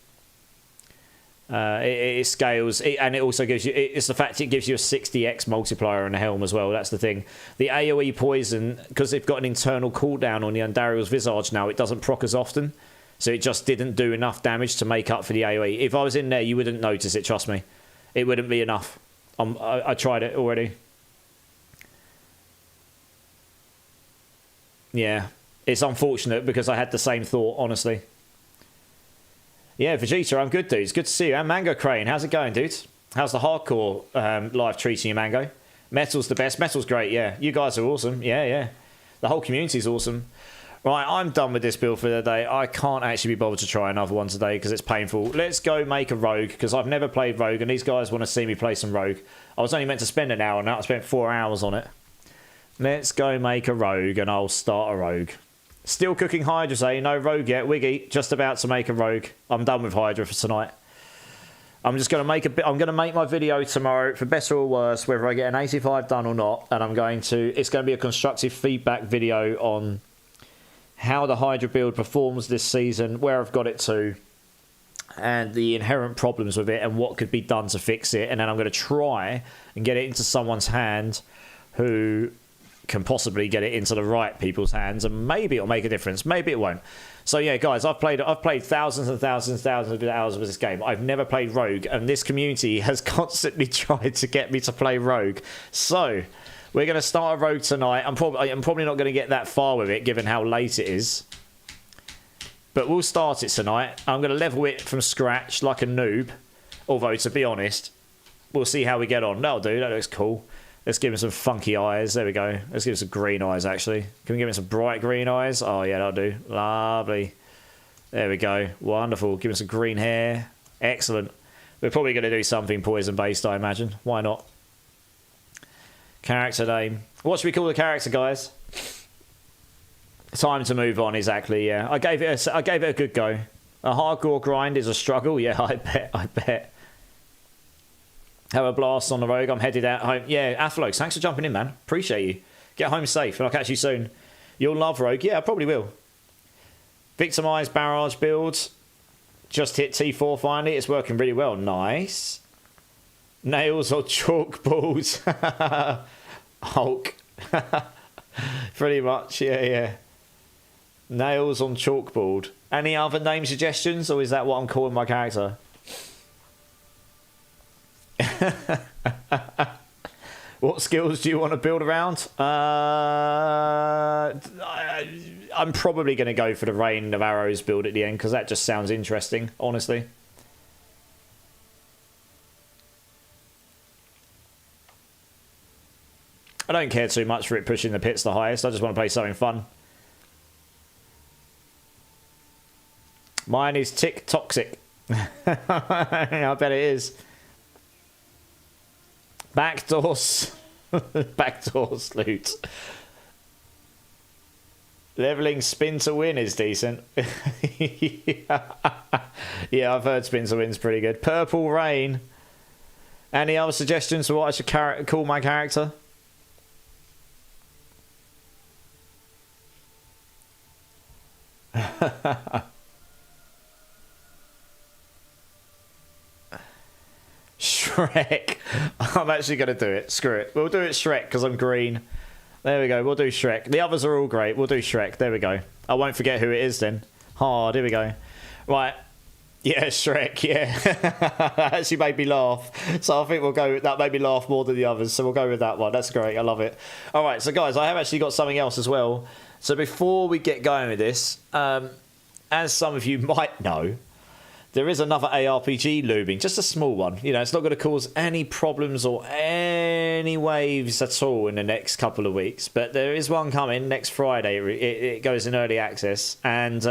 It scales, and it also gives you... It's the fact it gives you a 60x multiplier on the helm as well. That's the thing. The AoE poison, because they've got an internal cooldown on the Andariel's Visage now, it doesn't proc as often. So it just didn't do enough damage to make up for the AoE. If I was in there, you wouldn't notice it, trust me. It wouldn't be enough. I tried it already. Yeah. It's unfortunate because I had the same thought, honestly. Yeah, Vegeta, I'm good, dude. It's good to see you. And Mango Crane, how's it going, dude? How's the hardcore live treating you, Mango? Metal's the best. Metal's great, yeah. You guys are awesome. Yeah, yeah. The whole community's awesome. Right, I'm done with this build for the day. I can't actually be bothered to try another one today because it's painful. Let's go make a rogue, because I've never played rogue, and these guys want to see me play some rogue. I was only meant to spend an hour on that. I spent 4 hours on it. Let's go make a rogue, and I'll start a rogue. Still cooking Hydra, say. No rogue yet. Wiggy, just about to make a rogue. I'm done with Hydra for tonight. I'm just going to make I'm going to make my video tomorrow, for better or worse, whether I get an 85 done or not. And it's going to be a constructive feedback video on how the Hydra build performs this season, where I've got it to, and the inherent problems with it, and what could be done to fix it. And then I'm going to try and get it into someone's hand who can possibly get it into the right people's hands, and maybe it'll make a difference. Maybe it won't. So yeah, guys, I've played thousands and thousands of hours of this game. I've never played Rogue, and this community has constantly tried to get me to play Rogue. So we're going to start a Rogue tonight. I'm probably not going to get that far with it, given how late it is. But we'll start it tonight. I'm going to level it from scratch like a noob. Although, to be honest, we'll see how we get on. That'll do. That looks cool. Let's give him some funky eyes. There we go. Let's give him some green eyes, actually. Can we give him some bright green eyes? Oh, yeah, that'll do. Lovely. There we go. Wonderful. Give him some green hair. Excellent. We're probably going to do something poison-based, I imagine. Why not? Character name. What should we call the character, guys? Time to move on, exactly, yeah. I gave it a good go. A hardcore grind is a struggle. Yeah, I bet. Have a blast on the rogue. I'm headed out home. Yeah, Athlox, thanks for jumping in, man. Appreciate you. Get home safe, and I'll catch you soon. You'll love Rogue. Yeah, I probably will. Victimized barrage builds. Just hit T4 finally. It's working really well. Nice. Nails or chalkboards. Hulk. Pretty much, yeah. Nails on chalkboard. Any other name suggestions, or is that what I'm calling my character? What skills do you want to build around? I'm probably going to go for the Rain of Arrows build at the end, because that just sounds interesting, honestly. I don't care too much for it pushing the pits the highest. I just want to play something fun. Mine is tick toxic. I bet it is. Backdoors. Backdoors loot. Leveling spin to win is decent. Yeah, I've heard spin to win's pretty good. Purple Rain. Any other suggestions for what I should call my character? Shrek. I'm actually going to do it. Screw it. We'll do it Shrek because I'm green. There we go. We'll do Shrek. The others are all great. We'll do Shrek. There we go. I won't forget who it is then. Hard. Here we go. Right. Yeah, Shrek. Yeah. That actually made me laugh. So I think we'll go. That made me laugh more than the others. So we'll go with that one. That's great. I love it. All right. So guys, I have actually got something else as well. So before we get going with this, as some of you might know, there is another ARPG looming, just a small one. You know, it's not going to cause any problems or any waves at all in the next couple of weeks. But there is one coming next Friday. It goes in early access. And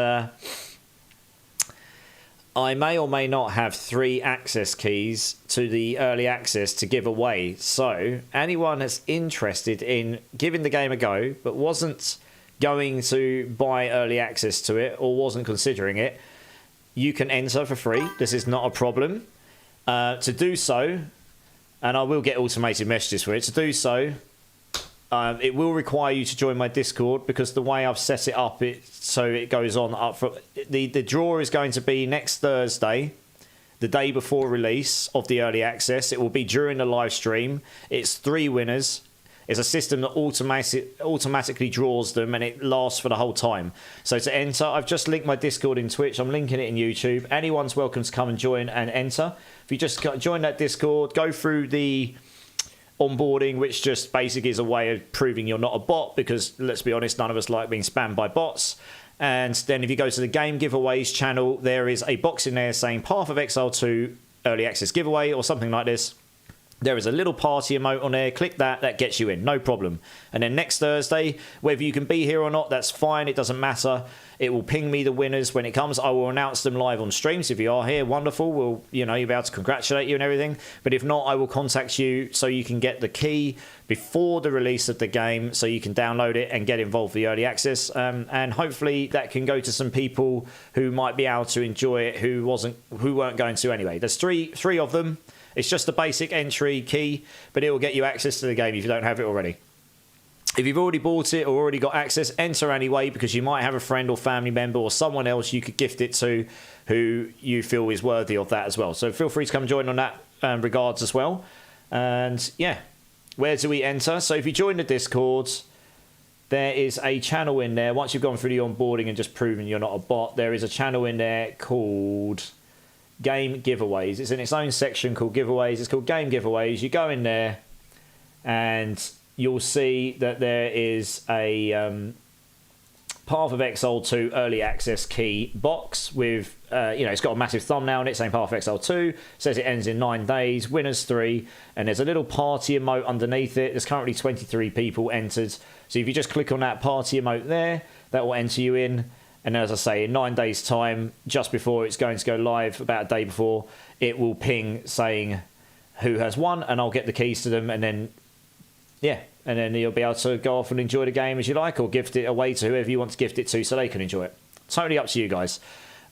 I may or may not have 3 access keys to the early access to give away. So anyone that's interested in giving the game a go, but wasn't going to buy early access to it or wasn't considering it, you can enter for free. This is not a problem. To do so, and I will get automated messages for it, to do so, it will require you to join my Discord, because the way I've set it up, so it goes on up for the draw is going to be next Thursday, the day before release of the early access. It will be during the live stream. It's 3 winners. It's a system that automatically draws them, and it lasts for the whole time. So to enter, I've just linked my Discord in Twitch. I'm linking it in YouTube. Anyone's welcome to come and join and enter. If you just join that Discord, go through the onboarding, which just basically is a way of proving you're not a bot, because let's be honest, none of us like being spammed by bots. And then if you go to the game giveaways channel, there is a box in there saying Path of Exile 2 early access giveaway or something like this. There is a little party emote on there. Click that. That gets you in. No problem. And then next Thursday, whether you can be here or not, that's fine. It doesn't matter. It will ping me the winners when it comes. I will announce them live on streams. If you are here, wonderful. We'll, you'll be able to congratulate you and everything. But if not, I will contact you so you can get the key before the release of the game, so you can download it and get involved with the early access. And hopefully that can go to some people who might be able to enjoy it, who weren't going to anyway. There's three of them. It's just a basic entry key, but it will get you access to the game if you don't have it already. If you've already bought it or already got access, enter anyway, because you might have a friend or family member or someone else you could gift it to who you feel is worthy of that as well. So feel free to come join on that regards as well. And yeah, where do we enter? So if you join the Discord, there is a channel in there. Once you've gone through the onboarding and just proven you're not a bot, there is a channel in there called Game Giveaways. It's in its own section called Giveaways. It's called Game Giveaways. You go in there and you'll see that there is a Path of Exile 2 early access key box with, it's got a massive thumbnail on it saying Path of Exile 2. Says it ends in 9 days, winners 3, and there's a little party emote underneath it. There's currently 23 people entered. So if you just click on that party emote there, that will enter you in. And as I say, in 9 days' time, just before it's going to go live, about a day before, it will ping saying who has won, and I'll get the keys to them, and then, yeah, and then you'll be able to go off and enjoy the game as you like, or gift it away to whoever you want to gift it to so they can enjoy it. Totally up to you guys.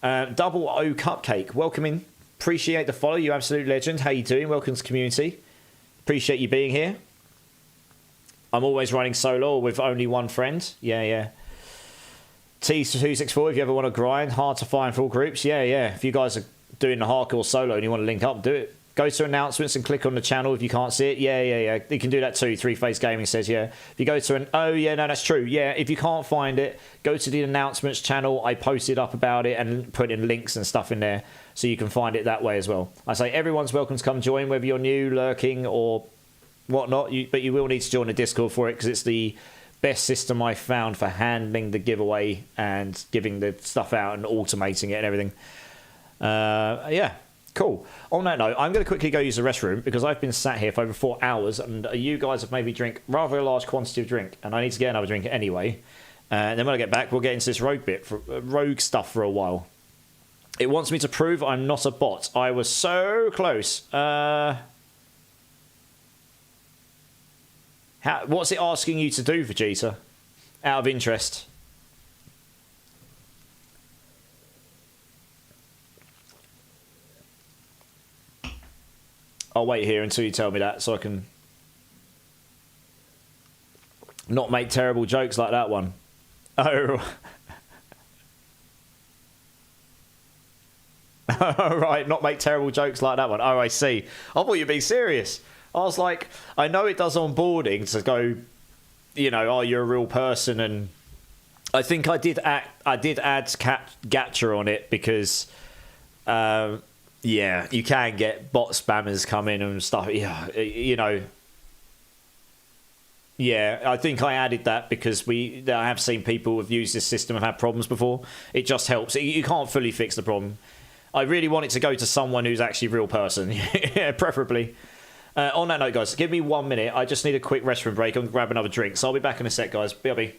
Double O Cupcake, welcome in. Appreciate the follow, you absolute legend. How you doing? Welcome to the community. Appreciate you being here. I'm always running solo with only one friend. Yeah. T264, if you ever want to grind, hard to find for all groups. Yeah. If you guys are doing the hardcore solo and you want to link up, do it. Go to announcements and click on the channel if you can't see it. Yeah. You can do that too. Three Face Gaming says, yeah. If you go to that's true. Yeah, if you can't find it, go to the announcements channel. I posted up about it and put in links and stuff in there so you can find it that way as well. I say everyone's welcome to come join, whether you're new, lurking, or whatnot. But you will need to join the Discord for it because it's the best system I found for handling the giveaway and giving the stuff out and automating it and everything. Yeah, cool. On that note, I'm going to quickly go use the restroom because I've been sat here for over 4 hours and you guys have made me drink rather a large quantity of drink and I need to get another drink anyway. And then when I get back, we'll get into this rogue stuff for a while. It wants me to prove I'm not a bot. I was so close. What's it asking you to do, Vegeta? Out of interest. I'll wait here until you tell me that so I can not make terrible jokes like that one. Oh. Right, not make terrible jokes like that one. Oh, I see. I thought you'd be serious. I was like, I know it does onboarding to go, oh, you're a real person, and I think I did add Gacha on it because, yeah, you can get bot spammers come in and stuff. Yeah, Yeah, I think I added that because I have seen people who've used this system and had problems before. It just helps. You can't fully fix the problem. I really want it to go to someone who's actually a real person, yeah, preferably. On that note, guys, give me 1 minute. I just need a quick restroom break and grab another drink. So I'll be back in a sec, guys. BRB.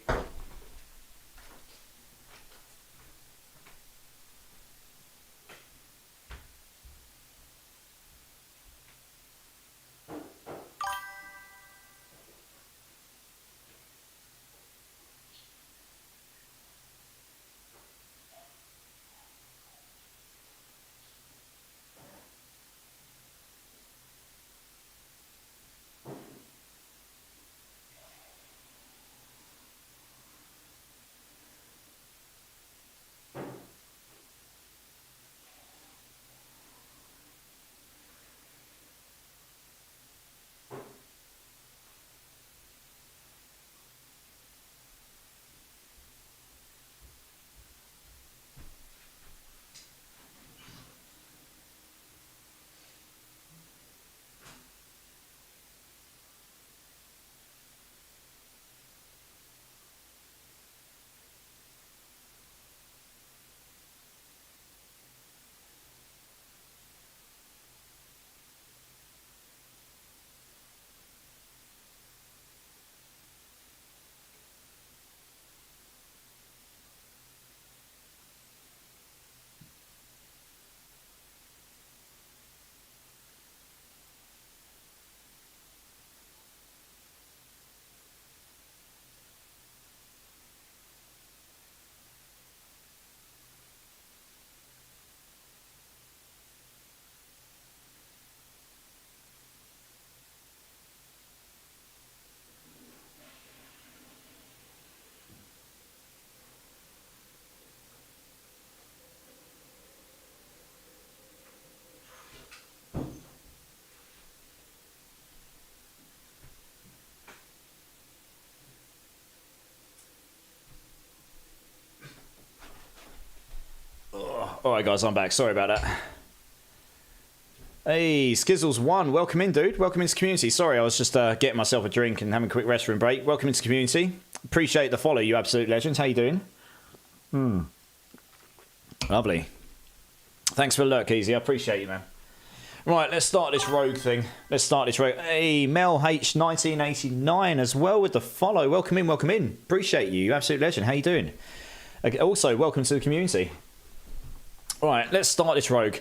Alright guys, I'm back. Sorry about that. Hey, Skizzles1. Welcome in, dude. Welcome into community. Sorry, I was just getting myself a drink and having a quick restroom break. Welcome into community. Appreciate the follow, you absolute legends. How you doing? Lovely. Thanks for the lurk, Easy. I appreciate you, man. Right, let's start this rogue thing. Hey, Mel H 1989 as well with the follow. Welcome in, welcome in. Appreciate you. You absolute legend. How you doing? Also, welcome to the community. Right, let's start this rogue.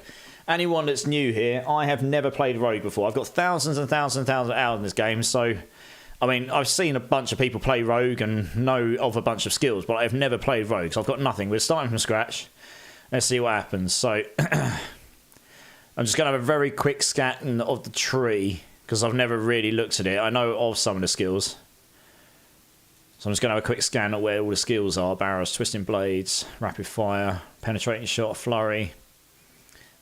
Anyone that's new here, I have never played rogue before. I've got thousands and thousands and thousands of hours in this game, so I mean, I've seen a bunch of people play rogue and know of a bunch of skills, but I've never played rogue, so I've got nothing. We're starting from scratch. Let's see what happens. So I'm just going to have a very quick scan of the tree because I've never really looked at it. I know of some of the skills. So I'm just going to have a quick scan at where all the skills are. Barrows, Twisting Blades, Rapid Fire, Penetrating Shot, Flurry.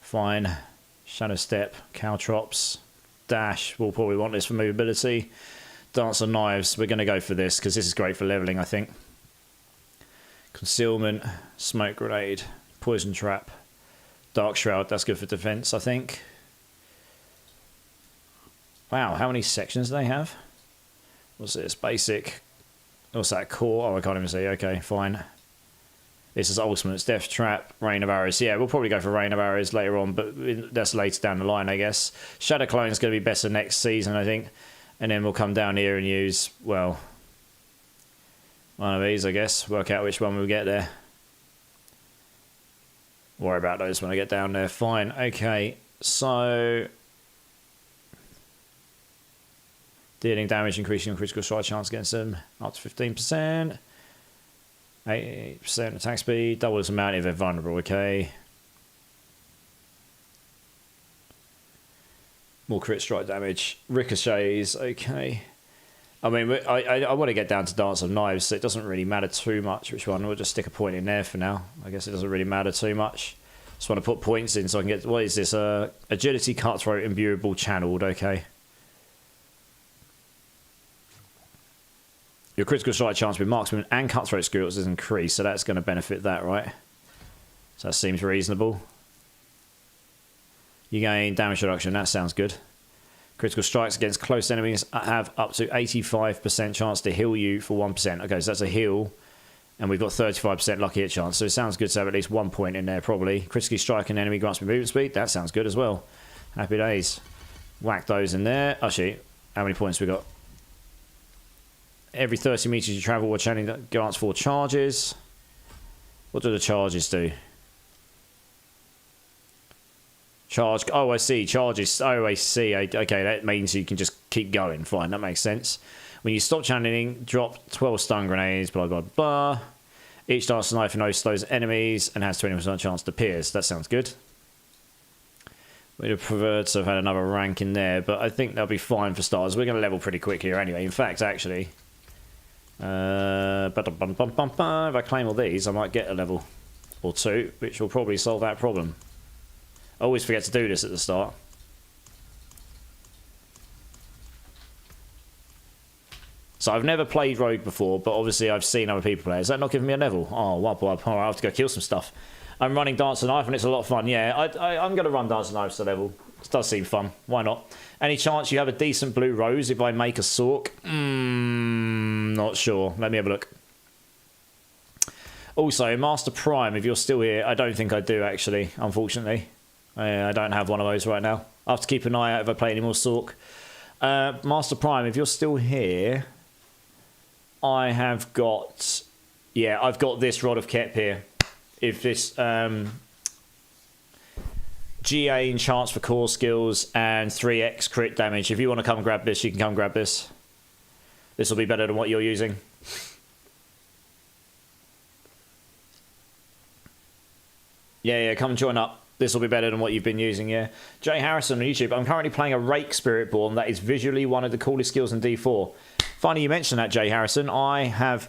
Fine. Shadow Step, Caltrops, Dash. We'll probably want this for movability. Dance of Knives. We're going to go for this because this is great for leveling, I think. Concealment, Smoke Grenade, Poison Trap, Dark Shroud. That's good for defense, I think. Wow, how many sections do they have? What's this? Basic. What's that? Core? Oh, I can't even see. Okay, fine. This is Ultimates, Death Trap, Rain of Arrows. Yeah, we'll probably go for Rain of Arrows later on, but that's later down the line, I guess. Shadow Clone is going to be better next season, I think. And then we'll come down here and use, well, one of these, I guess. Work out which one we'll get there. Worry about those when I get down there. Fine. Okay, so... Dealing damage, increasing critical strike chance against them up to 15%. 88% attack speed, doubles the amount if they're vulnerable, okay. More crit strike damage, ricochets, okay. I mean, I want to get down to Dance of Knives, so it doesn't really matter too much which one. We'll just stick a point in there for now. I guess it doesn't really matter too much. Just want to put points in so I can get, what is this? Agility, Cutthroat, Imbuable, Channeled, okay. Your critical strike chance with marksman and cutthroat skills is increased, so that's going to benefit that, right? So that seems reasonable. You gain damage reduction, that sounds good. Critical strikes against close enemies have up to 85% chance to heal you for 1%. Okay, so that's a heal, and we've got 35% lucky hit chance, so it sounds good to have at least 1 point in there, probably. Critically strike an enemy grants me movement speed, that sounds good as well. Happy days. Whack those in there. Actually, how many points we got? Every 30 meters you travel, we're channeling grants 4 charges. What do the charges do? Charge. Oh, I see. Charges. Oh, I see. Okay, that means you can just keep going. Fine, that makes sense. When you stop channeling, drop 12 stun grenades, blah, blah, blah. Each darts a knife and knows those enemies and has 20% chance to pierce. That sounds good. We'd have preferred to have had another rank in there, but I think that'll be fine for starters. We're going to level pretty quick here anyway. In fact, actually... if I claim all these, I might get a level or 2, which will probably solve that problem. I always forget to do this at the start. So I've never played Rogue before, but obviously I've seen other people play. Is that not giving me a level? Oh, wop wop. All right, I have to go kill some stuff. I'm running Dance and Knife, and it's a lot of fun. Yeah, I'm going to run Dance and Knife to level. It does seem fun. Why not? Any chance you have a decent blue rose if I make a Sork? Not sure. Let me have a look. Also, Master Prime, if you're still here, I don't think I do, actually, unfortunately. I don't have one of those right now. I have to keep an eye out if I play any more Sork. Master Prime, if you're still here, I have got... Yeah, I've got this Rod of Kep here. If this... GA in chance for core skills and 3x crit damage. If you want to come grab this, you can come grab this. This will be better than what you're using. Yeah, come join up. This will be better than what you've been using, yeah. Jay Harrison on YouTube. I'm currently playing a Rake Spiritborn that is visually one of the coolest skills in D4. Funny you mentioned that, Jay Harrison. I have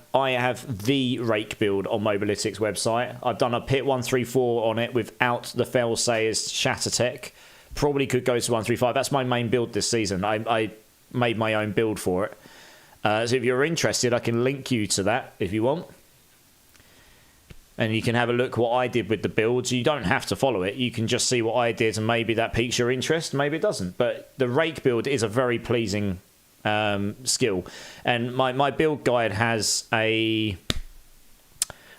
the Rake build on Mobalytics website. I've done a Pit 134 on it without the Failsayer's Shatter Tech. Probably could go to 135. That's my main build this season. I made my own build for it. So if you're interested, I can link you to that if you want. And you can have a look what I did with the builds. You don't have to follow it. You can just see what I did, and maybe that piques your interest. Maybe it doesn't. But the Rake build is a very pleasing skill. And my build guide has a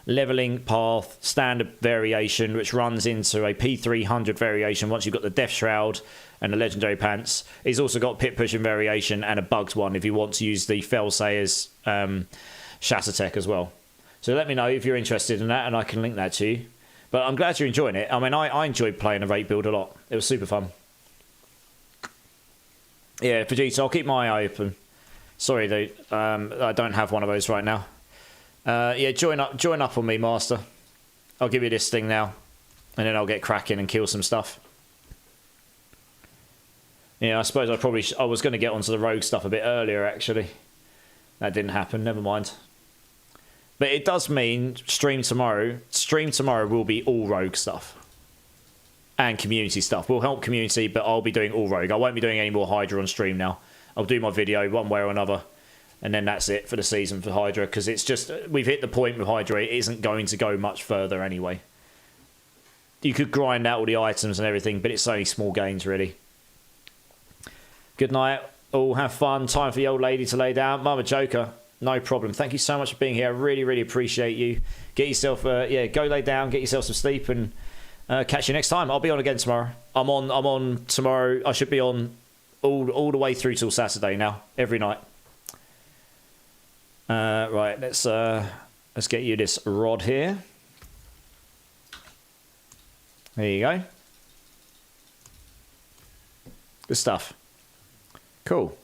leveling path standard variation, which runs into a P300 variation once you've got the Death Shroud and the Legendary Pants. He's also got Pit Pushing variation and a Bugs one if you want to use the Failsayer's Shatter Tech as well. So let me know if you're interested in that, and I can link that to you. But I'm glad you're enjoying it. I mean, I enjoyed playing a Rake build a lot. It was super fun. Yeah, Vegeta, I'll keep my eye open. Sorry, dude. I don't have one of those right now. Yeah, join up on me, Master. I'll give you this thing now. And then I'll get cracking and kill some stuff. Yeah, I suppose I was going to get onto the rogue stuff a bit earlier, actually. That didn't happen. Never mind. But it does mean stream tomorrow will be all rogue stuff. And community stuff. We'll help community, but I'll be doing all rogue. I won't be doing any more Hydra on stream now. I'll do my video one way or another. And then that's it for the season for Hydra. Because it's just, we've hit the point with Hydra. It isn't going to go much further anyway. You could grind out all the items and everything, but it's only small gains, really. Good night. All have fun. Time for the old lady to lay down. Mama Joker, no problem. Thank you so much for being here. I really, really appreciate you. Get yourself, go lay down, get yourself some sleep, and catch you next time. I'll be on again tomorrow. I'm on tomorrow. I should be on all the way through till Saturday now, every night. Right, let's get you this rod here. There you go. Good stuff. Cool.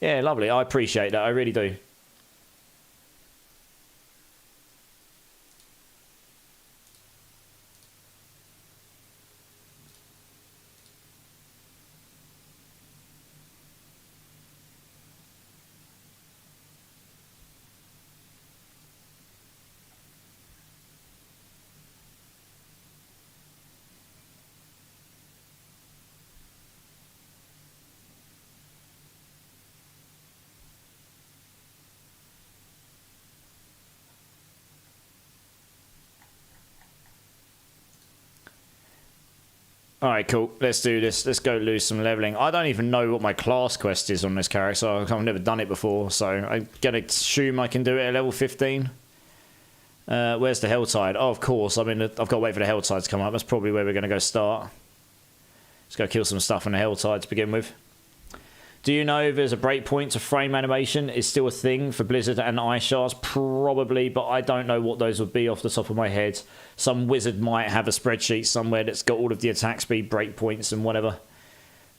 Yeah, lovely. I appreciate that. I really do. Alright, cool. Let's do this. Let's go lose some leveling. I don't even know what my class quest is on this character. I've never done it before, so I'm going to assume I can do it at level 15. Where's the Helltide? Oh, of course. I mean, I've got to wait for the Helltide to come up. That's probably where we're going to go start. Let's go kill some stuff on the Helltide to begin with. Do you know if there's a breakpoint to frame animation? Is still a thing for Blizzard and Ice Shards? Probably, but I don't know what those would be off the top of my head. Some wizard might have a spreadsheet somewhere that's got all of the attack speed breakpoints and whatever.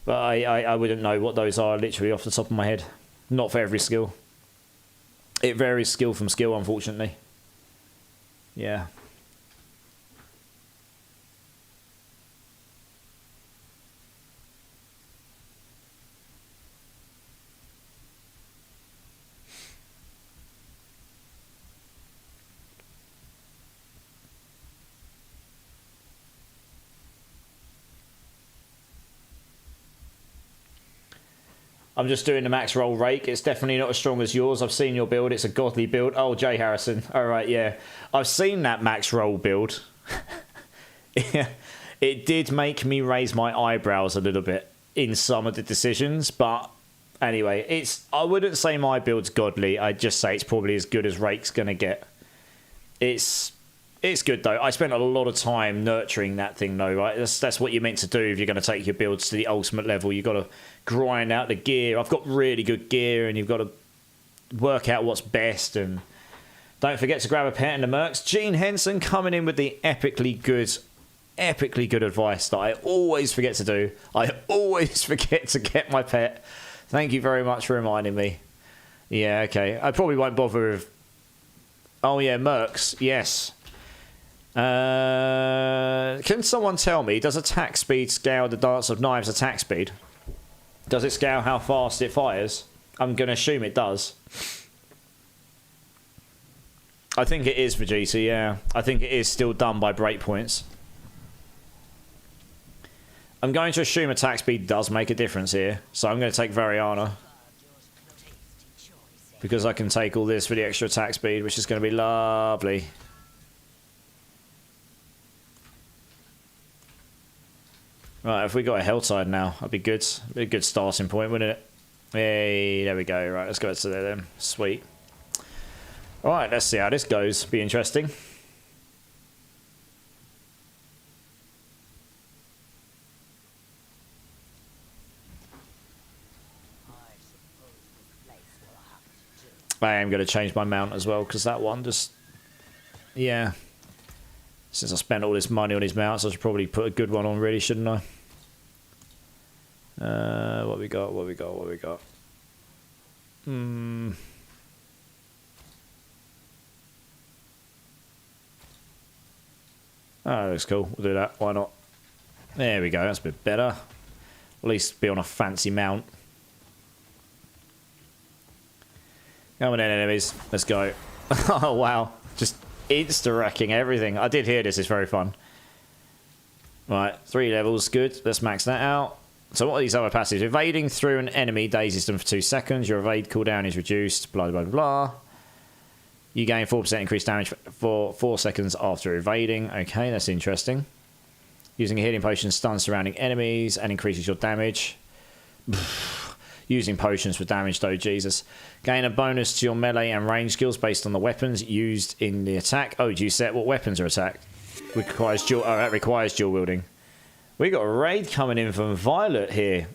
But I wouldn't know what those are literally off the top of my head. Not for every skill. It varies skill from skill, unfortunately. Yeah. I'm just doing the max roll rake. It's definitely not as strong as yours. I've seen your build. It's a godly build. Oh, Jay Harrison. All right, yeah. I've seen that max roll build. Yeah. It did make me raise my eyebrows a little bit in some of the decisions. But anyway, I wouldn't say my build's godly. I'd just say it's probably as good as rake's going to get. It's good, though. I spent a lot of time nurturing that thing, though, right? That's what you're meant to do if you're going to take your builds to the ultimate level. You've got to grind out the gear. I've got really good gear, and you've got to work out what's best. And don't forget to grab a pet in the mercs. Gene Henson coming in with the epically good advice that I always forget to do. I always forget to get my pet. Thank you very much for reminding me. Yeah, okay. I probably won't bother with... Oh, yeah, mercs. Yes. Can someone tell me, does attack speed scale the Dance of Knives attack speed? Does it scale how fast it fires? I'm going to assume it does. I think it is, Vegeta, yeah. I think it is still done by breakpoints. I'm going to assume attack speed does make a difference here. So I'm going to take Variana. Because I can take all this for the extra attack speed, which is going to be lovely. Right, if we got a Helltide now, that'd be good. Be a good starting point, wouldn't it? Hey, there we go. Right, let's go back to there then. Sweet. Alright, let's see how this goes. Be interesting. I am going to change my mount as well, because that one just... Yeah. Since I spent all this money on his mounts, I should probably put a good one on, really, shouldn't I? What we got? Oh, looks cool. We'll do that. Why not? There we go. That's a bit better. At least be on a fancy mount. Come on in, enemies. Let's go. Oh, wow. Just insta-wrecking everything. I did hear this. It's very fun. Right, 3 levels. Good. Let's max that out. So what are these other passives? Evading through an enemy dazes them for 2 seconds. Your evade cooldown is reduced. Blah, blah, blah, blah. You gain 4% increased damage for 4 seconds after evading. Okay, that's interesting. Using a healing potion stuns surrounding enemies and increases your damage. Using potions for damage though, Jesus. Gain a bonus to your melee and range skills based on the weapons used in the attack. Oh, do you set what weapons are attacked? Requires dual. Oh, that requires dual wielding. We got a raid coming in from Violet here.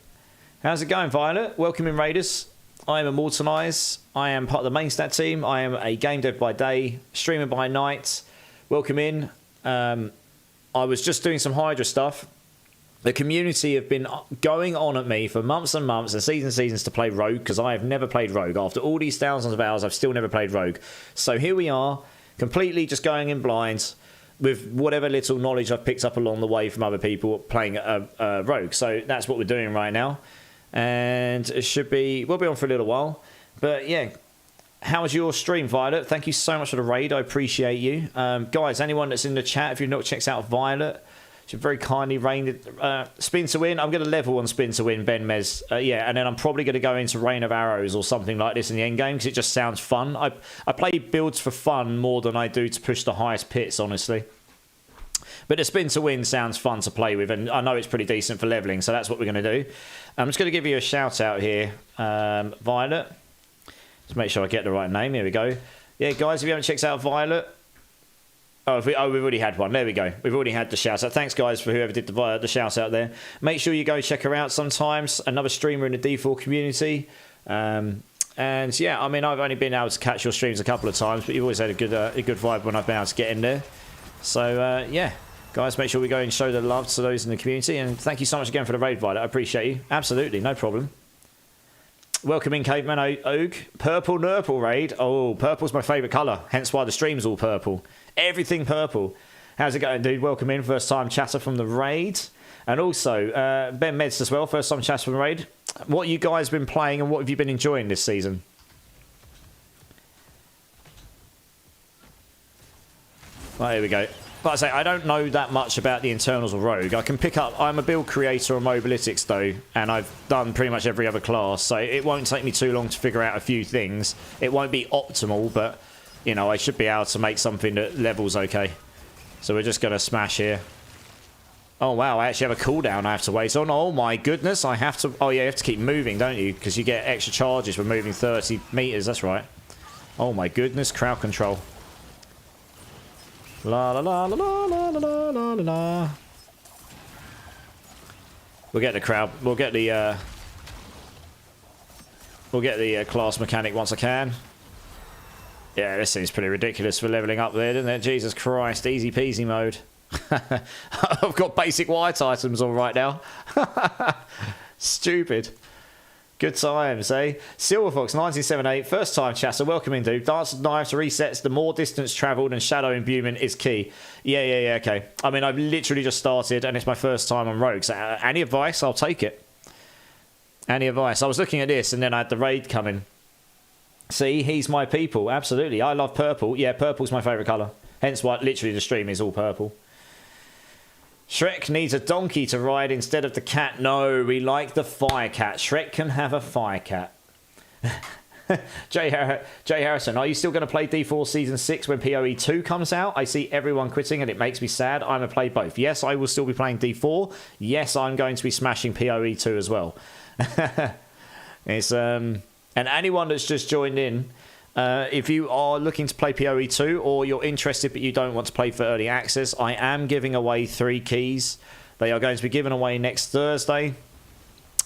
How's it going, Violet? Welcome in, Raiders. I am Immortalize. I am part of the main stat team. I am a game dev by day, streamer by night. Welcome in. I was just doing some Hydra stuff. The community have been going on at me for months and months and seasons to play Rogue, because I have never played Rogue. After all these thousands of hours, I've still never played Rogue. So here we are, completely just going in blind with whatever little knowledge I've picked up along the way from other people playing Rogue. So that's what we're doing right now. And it should be, we'll be on for a little while. But yeah, how was your stream, Violet? Thank you so much for the raid. I appreciate you. Guys, anyone that's in the chat, if you've not checked out Violet, should very kindly rain spin to win. I'm going to level on spin to win, Ben Mez. Yeah, and then I'm probably going to go into Rain of Arrows or something like this in the end game because it just sounds fun. I play builds for fun more than I do to push the highest pits, honestly. But the spin to win sounds fun to play with, and I know it's pretty decent for leveling, so that's what we're going to do. I'm just going to give you a shout out here, Violet. Let's make sure I get the right name. Here we go. Yeah, guys, if you haven't checked out Violet. Oh, we've already had one. There we go. We've already had the shout out. Thanks, guys, for whoever did the shout out there. Make sure you go check her out sometimes. Another streamer in the D4 community. And yeah, I mean, I've only been able to catch your streams a couple of times, but you've always had a good vibe when I've been able to get in there. So yeah, guys, make sure we go and show the love to those in the community. And thank you so much again for the raid, Violet. I appreciate you. Absolutely, no problem. Welcome in, Caveman Og. Purple Nurple raid. Oh, purple's my favourite colour. Hence why the stream's all purple. Everything purple. How's it going, dude? Welcome in. First time chatter from the raid. And also, Ben Meds as well. First time chatter from the raid. What you guys been playing and what have you been enjoying this season? Right, here we go. Like I say, I don't know that much about the internals of Rogue. I can pick up... I'm a build creator on Mobalytics, though, and I've done pretty much every other class, so it won't take me too long to figure out a few things. It won't be optimal, but, you know, I should be able to make something that levels okay. So we're just going to smash here. Oh, wow, I actually have a cooldown I have to wait on. Oh, my goodness, I have to... Oh, yeah, you have to keep moving, don't you? Because you get extra charges for moving 30 meters, that's right. Oh, my goodness, crowd control. La la la la la la la la la. We'll get the crowd. We'll get the class mechanic once I can. Yeah, this seems pretty ridiculous for leveling up there, doesn't it? Jesus Christ, easy peasy mode. I've got basic white items on right now. Stupid. Good times, eh? Silverfox 1978, first time chatter. Welcome in, dude. Dance of Knives resets. The more distance travelled and shadow imbuement is key. Yeah, okay. I mean, I've literally just started and it's my first time on Rogue. So any advice, I'll take it. Any advice. I was looking at this and then I had the raid coming. See, he's my people. Absolutely. I love purple. Yeah, purple's my favourite colour. Hence why literally the stream is all purple. Shrek needs a donkey to ride instead of the cat. No, we like the fire cat. Shrek can have a fire cat. Jay Harrison, are you still going to play D4 Season 6 when PoE 2 comes out? I see everyone quitting and it makes me sad. I'm going to play both. Yes, I will still be playing D4. Yes, I'm going to be smashing PoE 2 as well. It's and anyone that's just joined in, if you are looking to play PoE 2 or you're interested but you don't want to play for early access, I am giving away 3 keys. They are going to be given away next Thursday.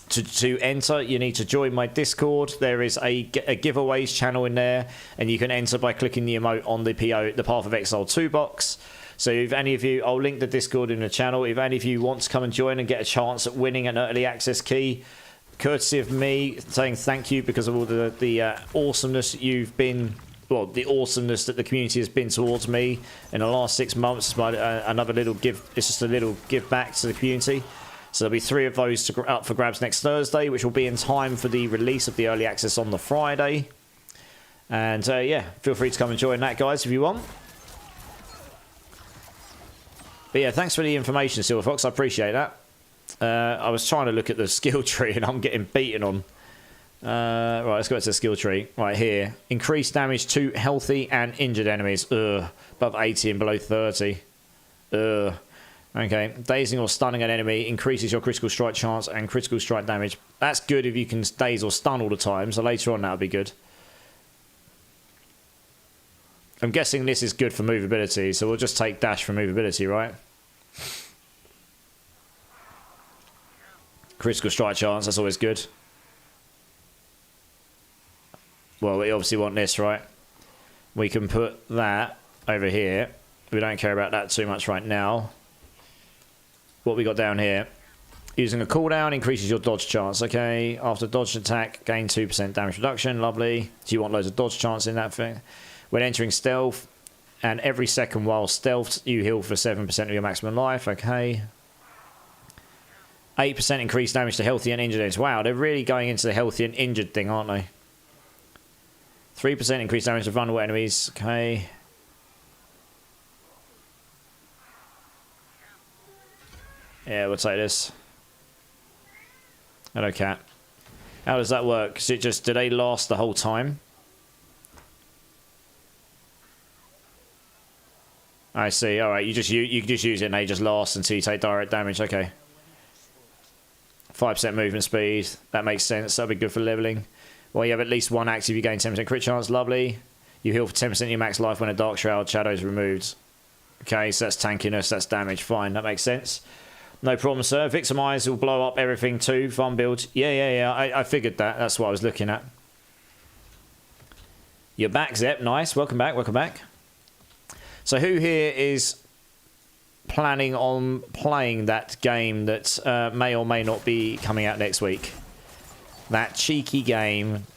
To enter, you need to join my Discord. There is a giveaways channel in there, and you can enter by clicking the emote on the Path of Exile 2 box. So if any of you, I'll link the Discord in the channel. If any of you want to come and join and get a chance at winning an early access key, courtesy of me saying thank you because of all the awesomeness you've been, well, the awesomeness that the community has been towards me in the last 6 months. Another little give, it's just a little give back to the community. So there'll be 3 of those up for grabs next Thursday, which will be in time for the release of the early access on the Friday. And yeah, feel free to come and join that, guys, if you want. But yeah, thanks for the information, Silver Fox. I appreciate that. I was trying to look at the skill tree and I'm getting beaten on. Right, let's go back to the skill tree. Right here. Increased damage to healthy and injured enemies. Ugh. Above 80 and below 30. Ugh. Okay. Dazing or stunning an enemy increases your critical strike chance and critical strike damage. That's good if you can daze or stun all the time. So later on, that'll be good. I'm guessing this is good for movability. So we'll just take dash for movability, right? Critical strike chance. That's always good. Well, we obviously want this, right? We can put that over here. We don't care about that too much right now. What we got down here. Using a cooldown increases your dodge chance. Okay, after dodge attack, gain 2% damage reduction. Lovely. Do you want loads of dodge chance in that thing? When entering stealth, and every second while stealthed, you heal for 7% of your maximum life. Okay. 8% increased damage to healthy and injured enemies. Wow, they're really going into the healthy and injured thing, aren't they? 3% increased damage to vulnerable enemies. Okay. Yeah, we'll take this. Hello, cat. How does that work? Is it just, do they last the whole time? I see. All right, you just use it and they just last until you take direct damage. Okay. 5% movement speed. That makes sense. That'll be good for leveling. Well, you have at least one active, you gain 10% crit chance. Lovely. You heal for 10% of your max life when a Dark Shroud shadow is removed. Okay, so that's tankiness, that's damage. Fine, that makes sense. No problem, sir. Victimize will blow up everything too. Fun build. Yeah. I figured that. That's what I was looking at. You're back, Zep. Nice. Welcome back. Welcome back. So who here is planning on playing that game that may or may not be coming out next week? That cheeky game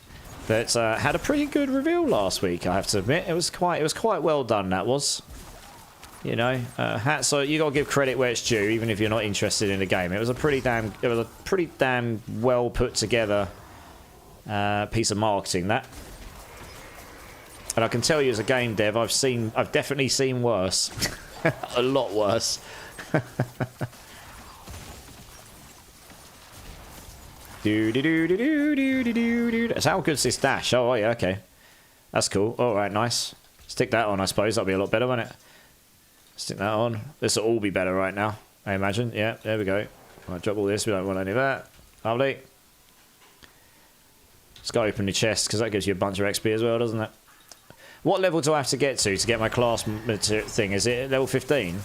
that had a pretty good reveal last week, I have to admit. It was quite well done, that was. You know, so you got to give credit where it's due, even if you're not interested in the game. It was a pretty damn well put together piece of marketing, that. And I can tell you, as a game dev, I've definitely seen worse. A lot worse. That's how good's this dash? Oh yeah, okay. That's cool. Alright, nice. Stick that on, I suppose. That'll be a lot better, won't it? Stick that on. This will all be better right now, I imagine. Yeah, there we go. Right, drop all this. We don't want any of that. Lovely. Let's go open the chest, because that gives you a bunch of XP as well, doesn't it? What level do I have to get my class thing? Is it level 15? Well,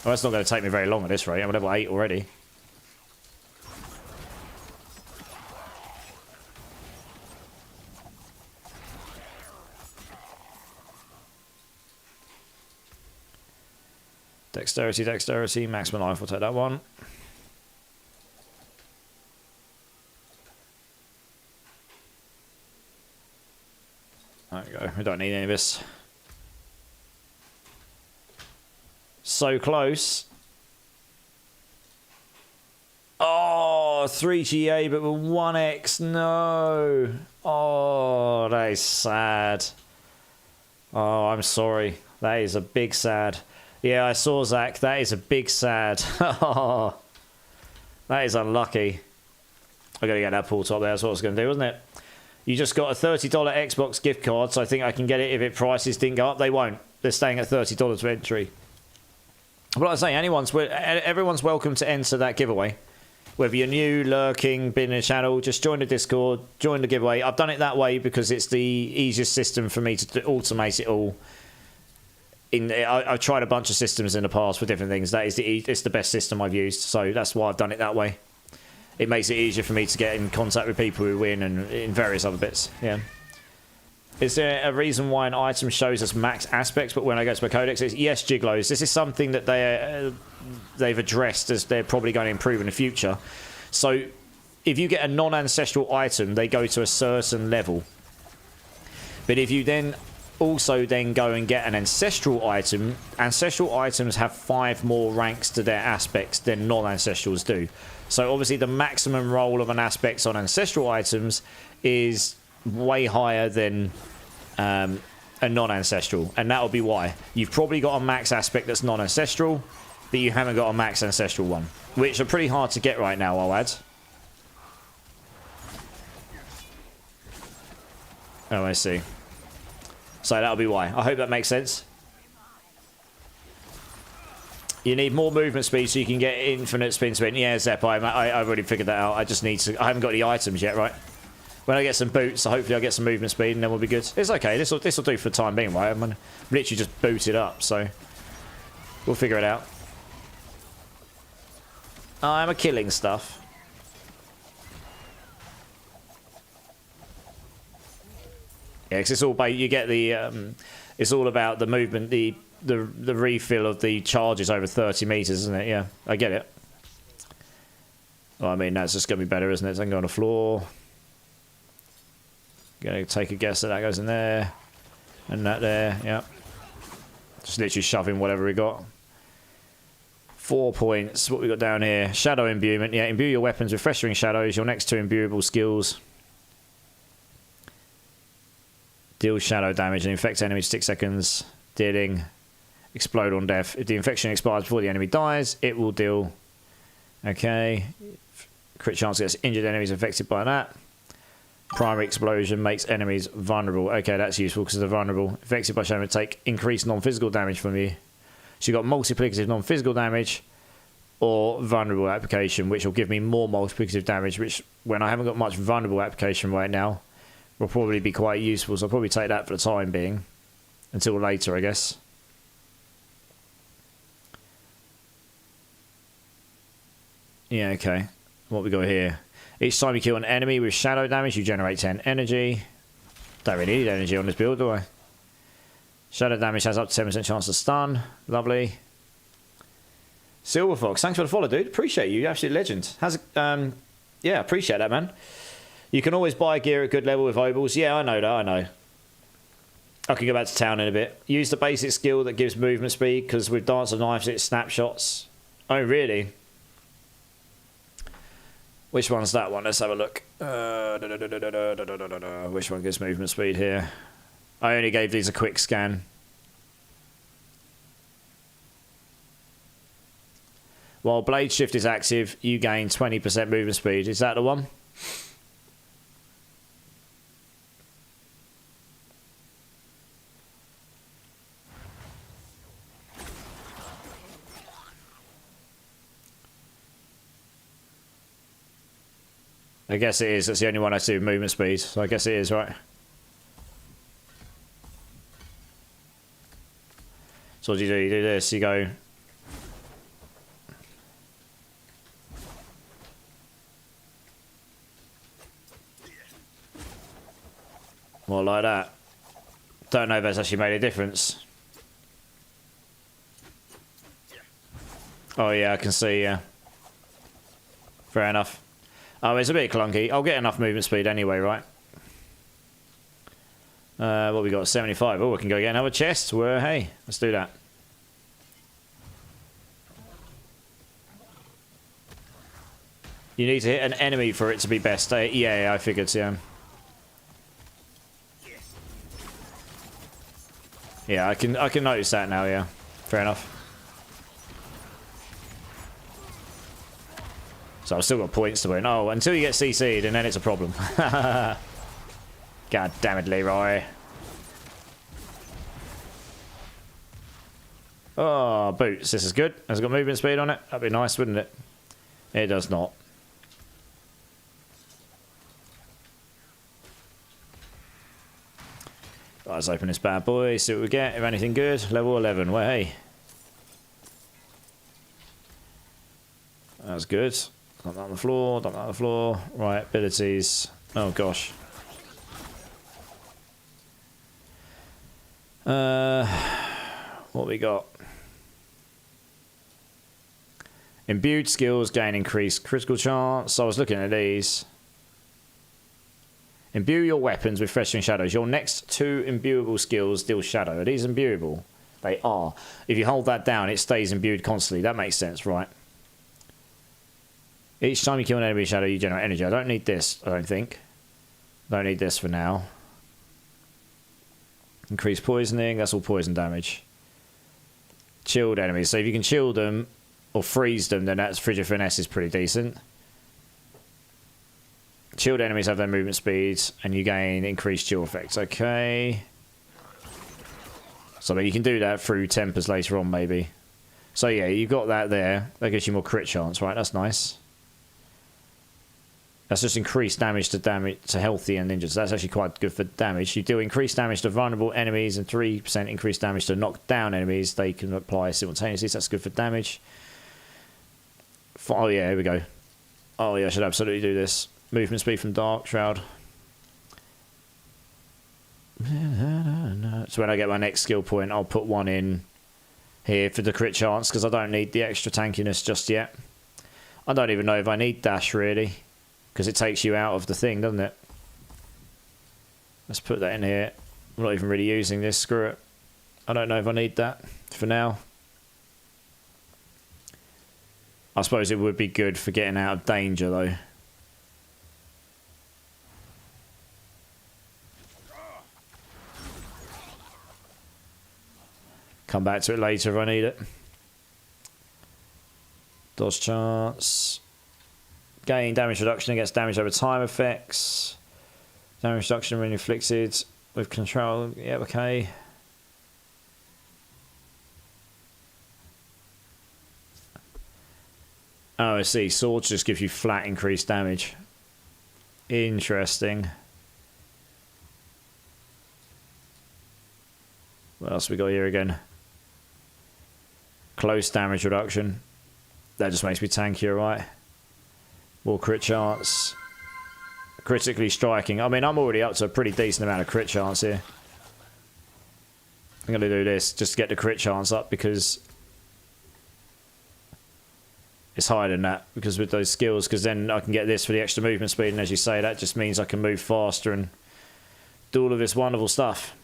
that's not going to take me very long at this rate. I'm level 8 already. Dexterity, maximum life, we'll take that one. There we go, we don't need any of this. So close. Oh, 3GA but with 1X, no. Oh, that is sad. Oh, I'm sorry. That is a big sad. Yeah, I saw Zach. That is a big sad. Oh, that is unlucky. I gotta get that pull top there. That's what I was gonna do, wasn't it? You just got a $30 Xbox gift card, so I think I can get it if prices didn't go up. They won't. They're staying at $30 for entry. But like I say, everyone's welcome to enter that giveaway. Whether you're new, lurking, been in the channel, just join the Discord, join the giveaway. I've done it that way because it's the easiest system for me to automate it all. I've tried a bunch of systems in the past for different things. It's the best system I've used, so that's why I've done it that way. It makes it easier for me to get in contact with people who win and in various other bits. Yeah. Is there a reason why an item shows us max aspects, but when I go to my codex, it's yes, Giglos. This is something that they've addressed as they're probably going to improve in the future. So if you get a non-ancestral item, they go to a certain level. But if you then also go and get an ancestral item, ancestral items have 5 more ranks to their aspects than non-ancestrals do. So obviously the maximum roll of an aspect on ancestral items is way higher than and non-ancestral, and that'll be why. You've probably got a max aspect that's non-ancestral, but you haven't got a max ancestral one, which are pretty hard to get right now, I'll add. Oh, I see. So that'll be why. I hope that makes sense. You need more movement speed so you can get infinite spin. Yeah, Zep, I've already figured that out. I just need to... I haven't got the items yet, right? When I get some boots, so hopefully I'll get some movement speed and then we'll be good. It's okay. This will do for the time being, right? I'm literally just booted up, so... We'll figure it out. I'm a killing stuff. Yeah, because it's all... You get the... it's all about the movement, the refill of the charges over 30 meters, isn't it? Yeah, I get it. Well, I mean, that's just going to be better, isn't it? So I can go on the floor. Going to take a guess that goes in there. And that there, yeah. Just literally shoving whatever we got. 4 points. What we got down here? Shadow imbuement. Yeah, imbue your weapons with festering shadows. Your next 2 imbuable skills. Deal shadow damage and infect enemies 6 seconds. Dealing... Explode on death. If the infection expires before the enemy dies, it will deal. Okay. Crit chance gets injured enemies affected by that. Primary explosion makes enemies vulnerable. Okay, that's useful because they're vulnerable. Affected by shadow take increased non-physical damage from you. So you've got multiplicative non-physical damage or vulnerable application, which will give me more multiplicative damage, which when I haven't got much vulnerable application right now, will probably be quite useful. So I'll probably take that for the time being. Until later, I guess. Yeah, okay. What we got here? Each time you kill an enemy with shadow damage, you generate 10 energy. Don't really need energy on this build, do I? Shadow damage has up to 10% chance to stun. Lovely. Silver Fox, thanks for the follow, dude. Appreciate you. You're absolute legend. How's it? Yeah, appreciate that, man. You can always buy gear at good level with obels. Yeah, I know that. I know. I can go back to town in a bit. Use the basic skill that gives movement speed, because with Dance of Knives, it's snapshots. Oh, really? Which one's that one? Let's have a look. Which one gives movement speed here? I only gave these a quick scan. While Blade Shift is active, you gain 20% movement speed. Is that the one? I guess it is. That's the only one I see with movement speed. So I guess it is, right? So what do? You do this. You go... Well, like that. Don't know if that's actually made a difference. Oh, yeah, I can see, yeah. Fair enough. Oh, it's a bit clunky. I'll get enough movement speed anyway, right? What we got? 75. Oh, we can go get another chest. Well, hey, let's do that. You need to hit an enemy for it to be best. Yeah, I figured, yeah. Yeah, I can notice that now, yeah. Fair enough. So I've still got points to win. Oh, until you get CC'd, and then it's a problem. God damn it, Leroy. Oh, boots. This is good. Has it got movement speed on it? That'd be nice, wouldn't it? It does not. Let's open this bad boy, see what we get. If anything good. Level 11. Well, hey. That's good. Dump that on the floor. Dump that on the floor. Right, abilities. Oh, gosh. What we got? Imbued skills gain increased critical chance. So I was looking at these. Imbue your weapons with festering shadows. Your next 2 imbuable skills deal shadow. Are these imbuable? They are. If you hold that down, it stays imbued constantly. That makes sense, right? Each time you kill an enemy shadow, you generate energy. I don't need this, I don't think. Don't need this for now. Increase poisoning. That's all poison damage. Chilled enemies. So if you can chill them or freeze them, then that's Frigid Finesse is pretty decent. Chilled enemies have their movement speeds, and you gain increased chill effects. Okay. So you can do that through tempers later on, maybe. So yeah, you've got that there. That gives you more crit chance, right? That's nice. That's just increased damage to healthy and ninjas. That's actually quite good for damage. You do increased damage to vulnerable enemies and 3% increased damage to knocked down enemies. They can apply simultaneously, so that's good for damage. Oh yeah, here we go. Oh yeah, I should absolutely do this. Movement speed from Dark Shroud. So when I get my next skill point, I'll put one in here for the crit chance, because I don't need the extra tankiness just yet. I don't even know if I need dash, really, because it takes you out of the thing, doesn't it? Let's put that in here. I'm not even really using this. Screw it. I don't know if I need that for now. I suppose it would be good for getting out of danger, though. Come back to it later if I need it. Dodge chance. Gain damage reduction against damage over time effects. Damage reduction when inflicted with control. Yeah, okay. Oh, I see. Swords just give you flat increased damage. Interesting. What else we got here again? Close damage reduction. That just makes me tankier, right? More crit chance. Critically striking. I mean, I'm already up to a pretty decent amount of crit chance here. I'm going to do this just to get the crit chance up, because it's higher than that, because with those skills, because then I can get this for the extra movement speed, and as you say, that just means I can move faster and do all of this wonderful stuff.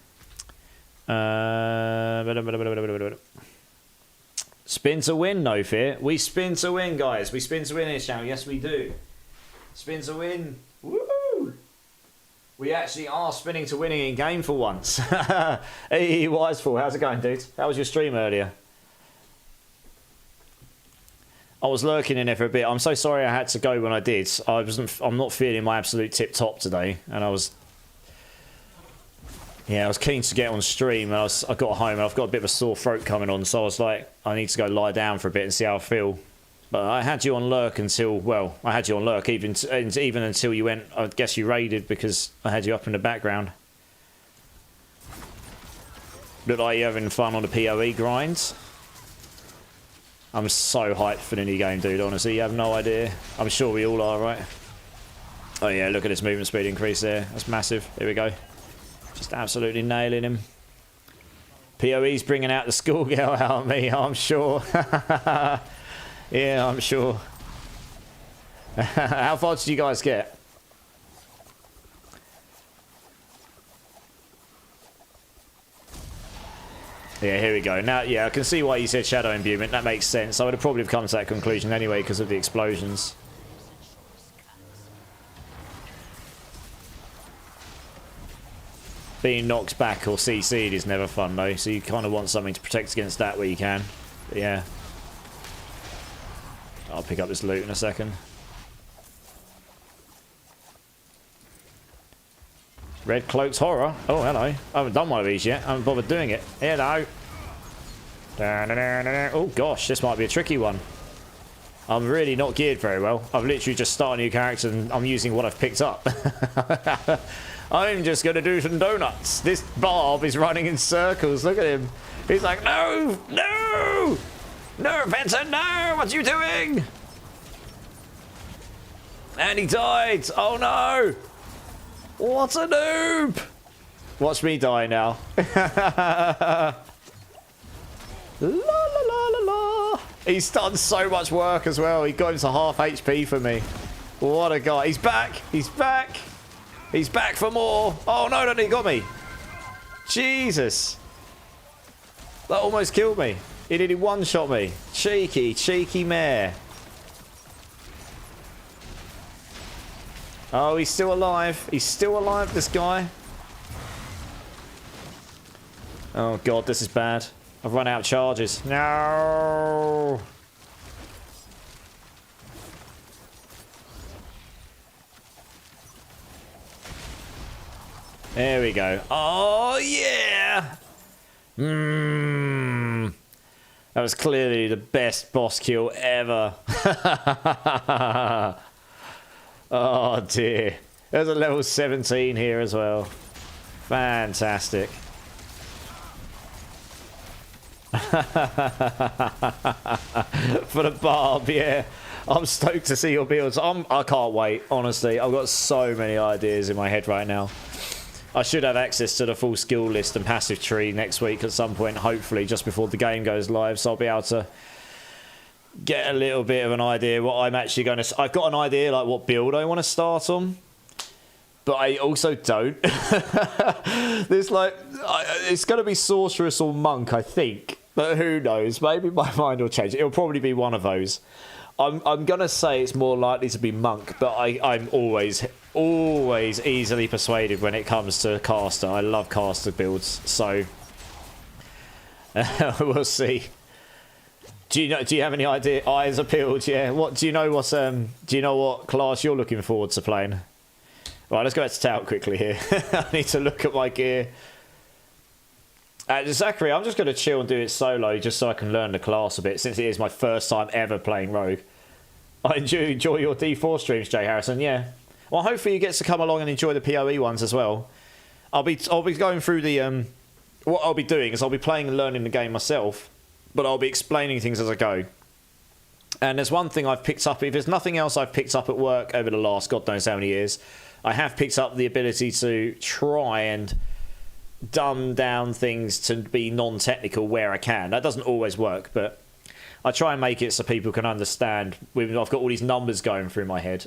Spin to win, no fear. We spin to win, guys. We spin to win in this channel. Yes, we do. Spin to win. Woo! We actually are spinning to winning in game for once. Hey, Wiseful, how's it going, dude? How was your stream earlier? I was lurking in there for a bit. I'm so sorry I had to go when I did. I'm not feeling my absolute tip top today, and I was keen to get on stream, and I got home and I've got a bit of a sore throat coming on, so I was like, I need to go lie down for a bit and see how I feel. But I had you on lurk until, well, I had you on lurk even until you went, I guess you raided, because I had you up in the background. Look like you're having fun on the PoE grind. I'm so hyped for the new game, dude, honestly, you have no idea. I'm sure we all are, right? Oh yeah, look at this movement speed increase there. That's massive. Here we go. Just absolutely nailing him. PoE's bringing out the schoolgirl out of me, I'm sure. Yeah, I'm sure. How far did you guys get? Yeah, here we go. Now, yeah, I can see why you said shadow imbuement. That makes sense. I would have probably come to that conclusion anyway because of the explosions. Being knocked back or CC'd is never fun though, so you kind of want something to protect against that where you can. But yeah. I'll pick up this loot in a second. Red Cloak's Horror. Oh, hello. I haven't done one of these yet. I haven't bothered doing it. Hello. Oh gosh, this might be a tricky one. I'm really not geared very well. I've literally just started a new character and I'm using what I've picked up. I'm just going to do some donuts. This Barb is running in circles. Look at him. He's like, no, no, no, Vincent, no, what are you doing? And he died. Oh no. What a noob. Watch me die now. La la la la la. He's done so much work as well. He got him to half HP for me. What a guy. He's back. He's back. He's back for more. Oh no, no, he got me. Jesus. That almost killed me. He nearly one-shot me. Cheeky, cheeky mare. Oh, he's still alive. He's still alive, this guy. Oh god, this is bad. I've run out of charges. No! There we go. Oh, yeah! Mmm. That was clearly the best boss kill ever. Oh, dear. There's a level 17 here as well. Fantastic. For the barb, yeah. I'm stoked to see your builds. I can't wait, honestly. I've got so many ideas in my head right now. I should have access to the full skill list and passive tree next week at some point, hopefully, just before the game goes live, so I'll be able to get a little bit of an idea what I'm actually going to... I've got an idea, like, what build I want to start on, but I also don't. There's, like... It's going to be Sorceress or Monk, I think, but who knows? Maybe my mind will change. It'll probably be one of those. I'm going to say it's more likely to be Monk, but I'm always easily persuaded when it comes to caster. I love caster builds, so we'll see. Do you have any idea? Eyes appealed, yeah. Do you know what class you're looking forward to playing? Right, let's go back to tout quickly here. I need to look at my gear. Zachary, I'm just going to chill and do it solo just so I can learn the class a bit, since it is my first time ever playing Rogue. I enjoy your D4 streams, Jay Harrison, yeah. Well, hopefully you get to come along and enjoy the PoE ones as well. I'll be going through the... what I'll be doing is I'll be playing and learning the game myself, but I'll be explaining things as I go. And there's one thing I've picked up, if there's nothing else I've picked up at work over the last God knows how many years, I have picked up the ability to try and dumb down things to be non-technical where I can. That doesn't always work, but I try and make it so people can understand. I've got all these numbers going through my head.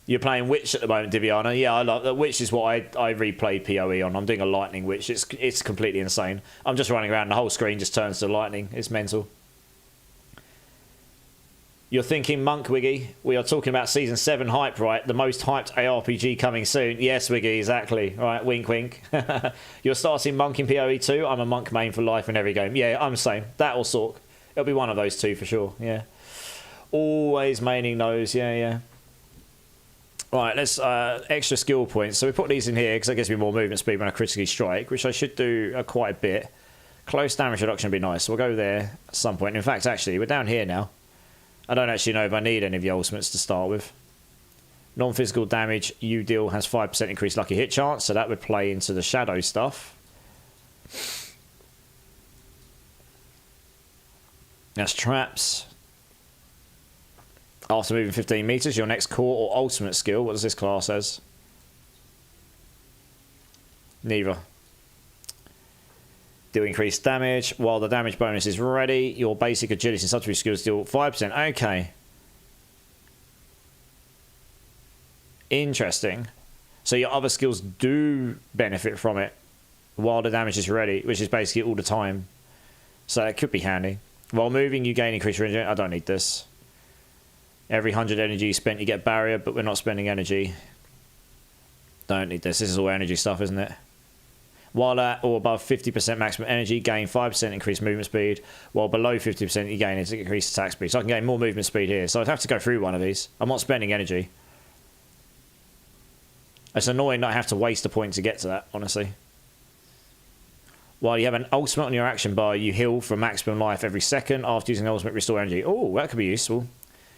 You're playing Witch at the moment, Diviana. Yeah, I love that. Witch is what I replayed PoE on. I'm doing a Lightning Witch. It's completely insane. I'm just running around. The whole screen just turns to lightning. It's mental. You're thinking Monk, Wiggy. We are talking about Season 7 hype, right? The most hyped ARPG coming soon. Yes, Wiggy, exactly. Right, wink, wink. You're starting Monk in PoE too? I'm a Monk main for life in every game. Yeah, I'm the same. That or Sork. It'll be one of those two for sure, yeah. Always maining those, yeah. Right, let's... extra skill points. So we put these in here because that gives me more movement speed when I critically strike, which I should do quite a bit. Close damage reduction would be nice. So we'll go there at some point. In fact, actually, we're down here now. I don't actually know if I need any of the ultimates to start with. Non-physical damage you deal has 5% increased lucky hit chance, so that would play into the shadow stuff. That's traps. After moving 15 meters, your next core or ultimate skill. What does this class has? Neither. Do increased damage. While the damage bonus is ready, your basic agility and subterfuge skills deal 5%. Okay. Interesting. So your other skills do benefit from it while the damage is ready, which is basically all the time. So it could be handy. While moving, you gain increased range. I don't need this. Every 100 energy spent, you get barrier, but we're not spending energy. Don't need this. This is all energy stuff, isn't it? While at or above 50% maximum energy, gain 5% increased movement speed. While below 50%, you gain increased attack speed. So I can gain more movement speed here. So I'd have to go through one of these. I'm not spending energy. It's annoying that I have to waste a point to get to that, honestly. While you have an ultimate on your action bar, you heal for maximum life every second. After using ultimate, restore energy. Oh, that could be useful.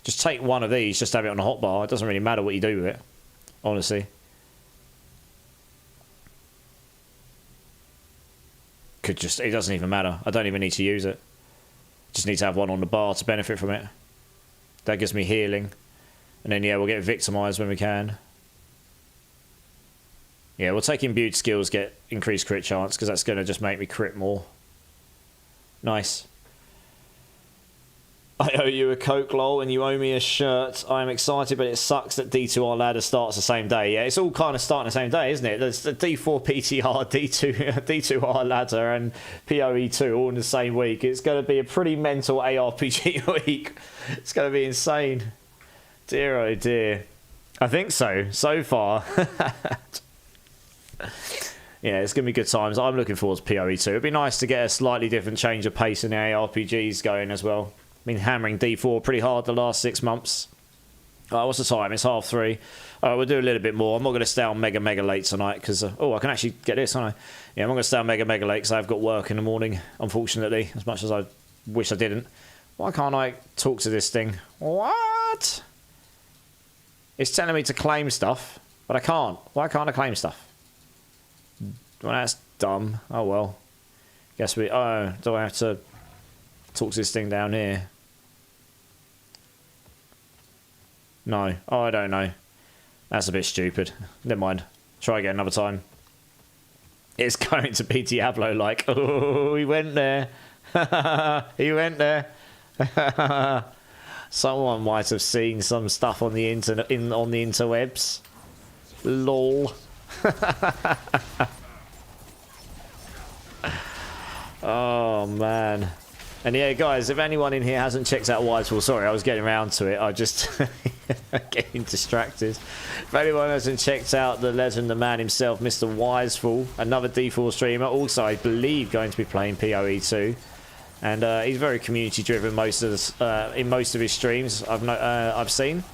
Just take one of these, just have it on the hotbar. It doesn't really matter what you do with it, honestly. It doesn't even matter. I don't even need to use it. Just need to have one on the bar to benefit from it. That gives me healing. And then, yeah, we'll get victimized when we can. Yeah, we'll take imbued skills, get increased crit chance, because that's going to just make me crit more. Nice. I owe you a Coke, lol, and you owe me a shirt. I am excited, but it sucks that D2R ladder starts the same day. Yeah, it's all kind of starting the same day, isn't it? There's the D4 PTR, D2R ladder, and PoE2 all in the same week. It's going to be a pretty mental ARPG week. It's going to be insane. Dear, oh dear. I think so far. Yeah, it's going to be good times. I'm looking forward to PoE 2. It'd be nice to get a slightly different change of pace in the ARPGs going as well. Been hammering D4 pretty hard the last 6 months. What's the time? It's 3:30. We'll do a little bit more. I'm not going to stay on mega late tonight because... I can actually get this, aren't I? Yeah, I'm not going to stay on mega late because I've got work in the morning, unfortunately, as much as I wish I didn't. Why can't I talk to this thing? What? It's telling me to claim stuff, but I can't. Why can't I claim stuff? Well, that's dumb. Oh, well. Guess we... Oh, do I have to talk to this thing down here? No. Oh, I don't know. That's a bit stupid. Never mind. Try again another time. It's going to be Diablo-like. Oh, he went there. He went there. Someone might have seen some stuff on the on the interwebs. Lol. Oh man. And yeah, guys, if anyone in here hasn't checked out Wisefall, sorry, I was getting around to it. I just getting distracted. If anyone hasn't checked out the legend, the man himself, Mr. Wisefall, another D4 streamer, also I believe going to be playing PoE 2, and he's very community driven in most of his streams. I've seen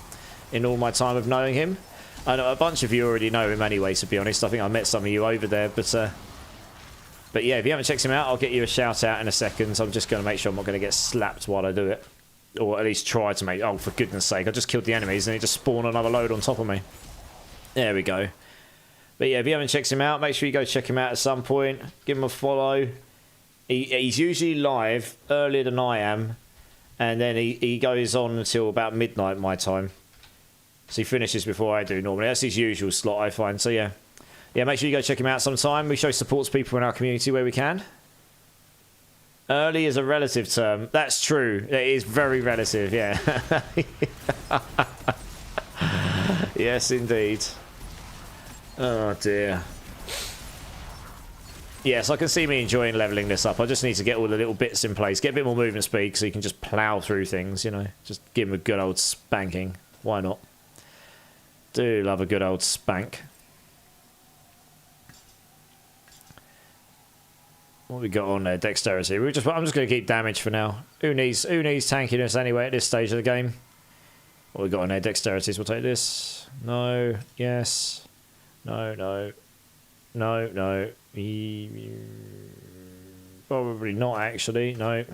in all my time of knowing him. I know a bunch of you already know him anyway. To be honest, I think I met some of you over there, But yeah, if you haven't checked him out, I'll get you a shout out in a second. I'm just going to make sure I'm not going to get slapped while I do it. Or at least try to make... Oh, for goodness sake. I just killed the enemies and it just spawned another load on top of me. There we go. But yeah, if you haven't checked him out, make sure you go check him out at some point. Give him a follow. He's usually live earlier than I am. And then he goes on until about midnight my time. So he finishes before I do normally. That's his usual slot, I find. So yeah. Yeah, make sure you go check him out sometime. We show support to people in our community where we can. Early is a relative term. That's true. It is very relative, yeah. Yes, indeed. Oh, dear. Yes, I can see me enjoying leveling this up. I just need to get all the little bits in place. Get a bit more movement speed so you can just plow through things, you know. Just give him a good old spanking. Why not? Do love a good old spank. What we got on there? Dexterity. I'm just going to keep damage for now. Who needs tankiness anyway at this stage of the game? What we got on there? Dexterities. We'll take this. No. Yes. No. No. No. No. Probably not actually. No.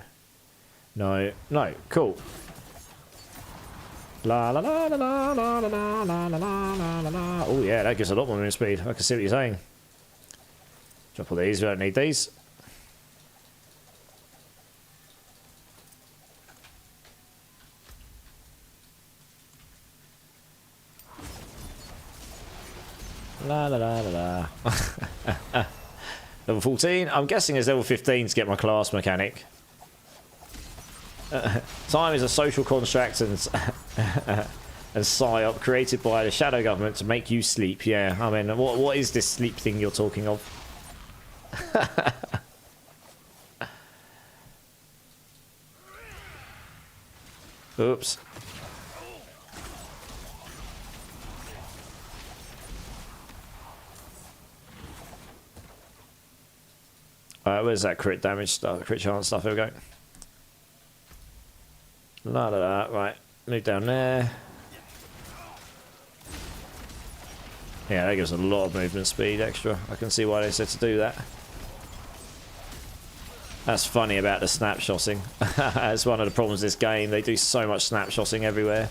No. No. Cool. La la la la la la la la la la la la. Oh yeah, that gives a lot more movement speed. I can see what you're saying. Drop all these. We don't need these. La la la la la. Level 14. I'm guessing it's level 15 to get my class mechanic. Time is a social construct and psyop created by the shadow government to make you sleep. Yeah, I mean, what is this sleep thing you're talking of? Oops. Where's that crit damage stuff? Crit chance stuff. Here we go. La la la. Right. Move down there. Yeah, that gives a lot of movement speed extra. I can see why they said to do that. That's funny about the snapshotting. That's one of the problems of this game. They do so much snapshotting everywhere.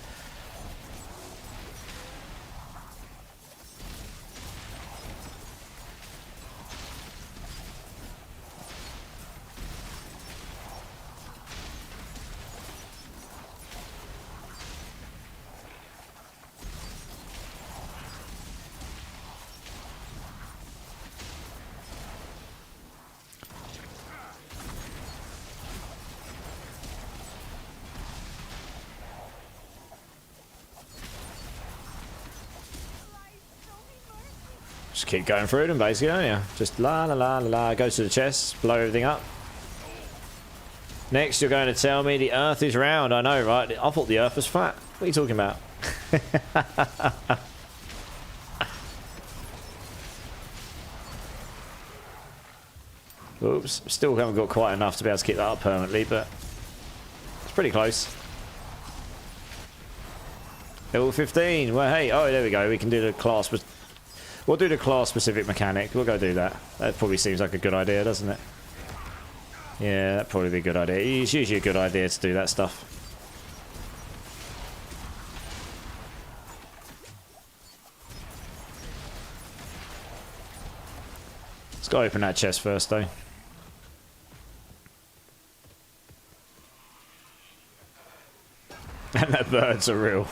Just keep going through them, basically, don't you? Just la la la la la. Goes to the chest, blow everything up. Next, you're going to tell me the Earth is round. I know, right? I thought the Earth was flat. What are you talking about? Oops, still haven't got quite enough to be able to keep that up permanently, but it's pretty close. Level 15. Well, hey, oh, there we go. We can do the class, but we'll do the class-specific mechanic. We'll go do that. That probably seems like a good idea, doesn't it? Yeah, that'd probably be a good idea. It's usually a good idea to do that stuff. Let's go open that chest first, though. And the birds are real.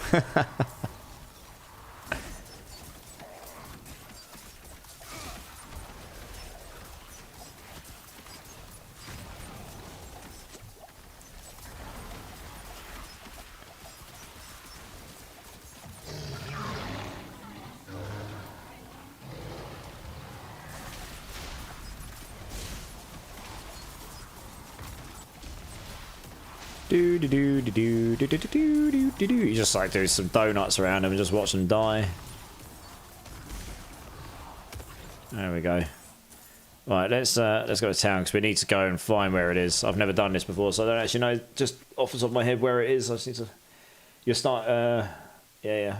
You just like do some donuts around them and just watch them die. There we go. Right, let's go to town because we need to go and find where it is. I've never done this before, so I don't actually know just off the top of my head where it is. I just need to. You'll start. Yeah.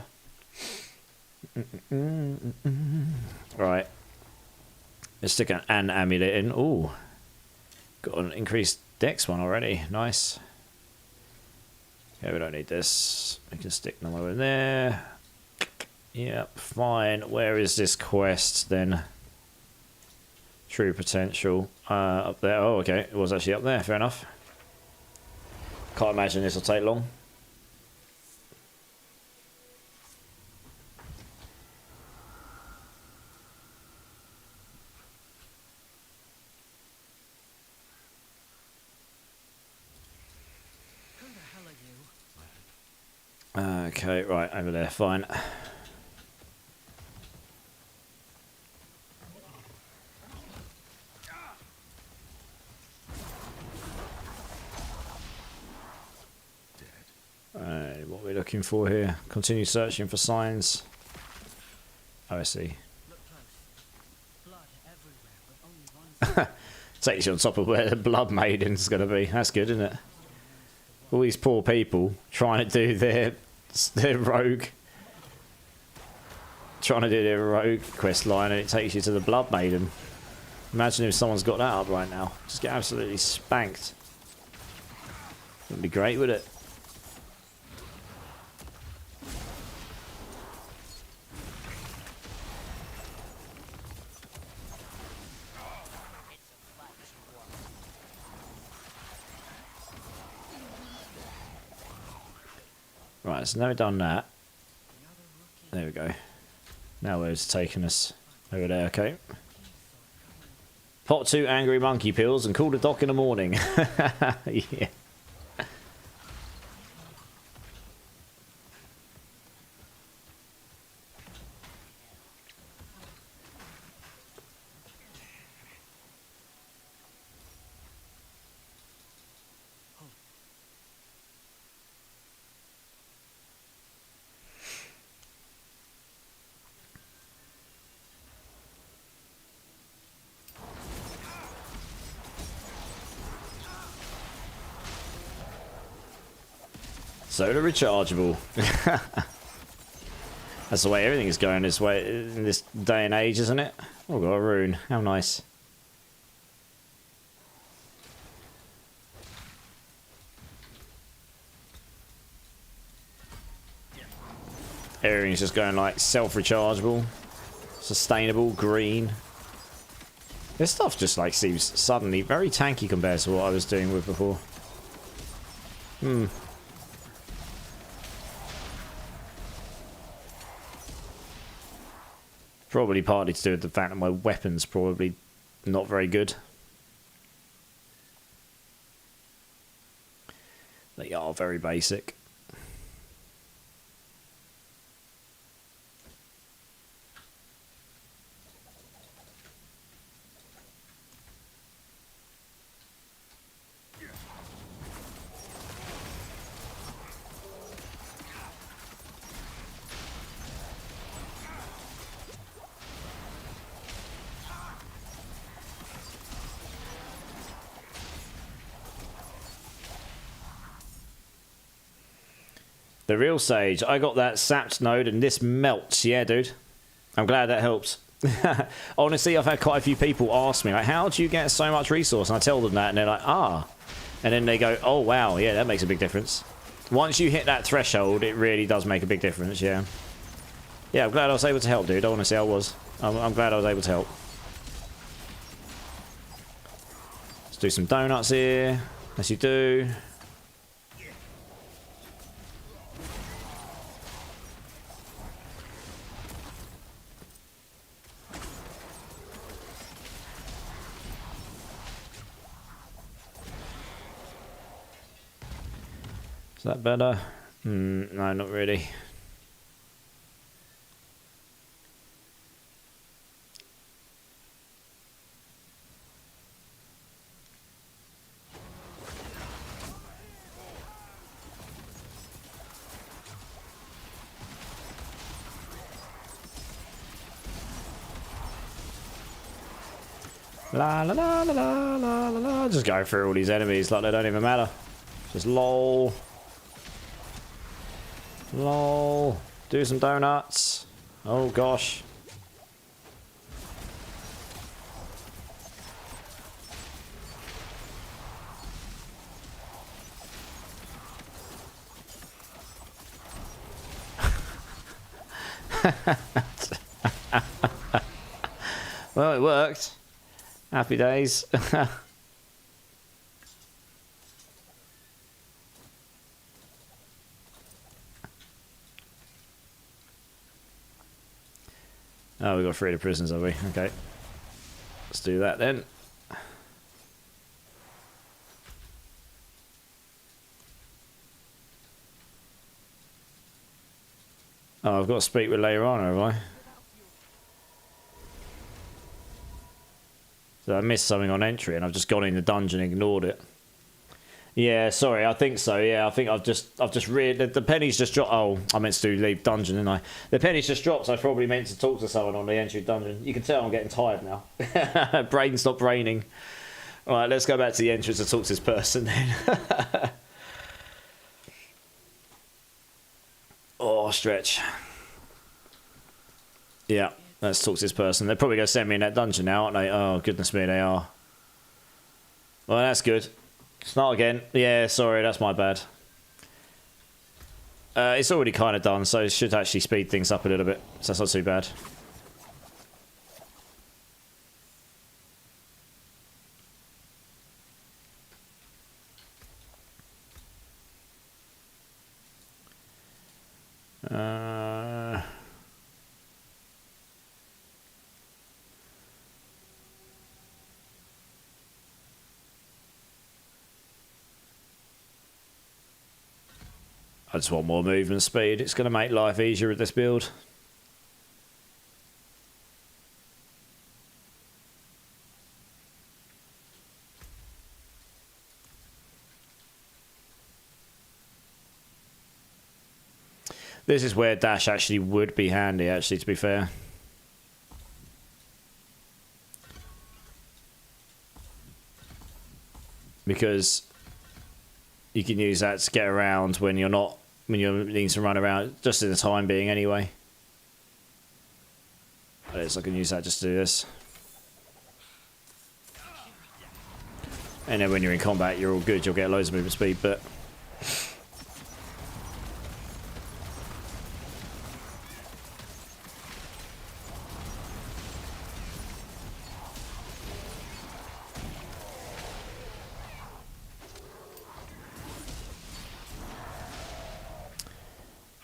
Right. Let's stick an amulet in. Ooh, got an increased dex one already. Nice. Okay, we don't need this. We can stick them over there. Yep, fine. Where is this quest then? True potential. Up there. Oh, okay. It was actually up there. Fair enough. Can't imagine this will take long. Okay, right, over there, fine. What are we looking for here? Continue searching for signs. Oh, I see. Takes you on top of where the blood maiden's going to be. That's good, isn't it? All these poor people trying to do their rogue quest line, and it takes you to the blood maiden. Imagine if someone's got that up right now. Just get absolutely spanked. Wouldn't be great, would it? Right, so now we've done that. There we go. Now where it's taken us? Over there, okay. Pot 2 angry monkey pills and call the doc in the morning. Yeah. Soda rechargeable. That's the way everything is going this way in this day and age, isn't it? Oh, got a rune. How nice. Everything's just going like self-rechargeable, sustainable, green. This stuff just like seems suddenly very tanky compared to what I was doing with before. Probably partly to do with the fact that my weapon's probably not very good. They are very basic. The real Sage. I got that sapped node and this melts. Yeah, dude. I'm glad that helps. Honestly, I've had quite a few people ask me, like, how do you get so much resource? And I tell them that, and they're like, ah. And then they go, oh, wow, yeah, that makes a big difference. Once you hit that threshold, it really does make a big difference, yeah. Yeah, I'm glad I was able to help, dude. Honestly, I was. I'm glad I was able to help. Let's do some donuts here. As you do. Is that better? No, not really. La la la la la la la la. Just go through all these enemies like they don't even matter. Just lol. Lol. Do some donuts. Oh gosh. Well, it worked. Happy days. Oh, we got free of prisons, have we? Okay. Let's do that then. Oh, I've got to speak with Leirana, have I? So I missed something on entry and I've just gone in the dungeon and ignored it. Yeah, sorry, I think so. Yeah, I think I've just read the pennies just dropped. Oh, I meant to leave dungeon, didn't I? The pennies just dropped. So I probably meant to talk to someone on the entry dungeon. You can tell I'm getting tired now. Brain stopped braining. All right, let's go back to the entrance and talk to this person then. Oh, stretch. Yeah, let's talk to this person. They're probably going to send me in that dungeon now, aren't they? Oh, goodness me, they are. Well, that's good. Start again. Yeah, sorry, that's my bad. It's already kind of done, so it should actually speed things up a little bit. So that's not too bad. I just want more movement speed. It's going to make life easier with this build. This is where dash actually would be handy, actually, to be fair. Because you can use that to get around when you're not, when you need to run around, just in the time being anyway. At least I can use that just to do this. And then when you're in combat, you're all good, you'll get loads of movement speed, but...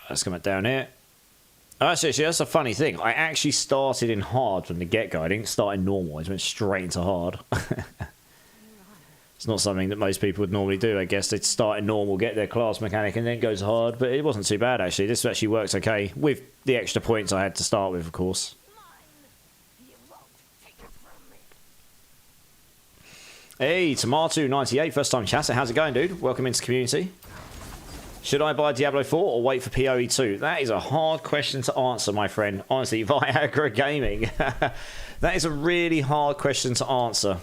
Let's come down here. Actually, that's a funny thing. I actually started in hard from the get-go. I didn't start in normal. I just went straight into hard. It's not something that most people would normally do. I guess they'd start in normal, get their class mechanic, and then go to hard. But it wasn't too bad, actually. This actually works okay. With the extra points I had to start with, of course. Hey, Tomato98, first time chatter. How's it going, dude? Welcome into the community. Should I buy Diablo 4 or wait for PoE 2? That is a hard question to answer, my friend. Honestly, Viagra Gaming. That is a really hard question to answer.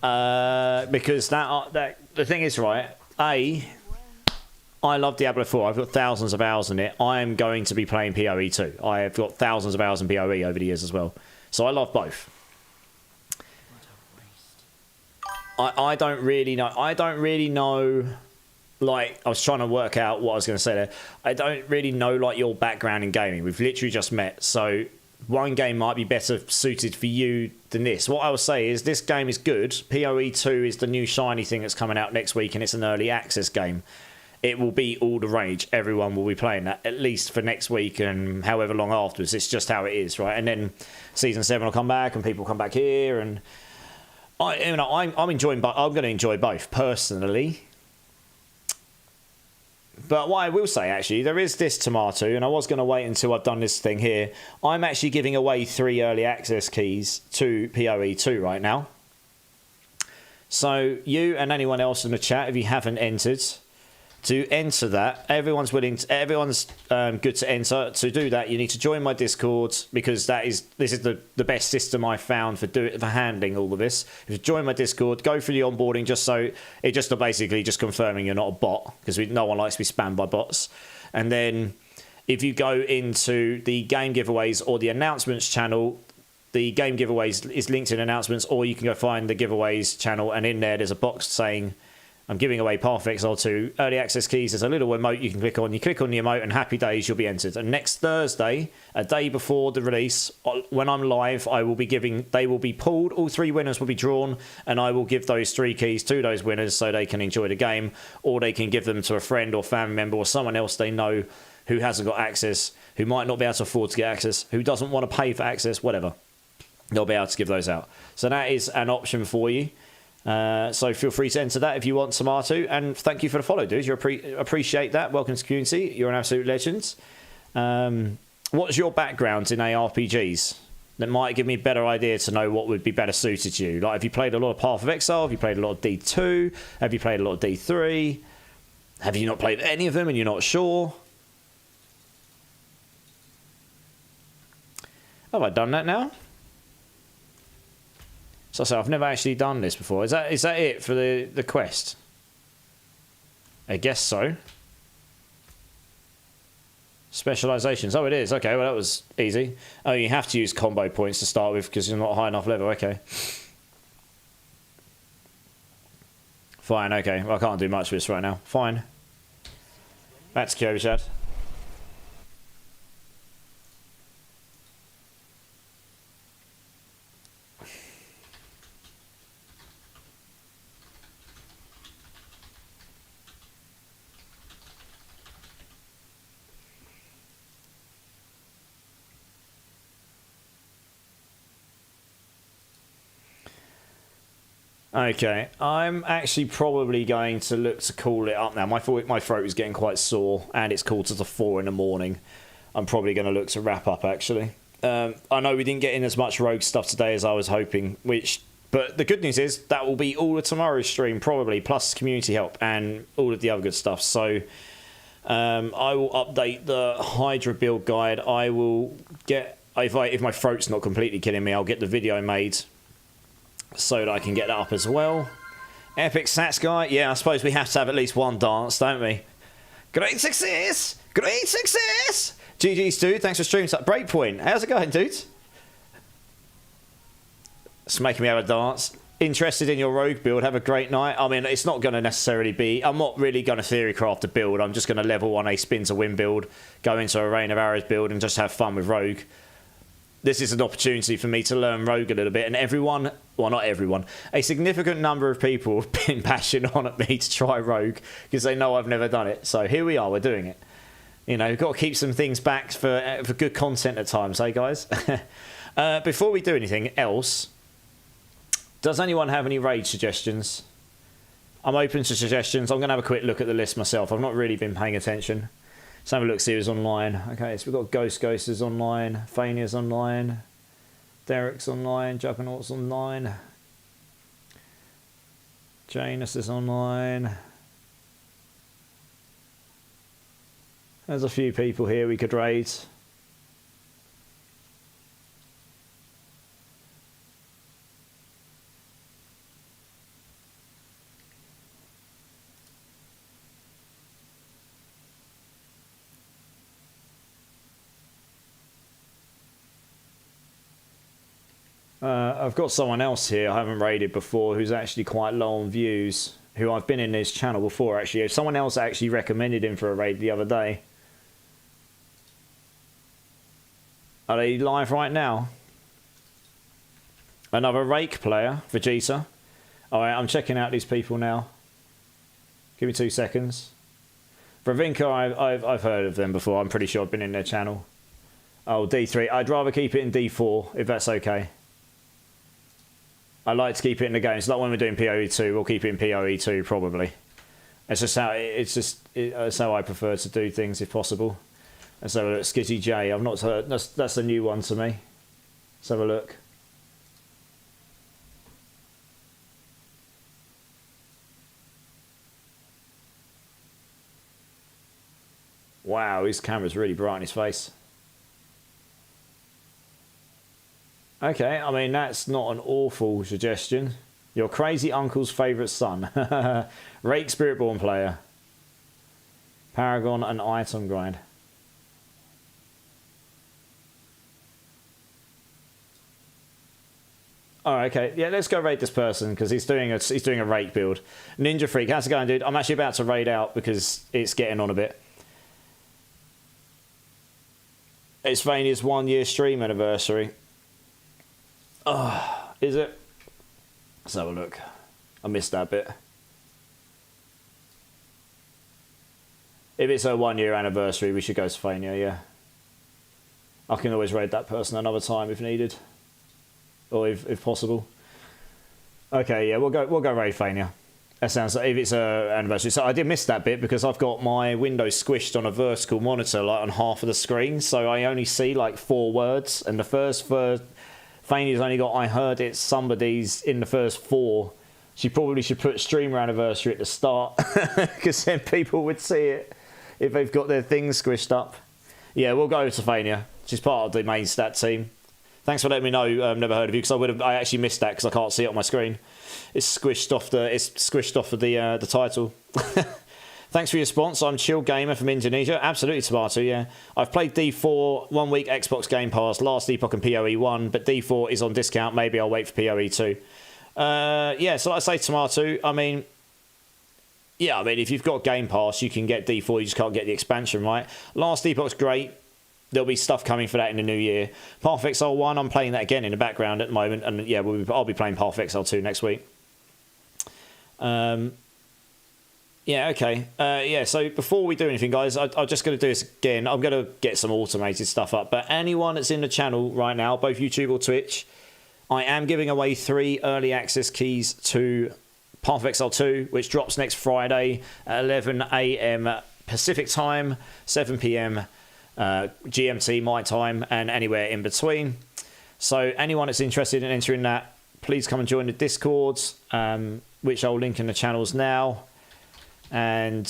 Because the thing is, right, I love Diablo 4. I've got thousands of hours in it. I am going to be playing PoE too. I have got thousands of hours in PoE over the years as well. So I love both. I don't really know. I don't really know. Like, I was trying to work out what I was going to say there. I don't really know, like, your background in gaming. We've literally just met. So one game might be better suited for you than this. What I will say is this game is good. PoE 2 is the new shiny thing that's coming out next week, and it's an early access game. It will be all the rage. Everyone will be playing that, at least for next week and however long afterwards. It's just how it is, right? And then Season 7 will come back, and people come back here, and I'm enjoying, but I'm going to enjoy both personally. But what I will say, actually, there is this tomato, and I was going to wait until I've done this thing here. I'm actually giving away 3 early access keys to PoE 2 right now. So you and anyone else in the chat, if you haven't entered, to enter that, everyone's good to enter. To do that, you need to join my Discord, because this is the best system I found for handling all of this. If you join my Discord, go through the onboarding, just basically just confirming you're not a bot, because no one likes to be spammed by bots. And then if you go into the game giveaways or the announcements channel, the game giveaways is linked in announcements, or you can go find the giveaways channel, and in there's a box saying I'm giving away Path of Exile 2 early access keys. There's a little emote you can click on. You click on the emote, and happy days, you'll be entered. And next Thursday, a day before the release, when I'm live, they will be pulled. All 3 winners will be drawn, and I will give those 3 keys to those winners so they can enjoy the game, or they can give them to a friend or family member or someone else they know who hasn't got access, who might not be able to afford to get access, who doesn't want to pay for access, whatever. They'll be able to give those out. So that is an option for you. So feel free to enter that if you want, Tomato, and thank you for the follow, dudes. You appreciate that. Welcome to the community. You're an absolute legend. What's your background in ARPGs? That might give me a better idea to know what would be better suited to you. Like, have you played a lot of Path of Exile? Have you played a lot of D2? Have you played a lot of D3? Have you not played any of them and you're not sure? Have I done that now? So I've never actually done this before. Is that it for the quest? I guess so. Specializations. Oh, it is. Okay, well, that was easy. Oh, you have to use combo points to start with because you're not high enough level. Okay. Fine, okay. Well, I can't do much with this right now. Fine. Back to Kyobi, Chad. Okay, I'm actually probably going to look to call it up now. My throat is getting quite sore, and it's 4:45 in the morning. I'm probably going to look to wrap up, actually. I know we didn't get in as much rogue stuff today as I was hoping, but the good news is that will be all of tomorrow's stream, probably, plus community help and all of the other good stuff. So I will update the Hydra build guide. I will get, if my throat's not completely killing me, I'll get the video made so that I can get that up as well. Epic Sats guy. Yeah, I suppose we have to have at least one dance, don't we? Great success! Great success! GG's, dude. Thanks for streaming. Breakpoint. How's it going, dude? It's making me have a dance. Interested in your rogue build? Have a great night. I mean, it's not going to necessarily be... I'm not really going to theory craft a build. I'm just going to level 1 a spin to win build, go into a Rain of Arrows build, and just have fun with rogue. This is an opportunity for me to learn rogue a little bit, and everyone, well, not everyone, a significant number of people have been bashing on at me to try rogue because they know I've never done it. So here we are, we're doing it. You know, we've got to keep some things back for good content at times, eh, guys? Before we do anything else, does anyone have any raid suggestions? I'm open to suggestions. I'm going to have a quick look at the list myself. I've not really been paying attention. Let's have a look, see who's online. Okay, so we've got Ghost is online, Fania's online, Derek's online, Juggernaut's online, Janus is online. There's a few people here we could raid. I've got someone else here I haven't raided before who's actually quite low on views, who I've been in his channel before, actually. Someone else actually recommended him for a raid the other day. Are they live right now? Another Rake player, Vegeta. Alright, I'm checking out these people now. Give me 2 seconds. Bravinka, I've heard of them before. I'm pretty sure I've been in their channel. Oh, D3. I'd rather keep it in D4, if that's okay. I like to keep it in the game. It's like when we're doing PoE2, we'll keep it in PoE2 probably. It's just how it's how I prefer to do things if possible. Let's have a look. Skitty J. I've not heard. That's a new one to me. Let's have a look. Wow, his camera's really bright in his face. Okay, I mean, that's not an awful suggestion. Your crazy uncle's favourite son. Rake Spiritborn player. Paragon and item grind. Oh, okay. Yeah, let's go raid this person because he's doing a rake build. Ninja Freak, how's it going, dude? I'm actually about to raid out because it's getting on a bit. It's Vania's 1 year stream anniversary. Oh, is it? Let's have a look. I missed that bit. If it's a 1 year anniversary, we should go to Fania, yeah. I can always raid that person another time if needed. Or if possible. Okay, yeah, we'll go raid Fania. That sounds like if it's a anniversary. So I did miss that bit because I've got my window squished on a vertical monitor, like on half of the screen, so I only see like 4 words, and the first Fania's only got I heard it somebody's in the first 4. She probably should put streamer anniversary at the start because then people would see it if they've got their things squished up. Yeah, we'll go to Fania. She's part of the main stat team. Thanks for letting me know. Never heard of you because I actually missed that because I can't see it on my screen. It's squished off of the title. Thanks for your response. I'm Chill Gamer from Indonesia. Absolutely, Tomato, yeah. I've played D4, 1 week Xbox Game Pass, last Epoch and PoE 1, but D4 is on discount. Maybe I'll wait for PoE 2. Yeah, so like I say, Tomato, I mean, if you've got Game Pass, you can get D4, you just can't get the expansion, right? Last Epoch's great. There'll be stuff coming for that in the new year. Path XL 1, I'm playing that again in the background at the moment, and yeah, I'll be playing Path XL 2 next week. Yeah, okay. Yeah, so before we do anything, guys, I'm just going to do this again. I'm going to get some automated stuff up. But anyone that's in the channel right now, both YouTube or Twitch, I am giving away 3 early access keys to Path XL 2, which drops next Friday at 11 AM Pacific time, 7 PM GMT, my time, and anywhere in between. So anyone that's interested in entering that, please come and join the Discord, which I'll link in the channels now. And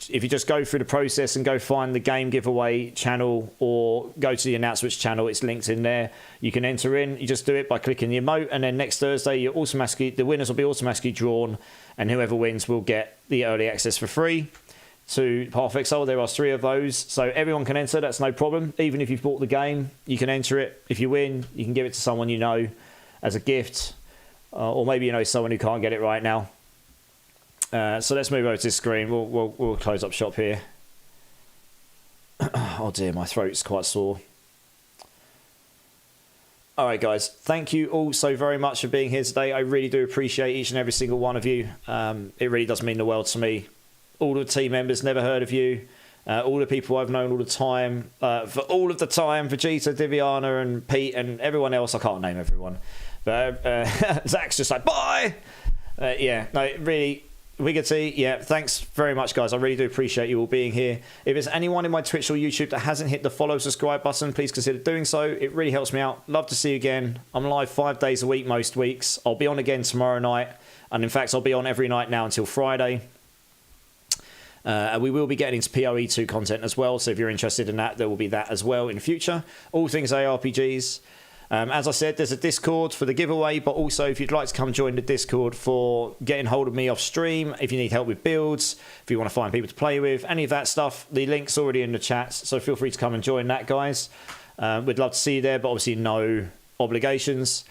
if you just go through the process and go find the game giveaway channel or go to the announcements channel, it's linked in there. You can enter in. You just do it by clicking the emote, and then next Thursday the winners will be automatically drawn, and whoever wins will get the early access for free to Path XL. There are 3 of those, so everyone can enter. That's no problem. Even if you've bought the game, you can enter it. If you win, you can give it to someone you know as a gift, or maybe you know someone who can't get it right now. So let's move over to this screen. We'll close up shop here. Oh dear, my throat's quite sore. Alright guys, thank you all so very much for being here today. I really do appreciate each and every single one of you. It really does mean the world to me. All the team members, never heard of you. All the people I've known all the time. For all of the time, Vegeta, Diviana and Pete and everyone else. I can't name everyone. But Zach's just like, bye! Yeah, no, really... Wiggity, yeah, thanks very much, guys. I really do appreciate you all being here. If there's anyone in my Twitch or YouTube that hasn't hit the follow, subscribe button, please consider doing so. It really helps me out. Love to see you again. I'm live 5 days a week most weeks. I'll be on again tomorrow night. And in fact, I'll be on every night now until Friday. And we will be getting into PoE2 content as well. So if you're interested in that, there will be that as well in the future. All things ARPGs. As I said, there's a Discord for the giveaway, but also if you'd like to come join the Discord for getting hold of me off stream, if you need help with builds, if you want to find people to play with, any of that stuff, the link's already in the chat, so feel free to come and join that, guys. We'd love to see you there, but obviously no obligations.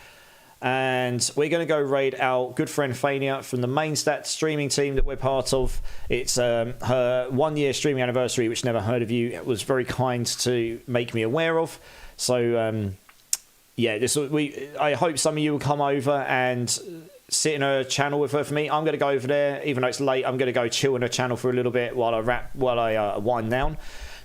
And we're going to go raid our good friend Fania from the main stat streaming team that we're part of. It's her 1 year streaming anniversary, which Never Heard of You it was very kind to make me aware of. So yeah, I hope some of you will come over and sit in her channel with her for me. I'm going to go over there, even though it's late. I'm going to go chill in her channel for a little bit while I wind down.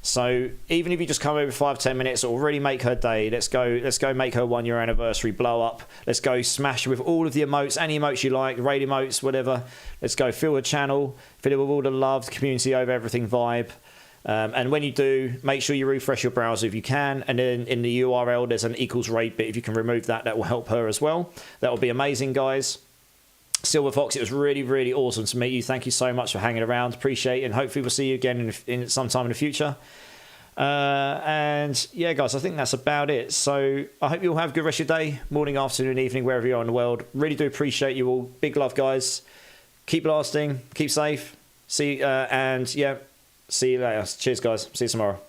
So even if you just come over 5-10 minutes, it'll really make her day. Let's go make her 1 year anniversary blow up. Let's go smash with all of the emotes, any emotes you like, raid emotes, whatever. Let's go fill her channel, fill it with all the love, community over everything vibe. And when you do, make sure you refresh your browser if you can, and then in the URL there's an equals raid bit. If you can remove that, that will help her as well. That will be amazing, guys. Silver Fox, it was really, really awesome to meet you. Thank you so much for hanging around. Appreciate it, and hopefully we'll see you again in sometime in the future. And yeah, guys, I think that's about it. So I hope you all have a good rest of your day, morning, afternoon, evening, wherever you are in the world. Really do appreciate you all. Big love, guys. Keep blasting. Keep safe. And yeah, see you later. Cheers, guys. See you tomorrow.